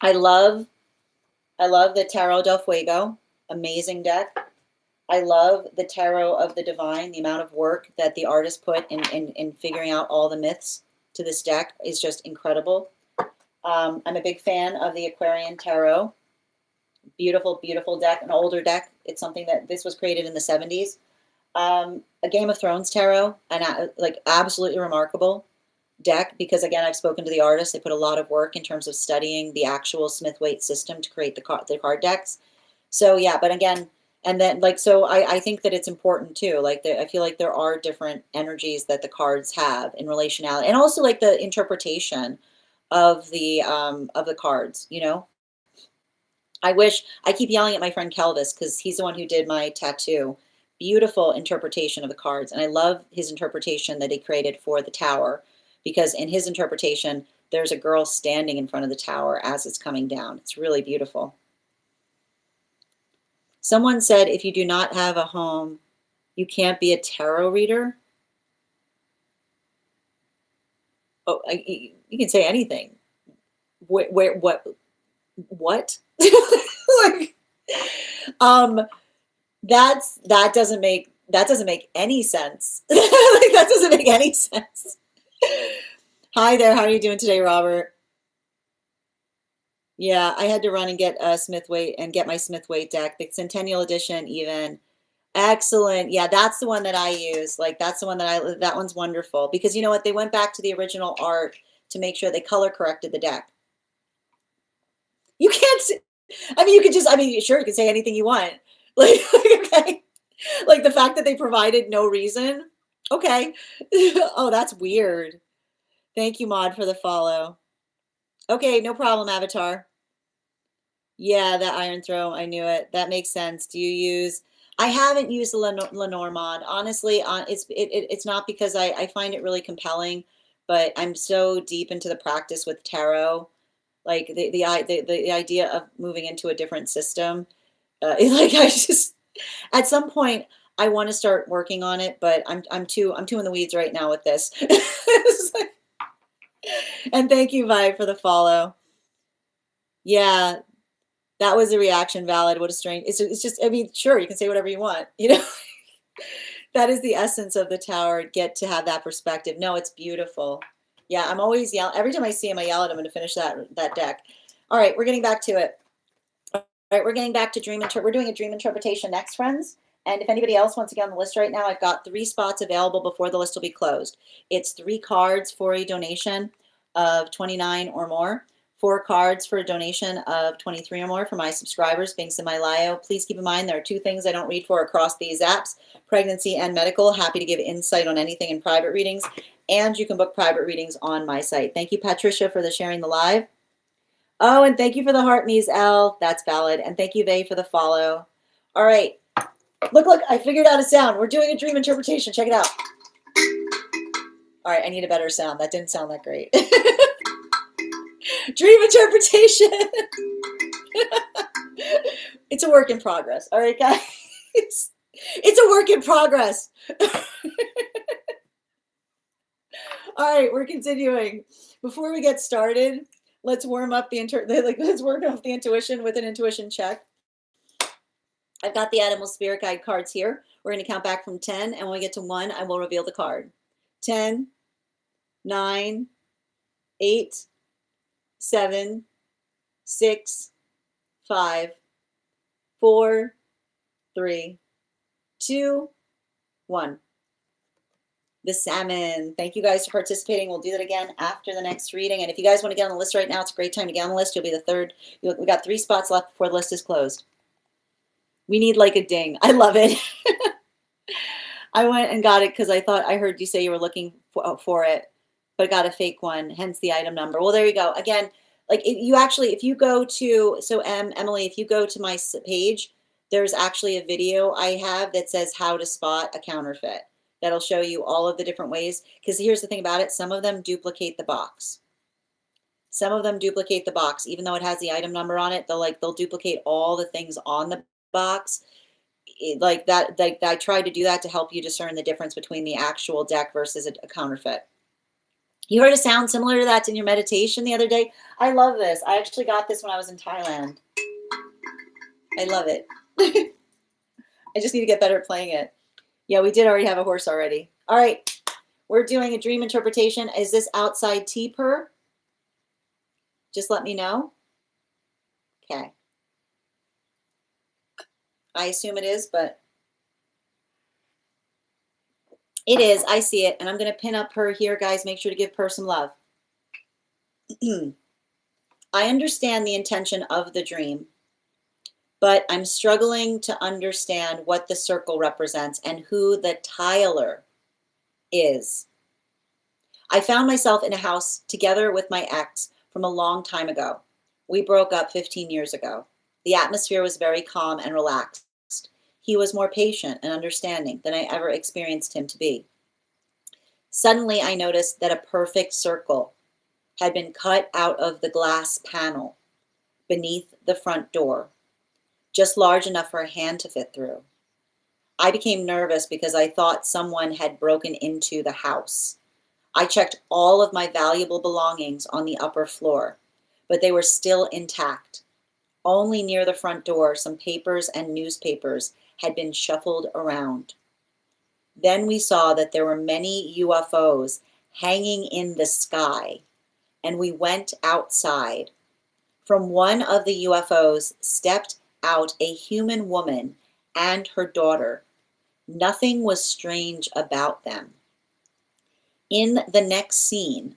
I love, I love the Tarot del Fuego, amazing deck. I love the Tarot of the Divine. The amount of work that the artist put in figuring out all the myths to this deck is just incredible. I'm a big fan of the Aquarian Tarot. Beautiful, beautiful deck, an older deck. It's something that this was created in the 70s. A Game of Thrones tarot, and like absolutely remarkable deck because again, I've spoken to the artists. They put a lot of work in terms of studying the actual Smith-Waite system to create the card decks. So yeah, but again, and then like so, I think that it's important too. Like I feel like there are different energies that the cards have in relationality, and also like the interpretation of the cards. You know, I keep yelling at my friend Kelvis because he's the one who did my tattoo. Beautiful interpretation of the cards. And I love his interpretation that he created for the tower because in his interpretation, there's a girl standing in front of the tower as it's coming down. It's really beautiful. Someone said if you do not have a home, you can't be a tarot reader. Oh, you can say anything. What? Like, that doesn't make any sense. Like, that doesn't make any sense. Hi there, how are you doing today, Robert? Yeah, I had to run and get a Smith-Waite and get my Smith-Waite deck, the Centennial Edition even. Excellent. Yeah, that's the one that I use. Like that's the one that one's wonderful because you know what? They went back to the original art to make sure they color corrected the deck. You can't, I mean, you could just, I mean, sure, you can say anything you want. Like, okay. Like the fact that they provided no reason. Okay. Oh, that's weird. Thank you, Maud, for the follow. Okay, no problem, Avatar. Yeah, that Iron Throne, I knew it. That makes sense. Do you use? I haven't used the Lenormand. Honestly, it's not because I find it really compelling, but I'm so deep into the practice with tarot, like the idea of moving into a different system. Like I just at some point I want to start working on it, but I'm too in the weeds right now with this. And thank you, Vi, for the follow. Yeah, that was a reaction valid. What a strange. It's just, I mean, sure, you can say whatever you want, you know? That is the essence of the tower. Get to have that perspective. No, it's beautiful. Yeah, I'm always yelling. Every time I see him, I yell at him to finish that deck. All right, we're getting back to it. All right, we're getting back to we're doing a dream interpretation next, friends. And if anybody else wants to get on the list right now, I've got 3 spots available before the list will be closed. It's 3 cards for a donation of 29 or more. 4 cards for a donation of 23 or more for my subscribers, Binks in my Lio. Please keep in mind there are 2 things I don't read for across these apps, pregnancy and medical. Happy to give insight on anything in private readings. And you can book private readings on my site. Thank you, Patricia, for the sharing the live. Oh, and thank you for the heart, Mies L. That's valid. And thank you, Vay, for the follow. All right. Look, I figured out a sound. We're doing a dream interpretation. Check it out. All right, I need a better sound. That didn't sound that great. Dream interpretation. It's a work in progress. All right, guys. It's a work in progress. All right, we're continuing. Before we get started, let's warm up let's work off the intuition with an intuition check. I've got the Animal Spirit Guide cards here. We're going to count back from 10, and when we get to 1, I will reveal the card. 10, 9, 8, 7, 6, 5, 4, 3, 2, 1. The salmon. Thank you guys for participating. We'll do that again after the next reading. And if you guys want to get on the list right now, it's a great time to get on the list. You'll be the 3rd. We got 3 spots left before the list is closed. We need like a ding. I love it. I went and got it because I thought I heard you say you were looking for it, but got a fake one, hence the item number. Well, there you go. Again, like if you go to, Emily, if you go to my page, there's actually a video I have that says how to spot a counterfeit. That'll show you all of the different ways. Because here's the thing about it. Some of them duplicate the box. Some of them duplicate the box. Even though it has the item number on it, they'll duplicate all the things on the box. Like that, I tried to do that to help you discern the difference between the actual deck versus a counterfeit. You heard a sound similar to that in your meditation the other day. I love this. I actually got this when I was in Thailand. I love it. I just need to get better at playing it. Yeah, we did already have a horse already. All right, we're doing a dream interpretation. Is this outside tea purr? Just let me know. Okay. I assume it is, but it is. I see it. And I'm going to pin up her here, guys. Make sure to give her some love. I understand the intention of the dream, but I'm struggling to understand what the circle represents and who the tiler is. I found myself in a house together with my ex from a long time ago. We broke up 15 years ago. The atmosphere was very calm and relaxed. He was more patient and understanding than I ever experienced him to be. Suddenly, I noticed that a perfect circle had been cut out of the glass panel beneath the front door, just large enough for a hand to fit through. I became nervous because I thought someone had broken into the house. I checked all of my valuable belongings on the upper floor, but they were still intact. Only near the front door, some papers and newspapers had been shuffled around. Then we saw that there were many UFOs hanging in the sky, and we went outside. From one of the UFOs stepped out a human woman and her daughter. Nothing was strange about them. In the next scene,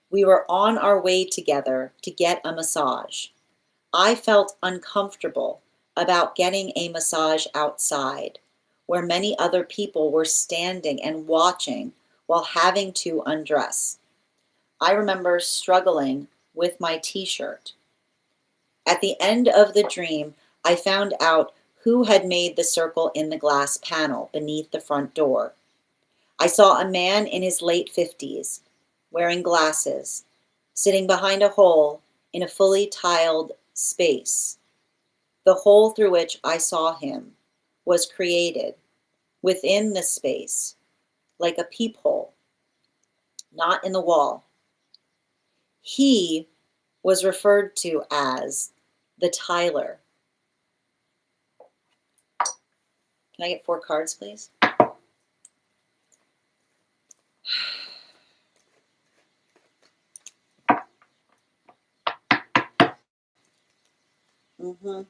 we were on our way together to get a massage. I felt uncomfortable about getting a massage outside, where many other people were standing and watching while having to undress. I remember struggling with my t-shirt. At the end of the dream, I found out who had made the circle in the glass panel beneath the front door. I saw a man in his late 50s, wearing glasses, sitting behind a hole in a fully tiled space. The hole through which I saw him was created within the space, like a peephole, not in the wall. He was referred to as the tiler. Can I get 4 cards, please? Mm-hmm.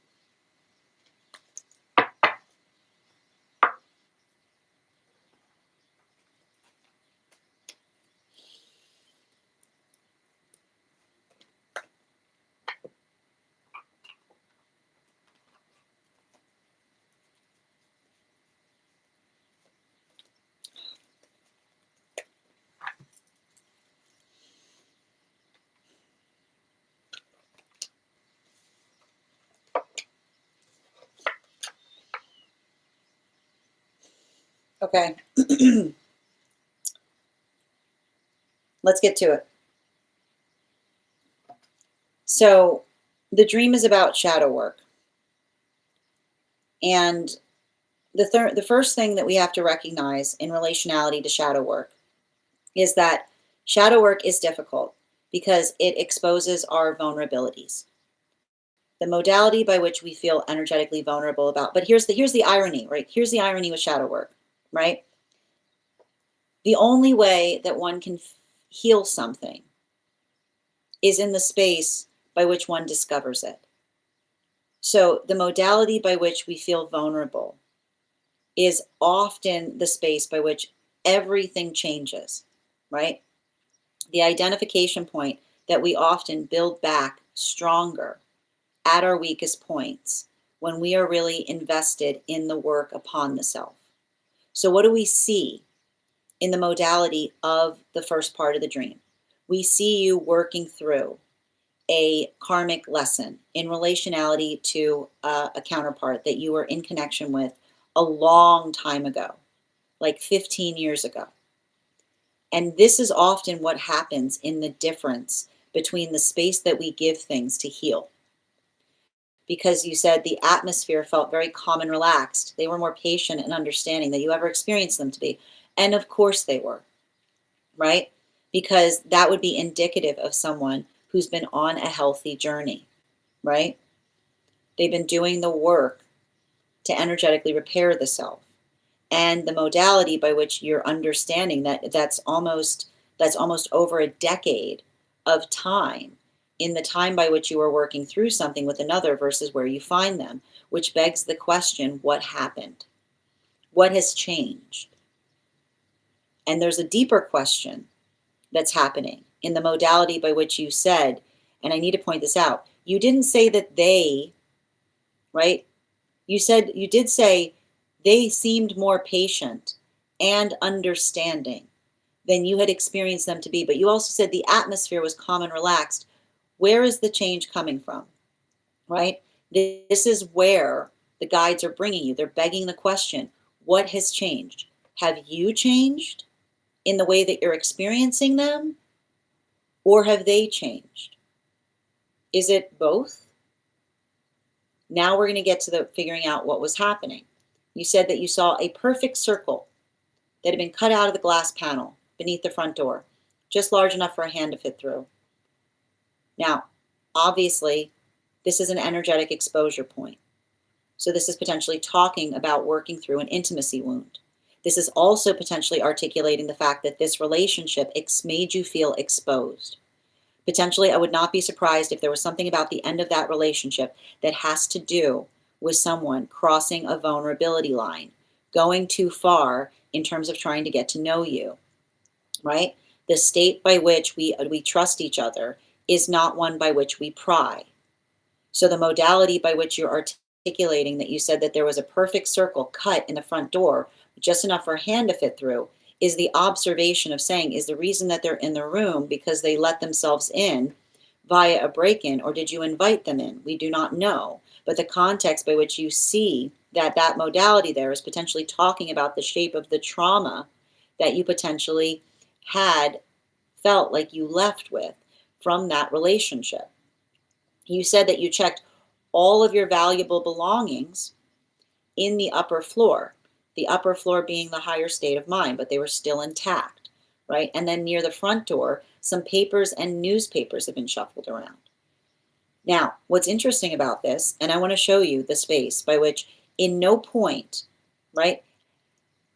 Okay. Let's get to it. So, the dream is about shadow work. And the first thing that we have to recognize in relationality to shadow work is that shadow work is difficult because it exposes our vulnerabilities. The modality by which we feel energetically vulnerable about, but here's the irony, right? Here's the irony with shadow work, right? The only way that one can heal something is in the space by which one discovers it. So the modality by which we feel vulnerable is often the space by which everything changes, right? The identification point that we often build back stronger at our weakest points when we are really invested in the work upon the self. So what do we see in the modality of the first part of the dream? We see you working through a karmic lesson in relationality to a counterpart that you were in connection with a long time ago, like 15 years ago. And this is often what happens in the difference between the space that we give things to heal. Because you said the atmosphere felt very calm and relaxed. They were more patient and understanding than you ever experienced them to be. And of course they were, right? Because that would be indicative of someone who's been on a healthy journey, right? They've been doing the work to energetically repair the self. And the modality by which you're understanding that that's almost over a decade of time in the time by which you are working through something with another versus where you find them, which begs the question, what happened? What has changed? And there's a deeper question that's happening in the modality by which you said, and I need to point this out, you didn't say that they, right? You did say they seemed more patient and understanding than you had experienced them to be, but you also said the atmosphere was calm and relaxed. Where is the change coming from, right? This is where the guides are bringing you. They're begging the question, what has changed? Have you changed in the way that you're experiencing them, or have they changed? Is it both? Now we're going to get to the figuring out what was happening. You said that you saw a perfect circle that had been cut out of the glass panel beneath the front door, just large enough for a hand to fit through. Now, obviously, this is an energetic exposure point. So this is potentially talking about working through an intimacy wound. This is also potentially articulating the fact that this relationship made you feel exposed. Potentially, I would not be surprised if there was something about the end of that relationship that has to do with someone crossing a vulnerability line, going too far in terms of trying to get to know you, right? The state by which we trust each other is not one by which we pry. So the modality by which you're articulating that you said that there was a perfect circle cut in the front door, just enough for a hand to fit through, is the observation of saying, is the reason that they're in the room because they let themselves in via a break-in, or did you invite them in? We do not know. But the context by which you see that that modality there is potentially talking about the shape of the trauma that you potentially had felt like you left with from that relationship. You said that you checked all of your valuable belongings in the upper floor being the higher state of mind, but they were still intact, right? And then near the front door, some papers and newspapers have been shuffled around. Now, what's interesting about this, and I want to show you the space by which in no point, right?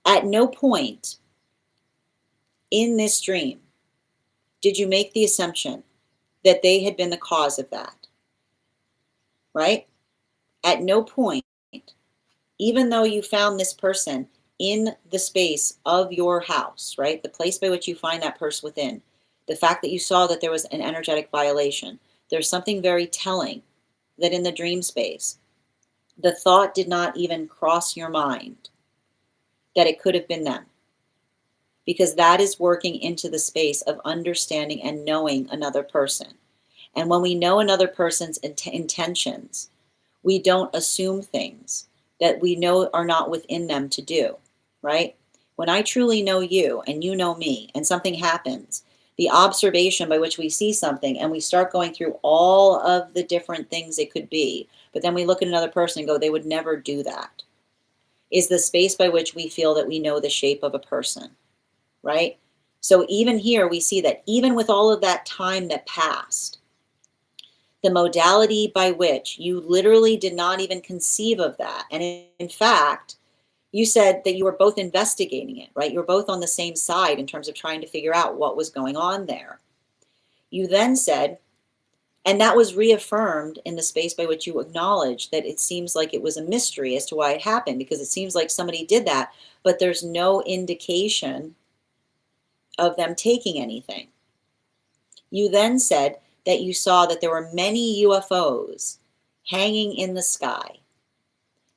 At no point in this dream did you make the assumption that they had been the cause of that, right? At no point, even though you found this person in the space of your house, right? The place by which you find that person within, the fact that you saw that there was an energetic violation, there's something very telling that in the dream space, the thought did not even cross your mind that it could have been them. Because that is working into the space of understanding and knowing another person. And when we know another person's intentions, we don't assume things that we know are not within them to do, right? When I truly know you and you know me and something happens, the observation by which we see something and we start going through all of the different things it could be, but then we look at another person and go, they would never do that, is the space by which we feel that we know the shape of a person, right? So even here we see that even with all of that time that passed, the modality by which you literally did not even conceive of that. And in fact, you said that you were both investigating it, right? You were both on the same side in terms of trying to figure out what was going on there. You then said, and that was reaffirmed in the space by which you acknowledged that it seems like it was a mystery as to why it happened, because it seems like somebody did that, but there's no indication of them taking anything. You then said that you saw that there were many UFOs hanging in the sky,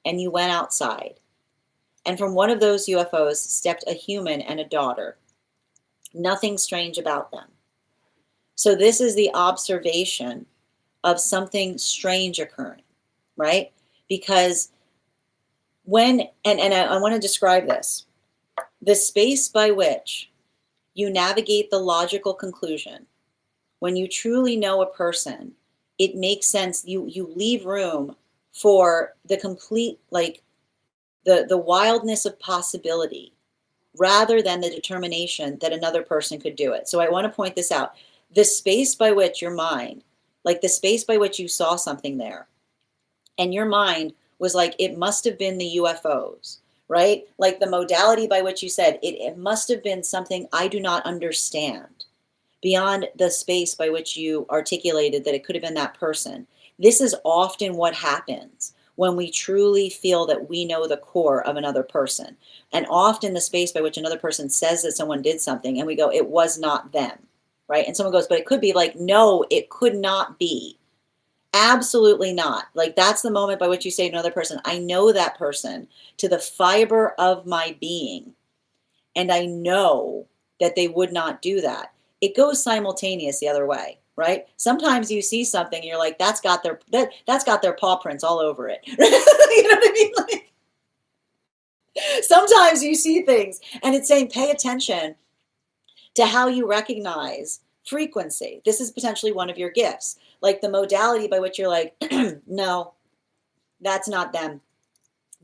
and you went outside. And from one of those UFOs stepped a human and a daughter. Nothing strange about them. So this is the observation of something strange occurring, right? Because when, and I want to describe this, the space by which you navigate the logical conclusion, when you truly know a person, it makes sense. You leave room for the complete, like the wildness of possibility rather than the determination that another person could do it. So I want to point this out. The space by which your mind, like the space by which you saw something there, and your mind was like, it must have been the UFOs, right? Like the modality by which you said, it must have been something I do not understand. beyond the space by which you articulated that it could have been that person. This is often what happens when we truly feel that we know the core of another person. And often the space by which another person says that someone did something and we go, it was not them, right? And someone goes, but it could be, like, no, it could not be. Absolutely not. Like, that's the moment by which you say to another person, I know that person to the fiber of my being, and I know that they would not do that. It goes simultaneous the other way, right? Sometimes you see something and you're like, that's got their paw prints all over it. You know what I mean? Like, sometimes you see things and it's saying, pay attention to how you recognize frequency. This is potentially one of your gifts. Like the modality by which you're like, no, that's not them.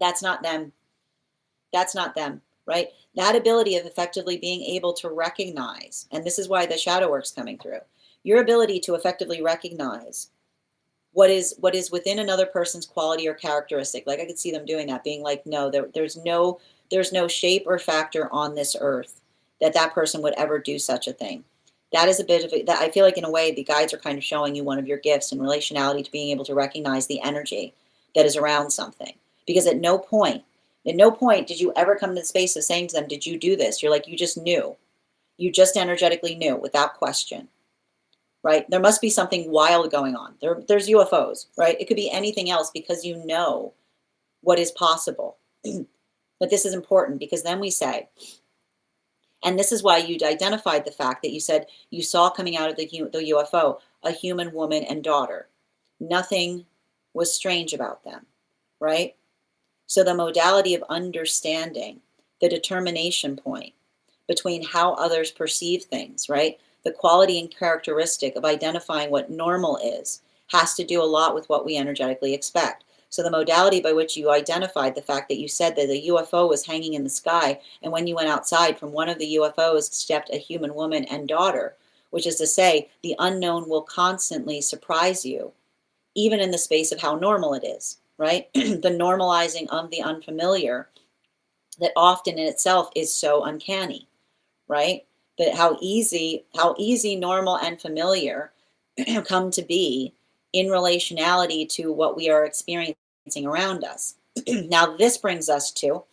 That's not them. That's not them, right? That ability of effectively being able to recognize, and this is why the shadow work's coming through, your ability to effectively recognize what is within another person's quality or characteristic. Like I could see them doing that, being like, no, there's no shape or factor on this earth that person would ever do such a thing. That is a bit of it. That I feel like in a way the guides are kind of showing you one of your gifts in relationality to being able to recognize the energy that is around something. Because at no point did you ever come to the space of saying to them, did you do this? You're like, you just knew. You just energetically knew without question, right? There must be something wild going on. There's UFOs, right? It could be anything else because you know what is possible. But this is important because then we say, and this is why you identified the fact that you said you saw coming out of the UFO a human woman and daughter. Nothing was strange about them, right? So the modality of understanding, the determination point between how others perceive things, right? The quality and characteristic of identifying what normal is has to do a lot with what we energetically expect. So the modality by which you identified the fact that you said that the UFO was hanging in the sky, and when you went outside, from one of the UFOs stepped a human woman and daughter, which is to say the unknown will constantly surprise you, even in the space of how normal it is, right? The normalizing of the unfamiliar that often in itself is so uncanny, right? That how easy normal and familiar come to be in relationality to what we are experiencing around us. Now, this brings us to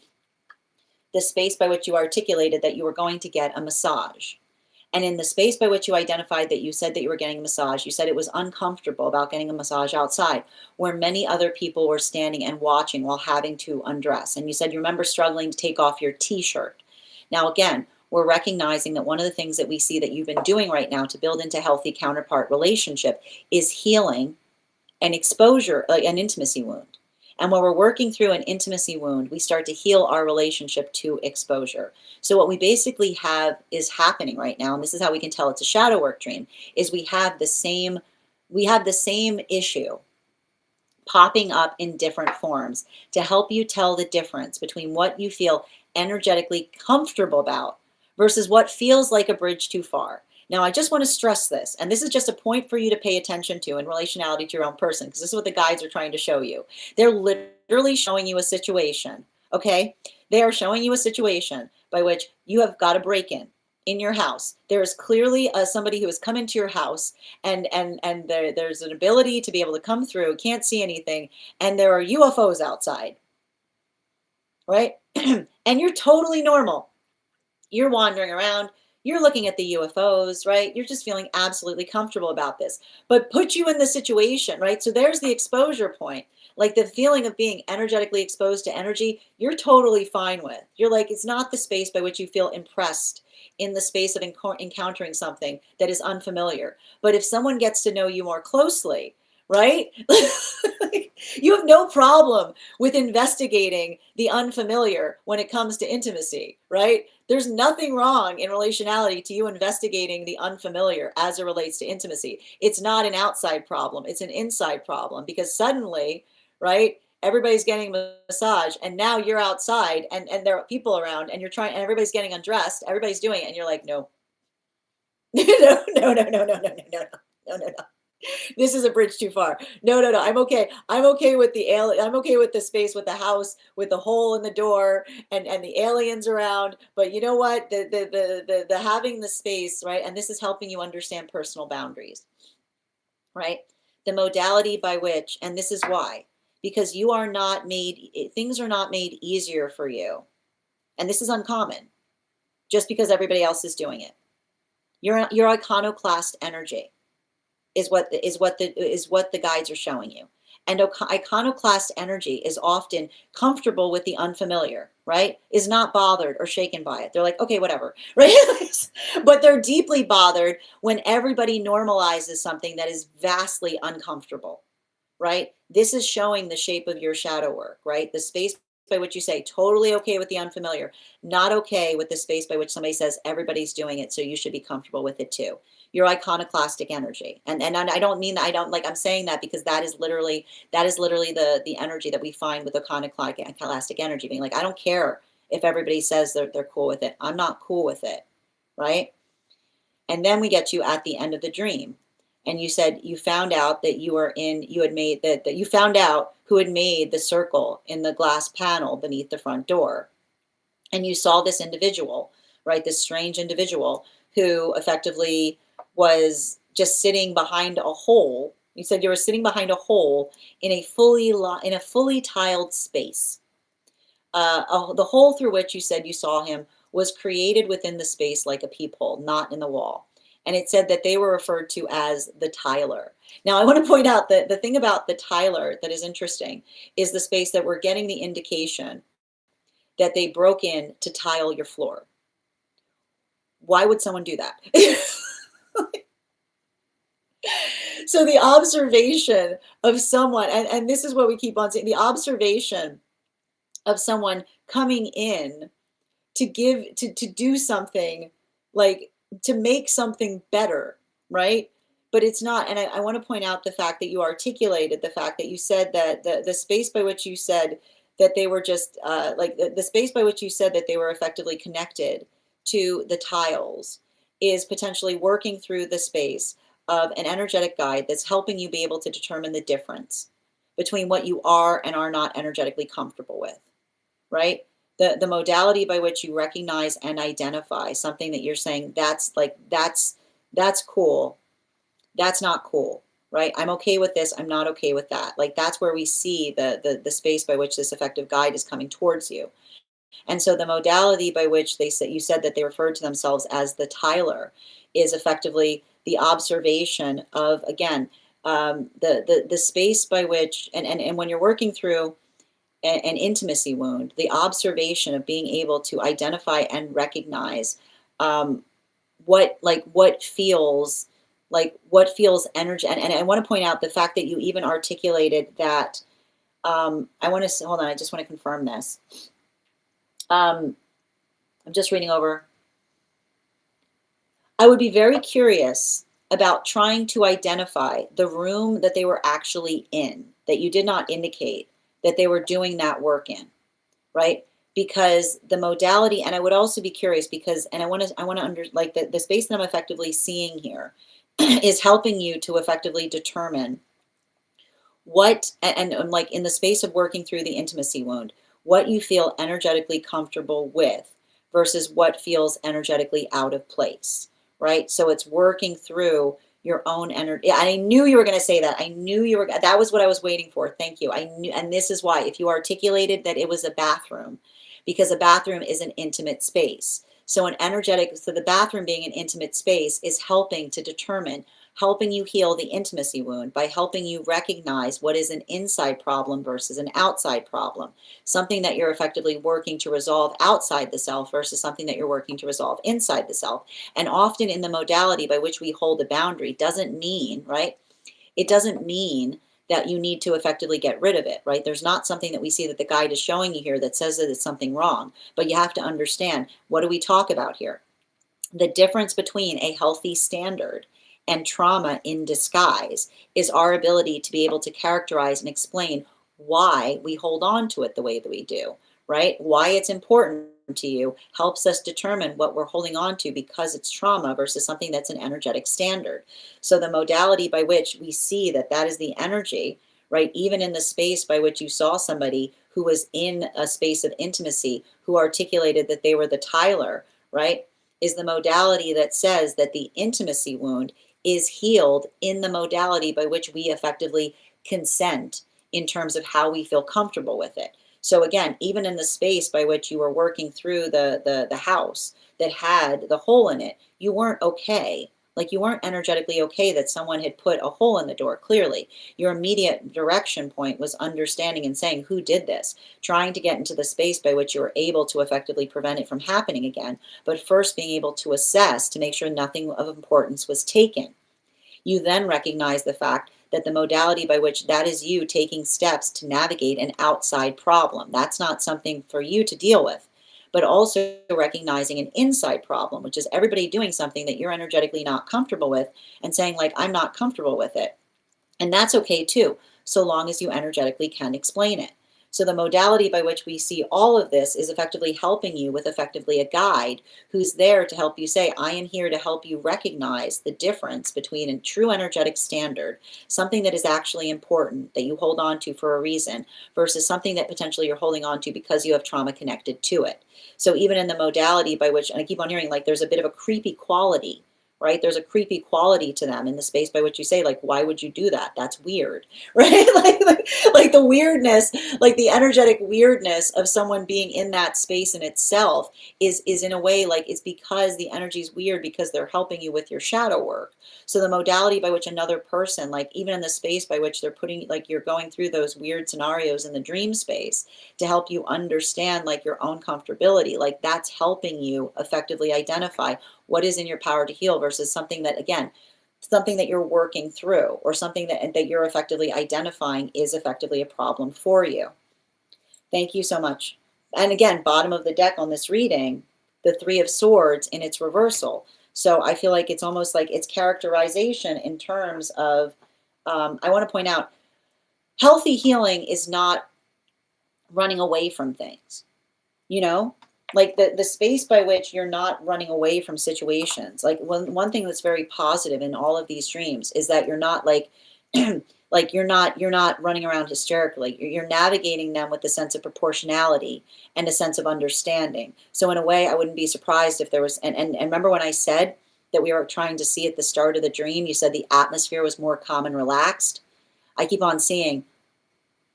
the space by which you articulated that you were going to get a massage. And in the space by which you identified that you said that you were getting a massage, you said it was uncomfortable about getting a massage outside, where many other people were standing and watching while having to undress. And you said you remember struggling to take off your t-shirt. Now, again, we're recognizing that one of the things that we see that you've been doing right now to build into healthy counterpart relationship is healing an exposure, an intimacy wound. And when we're working through an intimacy wound, we start to heal our relationship to exposure. So what we basically have is happening right now, and this is how we can tell it's a shadow work dream, is we have the same issue popping up in different forms to help you tell the difference between what you feel energetically comfortable about versus what feels like a bridge too far. Now, I just want to stress this, and this is just a point for you to pay attention to in relationality to your own person, because this is what the guides are trying to show you. They're literally showing you a situation, okay? They are showing you a situation by which you have got a break-in your house. There is clearly somebody who has come into your house, and there's an ability to be able to come through, can't see anything, and there are UFOs outside, right? And you're totally normal. You're wandering around. You're looking at the UFOs, right? You're just feeling absolutely comfortable about this. But put you in the situation, right? So there's the exposure point. Like the feeling of being energetically exposed to energy, you're totally fine with. You're like, it's not the space by which you feel impressed in the space of encountering something that is unfamiliar. But if someone gets to know you more closely, right? You have no problem with investigating the unfamiliar when it comes to intimacy, right? There's nothing wrong in relationality to you investigating the unfamiliar as it relates to intimacy. It's not an outside problem. It's an inside problem, because suddenly, right, everybody's getting a massage and now you're outside and there are people around and you're trying, and everybody's getting undressed. Everybody's doing it. And you're like, no, no, no, no, no, no, no, no, no, no, no, no. This is a bridge too far. No, no, no. I'm okay. I'm okay with the alien. I'm okay with the space, with the house, with the hole in the door, and the aliens around. But you know what? The having the space, right? And this is helping you understand personal boundaries, right? The modality by which, and this is why, because you are not made. Things are not made easier for you, and this is uncommon. Just because everybody else is doing it, your iconoclast energy is what the guides are showing you. And iconoclast energy is often comfortable with the unfamiliar, right? Is not bothered or shaken by it. They're like, okay, whatever, right? But they're deeply bothered when everybody normalizes something that is vastly uncomfortable, right? This is showing the shape of your shadow work, right? The space by which you say totally okay with the unfamiliar, not okay with the space by which somebody says everybody's doing it, so you should be comfortable with it too. Your iconoclastic energy. And I don't mean that, I don't like, I'm saying that because that is literally the energy that we find with iconoclastic energy, being like, I don't care if everybody says they're cool with it. I'm not cool with it, right? And then we get you at the end of the dream. And you said you found out that you had made that you found out who had made the circle in the glass panel beneath the front door. And you saw this individual, right? This strange individual who effectively was just sitting behind a hole. You said you were sitting behind a hole in a fully tiled space. The hole through which you said you saw him was created within the space like a peephole, not in the wall. And it said that they were referred to as the tiler. Now, I want to point out that the thing about the tiler that is interesting is the space that we're getting the indication that they broke in to tile your floor. Why would someone do that? So the observation of someone, and this is what we keep on saying, the observation of someone coming in to do something, like to make something better, right? But it's not. And I want to point out the fact that you articulated the fact that you said that the space by which you said that they were just like the space by which you said that they were effectively connected to the tiles is potentially working through the space of an energetic guide that's helping you be able to determine the difference between what you are and are not energetically comfortable with, right? The modality by which you recognize and identify something that you're saying that's cool, that's not cool, right? I'm okay with this, I'm not okay with that. Like that's where we see the space by which this effective guide is coming towards you. And so the modality by which you said that they referred to themselves as the tiler is effectively the observation of, again, the space by which, and when you're working through an intimacy wound, the observation of being able to identify and recognize what feels energy. And I want to point out the fact that you even articulated that. I want to hold on. I just want to confirm this. I'm just reading over. I would be very curious about trying to identify the room that they were actually in, that you did not indicate that they were doing that work in, right? Because the modality, and I would also be curious because, and I want to like the space that I'm effectively seeing here is helping you to effectively determine what, and like in the space of working through the intimacy wound, what you feel energetically comfortable with versus what feels energetically out of place, right? So it's working through your own energy. I knew you were going to say that. I knew you were, that was what I was waiting for. Thank you. I knew, and this is why, if you articulated that it was a bathroom, because a bathroom is an intimate space. So the bathroom being an intimate space is helping to determine, helping you heal the intimacy wound by helping you recognize what is an inside problem versus an outside problem. Something that you're effectively working to resolve outside the self versus something that you're working to resolve inside the self. And often in the modality by which we hold a boundary doesn't mean, right? It doesn't mean that you need to effectively get rid of it, right? There's not something that we see that the guide is showing you here that says that it's something wrong, but you have to understand, what do we talk about here? The difference between a healthy standard and trauma in disguise is our ability to be able to characterize and explain why we hold on to it the way that we do, right? Why it's important to you helps us determine what we're holding on to because it's trauma versus something that's an energetic standard. So the modality by which we see that that is the energy, right? Even in the space by which you saw somebody who was in a space of intimacy, who articulated that they were the Tyler, right? Is the modality that says that the intimacy wound is healed in the modality by which we effectively consent in terms of how we feel comfortable with it. So again, even in the space by which you were working through the house that had the hole in it, you weren't okay. Like you weren't energetically okay that someone had put a hole in the door, clearly. Your immediate direction point was understanding and saying, who did this? Trying to get into the space by which you were able to effectively prevent it from happening again, but first being able to assess to make sure nothing of importance was taken. You then recognize the fact that the modality by which that is you taking steps to navigate an outside problem. That's not something for you to deal with, but also recognizing an inside problem, which is everybody doing something that you're energetically not comfortable with and saying, like, I'm not comfortable with it. And that's okay too, so long as you energetically can explain it. So the modality by which we see all of this is effectively helping you with effectively a guide who's there to help you say, I am here to help you recognize the difference between a true energetic standard, something that is actually important that you hold on to for a reason, versus something that potentially you're holding on to because you have trauma connected to it. So even in the modality by which, and I keep on hearing like there's a bit of a creepy quality, right? There's a creepy quality to them in the space by which you say, like, why would you do that? That's weird, right? Like the weirdness, like the energetic weirdness of someone being in that space in itself is in a way like it's because the energy is weird because they're helping you with your shadow work. So the modality by which another person, like even in the space by which they're putting, like you're going through those weird scenarios in the dream space to help you understand like your own comfortability, like that's helping you effectively identify what is in your power to heal versus something that, again, something that you're working through or something that you're effectively identifying is effectively a problem for you. Thank you so much. And again, bottom of the deck on this reading, the Three of Swords in its reversal. So I feel like it's almost like it's characterization in terms of, I want to point out, healthy healing is not running away from things, you know? Like the space by which you're not running away from situations. Like one thing that's very positive in all of these dreams is that you're not like like you're not running around hysterically. You're navigating them with a sense of proportionality and a sense of understanding. So in a way, I wouldn't be surprised if there was and remember when I said that we were trying to see at the start of the dream, you said the atmosphere was more calm and relaxed. I keep on seeing,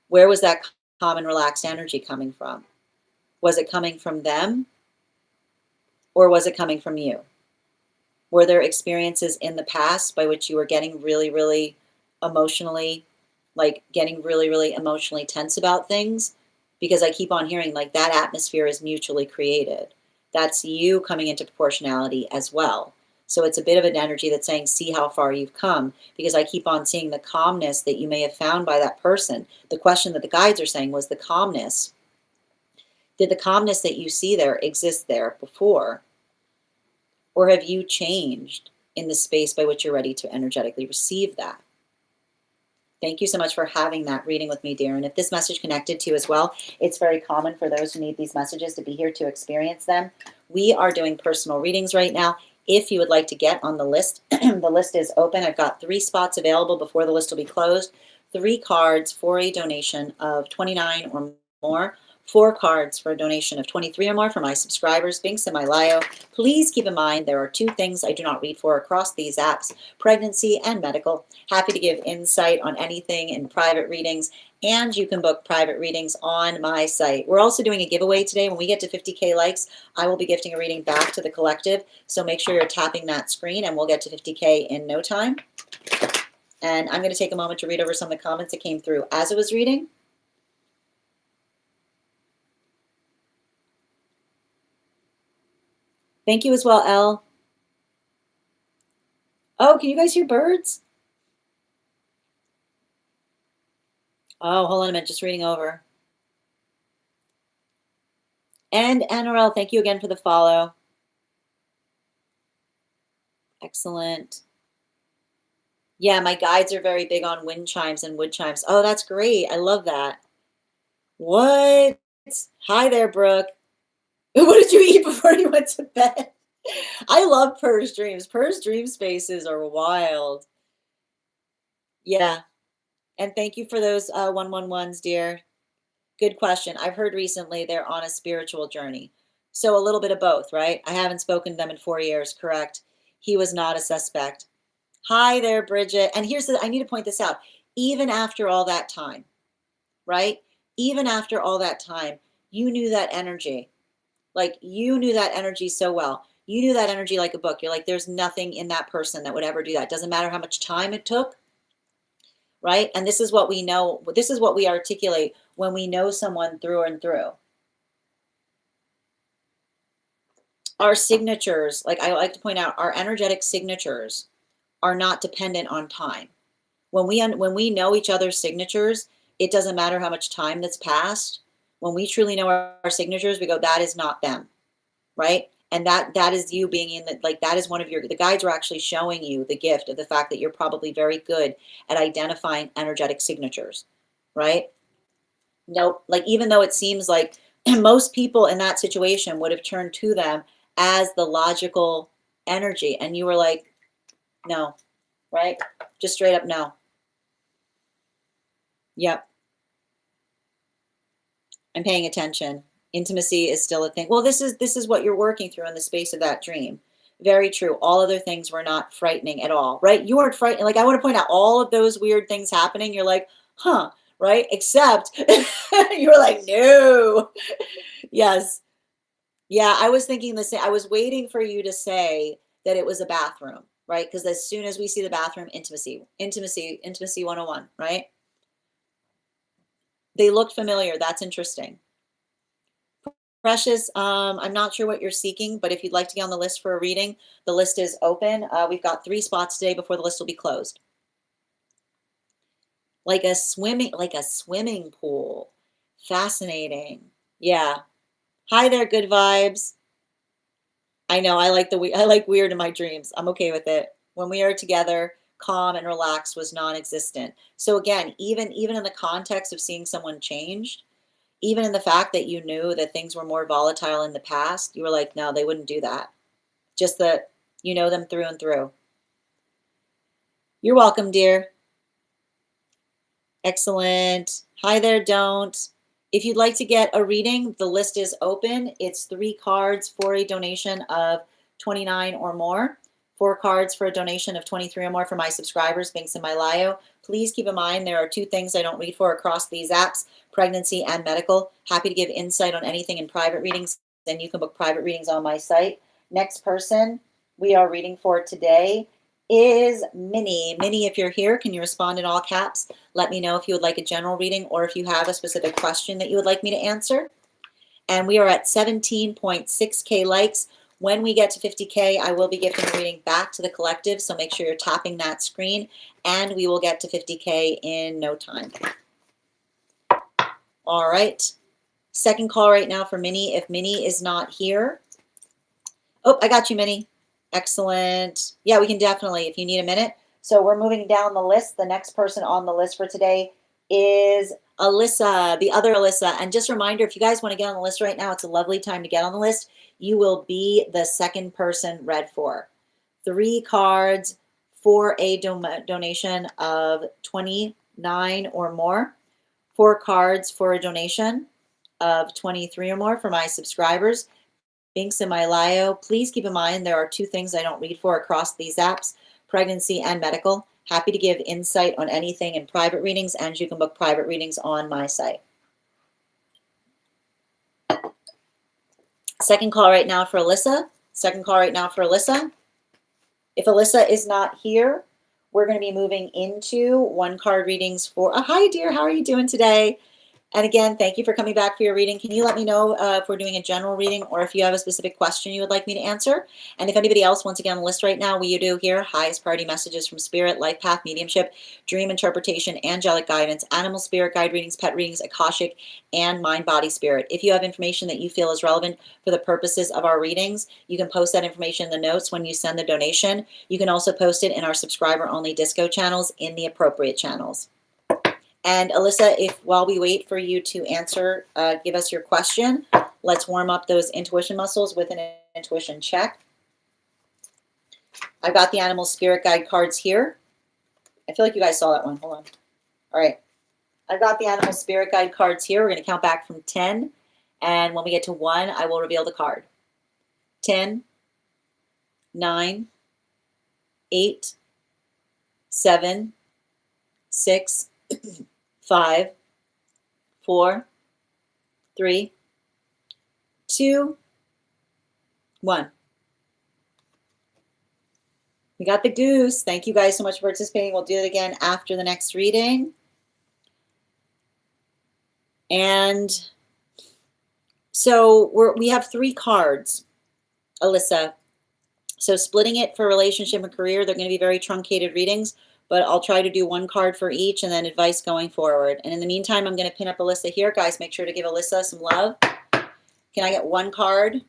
where was that calm and relaxed energy coming from? Was it coming from them or was it coming from you? Were there experiences in the past by which you were getting really, really emotionally, like getting really, really emotionally tense about things? Because I keep on hearing like that atmosphere is mutually created. That's you coming into proportionality as well. So it's a bit of an energy that's saying, see how far you've come, because I keep on seeing the calmness that you may have found by that person. The question that the guides are saying was the calmness. Did the calmness that you see there exist there before? Or have you changed in the space by which you're ready to energetically receive that? Thank you so much for having that reading with me, dear. And if this message connected to you as well, it's very common for those who need these messages to be here to experience them. We are doing personal readings right now. If you would like to get on the list, the list is open. I've got 3 spots available before the list will be closed. 3 cards for a donation of $29 or more. 4 cards for a donation of $23 or more for my subscribers, Binks and my Lio. Please keep in mind there are 2 things I do not read for across these apps, pregnancy and medical. Happy to give insight on anything in private readings, and you can book private readings on my site. We're also doing a giveaway today. When we get to 50K likes, I will be gifting a reading back to the collective, so make sure you're tapping that screen and we'll get to 50K in no time. And I'm going to take a moment to read over some of the comments that came through as I was reading. Thank you as well, Elle. Oh, can you guys hear birds? Oh, hold on a minute, just reading over. And NRL, thank you again for the follow. Excellent. Yeah, my guides are very big on wind chimes and wood chimes. Oh, that's great. I love that. What? Hi there, Brooke. What did you eat before you went to bed? I love Purge dreams. Purge dream spaces are wild. Yeah. And thank you for those 111s, dear. Good question. I've heard recently they're on a spiritual journey. So a little bit of both, right? I haven't spoken to them in 4 years, correct? He was not a suspect. Hi there, Bridget. And I need to point this out. Even after all that time, right? Even after all that time, you knew that energy. Like you knew that energy so well. You knew that energy like a book. You're like, there's nothing in that person that would ever do that. Doesn't matter how much time it took, right? And this is what we know. This is what we articulate when we know someone through and through. Our signatures, like I like to point out, our energetic signatures are not dependent on time. When we know each other's signatures, it doesn't matter how much time that's passed. When we truly know our signatures, we go, that is not them, right? And that is you being in the, like, that is one of the guides are actually showing you the gift of the fact that you're probably very good at identifying energetic signatures, right? Nope. Like, even though it seems like most people in that situation would have turned to them as the logical energy, and you were like, no, right? Just straight up no. Yep. I'm paying attention. Intimacy is still a thing. Well, this is what you're working through in the space of that dream. Very true. All other things were not frightening at all, right? You weren't frightened. Like, I want to point out all of those weird things happening. You're like, huh, right? Except you were like, no. Yes. Yeah, I was thinking the same. I was waiting for you to say that it was a bathroom, right? Because as soon as we see the bathroom, intimacy 101, right? They looked familiar. That's interesting. Precious, I'm not sure what you're seeking, but if you'd like to get on the list for a reading, the list is open. We've got 3 spots today before the list will be closed. Like a swimming pool. Fascinating. Yeah. Hi there, good vibes. I know I like weird in my dreams. I'm okay with it. When we are together, calm and relaxed was non-existent. So again, even in the context of seeing someone changed, even in the fact that you knew that things were more volatile in the past, you were like, no, they wouldn't do that. Just that you know them through and through. You're welcome, dear. Excellent. Hi there, don't. If you'd like to get a reading, the list is open. It's 3 cards for a donation of 29 or more. 4 cards for a donation of 23 or more for my subscribers, links in my bio. Please keep in mind there are 2 things I don't read for across these apps, pregnancy and medical. Happy to give insight on anything in private readings, then you can book private readings on my site. Next person we are reading for today is Minnie. Minnie, if you're here, can you respond in all caps? Let me know if you would like a general reading or if you have a specific question that you would like me to answer. And we are at 17.6K likes. When we get to 50K, I will be gifting a reading back to the collective, so make sure you're tapping that screen, and we will get to 50K in no time. All right. Second call right now for Minnie. If Minnie is not here. Oh, I got you, Minnie. Excellent. Yeah, we can definitely, if you need a minute. So we're moving down the list. The next person on the list for today is Alyssa, the other Alyssa. And just a reminder, if you guys want to get on the list right now, it's a lovely time to get on the list. You will be the second person read for. 3 cards for a donation of 29 or more. 4 cards for a donation of 23 or more for my subscribers. Links in my bio. Please keep in mind there are 2 things I don't read for across these apps, pregnancy and medical. Happy to give insight on anything in private readings, and you can book private readings on my site. Second call right now for Alyssa. Second call right now for Alyssa. If Alyssa is not here, we're going to be moving into 1 card readings for, hi dear, how are you doing today? And again, thank you for coming back for your reading. Can you let me know if we're doing a general reading or if you have a specific question you would like me to answer? And if anybody else wants to get on the list right now, we do here highest priority messages from spirit, life path, mediumship, dream interpretation, angelic guidance, animal spirit guide readings, pet readings, akashic, and mind, body, spirit. If you have information that you feel is relevant for the purposes of our readings, you can post that information in the notes when you send the donation. You can also post it in our subscriber-only disco channels in the appropriate channels. And Alyssa, if while we wait for you to answer, give us your question, let's warm up those intuition muscles with an intuition check. I've got the animal spirit guide cards here. I feel like you guys saw that one. Hold on. All right. I've got the animal spirit guide cards here. We're going to count back from 10. And when we get to 1, I will reveal the card. 10, 9, 8, 7, 6, 5, 4, 3, 2, 1. We got the goose. Thank you guys so much for participating. We'll do it again after the next reading. And so we have 3 cards, Alyssa. So splitting it for relationship and career, they're going to be very truncated readings, but I'll try to do 1 card for each and then advice going forward. And in the meantime, I'm going to pin up Alyssa here. Guys, make sure to give Alyssa some love. Can I get 1 card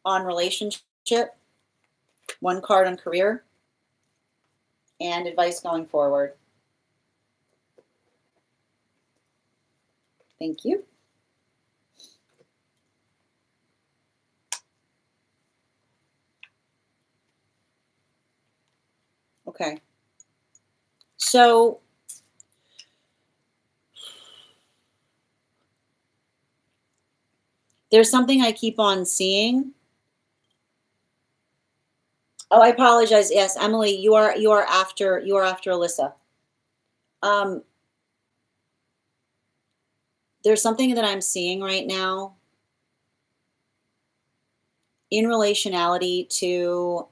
on relationship, 1 card on career, and advice going forward? Thank you. Okay. So there's something I keep on seeing. Oh, I apologize. Yes, Emily, you are after Alyssa. There's something that I'm seeing right now in relationality to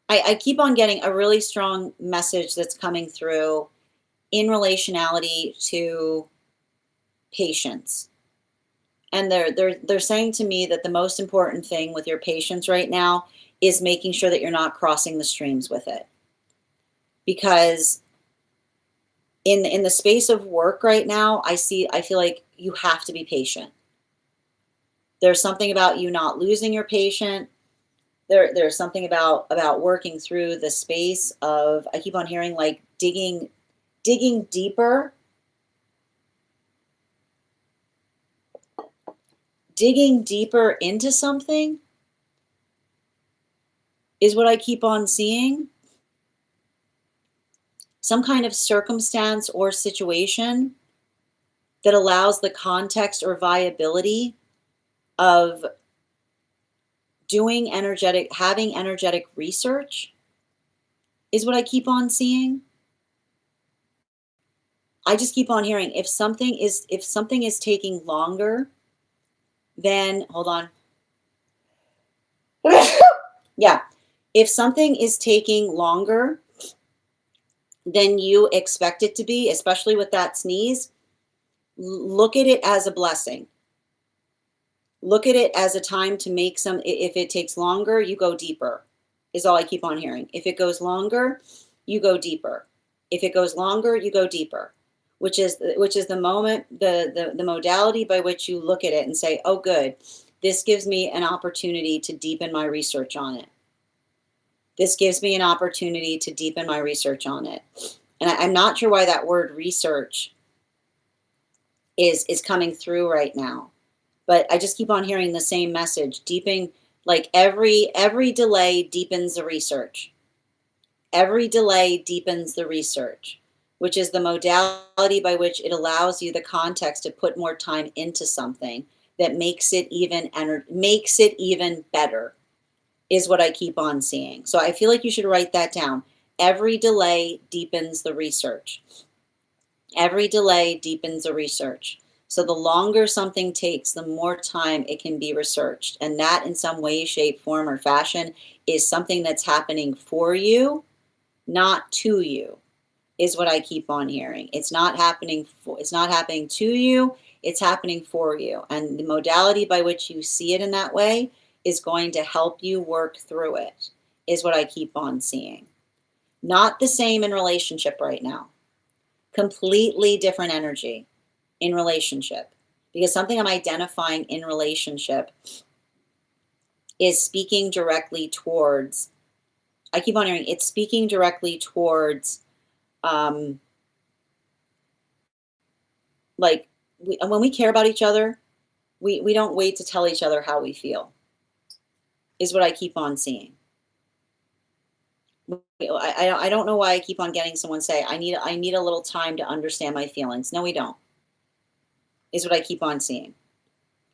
I keep on getting a really strong message that's coming through in relationality to patience. And they're saying to me that the most important thing with your patience right now is making sure that you're not crossing the streams with it. Because in the space of work right now, I feel like you have to be patient. There's something about you not losing your patience. There's something about working through the space of, I keep on hearing like digging deeper. Digging deeper into something is what I keep on seeing. Some kind of circumstance or situation that allows the context or viability of having energetic research is what I keep on seeing. I just keep on hearing if something is taking longer, then hold on. Yeah. If something is taking longer than you expect it to be, especially with that sneeze, look at it as a blessing. Look at it as a time to make if it takes longer, you go deeper, is all I keep on hearing. If it goes longer, you go deeper. If it goes longer, you go deeper, which is the moment, the modality by which you look at it and say, oh, good, this gives me an opportunity to deepen my research on it. This gives me an opportunity to deepen my research on it. And I'm not sure why that word research is coming through right now. But I just keep on hearing the same message, deepening, like every delay deepens the research. Every delay deepens the research, which is the modality by which it allows you the context to put more time into something that makes it even better, is what I keep on seeing. So I feel like you should write that down. Every delay deepens the research. Every delay deepens the research. So the longer something takes, the more time it can be researched. And that in some way, shape, form, or fashion is something that's happening for you, not to you, is what I keep on hearing. It's not happening to you, it's happening for you. And the modality by which you see it in that way is going to help you work through it, is what I keep on seeing. Not the same in relationship right now. Completely different energy in relationship, because something I'm identifying in relationship is speaking directly towards I keep on hearing it's speaking directly towards, like, when we care about each other, we don't wait to tell each other how we feel, is what I keep on seeing. I don't know why I keep on getting someone say, I need a little time to understand my feelings. No, we don't, is what I keep on seeing.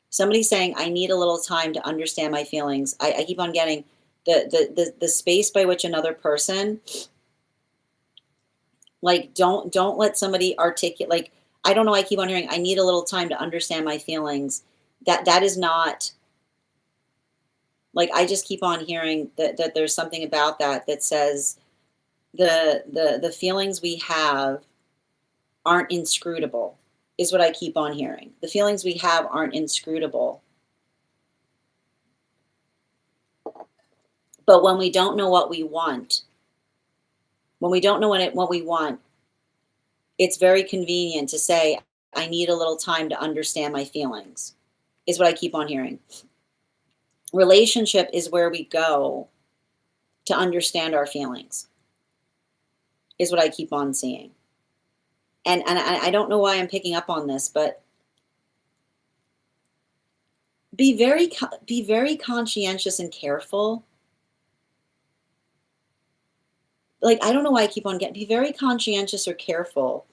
Somebody saying, I need a little time to understand my feelings. I keep on getting the space by which another person, like, don't let somebody articulate, like, I don't know, I keep on hearing, I need a little time to understand my feelings. That is not, like, I just keep on hearing that there's something about that says the feelings we have aren't inscrutable, is what I keep on hearing. The feelings we have aren't inscrutable. But when we don't know what we want, when we don't know what we want, it's very convenient to say, I need a little time to understand my feelings, is what I keep on hearing. Relationship is where we go to understand our feelings, is what I keep on seeing. And I don't know why I'm picking up on this, but be very conscientious and careful. Like, I don't know why I keep on getting, be very conscientious or careful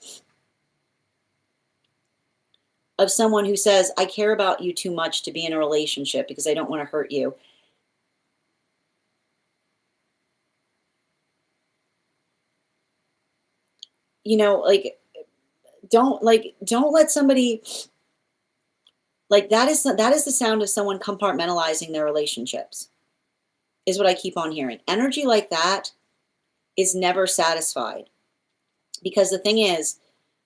of someone who says, I care about you too much to be in a relationship because I don't want to hurt you. You know, like, don't let somebody, like, that is the sound of someone compartmentalizing their relationships, is what I keep on hearing. Energy like that is never satisfied, because the thing is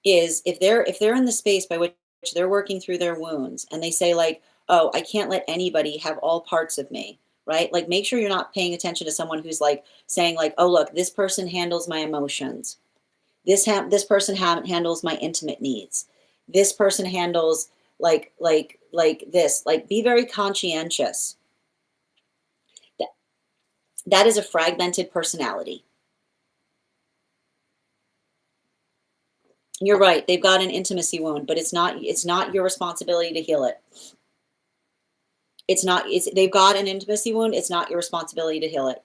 if they're in the space by which they're working through their wounds and they say, like, oh, I can't let anybody have all parts of me, right? Like, make sure you're not paying attention to someone who's, like, saying, like, oh, look, this person handles my emotions, this person handles my intimate needs, this person handles, like this. Like, be very conscientious. that that is a fragmented personality. You're right, they've got an intimacy wound, but it's not your responsibility to heal it. They've got an intimacy wound, it's not your responsibility to heal it.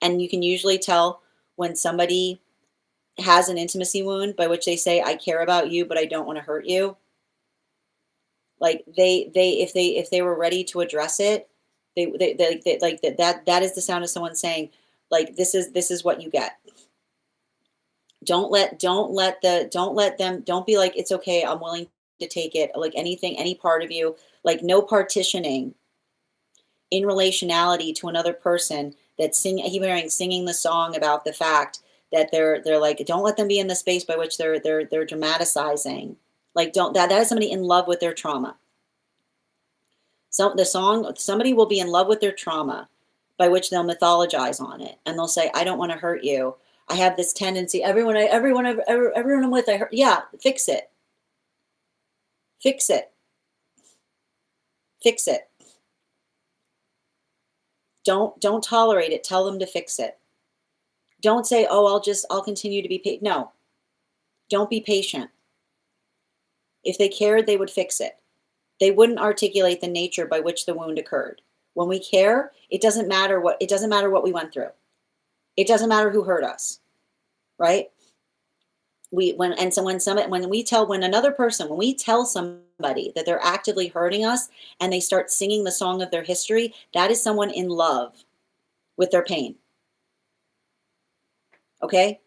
And you can usually tell when somebody has an intimacy wound by which they say, I care about you, but I don't want to hurt you. Like, if they were ready to address it, they like that is the sound of someone saying, like, this is what you get. Don't be like, it's okay, I'm willing to take it, like, anything, any part of you, like, no partitioning in relationality to another person that's singing the song about the fact that they're like, don't let them be in the space by which they're dramatizing. Like, don't, that is somebody in love with their trauma. So the song, somebody will be in love with their trauma by which they'll mythologize on it, and they'll say, I don't want to hurt you. I have this tendency, everyone I'm with, I hurt. Yeah, fix it. Fix it. Fix it. Don't tolerate it. Tell them to fix it. Don't say, oh, I'll continue to be patient. No, don't be patient. If they cared, they would fix it. They wouldn't articulate the nature by which the wound occurred. When we care, it doesn't matter what we went through. It doesn't matter who hurt us, right? When we tell somebody that they're actively hurting us and they start singing the song of their history, that is someone in love with their pain. Okay?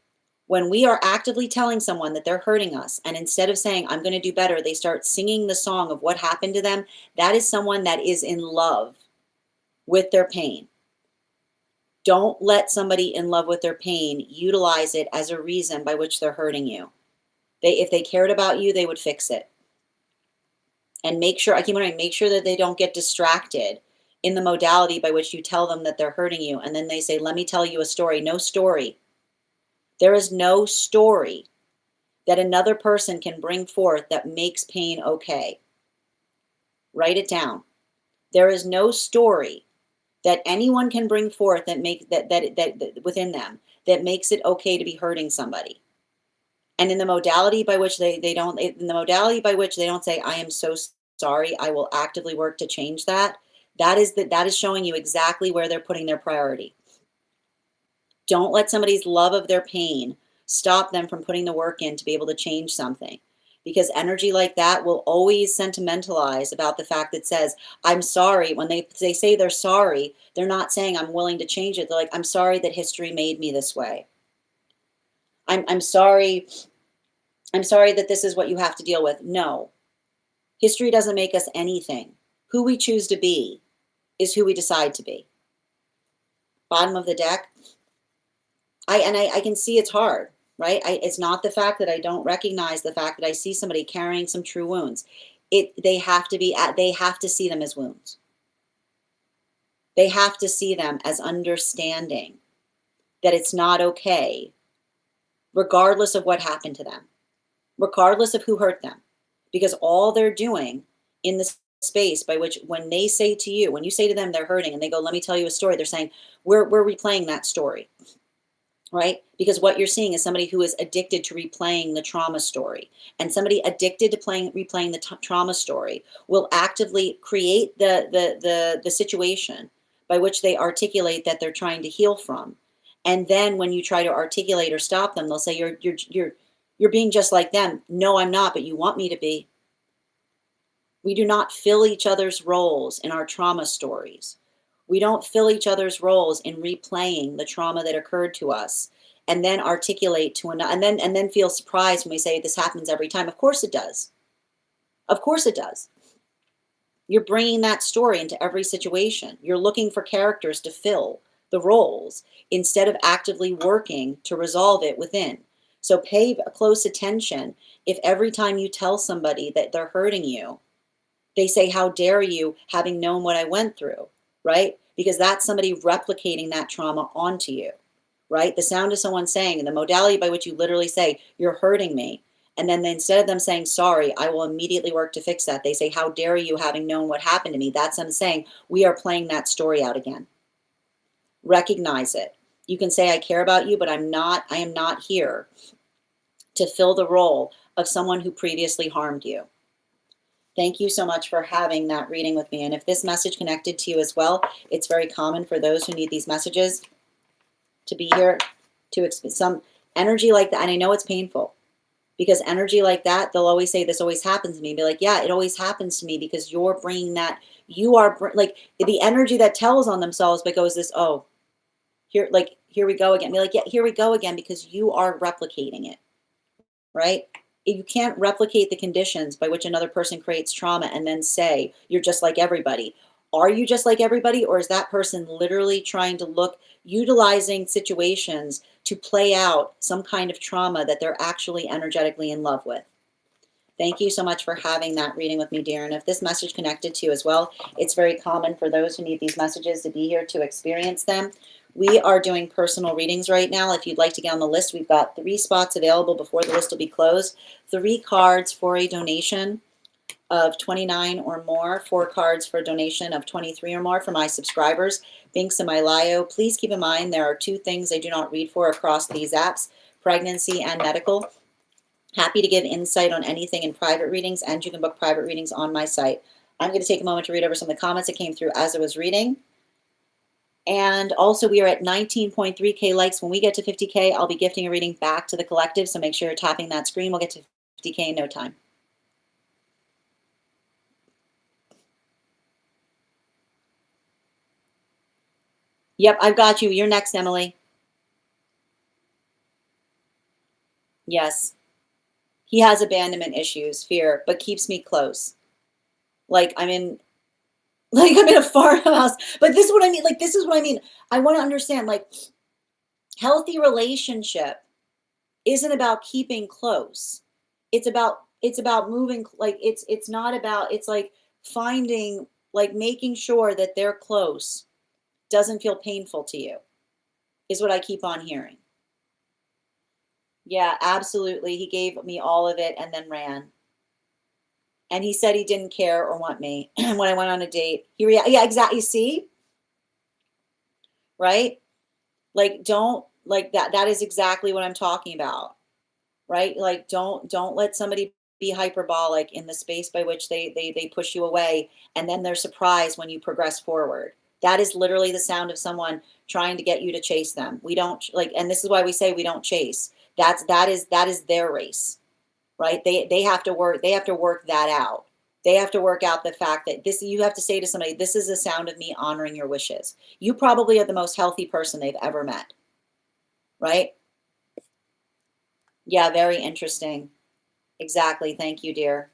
When we are actively telling someone that they're hurting us, and instead of saying, I'm going to do better, they start singing the song of what happened to them, that is someone that is in love with their pain. Don't let somebody in love with their pain utilize it as a reason by which they're hurting you. If they cared about you, they would fix it. And make sure that they don't get distracted in the modality by which you tell them that they're hurting you. And then they say, let me tell you a story. No story. There is no story that another person can bring forth that makes pain okay. Write it down. There is no story that anyone can bring forth that make that within them that makes it okay to be hurting somebody. And in the modality by which they don't in the modality by which they don't say, I am so sorry, I will actively work to change that, that is showing you exactly where they're putting their priority. Don't let somebody's love of their pain stop them from putting the work in to be able to change something. Because energy like that will always sentimentalize about the fact that says, I'm sorry. When they say they're sorry, they're not saying I'm willing to change it. They're like, I'm sorry that history made me this way. I'm sorry. I'm sorry that this is what you have to deal with. No, history doesn't make us anything. Who we choose to be is who we decide to be. Bottom of the deck. I can see it's hard, right? It's not the fact that I don't recognize the fact that I see somebody carrying some true wounds. They have to see them as wounds. They have to see them as understanding that it's not okay, regardless of what happened to them, regardless of who hurt them, because all they're doing in the space by which when they say to you, when you say to them they're hurting and they go, let me tell you a story, they're saying, we're replaying that story. Right? Because what you're seeing is somebody who is addicted to replaying the trauma story. And somebody addicted to replaying the trauma story will actively create the situation by which they articulate that they're trying to heal from. And then when you try to articulate or stop them, they'll say, you're being just like them. No, I'm not, but you want me to be. We do not fill each other's roles in our trauma stories. We don't fill each other's roles in replaying the trauma that occurred to us and then articulate to another and then feel surprised when we say this happens every time. Of course it does. Of course it does. You're bringing that story into every situation. You're looking for characters to fill the roles instead of actively working to resolve it within. So pay close attention if every time you tell somebody that they're hurting you, they say, how dare you, having known what I went through. Right? Because that's somebody replicating that trauma onto you, right? The sound of someone saying, the modality by which you literally say, you're hurting me. And then instead of them saying, sorry, I will immediately work to fix that. They say, how dare you, having known what happened to me. That's them saying, we are playing that story out again. Recognize it. You can say, I care about you, but I am not here to fill the role of someone who previously harmed you. Thank you so much for having that reading with me. And if this message connected to you as well, it's very common for those who need these messages to be here to experience some energy like that. And I know it's painful because energy like that, they'll always say, this always happens to me. Be like, yeah, it always happens to me because you're bringing that, you are like the energy that tells on themselves, but goes this, oh, here we go again. Be like, yeah, here we go again because you are replicating it, right? You can't replicate the conditions by which another person creates trauma and then say, you're just like everybody. Are you just like everybody? Or is that person literally trying to utilizing situations to play out some kind of trauma that they're actually energetically in love with? Thank you so much for having that reading with me, dear. And if this message connected to you as well, it's very common for those who need these messages to be here to experience them. We are doing personal readings right now. If you'd like to get on the list, we've got 3 spots available before the list will be closed. 3 cards for a donation of $29 or more, 4 cards for a donation of $23 or more for my subscribers, Binks and Mylayo. Please keep in mind there are 2 things I do not read for across these apps, pregnancy and medical. Happy to give insight on anything in private readings, and you can book private readings on my site. I'm going to take a moment to read over some of the comments that came through as I was reading. And also, we are at 19.3K likes. When we get to 50K, I'll be gifting a reading back to the collective, so make sure you're tapping that screen. We'll get to 50K in no time. Yep, I've got you. You're next, Emily. Yes. He has abandonment issues, fear, but keeps me close. Like I'm in a farmhouse. But this is what I mean. Like, this is what I mean. I want to understand, like, healthy relationship isn't about keeping close. It's about moving, like it's not about, it's like finding, like making sure that they're close doesn't feel painful to you, is what I keep on hearing. Yeah, absolutely. He gave me all of it and then ran. And he said he didn't care or want me when I went on a date. Yeah, exactly. See? right? Like, don't, like, that is exactly what I'm talking about, right? Like, don't let somebody be hyperbolic in the space by which they push you away, and then they're surprised when you progress forward. That is literally the sound of someone trying to get you to chase them. We don't like, and this is why we say we don't chase. That is their race, right? They have to work that out. They have to work out the fact that this, you have to say to somebody, this is the sound of me honoring your wishes. You probably are the most healthy person they've ever met, right? Yeah, very interesting. Exactly. Thank you, dear.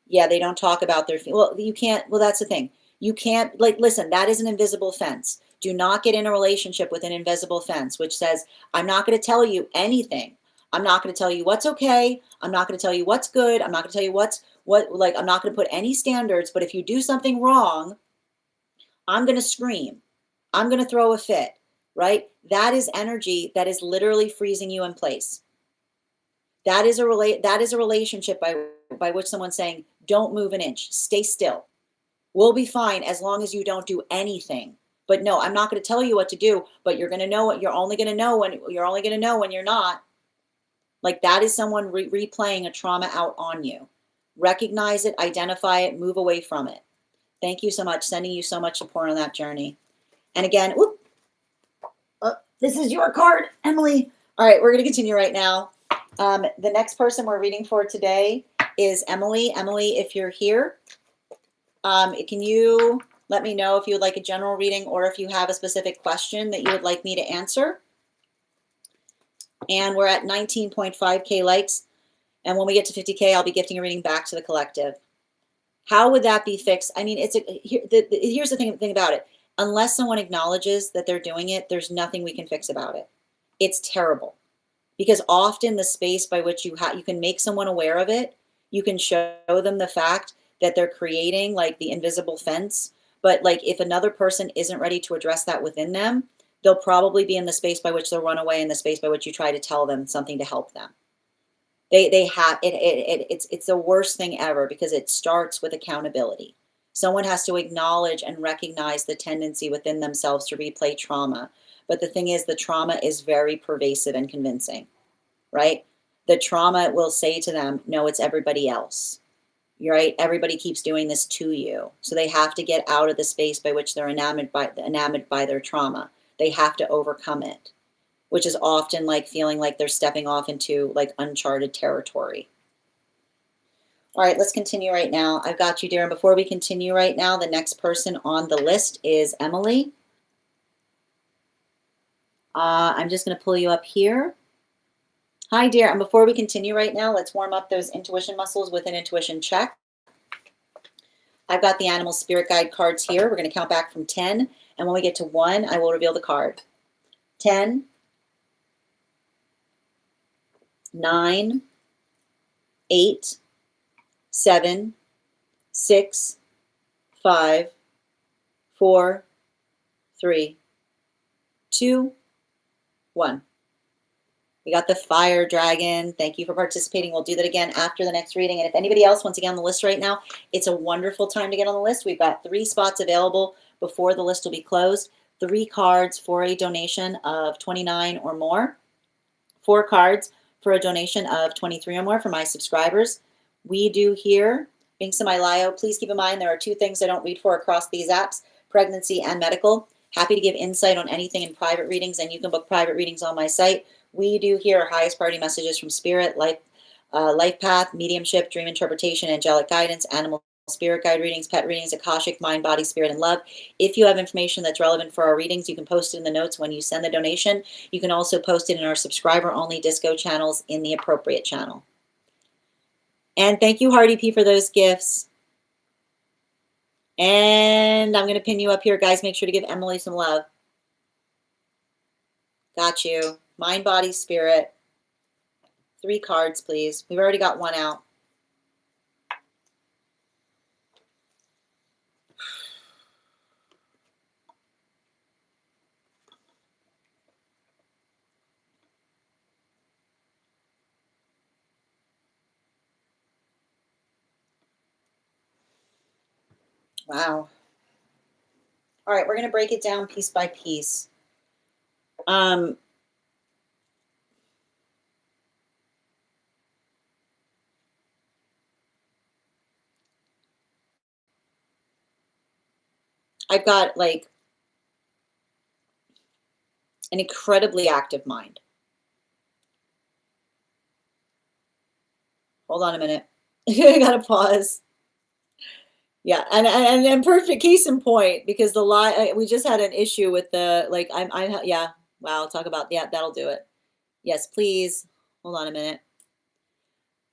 Yeah, they don't talk about their well, you can't, well, that's the thing. You can't, like, listen, that is an invisible fence. Do not get in a relationship with an invisible fence, which says, I'm not going to tell you anything. I'm not going to tell you what's okay. I'm not going to tell you what's good. I'm not going to tell you like, I'm not going to put any standards, but if you do something wrong, I'm going to scream. I'm going to throw a fit, right? That is energy that is literally freezing you in place. That is a relationship by which someone's saying, don't move an inch, stay still. We'll be fine as long as you don't do anything. But no, I'm not going to tell you what to do, but you're going to know what you're only going to know when you're not. Like, that is someone replaying a trauma out on you. Recognize it, identify it, move away from it. Thank you so much. Sending you so much support on that journey. And again, this is your card, Emily. All right, we're going to continue right now. The next person we're reading for today is Emily. Emily, if you're here, can you let me know if you would like a general reading or if you have a specific question that you would like me to answer? And we're at 19.5K likes. And when we get to 50K, I'll be gifting a reading back to the collective. How would that be fixed? I mean, here's the thing about it. Unless someone acknowledges that they're doing it, there's nothing we can fix about it. It's terrible. Because often the space by which you can make someone aware of it, you can show them the fact that they're creating like the invisible fence. But like, if another person isn't ready to address that within them, they'll probably be in the space by which they'll run away, in the space by which you try to tell them something to help them. They have it's the worst thing ever, because it starts with accountability. Someone has to acknowledge and recognize the tendency within themselves to replay trauma. But the thing is, the trauma is very pervasive and convincing, right? The trauma will say to them, no, it's everybody else. You're right. Everybody keeps doing this to you. So they have to get out of the space by which they're enamored by their trauma. They have to overcome it, which is often like feeling like they're stepping off into like uncharted territory. All right, let's continue right now. I've got you, dear. And before we continue right now, the next person on the list is Emily. I'm just going to pull you up here. Hi, dear. And before we continue right now, let's warm up those intuition muscles with an intuition check. I've got the animal spirit guide cards here. We're going to count back from 10. And when we get to 1, I will reveal the card. 10, 9, 8, 7, 6, 5, 4, 3, 2, 1. We got the fire dragon. Thank you for participating. We'll do that again after the next reading. And if anybody else wants to get on the list right now, it's a wonderful time to get on the list. We've got 3 spots available before the list will be closed. 3 cards for a donation of $29 or more. 4 cards for a donation of $23 or more for my subscribers. We do here, being semi-lio, please keep in mind there are 2 things I don't read for across these apps, pregnancy and medical. Happy to give insight on anything in private readings, and you can book private readings on my site. We do here highest priority messages from spirit, life path, mediumship, dream interpretation, angelic guidance, animal spirit guide readings, pet readings, Akashic, mind, body, spirit, and love. If you have information that's relevant for our readings, you can post it in the notes when you send the donation. You can also post it in our subscriber-only disco channels in the appropriate channel. And thank you, Hardy P, for those gifts. And I'm going to pin you up here, guys. Make sure to give Emily some love. Got you. Mind, body, spirit. 3 cards, please. We've already got 1 out. Wow. All right, we're going to break it down piece by piece. I've got like an incredibly active mind. Hold on a minute. I gotta pause. Yeah, and perfect case in point, because the lie we just had an issue with the like yeah, wow, talk about, yeah, that'll do it. Yes, please. Hold on a minute.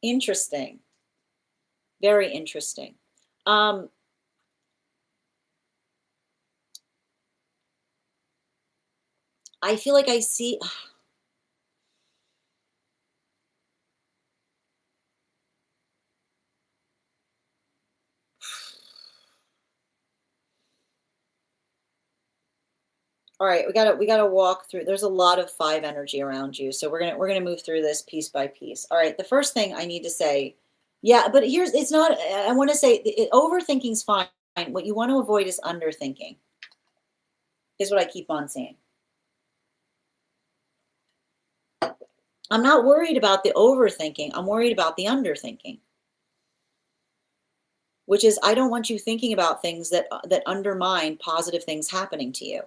Interesting. Very interesting. I feel like I see. All right, we gotta walk through. There's a lot of 5 energy around you, so we're gonna move through this piece by piece. All right, the first thing I need to say, yeah, but here's it's not. I want to say overthinking's fine. What you want to avoid is underthinking. Is what I keep on saying. I'm not worried about the overthinking. I'm worried about the underthinking, which is I don't want you thinking about things that undermine positive things happening to you.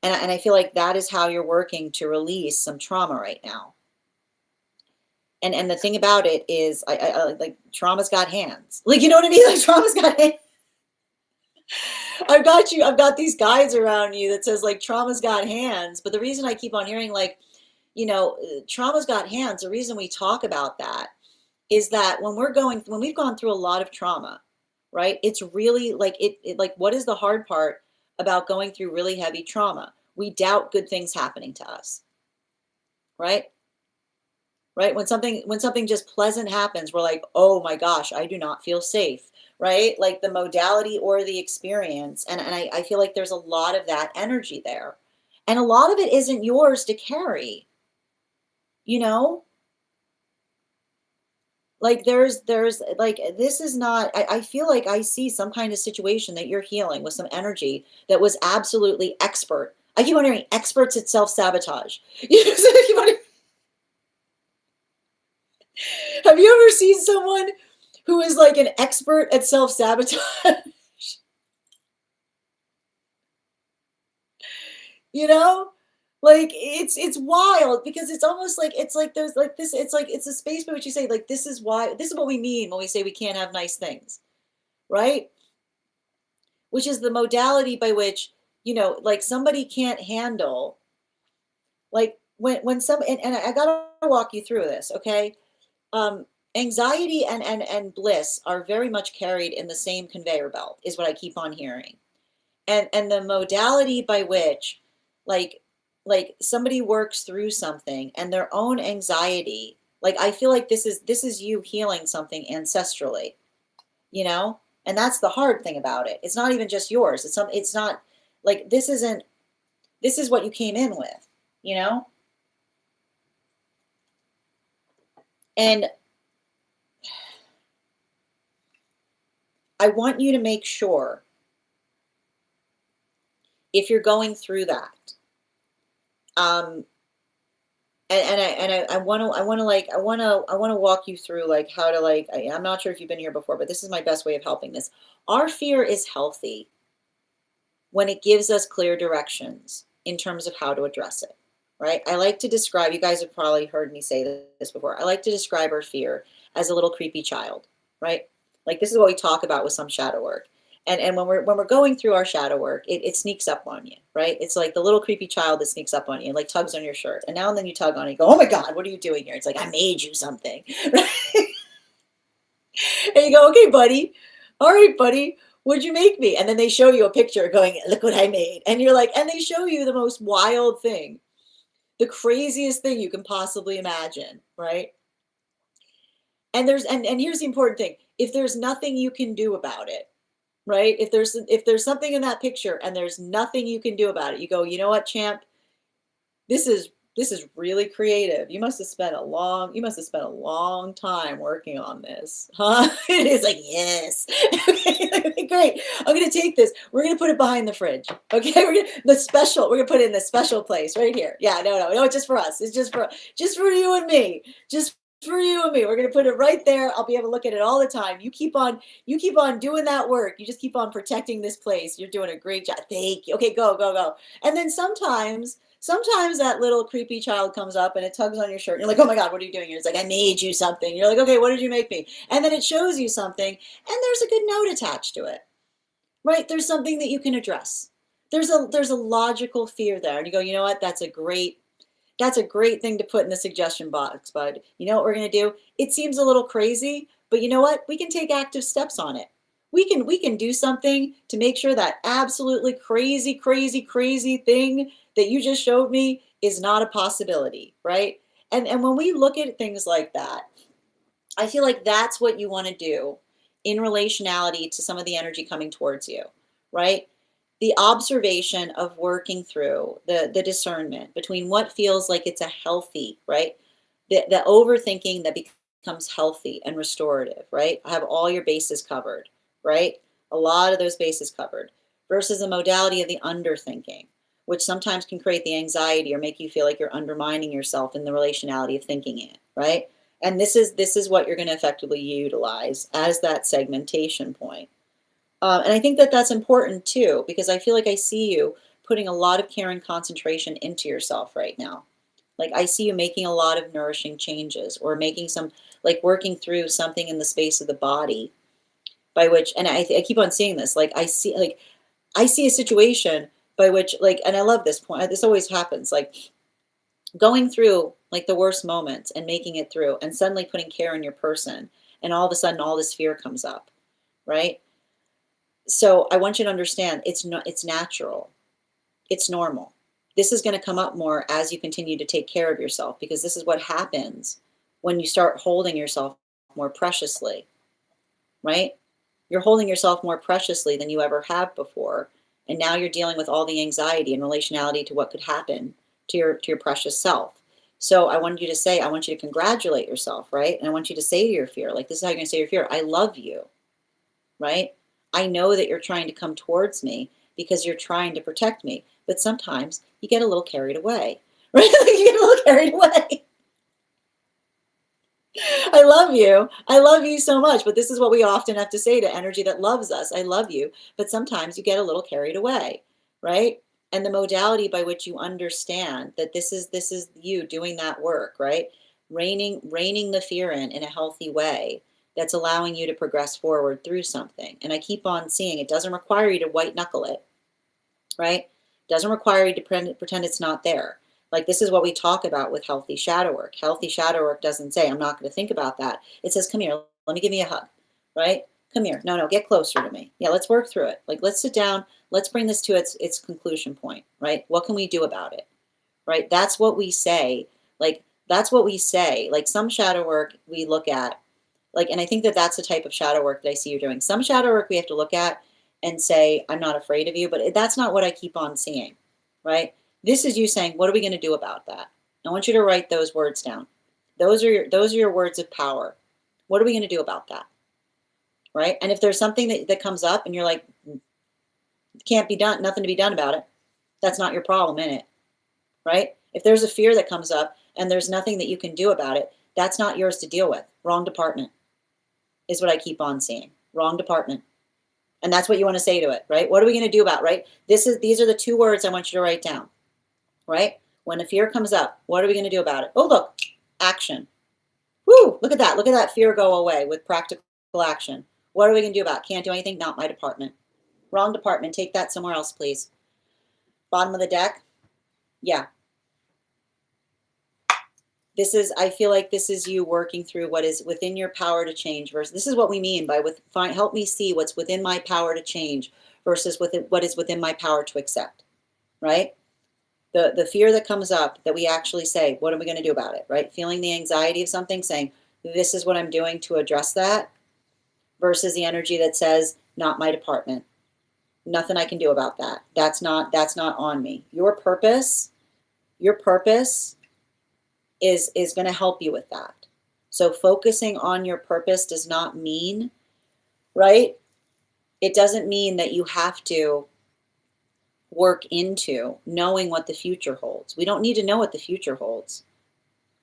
And I feel like that is how you're working to release some trauma right now. And the thing about it is, I like trauma's got hands. Like, you know what I mean? Like trauma's got hands. I've got you. I've got these guides around you that says like trauma's got hands. But the reason I keep on hearing like, trauma's got hands. The reason we talk about that is that when we've gone through a lot of trauma, right? It's really like it like what is the hard part about going through really heavy trauma? We doubt good things happening to us, right? Right? When something just pleasant happens, we're like, oh my gosh, I do not feel safe, right? Like the modality or the experience. And I feel like there's a lot of that energy there. And a lot of it isn't yours to carry, you know? Like there's like this is not I feel like I see some kind of situation that you're healing with some energy that was absolutely expert. I keep wondering experts at self-sabotage. You know, so I keep wondering, have you ever seen someone who is like an expert at self-sabotage? You know? Like it's wild because it's almost like it's like there's like this it's like it's a space by which you say like this is what we mean when we say we can't have nice things, right? Which is the modality by which, like somebody can't handle like when some and I gotta walk you through this, okay? Um Anxiety and bliss are very much carried in the same conveyor belt, is what I keep on hearing. And the modality by which like somebody works through something and their own anxiety, like I feel like this is you healing something ancestrally, you know? And that's the hard thing about it. It's not even just yours. It's not like this is what you came in with, you know? And I want you to make sure if you're going through that, um, I want to walk you through like how to like I'm not sure if you've been here before, but this is my best way of helping this. Our fear is healthy when it gives us clear directions in terms of how to address it, right? I like to describe, you guys have probably heard me say this before. I like to describe our fear as a little creepy child, right? Like this is what we talk about with some shadow work. And when we're going through our shadow work, it sneaks up on you, right? It's like the little creepy child that sneaks up on you and like tugs on your shirt. And now and then you tug on it, you go, oh my God, what are you doing here? It's like, I made you something. Right? And you go, okay, buddy. All right, buddy. What'd you make me? And then they show you a picture going, look what I made. And you're like, and they show you the most wild thing, the craziest thing you can possibly imagine, right? And here's the important thing. If there's nothing you can do about it, right? If there's something in that picture and there's nothing you can do about it, you go, you know what, champ? This is This is really creative. You must have spent a long time working on this, huh? It is like, yes. Okay, great. I'm gonna take this. We're gonna put it behind the fridge. Okay, we're gonna put it in the special place right here. Yeah, no, it's just for us. It's just for you and me. Just for you and me. We're gonna put it right there. I'll be able to look at it all the time. You keep on doing that work. You just keep on protecting this place. You're doing a great job. Thank you. Okay, go. And then sometimes that little creepy child comes up and it tugs on your shirt. And you're like, oh my God, what are you doing here? It's like, I made you something. You're like, okay, what did you make me? And then it shows you something and there's a good note attached to it, right? There's something that you can address. There's a logical fear there. And you go, you know what? That's a great thing to put in the suggestion box, bud. You know what we're going to do? It seems a little crazy, but you know what? We can take active steps on it. We can do something to make sure that absolutely crazy thing that you just showed me is not a possibility, right? And when we look at things like that, I feel like that's what you want to do in relationality to some of the energy coming towards you, right? The observation of working through the discernment between what feels like it's a healthy, right? The overthinking that becomes healthy and restorative, right? Have all your bases covered, right? A lot of those bases covered versus a modality of the underthinking, which sometimes can create the anxiety or make you feel like you're undermining yourself in the relationality of thinking it, right? And this is what you're going to effectively utilize as that segmentation point. And I think that that's important too, because I feel like I see you putting a lot of care and concentration into yourself right now. Like I see you making a lot of nourishing changes or making some, like working through something in the space of the body by which, and I keep on seeing this, like I see a situation by which like, and I love this point, this always happens, like going through like the worst moments and making it through and suddenly putting care in your person. And all of a sudden all this fear comes up, right? So I want you to understand it's natural. It's normal. This is going to come up more as you continue to take care of yourself because this is what happens when you start holding yourself more preciously, right? You're holding yourself more preciously than you ever have before. And now you're dealing with all the anxiety and relationality to what could happen to your precious self. So I want you to congratulate yourself, right? And I want you to say to your fear, like this is how you're going to say to your fear, I love you, right? I know that you're trying to come towards me because you're trying to protect me. But sometimes you get a little carried away, right? You get a little carried away. I love you. I love you so much. But this is what we often have to say to energy that loves us. I love you. But sometimes you get a little carried away, right? And the modality by which you understand that this is you doing that work, right? Reining the fear in a healthy way that's allowing you to progress forward through something. And I keep on seeing it doesn't require you to white knuckle it, right? Doesn't require you to pretend it's not there. Like this is what we talk about with healthy shadow work. Healthy shadow work doesn't say, I'm not going to think about that. It says, come here, let me give you a hug, right? Come here. No, get closer to me. Yeah, let's work through it. Like, let's sit down. Let's bring this to its conclusion point, right? What can we do about it, right? That's what we say. Like, that's what we say. Like some shadow work we look at, like, and I think that that's the type of shadow work that I see you're doing. Some shadow work we have to look at and say, I'm not afraid of you, but that's not what I keep on seeing, right? This is you saying, what are we going to do about that? I want you to write those words down. Those are your words of power. What are we going to do about that? Right? And if there's something that comes up and you're like, can't be done, nothing to be done about it, that's not your problem in it, right? If there's a fear that comes up and there's nothing that you can do about it, that's not yours to deal with. Wrong department is what I keep on seeing. Wrong department. And that's what you want to say to it, right? What are we going to do about it, right? These are the two words I want you to write down, right? When a fear comes up, what are we going to do about it? Oh, look, action. Woo, look at that. Look at that fear go away with practical action. What are we going to do about it? Can't do anything? Not my department. Wrong department. Take that somewhere else, please. Bottom of the deck. Yeah. I feel like this is you working through what is within your power to change versus, this is what we mean by help me see what's within my power to change versus what is within my power to accept, right? The fear that comes up that we actually say, what are we going to do about it, right? Feeling the anxiety of something, saying, this is what I'm doing to address that versus the energy that says, not my department. Nothing I can do about that. That's not on me. Your purpose is going to help you with that. So focusing on your purpose does not mean, right? It doesn't mean that you have to work into knowing what the future holds. We don't need to know what the future holds.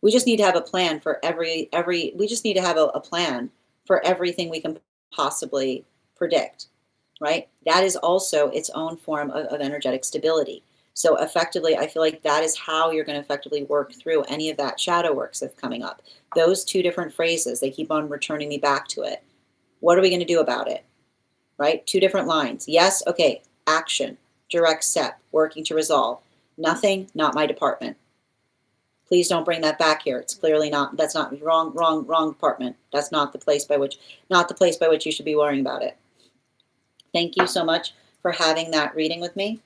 We just need to have a plan for we just need to have a plan for everything we can possibly predict, right? That is also its own form of energetic stability. So effectively, I feel like that is how you're going to effectively work through any of that shadow work that's coming up. Those two different phrases, they keep on returning me back to it. What are we going to do about it? Right? Two different lines. Yes, okay, action, direct step, working to resolve. Nothing, not my department. Please don't bring that back here. It's clearly not, that's not wrong department. That's not the place by which you should be worrying about it. Thank you so much for having that reading with me.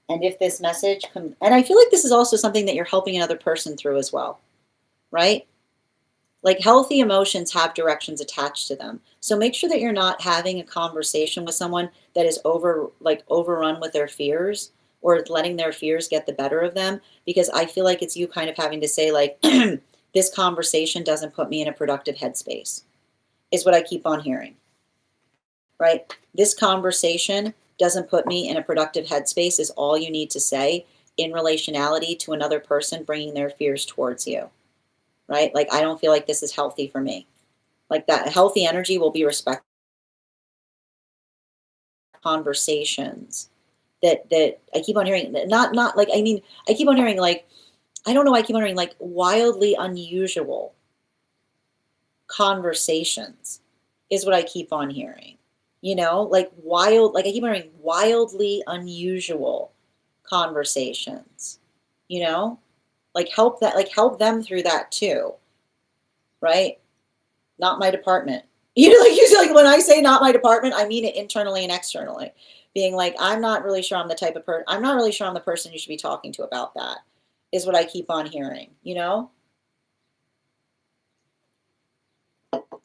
And if this message comes, and I feel like this is also something that you're helping another person through as well, right? Like healthy emotions have directions attached to them. So make sure that you're not having a conversation with someone that is overrun with their fears, or letting their fears get the better of them, because I feel like it's you kind of having to say like, this conversation doesn't put me in a productive headspace, is what I keep on hearing, right? This conversation doesn't put me in a productive headspace is all you need to say in relationality to another person bringing their fears towards you, right? Like, I don't feel like this is healthy for me. Like that healthy energy will be respect conversations that I keep on hearing, not like, I mean, I keep on hearing like, I don't know, I keep on hearing like wildly unusual conversations is what I keep on hearing, you know, like I keep on hearing wildly unusual conversations, you know, like help them through that too, right? Not my department. You know, like when I say not my department, I mean it internally and externally. Being like, I'm not really sure I'm the type of person, I'm not really sure I'm the person you should be talking to about that, is what I keep on hearing, you know?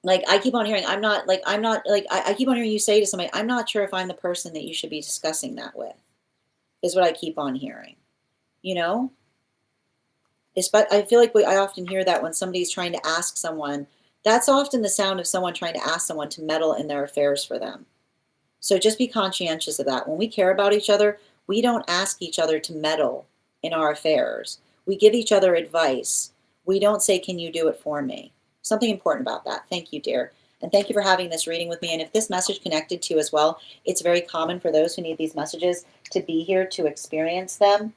Like I keep on hearing, I keep on hearing you say to somebody, I'm not sure if I'm the person that you should be discussing that with, is what I keep on hearing, you know? I feel like I often hear that when somebody's trying to ask someone, that's often the sound of someone trying to ask someone to meddle in their affairs for them. So just be conscientious of that. When we care about each other, we don't ask each other to meddle in our affairs. We give each other advice. We don't say, can you do it for me? Something important about that. Thank you, dear. And thank you for having this reading with me. And if this message connected to you as well, it's very common for those who need these messages to be here to experience them.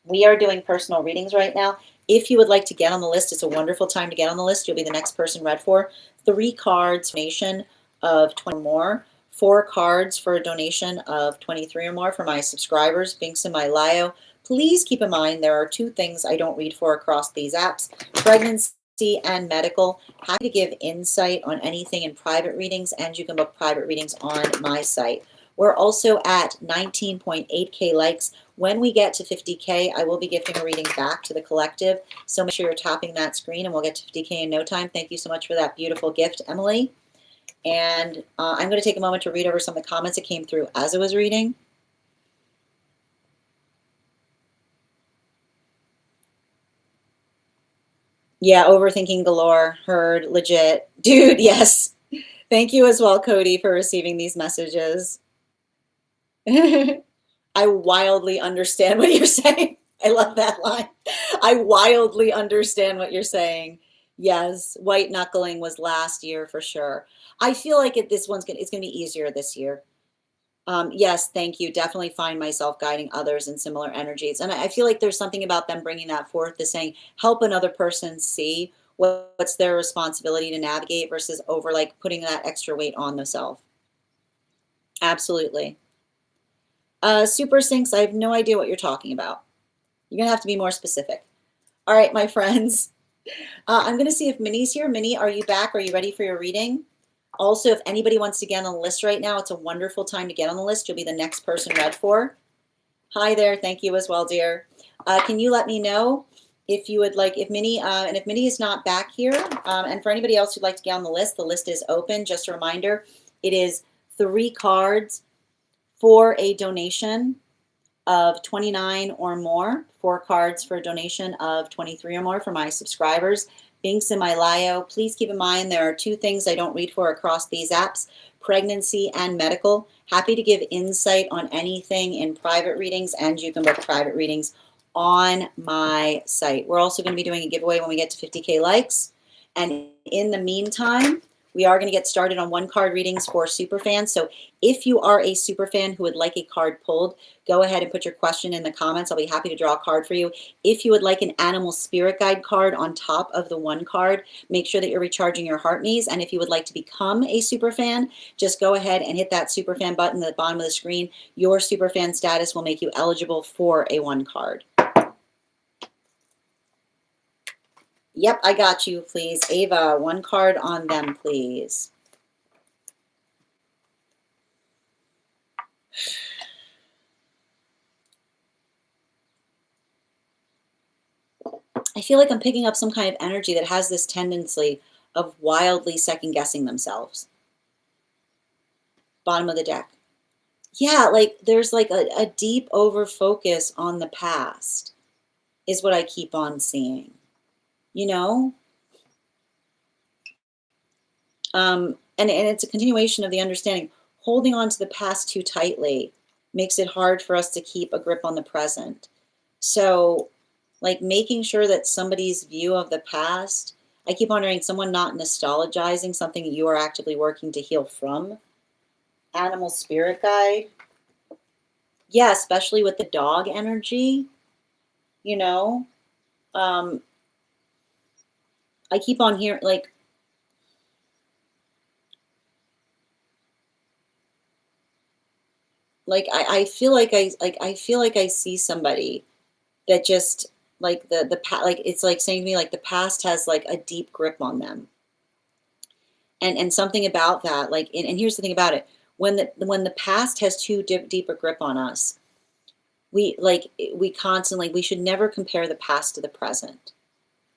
We are doing personal readings right now. If you would like to get on the list, it's a wonderful time to get on the list. You'll be the next person read for. 3 cards, donation of 20 or more. 4 cards for a donation of 23 or more for my subscribers, Binks and my Lio. Please keep in mind there are 2 things I don't read for across these apps, pregnancy and medical. Happy to give insight on anything in private readings, and you can book private readings on my site. We're also at 19.8K likes. When we get to 50K, I will be gifting a reading back to the collective. So make sure you're tapping that screen and we'll get to 50K in no time. Thank you so much for that beautiful gift, Emily. And I'm going to take a moment to read over some of the comments that came through as I was reading. Yeah, overthinking galore. Heard. Legit. Dude, yes. Thank you as well, Cody, for receiving these messages. I wildly understand what you're saying. I love that line. I wildly understand what you're saying. Yes, white knuckling was last year for sure. I feel like it's going to be easier this year. Yes, thank you. Definitely find myself guiding others in similar energies. And I feel like there's something about them bringing that forth, is saying, help another person see what's their responsibility to navigate versus over like putting that extra weight on themselves. Absolutely. Super Sinks, I have no idea what you're talking about. You're going to have to be more specific. All right, my friends. I'm going to see if Minnie's here. Minnie, are you back? Are you ready for your reading? Also, if anybody wants to get on the list right now, it's a wonderful time to get on the list. You'll be the next person read for. Hi there. Thank you as well, dear. Can you let me know if you would like, if Minnie, and if Minnie is not back here, and for anybody else who'd like to get on the list is open. Just a reminder, it is 3 cards for a donation of 29 or more, 4 cards for a donation of 23 or more for my subscribers. Binks in my Lio. Please keep in mind there are 2 things I don't read for across these apps, pregnancy and medical. Happy to give insight on anything in private readings, and you can book private readings on my site. We're also going to be doing a giveaway when we get to 50K likes. And in the meantime, we are going to get started on 1 card readings for super fans. So if you are a super fan who would like a card pulled, go ahead and put your question in the comments. I'll be happy to draw a card for you. If you would like an animal spirit guide card on top of the 1 card, make sure that you're recharging your heart knees. And if you would like to become a super fan, just go ahead and hit that super fan button at the bottom of the screen. Your super fan status will make you eligible for a 1 card. Yep, I got you, please. Ava, 1 card on them, please. I feel like I'm picking up some kind of energy that has this tendency of wildly second-guessing themselves. Bottom of the deck. Yeah, like there's like a deep over-focus on the past is what I keep on seeing. You know? And it's a continuation of the understanding. Holding on to the past too tightly makes it hard for us to keep a grip on the present. So, like making sure that somebody's view of the past, I keep wondering, someone not nostalgizing something you are actively working to heal from. Animal spirit guide. Yeah, especially with the dog energy, you know. I keep on hearing I feel like I feel like I see somebody that just like like it's like saying to me like the past has like a deep grip on them. And something about that, like, and here's the thing about it, when the past has too deep a grip on us, we constantly, we should never compare the past to the present,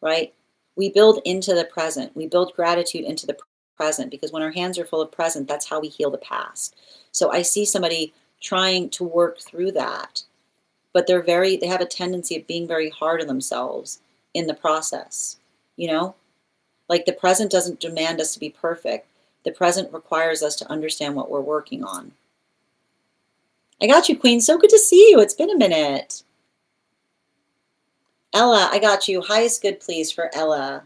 right? We build into the present. We build gratitude into the present, because when our hands are full of present, that's how we heal the past. So I see somebody trying to work through that, but they have a tendency of being very hard on themselves in the process, you know? Like the present doesn't demand us to be perfect. The present requires us to understand what we're working on. I got you, Queen. So good to see you. It's been a minute. Ella, I got you. Highest good, please, for Ella.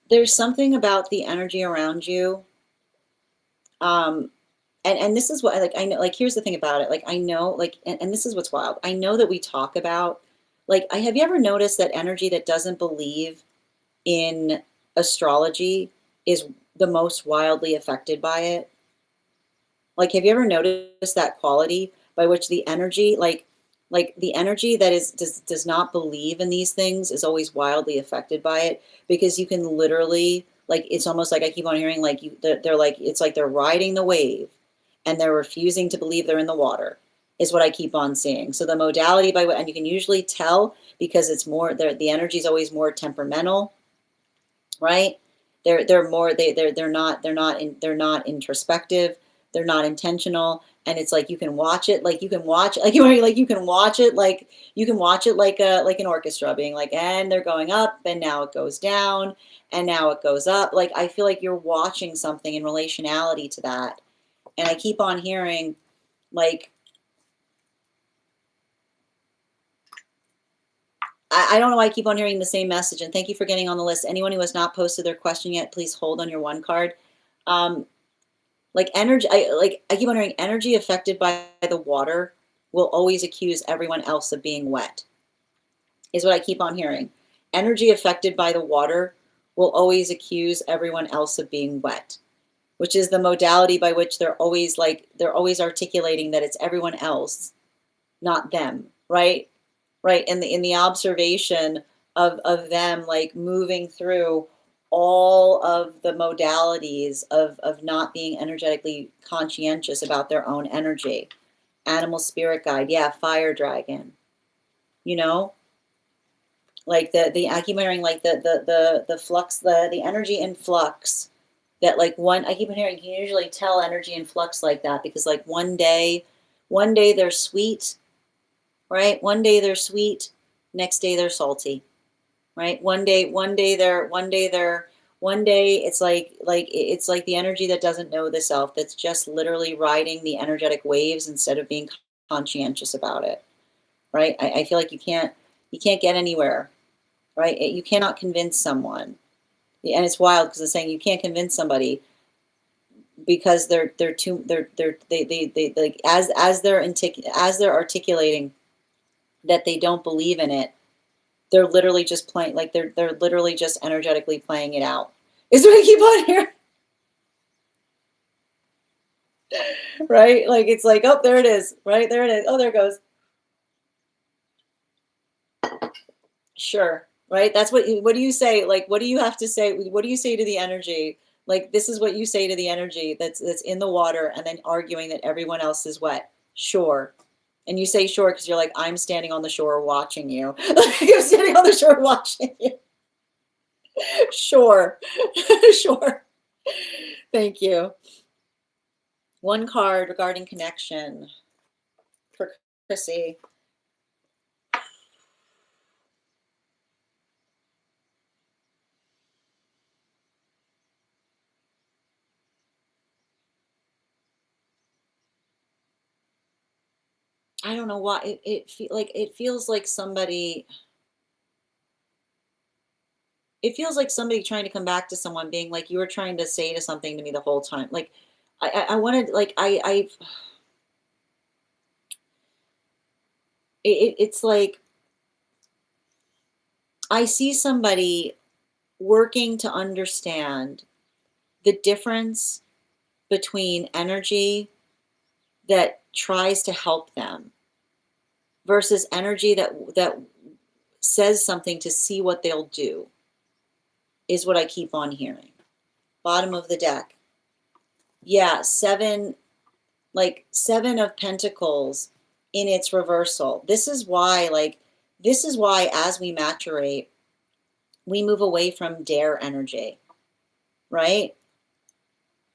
There's something about the energy around you. And this is what I know, like, here's the thing about it. Like, I know, like, and this is what's wild. I know that we talk about, like, have you ever noticed that energy that doesn't believe in astrology is the most wildly affected by it? Like, have you ever noticed that quality by which the energy, like the energy that does not believe in these things is always wildly affected by it? Because you can literally, like, it's almost like I keep on hearing, like, they're like, it's like they're riding the wave and they're refusing to believe they're in the water, is what I keep on seeing. So the modality by what, and you can usually tell because it's more, the energy is always more temperamental, right? They're more, they're not introspective, they're not intentional, and it's like you can watch it, like you can watch, like you can watch it, like you can watch it like an orchestra being like, and they're going up, and now it goes down, and now it goes up. Like I feel like you're watching something in relationality to that, and I keep on hearing, like, I don't know why I keep on hearing the same message, and thank you for getting on the list. Anyone who has not posted their question yet, please hold on your 1 card. Like energy, I keep on hearing energy affected by the water will always accuse everyone else of being wet, is what I keep on hearing. Energy affected by the water will always accuse everyone else of being wet, which is the modality by which they're always articulating that it's everyone else, not them, right? Right. In the observation of them, like, moving through all of the modalities of not being energetically conscientious about their own energy. Animal spirit guide. Yeah. Fire dragon, you know? Like I keep hearing like the flux, the energy in flux. That like I keep hearing, you can usually tell energy in flux like that because like one day they're sweet, right? One day they're sweet, next day they're salty, right? One day it's like the energy that doesn't know the self, that's just literally riding the energetic waves instead of being conscientious about it, right? I feel like you can't get anywhere, right? You cannot convince someone, and it's wild because it's saying you can't convince somebody because they're too they like as they're articulating that they don't believe in it, they're literally just playing, like they're literally just energetically playing it out. Is what I keep on here, right? Like it's like, oh, there it is, right? There it is. Oh, there it goes. Sure, right? That's what do you say? Like, what do you have to say? What do you say to the energy? Like, this is what you say to the energy that's in the water and then arguing that everyone else is wet. Sure. And you say sure because you're like, I'm standing on the shore watching you. I'm standing on the shore watching you. Sure. Sure. Thank you. One card regarding connection for Chrissy. I don't know why it feels like somebody, it feels like somebody trying to come back to someone being like, you were trying to say to something to me the whole time. Like I wanted, like it's like I see somebody working to understand the difference between energy that tries to help them versus energy that says something to see what they'll do, is what I keep on hearing. Bottom of the deck. Yeah, seven of pentacles in its reversal. This is why as we maturate, we move away from dare energy, right?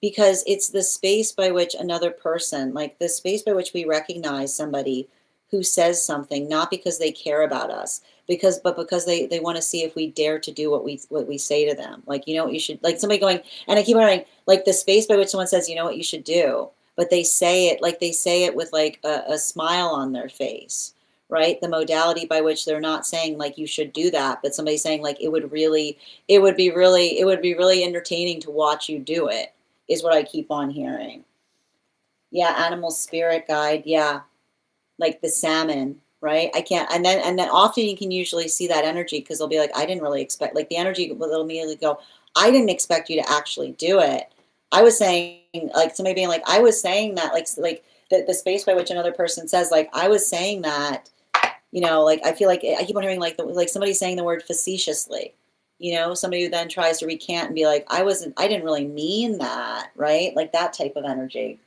Because it's the space by which another person, like the space by which we recognize somebody who says something, not because they care about us, but because they want to see if we dare to do what we say to them. Like, you know what you should, like somebody going, and I keep wondering, like the space by which someone says, you know what you should do, but they say it like they say it with like a smile on their face, right? The modality by which they're not saying like you should do that, but somebody saying like it would be really entertaining to watch you do it, is what I keep on hearing. Yeah, animal spirit guide. Yeah, like the salmon, right? I can't, and then often you can usually see that energy because they'll be like, I didn't really expect, like the energy will immediately go, I didn't expect you to actually do it. I was saying, like somebody being like, I was saying that, like the space by which another person says, like, I was saying that, you know, like I feel like I keep on hearing like somebody saying the word facetiously, you know, somebody who then tries to recant and be like, I didn't really mean that, right? Like that type of energy.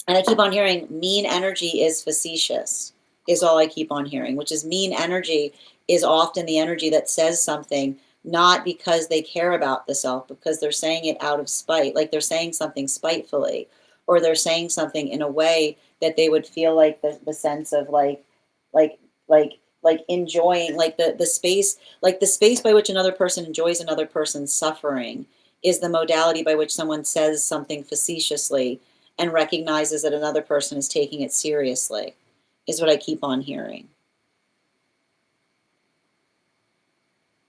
And I keep on hearing mean energy is facetious, is all I keep on hearing, which is mean energy is often the energy that says something not because they care about the self, because they're saying it out of spite, like they're saying something spitefully, or they're saying something in a way that they would feel like the sense of like like enjoying, like the space, like the space by which another person enjoys another person's suffering is the modality by which someone says something facetiously and recognizes that another person is taking it seriously, is what I keep on hearing.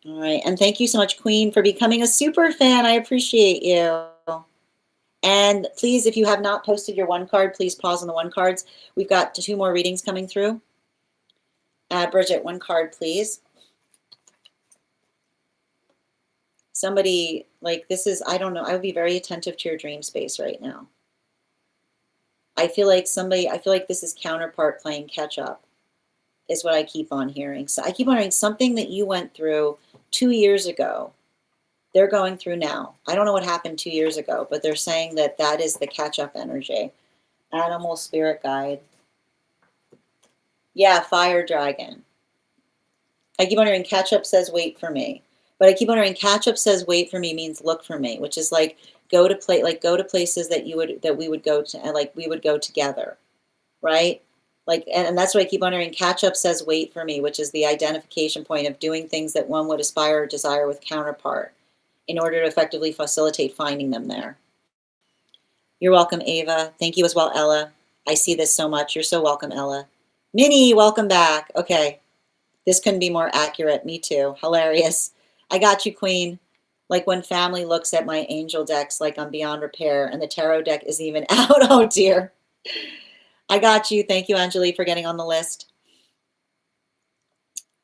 All right. And thank you so much, Queen, for becoming a super fan. I appreciate you. And please, if you have not posted your one card, please pause on the one cards. We've got 2 more readings coming through. Bridget, one card, please. Somebody, like this is, I don't know, I would be very attentive to your dream space right now. I feel like this is counterpart playing catch up, is what I keep on hearing. So I keep on hearing something that you went through 2 years ago, they're going through now. I don't know what happened 2 years ago, but they're saying that that is the catch up energy. Animal spirit guide. Yeah, fire dragon. I keep on hearing catch up says wait for me. But I keep on hearing catch up says wait for me means look for me, which is like go to places that we would go to, and like we would go together, right? Like, and that's what I keep on hearing. Catch up says wait for me, which is the identification point of doing things that one would aspire or desire with counterpart in order to effectively facilitate finding them there. You're welcome, Ava. Thank you as well, Ella. I see this so much. You're so welcome, Ella. Minnie, welcome back. Okay. This couldn't be more accurate. Me too. Hilarious. I got you, Queen. Like when family looks at my angel decks like I'm beyond repair and the tarot deck is even out. Oh, dear. I got you. Thank you, Angelique, for getting on the list.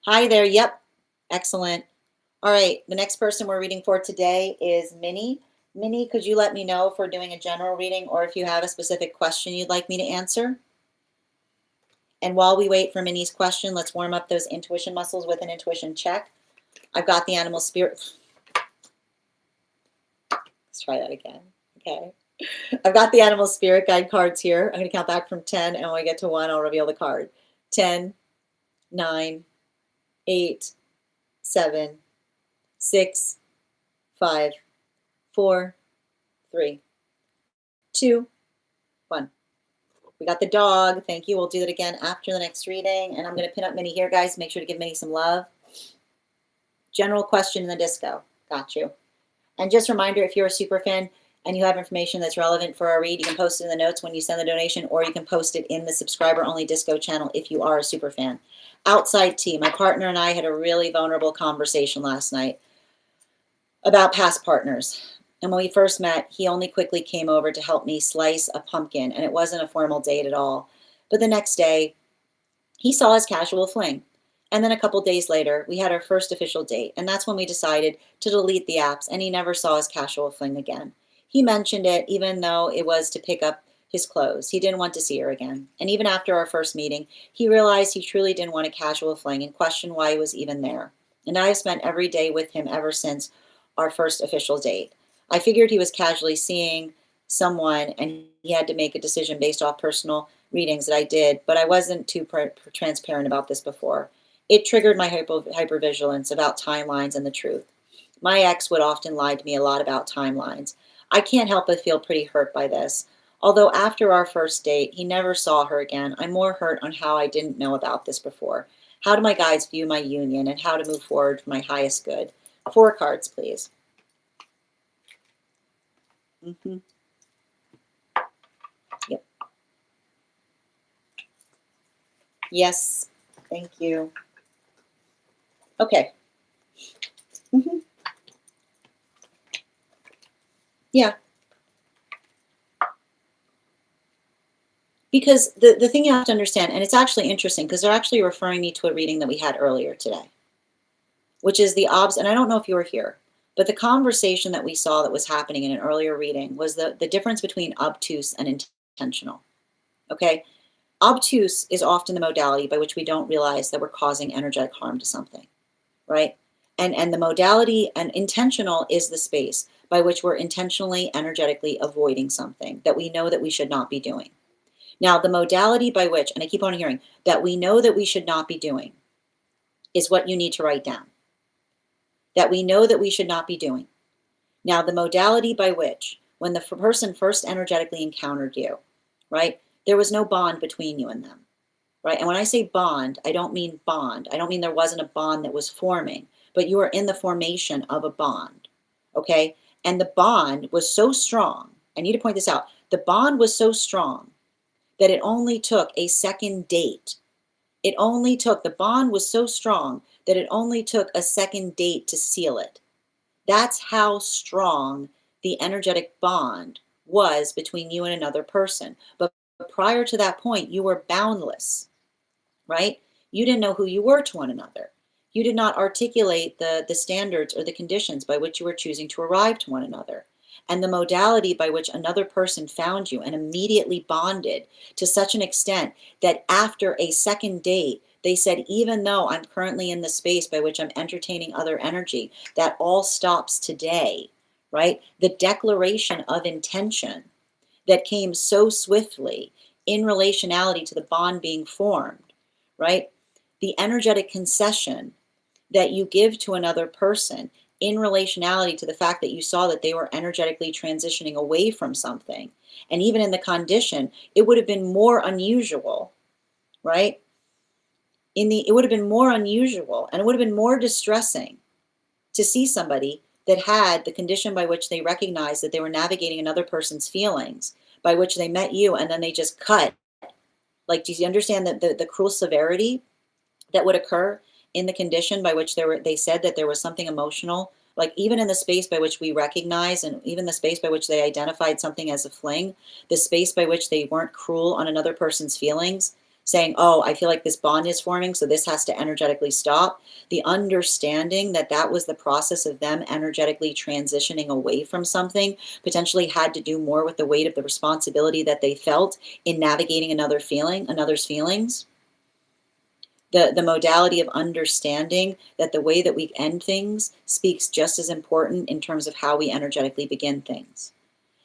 Hi there. Yep. Excellent. All right. The next person we're reading for today is Minnie. Minnie, could you let me know if we're doing a general reading or if you have a specific question you'd like me to answer? And while we wait for Minnie's question, let's warm up those intuition muscles with an intuition check. I've got the animal spirit. Let's try that again. Okay. I've got the animal spirit guide cards here. I'm going to count back from 10, and when I get to 1, I'll reveal the card. 10, 9, 8, 7, 6, 5, 4, 3, 2, 1. We got the dog. Thank you. We'll do that again after the next reading. And I'm going to pin up Minnie here, guys. Make sure to give Minnie some love. General question in the disco. Got you. And just a reminder, if you're a super fan and you have information that's relevant for our read, you can post it in the notes when you send the donation, or you can post it in the subscriber-only disco channel if you are a super fan. Outside tea. My partner and I had a really vulnerable conversation last night about past partners. And when we first met, he only quickly came over to help me slice a pumpkin, and it wasn't a formal date at all. But the next day, he saw his casual fling. And then a couple days later, we had our first official date, and that's when we decided to delete the apps, and he never saw his casual fling again. He mentioned it, even though it was to pick up his clothes. He didn't want to see her again. And even after our first meeting, he realized he truly didn't want a casual fling and questioned why he was even there. And I have spent every day with him ever since our first official date. I figured he was casually seeing someone and he had to make a decision based off personal readings that I did, but I wasn't too transparent about this before. It triggered my hypervigilance about timelines and the truth. My ex would often lie to me a lot about timelines. I can't help but feel pretty hurt by this. Although after our first date, he never saw her again, I'm more hurt on how I didn't know about this before. How do my guides view my union and how to move forward for my highest good? 4 cards, please. Yep. Yes. Thank you. Okay. Yeah. Because the thing you have to understand, and it's actually interesting because they're actually referring me to a reading that we had earlier today, which is the and I don't know if you were here, but the conversation that we saw that was happening in an earlier reading was the difference between obtuse and intentional. Okay? Obtuse is often the modality by which we don't realize that we're causing energetic harm to something, right? And the modality, and intentional is the space by which we're intentionally, energetically avoiding something that we know that we should not be doing. Now, the modality by which, and I keep on hearing, that we know that we should not be doing is what you need to write down. That we know that we should not be doing. Now, the modality by which, when the person first energetically encountered you, right, there was no bond between you and them, right? And when I say bond, I don't mean bond. I don't mean there wasn't a bond that was forming, but you were in the formation of a bond, okay? And the bond was so strong, I need to point this out, the bond was so strong that it only took a second date. It only took, the bond was so strong that it only took a second date to seal it. That's how strong the energetic bond was between you and another person. But prior to that point, you were boundless, right? You didn't know who you were to one another. You did not articulate the standards or the conditions by which you were choosing to arrive to one another. And the modality by which another person found you and immediately bonded to such an extent that after a second date, they said, even though I'm currently in the space by which I'm entertaining other energy, that all stops today, right? The declaration of intention that came so swiftly in relationality to the bond being formed, right? The energetic concession that you give to another person in relationality to the fact that you saw that they were energetically transitioning away from something. And even in the condition, it would have been more unusual, right? It would have been more unusual and it would have been more distressing to see somebody that had the condition by which they recognized that they were navigating another person's feelings, by which they met you and then they just cut. Like, do you understand that the cruel severity that would occur in the condition by which they said that there was something emotional, like even in the space by which we recognize and even the space by which they identified something as a fling, the space by which they weren't cruel on another person's feelings, saying, oh, I feel like this bond is forming, so this has to energetically stop. The understanding that that was the process of them energetically transitioning away from something potentially had to do more with the weight of the responsibility that they felt in navigating another's feelings. The modality of understanding that the way that we end things speaks just as important in terms of how we energetically begin things.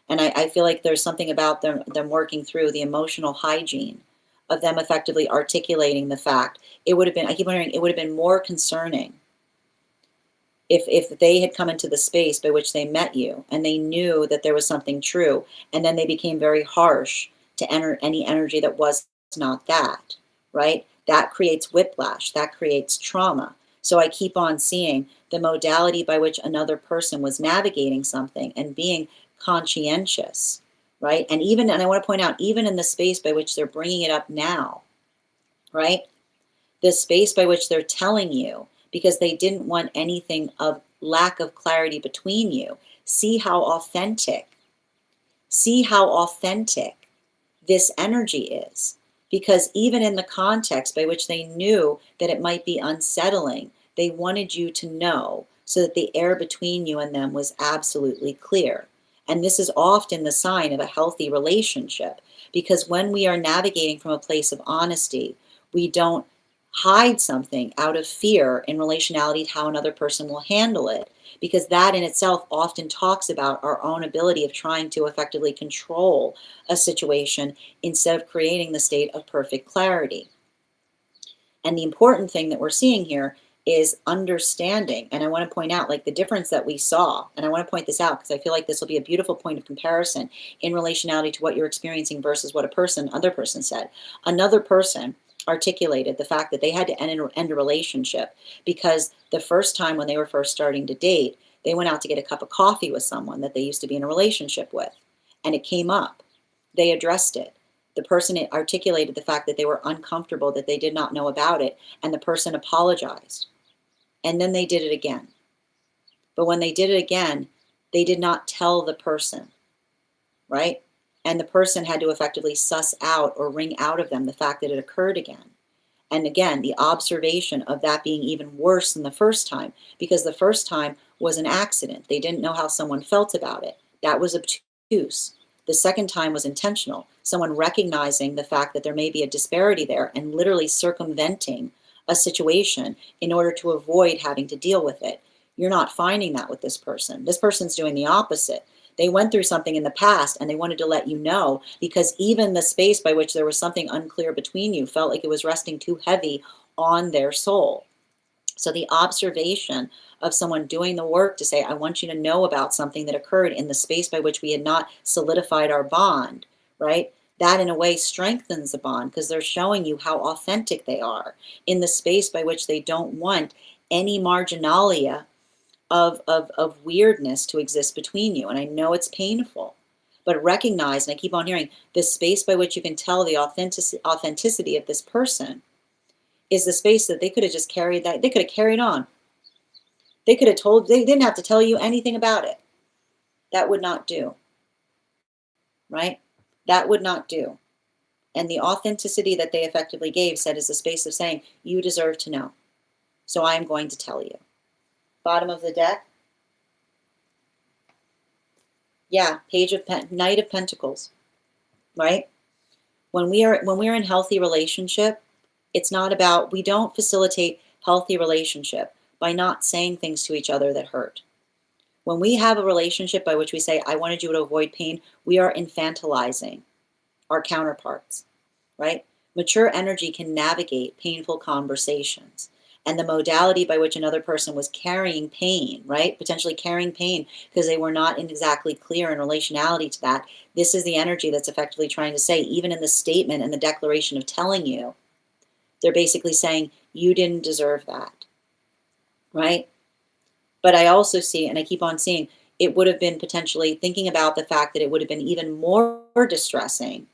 And I feel like there's something about them working through the emotional hygiene of them effectively articulating the fact. It would have been, I keep wondering, it would have been more concerning if they had come into the space by which they met you and they knew that there was something true, and then they became very harsh to enter any energy that was not that, right? That creates whiplash, that creates trauma. So I keep on seeing the modality by which another person was navigating something and being conscientious, right? And I want to point out, even in the space by which they're bringing it up now, right? The space by which they're telling you, because they didn't want anything of lack of clarity between you. See how authentic this energy is. Because even in the context by which they knew that it might be unsettling, they wanted you to know so that the air between you and them was absolutely clear. And this is often the sign of a healthy relationship, because when we are navigating from a place of honesty, we don't hide something out of fear in relationality to how another person will handle it, because that in itself often talks about our own ability of trying to effectively control a situation instead of creating the state of perfect clarity. And the important thing that we're seeing here is understanding. And I want to point out, like, the difference that we saw, and I want to point this out because I feel like this will be a beautiful point of comparison in relationality to what you're experiencing versus what other person said. Another person articulated the fact that they had to end a relationship because the first time when they were first starting to date, they went out to get a cup of coffee with someone that they used to be in a relationship with, and it came up. They addressed it. The person articulated the fact that they were uncomfortable, that they did not know about it, and the person apologized. And then they did it again. But when they did it again, they did not tell the person, right? And the person had to effectively suss out or wring out of them the fact that it occurred again. And again, the observation of that being even worse than the first time, because the first time was an accident. They didn't know how someone felt about it. That was obtuse. The second time was intentional. Someone recognizing the fact that there may be a disparity there and literally circumventing a situation in order to avoid having to deal with it. You're not finding that with this person. This person's doing the opposite. They went through something in the past and they wanted to let you know, because even the space by which there was something unclear between you felt like it was resting too heavy on their soul. So the observation of someone doing the work to say, I want you to know about something that occurred in the space by which we had not solidified our bond, right? That in a way strengthens the bond because they're showing you how authentic they are in the space by which they don't want any marginalia of weirdness to exist between you. And I know it's painful, but recognize, and I keep on hearing, this space by which you can tell the authenticity of this person is the space that they could have just carried that. They could have carried on. They could have told, they didn't have to tell you anything about it. That would not do, right? That would not do. And the authenticity that they effectively gave said is the space of saying, you deserve to know. So I am going to tell you. Bottom of the deck. Yeah, Knight of Pentacles, right? When we are in healthy relationship, it's not about, we don't facilitate healthy relationship by not saying things to each other that hurt. When we have a relationship by which we say, I wanted you to avoid pain, we are infantilizing our counterparts, right? Mature energy can navigate painful conversations. and the modality by which another person was carrying pain, right? Potentially carrying pain because they were not exactly clear in relationality to that. This is the energy that's effectively trying to say, even in the statement and the declaration of telling you, they're basically saying, you didn't deserve that, right? But I also see, and I keep on seeing, it would have been potentially thinking about the fact that it would have been even more distressing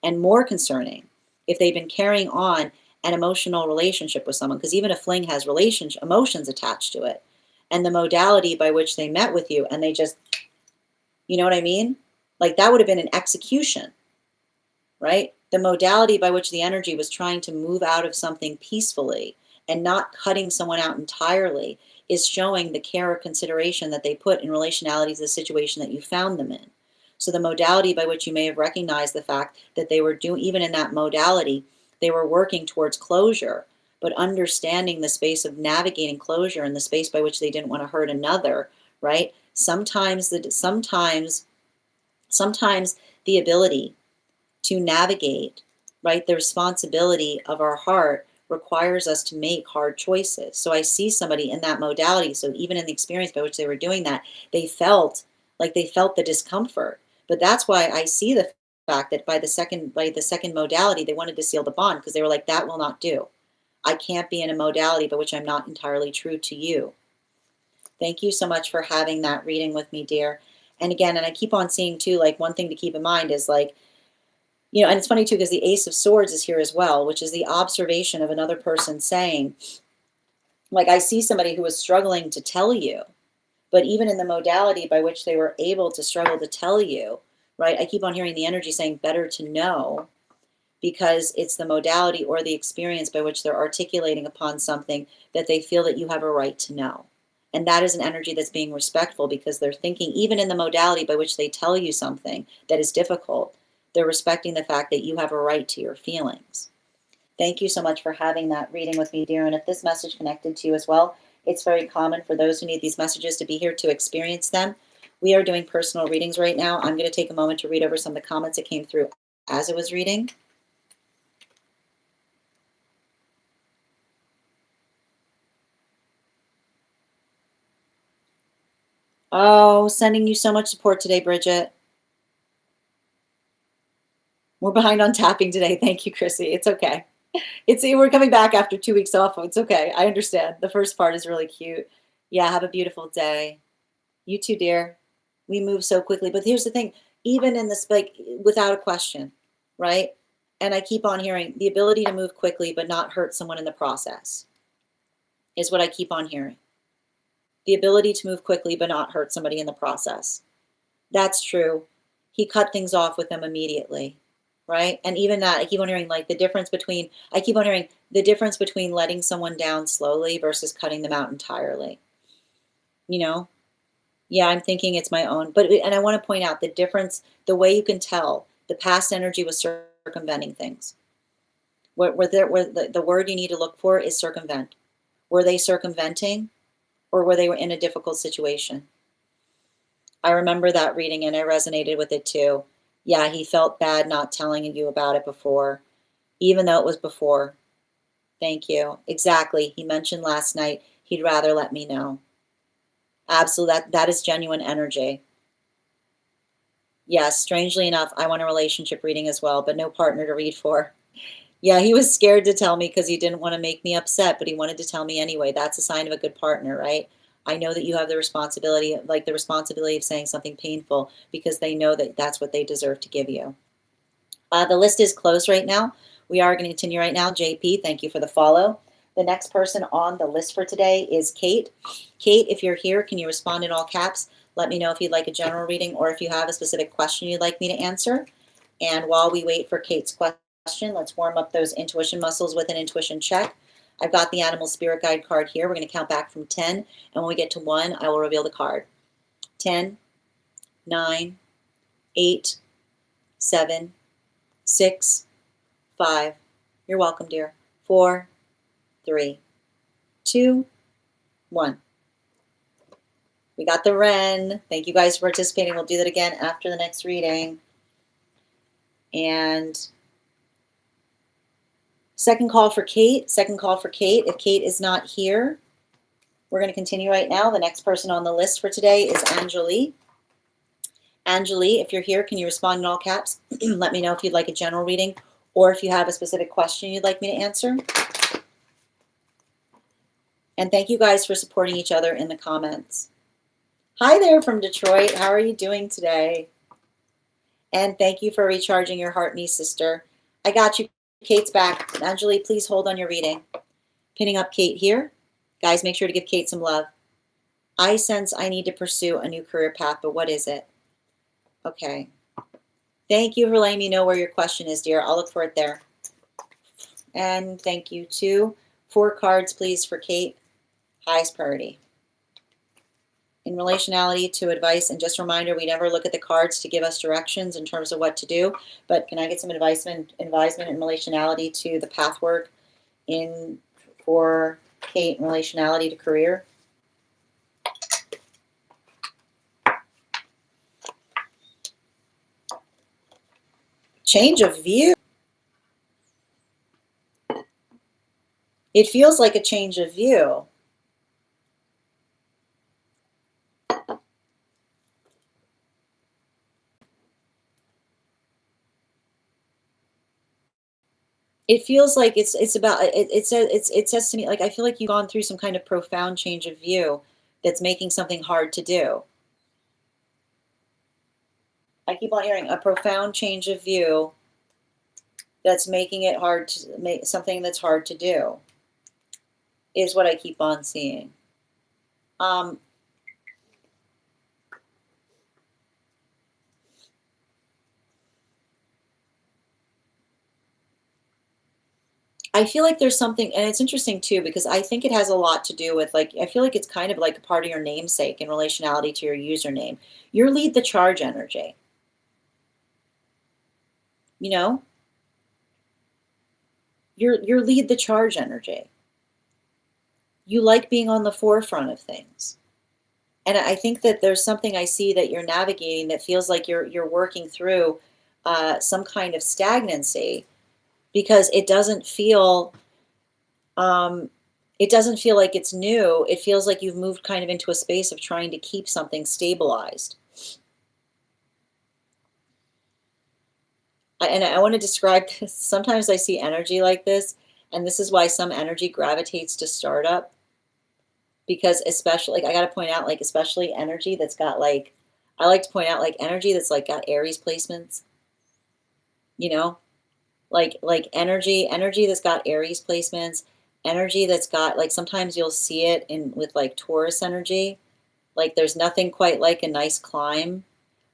and more concerning if they've been carrying on an emotional relationship with someone, because even a fling has emotions attached to it, and the modality by which they met with you and they just, you know what I mean? Like that would have been an execution, right? The modality by which the energy was trying to move out of something peacefully and not cutting someone out entirely is showing the care or consideration that they put in relationality to the situation that you found them in. So the modality by which you may have recognized the fact that they were doing, even in that modality, they were working towards closure, but understanding the space of navigating closure and the space by which they didn't want to hurt another, right? Sometimes the ability to navigate, right, the responsibility of our heart requires us to make hard choices. So I see somebody in that modality. So even in the experience by which they were doing that, they felt the discomfort. But that's why I see the fact that by the second modality, they wanted to seal the bond because they were like, that will not do. I can't be in a modality by which I'm not entirely true to you. Thank you so much for having that reading with me, dear. And again, and I keep on seeing too, like one thing to keep in mind is like, you know, and it's funny too, because the Ace of Swords is here as well, which is the observation of another person saying, like, I see somebody who is struggling to tell you, but even in the modality by which they were able to struggle to tell you, right? I keep on hearing the energy saying better to know, because it's the modality or the experience by which they're articulating upon something that they feel that you have a right to know. And that is an energy that's being respectful because they're thinking, even in the modality by which they tell you something that is difficult, they're respecting the fact that you have a right to your feelings. Thank you so much for having that reading with me, dear. And if this message connected to you as well, it's very common for those who need these messages to be here to experience them. We are doing personal readings right now. I'm going to take a moment to read over some of the comments that came through as I was reading. Oh, sending you so much support today, Bridget. We're behind on tapping today. Thank you, Chrissy. It's okay. We're coming back after 2 weeks off. It's okay. I understand. The first part is really cute. Yeah, have a beautiful day. You too, dear. We move so quickly. But here's the thing, even in this, like, without a question, right? And I keep on hearing the ability to move quickly but not hurt someone in the process is what I keep on hearing. The ability to move quickly but not hurt somebody in the process. That's true. He cut things off with them immediately, right? And even that, I keep on hearing like the difference between, letting someone down slowly versus cutting them out entirely. You know? Yeah, I'm thinking it's my own. And I want to point out the difference, the way you can tell the past energy was circumventing things. The word you need to look for is circumvent. Were they circumventing, or were they in a difficult situation? I remember that reading and I resonated with it too. Yeah, he felt bad not telling you about it before, even though it was before. Thank you. Exactly. He mentioned last night he'd rather let me know. Absolutely. That is genuine energy. Yes, strangely enough, I want a relationship reading as well, but no partner to read for. Yeah, he was scared to tell me because he didn't want to make me upset, but he wanted to tell me anyway. That's a sign of a good partner, right? I know that you have the responsibility, of saying something painful because they know that that's what they deserve to give you. The list is closed right now. We are going to continue right now. JP, thank you for the follow. The next person on the list for today is Kate. Kate, if you're here, can you respond in all caps? Let me know if you'd like a general reading or if you have a specific question you'd like me to answer. And while we wait for Kate's question, let's warm up those intuition muscles with an intuition check. I've got the animal spirit guide card here. We're going to count back from 10. And when we get to 1, I will reveal the card. 10, 9, 8, 7, 6, 5. You're welcome, dear. 4, 3, 2, 1. We got the Wren. Thank you guys for participating. We'll do that again after the next reading. And Second call for Kate. Second call for Kate. If Kate is not here, we're going to continue right now. The next person on the list for today is Angelique. Angelique, if you're here, can you respond in all caps? Let me know if you'd like a general reading or if you have a specific question you'd like me to answer. And thank you guys for supporting each other in the comments. Hi there from Detroit. How are you doing today? And thank you for recharging your heart, me sister. I got you. Kate's back. Angelique, please hold on your reading. Pinning up Kate here. Guys, make sure to give Kate some love. I sense I need to pursue a new career path, but what is it? Okay. Thank you for letting me know where your question is, dear. I'll look for it there. And thank you too. 4 cards, please, for Kate. Highest priority. In relationality to advice, and just a reminder, we never look at the cards to give us directions in terms of what to do, but can I get some advisement in relationality to the path work for Kate in relationality to career? Change of view. It feels like a change of view. It feels like it says to me, like, I feel like you've gone through some kind of profound change of view that's making something hard to do. I keep on hearing a profound change of view that's making it hard to make something that's hard to do is what I keep on seeing. I feel like there's something, and it's interesting too, because I think it has a lot to do with, like, I feel like it's kind of like a part of your namesake in relationality to your username. Your lead the charge energy. You know? Your lead the charge energy. You like being on the forefront of things. And I think that there's something I see that you're navigating that feels like you're working through some kind of stagnancy, because it doesn't feel like it's new. It feels like you've moved kind of into a space of trying to keep something stabilized. And I want to describe this. Sometimes I see energy like this, and this is why some energy gravitates to startup. Because especially, like, I got to point out, like, especially energy that's got, like, I like to point out, like, energy that's, like, got Aries placements, you know, like energy that's got Aries placements, energy that's got, like, sometimes you'll see it with, like, Taurus energy, like, there's nothing quite like a nice climb,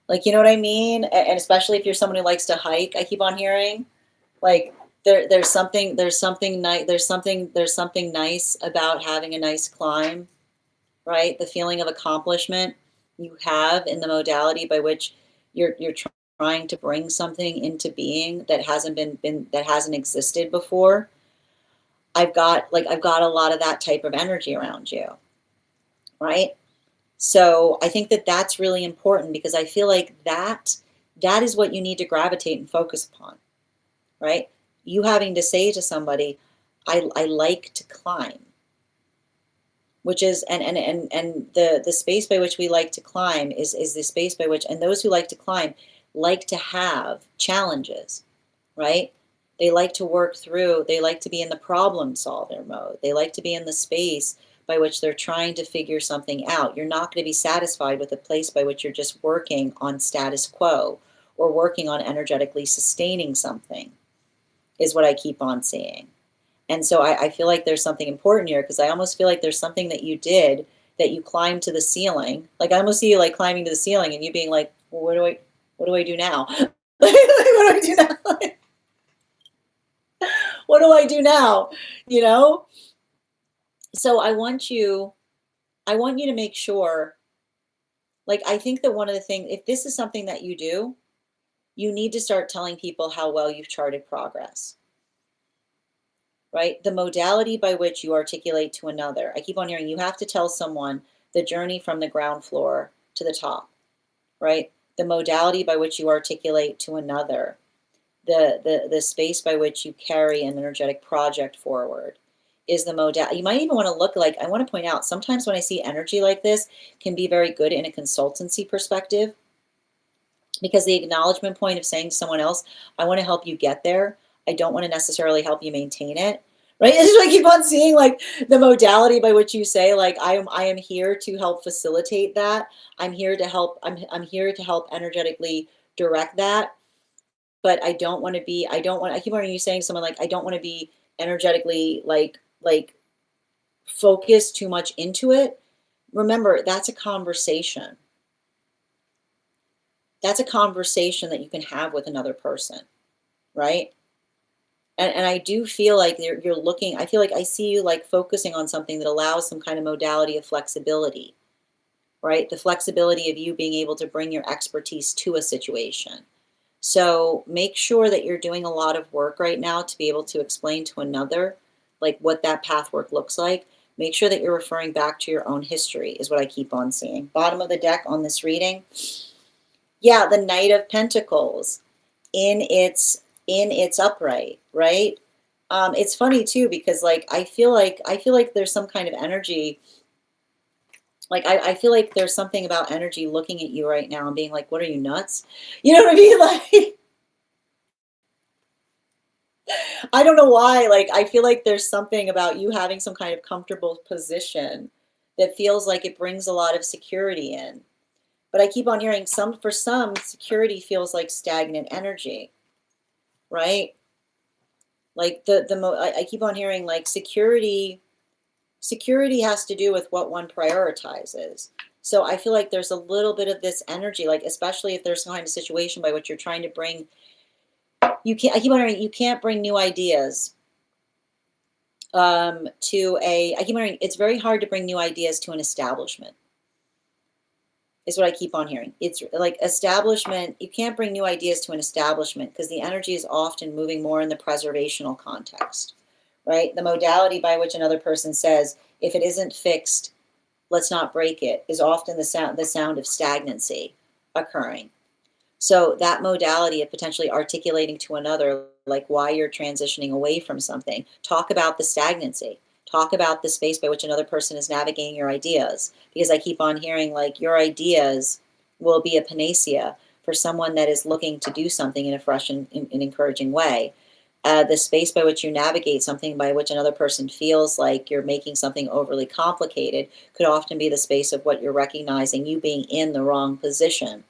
like, you know what I mean? And especially if you're someone who likes to hike, I keep on hearing, like, there's something nice about having a nice climb, right? The feeling of accomplishment you have in the modality by which you're trying to bring something into being that hasn't existed before. I've got a lot of that type of energy around you, right? So I think that that's really important, because I feel like that is what you need to gravitate and focus upon, right? You having to say to somebody, I like to climb, which is, and the space by which we like to climb is the space by which, and those who like to climb like to have challenges, right? They like to work through, they like to be in the problem solver mode. They like to be in the space by which they're trying to figure something out. You're not going to be satisfied with a place by which you're just working on status quo or working on energetically sustaining something, is what I keep on seeing. And so I feel like there's something important here, because I almost feel like there's something that you did, that you climbed to the ceiling. Like, I almost see you like climbing to the ceiling and you being like, well, what do I do now? What do I do now? What do I do now? You know? So I want you to make sure, like, I think that one of the things, if this is something that you do, you need to start telling people how well you've charted progress. Right? The modality by which you articulate to another. I keep on hearing you have to tell someone the journey from the ground floor to the top, right? The modality by which you articulate to another the space by which you carry an energetic project forward is the modality. You might even want to look like, I want to point out, sometimes when I see energy like this can be very good in a consultancy perspective, because the acknowledgement point of saying to someone else, I want to help you get there. I don't want to necessarily help you maintain it. Right? It's just, I keep on seeing like the modality by which you say, like, I am here to help facilitate that. I'm here to help, I'm here to help energetically direct that. But I don't want to be, I keep hearing you saying someone like, I don't want to be energetically like focused too much into it. Remember, that's a conversation. That's a conversation that you can have with another person, right? And I do feel like you're looking, I feel like I see you like focusing on something that allows some kind of modality of flexibility, right? The flexibility of you being able to bring your expertise to a situation. So make sure that you're doing a lot of work right now to be able to explain to another, like, what that path work looks like. Make sure that you're referring back to your own history is what I keep on seeing. Bottom of the deck on this reading. Yeah, the Knight of Pentacles in its upright, right? It's funny too, because like I feel like there's some kind of energy. Like I feel like there's something about energy looking at you right now and being like, what are you, nuts? You know what I mean? Like, I don't know why. Like, I feel like there's something about you having some kind of comfortable position that feels like it brings a lot of security in. But I keep on hearing for some, security feels like stagnant energy, right? Like I keep on hearing like security has to do with what one prioritizes. So I feel like there's a little bit of this energy, like especially if there's some kind of situation by which you're trying to bring, I keep on hearing you can't bring new ideas I keep hearing it's very hard to bring new ideas to an establishment, is what I keep on hearing. It's like establishment, you can't bring new ideas to an establishment because the energy is often moving more in the preservational context, right? The modality by which another person says, if it isn't fixed, let's not break it, is often the sound of stagnancy occurring. So that modality of potentially articulating to another, like why you're transitioning away from something, talk about the stagnancy, talk about the space by which another person is navigating your ideas. Because I keep on hearing like your ideas will be a panacea for someone that is looking to do something in a fresh and encouraging way. The space by which you navigate something by which another person feels like you're making something overly complicated could often be the space of what you're recognizing you being in the wrong position.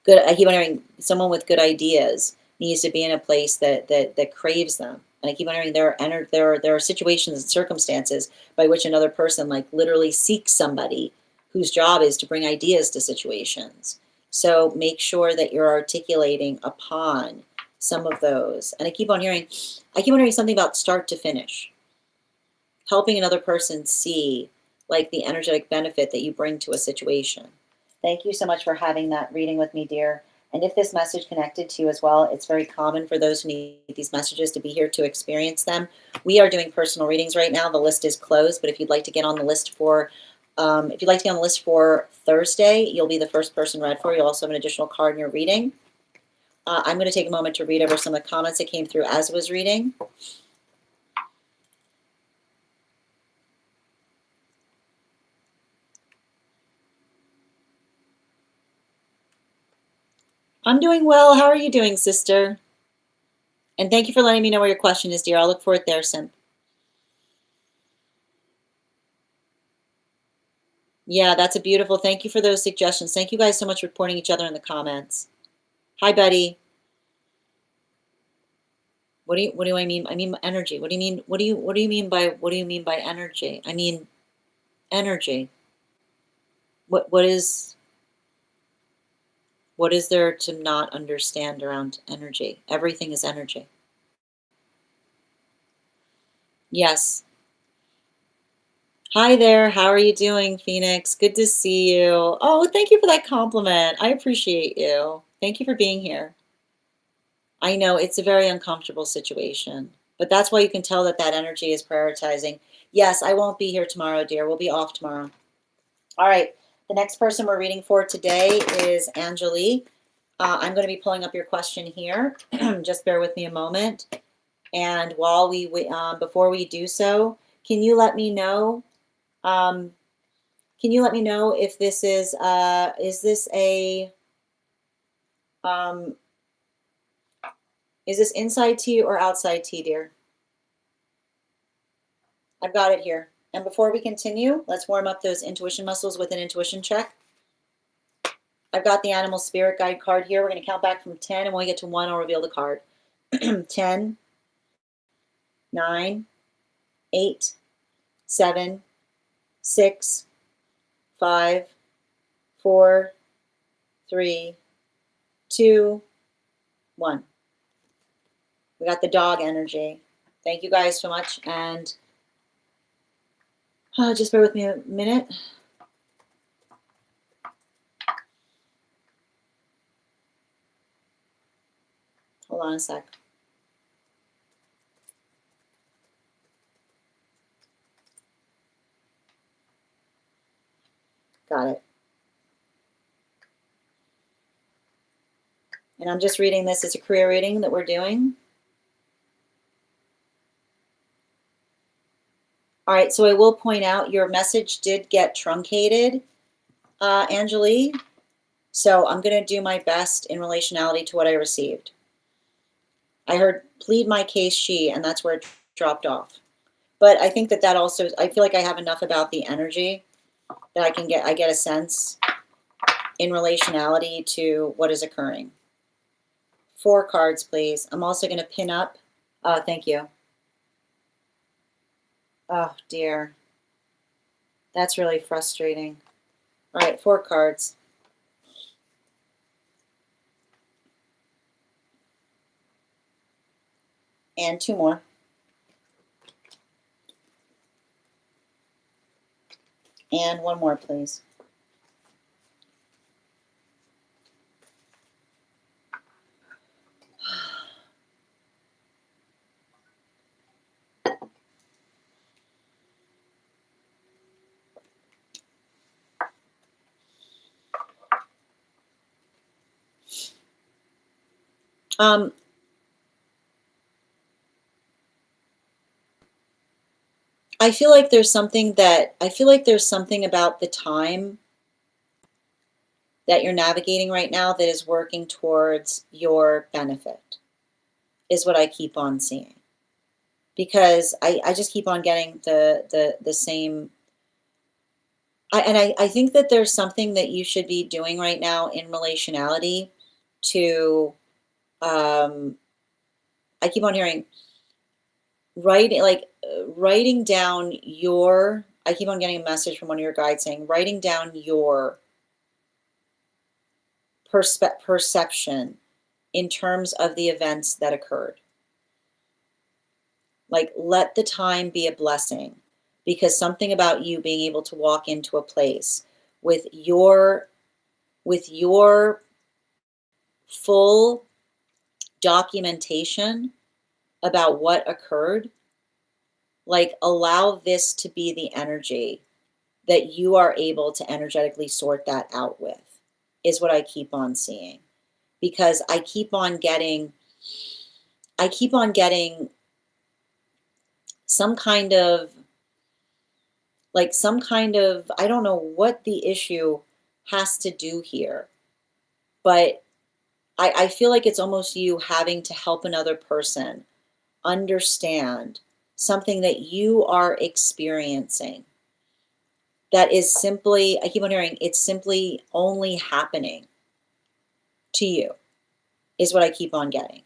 Good. I keep wondering, someone with good ideas needs to be in a place that craves them. And I keep wondering, there are situations and circumstances by which another person like literally seeks somebody whose job is to bring ideas to situations. So make sure that you're articulating upon some of those. And I keep wondering something about start to finish, helping another person see like the energetic benefit that you bring to a situation. Thank you so much for having that reading with me, dear. And if this message connected to you as well, it's very common for those who need these messages to be here to experience them. We are doing personal readings right now. The list is closed, but if you'd like to get on the list for Thursday, you'll be the first person read for. You'll also have an additional card in your reading. I'm going to take a moment to read over some of the comments that came through as I was reading. I'm doing well. How are you doing, sister? And thank you for letting me know where your question is, dear. I'll look for it there, Sim. Yeah, that's a beautiful. Thank you for those suggestions. Thank you guys so much for supporting each other in the comments. Hi, Betty. What do I mean? I mean energy. What do you mean? What do you mean by energy? I mean energy. What is there to not understand around energy? Everything is energy. Yes. Hi there. How are you doing, Phoenix? Good to see you. Oh, thank you for that compliment. I appreciate you. Thank you for being here. I know it's a very uncomfortable situation, but that's why you can tell that that energy is prioritizing. Yes, I won't be here tomorrow, dear. We'll be off tomorrow. All right. The next person we're reading for today is Angelique. I'm going to be pulling up your question here. Just bear with me a moment. And while before we do so, can you let me know? Can you let me know if this is this um, is this inside tea or outside tea, dear? I've got it here. And before we continue, let's warm up those intuition muscles with an intuition check. I've got the animal spirit guide card here. We're going to count back from 10, and when we get to 1, I'll reveal the card. 10, 9, 8, 7, 6, 5, 4, 3, 2, 1. We got the dog energy. Thank you guys so much, and just bear with me a minute. Hold on a sec. Got it. And I'm just reading this as a career reading that we're doing. All right, so I will point out your message did get truncated, Angelique. So I'm going to do my best in relationality to what I received. I heard plead my case she, and that's where it dropped off. But I think that also, I feel like I have enough about the energy that I get a sense in relationality to what is occurring. 4 cards, please. I'm also going to pin up. Thank you. Oh, dear. That's really frustrating. All right, 4 cards. And 2 more. And 1 more, please. I feel like there's something about the time that you're navigating right now that is working towards your benefit, is what I keep on seeing. Because I just keep on getting the same. I think that there's something that you should be doing right now in relationality to, I keep on hearing, writing down your, I keep on getting a message from one of your guides saying, writing down your perception in terms of the events that occurred. Like, let the time be a blessing, because something about you being able to walk into a place with your full documentation about what occurred, like, allow this to be the energy that you are able to energetically sort that out with, is what I keep on seeing. Because I keep on getting some kind of, I don't know what the issue has to do here, but I feel like it's almost you having to help another person understand something that you are experiencing that is simply, I keep on hearing, it's simply only happening to you, is what I keep on getting.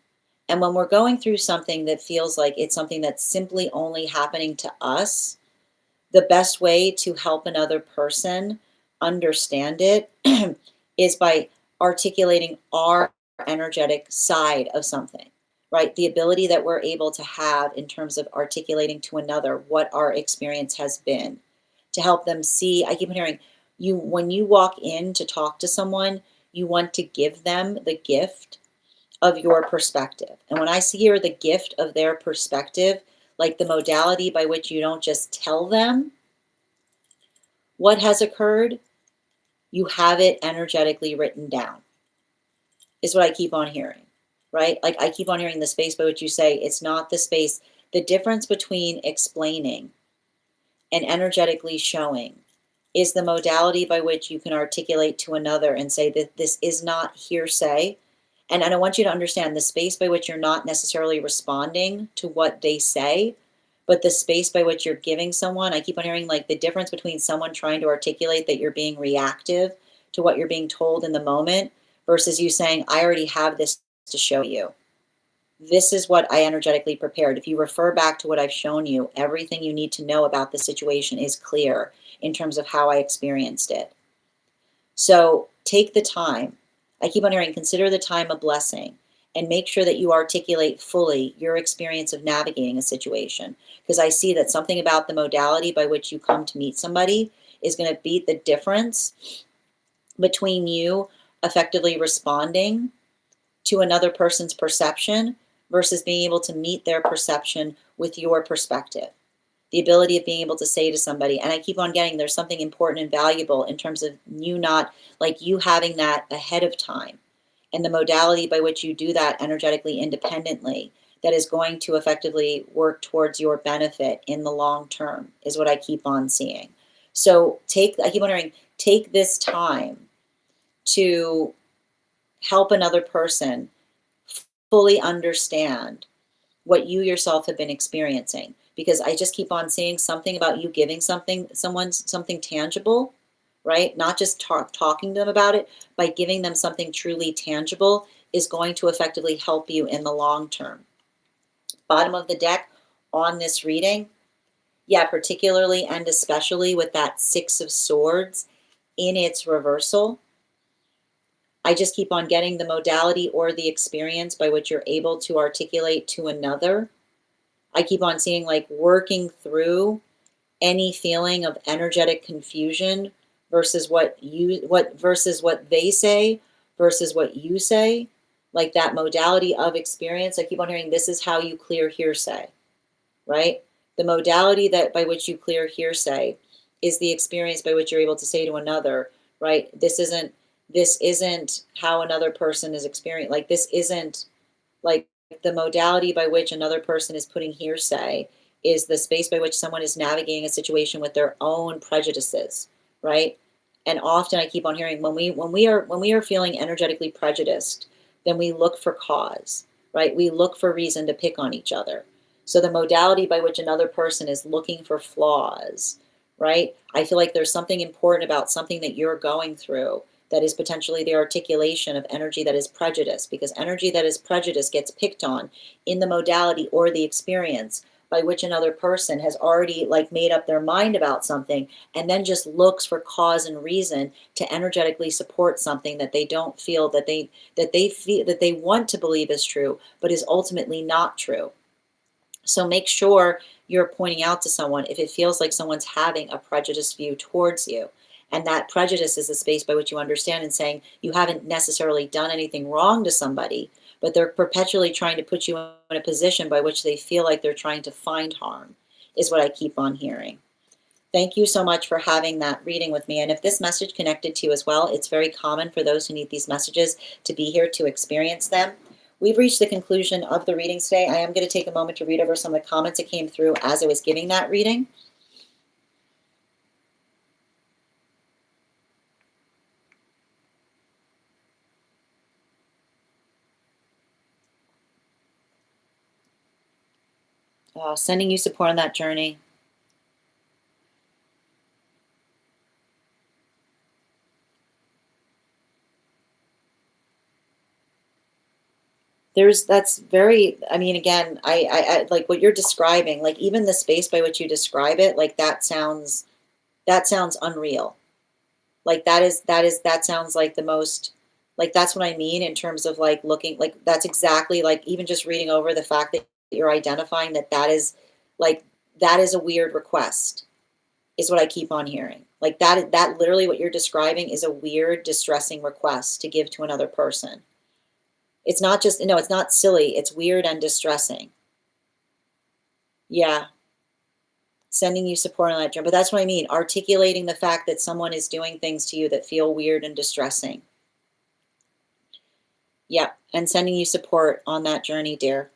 And when we're going through something that feels like it's something that's simply only happening to us, the best way to help another person understand it is by articulating our energetic side of something, right? The ability that we're able to have in terms of articulating to another what our experience has been, to help them see. I keep hearing you, when you walk in to talk to someone, you want to give them the gift of your perspective. And when I see here the gift of their perspective, like the modality by which you don't just tell them what has occurred, you have it energetically written down. is what I keep on hearing, right? Like I keep on hearing the space by which you say it's not the space. The difference between explaining and energetically showing is the modality by which you can articulate to another and say that this is not hearsay. And I want you to understand the space by which you're not necessarily responding to what they say, but the space by which you're giving someone. I keep on hearing like the difference between someone trying to articulate that you're being reactive to what you're being told in the moment versus you saying, I already have this to show you. This is what I energetically prepared. If you refer back to what I've shown you, everything you need to know about the situation is clear in terms of how I experienced it. So take the time. I keep on hearing, consider the time a blessing and make sure that you articulate fully your experience of navigating a situation. Because I see that something about the modality by which you come to meet somebody is going to be the difference between you effectively responding to another person's perception versus being able to meet their perception with your perspective. The ability of being able to say to somebody, and I keep on getting there's something important and valuable in terms of you not, like you having that ahead of time and the modality by which you do that energetically independently that is going to effectively work towards your benefit in the long term is what I keep on seeing. So I keep wondering, take this time to help another person fully understand what you yourself have been experiencing, because I just keep on seeing something about you giving someone something tangible, right? Not just talking to them about it, by giving them something truly tangible is going to effectively help you in the long term. Bottom of the deck on this reading, yeah, particularly and especially with that Six of Swords in its reversal, I just keep on getting the modality or the experience by which you're able to articulate to another. I keep on seeing like working through any feeling of energetic confusion versus what they say versus what you say. Like that modality of experience, I keep on hearing this is how you clear hearsay, right? The modality that by which you clear hearsay is the experience by which you're able to say to another, right? This isn't how another person is experiencing. Like this isn't like the modality by which another person is putting hearsay is the space by which someone is navigating a situation with their own prejudices, right? And often I keep on hearing when we are feeling energetically prejudiced, then we look for cause, right? We look for reason to pick on each other. So the modality by which another person is looking for flaws, right? I feel like there's something important about something that you're going through that is potentially the articulation of energy that is prejudice, because energy that is prejudice gets picked on in the modality or the experience by which another person has already like made up their mind about something and then just looks for cause and reason to energetically support something that they don't feel that they want to believe is true but is ultimately not true. So make sure you're pointing out to someone if it feels like someone's having a prejudiced view towards you. And that prejudice is the space by which you understand and saying you haven't necessarily done anything wrong to somebody, but they're perpetually trying to put you in a position by which they feel like they're trying to find harm, is what I keep on hearing. Thank you so much for having that reading with me. And if this message connected to you as well, it's very common for those who need these messages to be here to experience them. We've reached the conclusion of the reading today. I am going to take a moment to read over some of the comments that came through as I was giving that reading. Sending you support on that journey. That's very, I mean, again, I like what you're describing, like even the space by which you describe it, like that sounds unreal. Like that sounds like the most, like that's what I mean in terms of like looking, like that's exactly like even just reading over the fact that you're identifying like that is a weird request is what I keep on hearing. Like that literally what you're describing is a weird, distressing request to give to another person. It's not just, no, it's not silly. It's weird and distressing. Yeah. Sending you support on that journey. But that's what I mean. Articulating the fact that someone is doing things to you that feel weird and distressing. Yep. And sending you support on that journey, dear.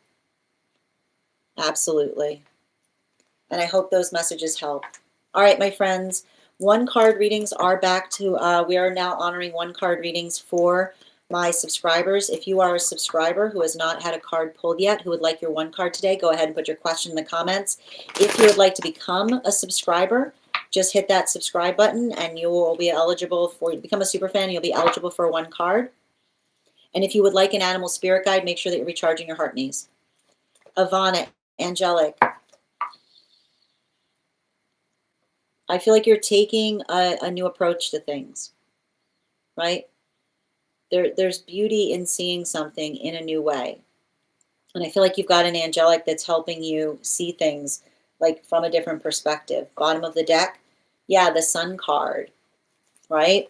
Absolutely. And I hope those messages help. All right, my friends, one card readings are back to, we are now honoring one card readings for my subscribers. If you are a subscriber who has not had a card pulled yet, who would like your one card today, go ahead and put your question in the comments. If you would like to become a subscriber, just hit that subscribe button and you will be eligible for, become a super fan, you'll be eligible for one card. And if you would like an animal spirit guide, make sure that you're recharging your heart knees. Ivana, Angelic, I feel like you're taking a new approach to things, right? There's beauty in seeing something in a new way. And I feel like you've got an angelic that's helping you see things like from a different perspective. Bottom of the deck, yeah, the sun card, right?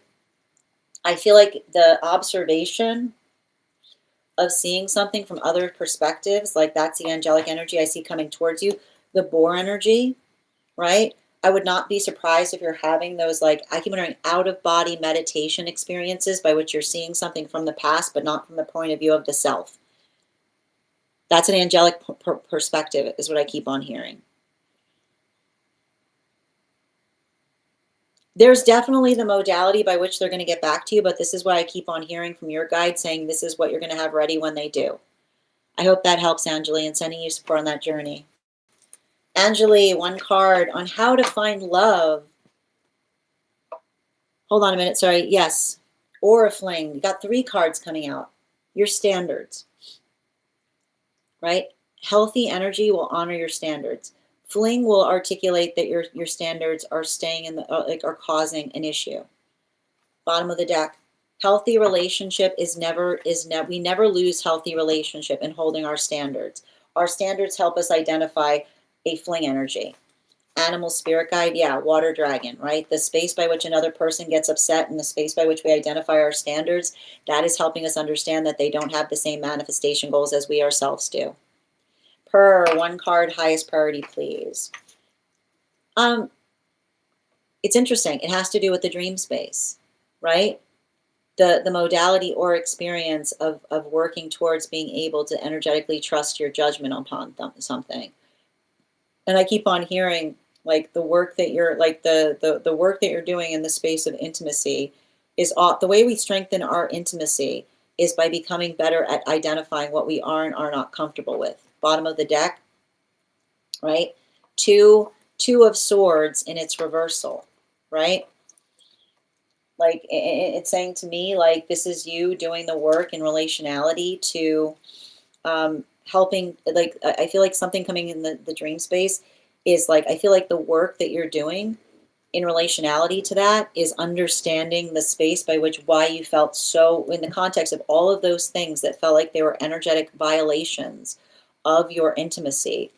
I feel like the observation of seeing something from other perspectives, like that's the angelic energy I see coming towards you. The boar energy, right? I would not be surprised if you're having those, like, I keep wondering, out of body meditation experiences by which you're seeing something from the past, but not from the point of view of the self. That's an angelic perspective, is what I keep on hearing. There's definitely the modality by which they're going to get back to you, but this is what I keep on hearing from your guide saying this is what you're going to have ready when they do. I hope that helps, Angeli, and sending you support on that journey. Angeli, one card on how to find love. Hold on a minute, sorry. Yes. Or a fling. You got 3 cards coming out. Your standards, right? Healthy energy will honor your standards. Fling will articulate that your standards are staying in the like are causing an issue. Bottom of the deck. Healthy relationship we never lose healthy relationship in holding our standards. Our standards help us identify a fling energy. Animal spirit guide, yeah, water dragon, right? The space by which another person gets upset and the space by which we identify our standards, that is helping us understand that they don't have the same manifestation goals as we ourselves do. One card, highest priority, please. It's interesting. It has to do with the dream space, right? The modality or experience of working towards being able to energetically trust your judgment upon something. And I keep on hearing like the work that you're like the work that you're doing in the space of intimacy is the way we strengthen our intimacy is by becoming better at identifying what we are and are not comfortable with. Bottom of the deck, right? Two of swords in its reversal, right? Like it's saying to me, like this is you doing the work in relationality to helping, like I feel like something coming in the dream space is like, I feel like the work that you're doing in relationality to that is understanding the space by which why you felt so, in the context of all of those things that felt like they were energetic violations of your intimacy.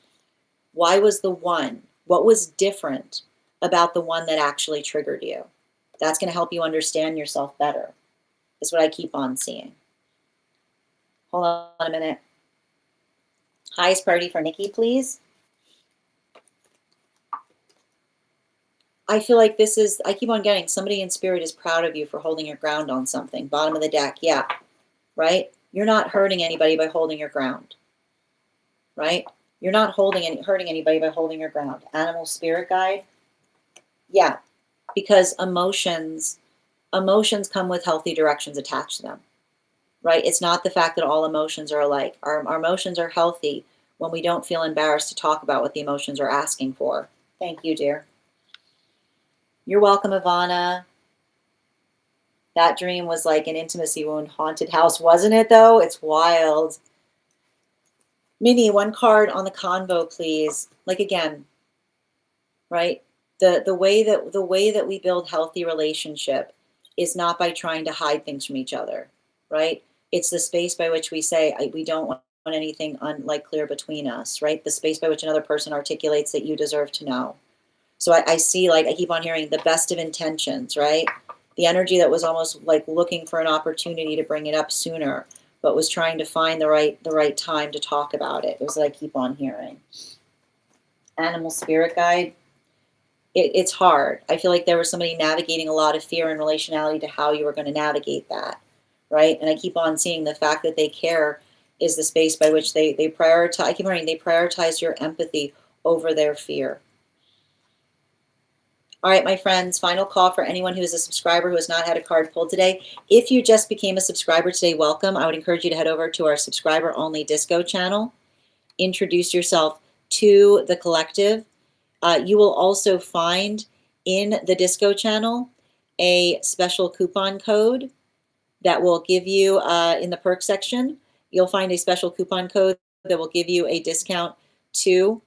Why was the one? What was different about the one that actually triggered you? That's going to help you understand yourself better, is what I keep on seeing. Hold on a minute. Highest priority for Nikki, please. I feel like this is, I keep on getting somebody in spirit is proud of you for holding your ground on something. Bottom of the deck, yeah, right? You're not hurting anybody by holding your ground, right? You're not hurting anybody by holding your ground. Animal spirit guide, yeah, because emotions come with healthy directions attached to them, right? It's not the fact that all emotions are alike. Our emotions are healthy when we don't feel embarrassed to talk about what the emotions are asking for. Thank you, dear. You're welcome, Ivana. That dream was like an intimacy wound, haunted house, wasn't it though? It's wild. Minnie, one card on the convo, please. Like again, right? The way that we build healthy relationship is not by trying to hide things from each other, right? It's the space by which we say we don't want anything clear between us, right? The space by which another person articulates that you deserve to know. So I see, like, I keep on hearing the best of intentions, right? The energy that was almost like looking for an opportunity to bring it up sooner, but was trying to find the right time to talk about it. It was what I keep on hearing. Animal spirit guide. It's hard. I feel like there was somebody navigating a lot of fear in relationality to how you were going to navigate that, right? And I keep on seeing the fact that they care is the space by which they prioritize. I keep learning they prioritize your empathy over their fear. All right, my friends, final call for anyone who is a subscriber who has not had a card pulled today. If you just became a subscriber today, welcome. I would encourage you to head over to our subscriber-only disco channel. Introduce yourself to the collective. You will also find in the disco channel a special coupon code that will give you, in the perk section, you'll find a special coupon code that will give you a discount to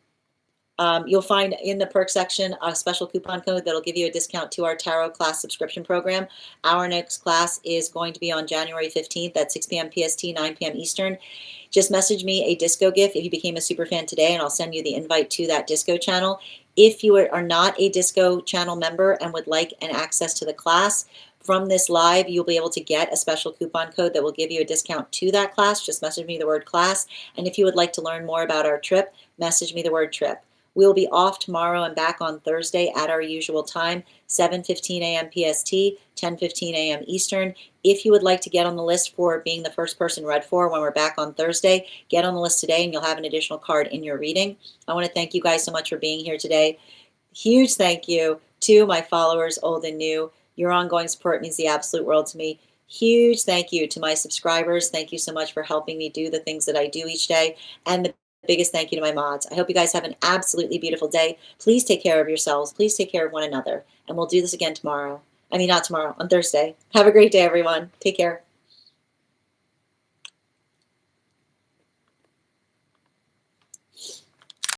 you'll find in the perk section a special coupon code that'll give you a discount to our tarot class subscription program. Our next class is going to be on January 15th at 6 p.m. PST, 9 p.m. Eastern. Just message me a disco GIF if you became a super fan today, and I'll send you the invite to that disco channel. If you are not a disco channel member and would like an access to the class, from this live, you'll be able to get a special coupon code that will give you a discount to that class. Just message me the word class. And if you would like to learn more about our trip, message me the word trip. We'll be off tomorrow and back on Thursday at our usual time, 7:15 a.m. PST, 10:15 a.m. Eastern. If you would like to get on the list for being the first person read for when we're back on Thursday, get on the list today and you'll have an additional card in your reading. I want to thank you guys so much for being here today. Huge thank you to my followers, old and new. Your ongoing support means the absolute world to me. Huge thank you to my subscribers. Thank you so much for helping me do the things that I do each day. And the biggest thank you to my mods. I hope you guys have an absolutely beautiful day. Please take care of yourselves. Please take care of one another. And we'll do this again tomorrow. I mean, not tomorrow, on Thursday. Have a great day, everyone. Take care.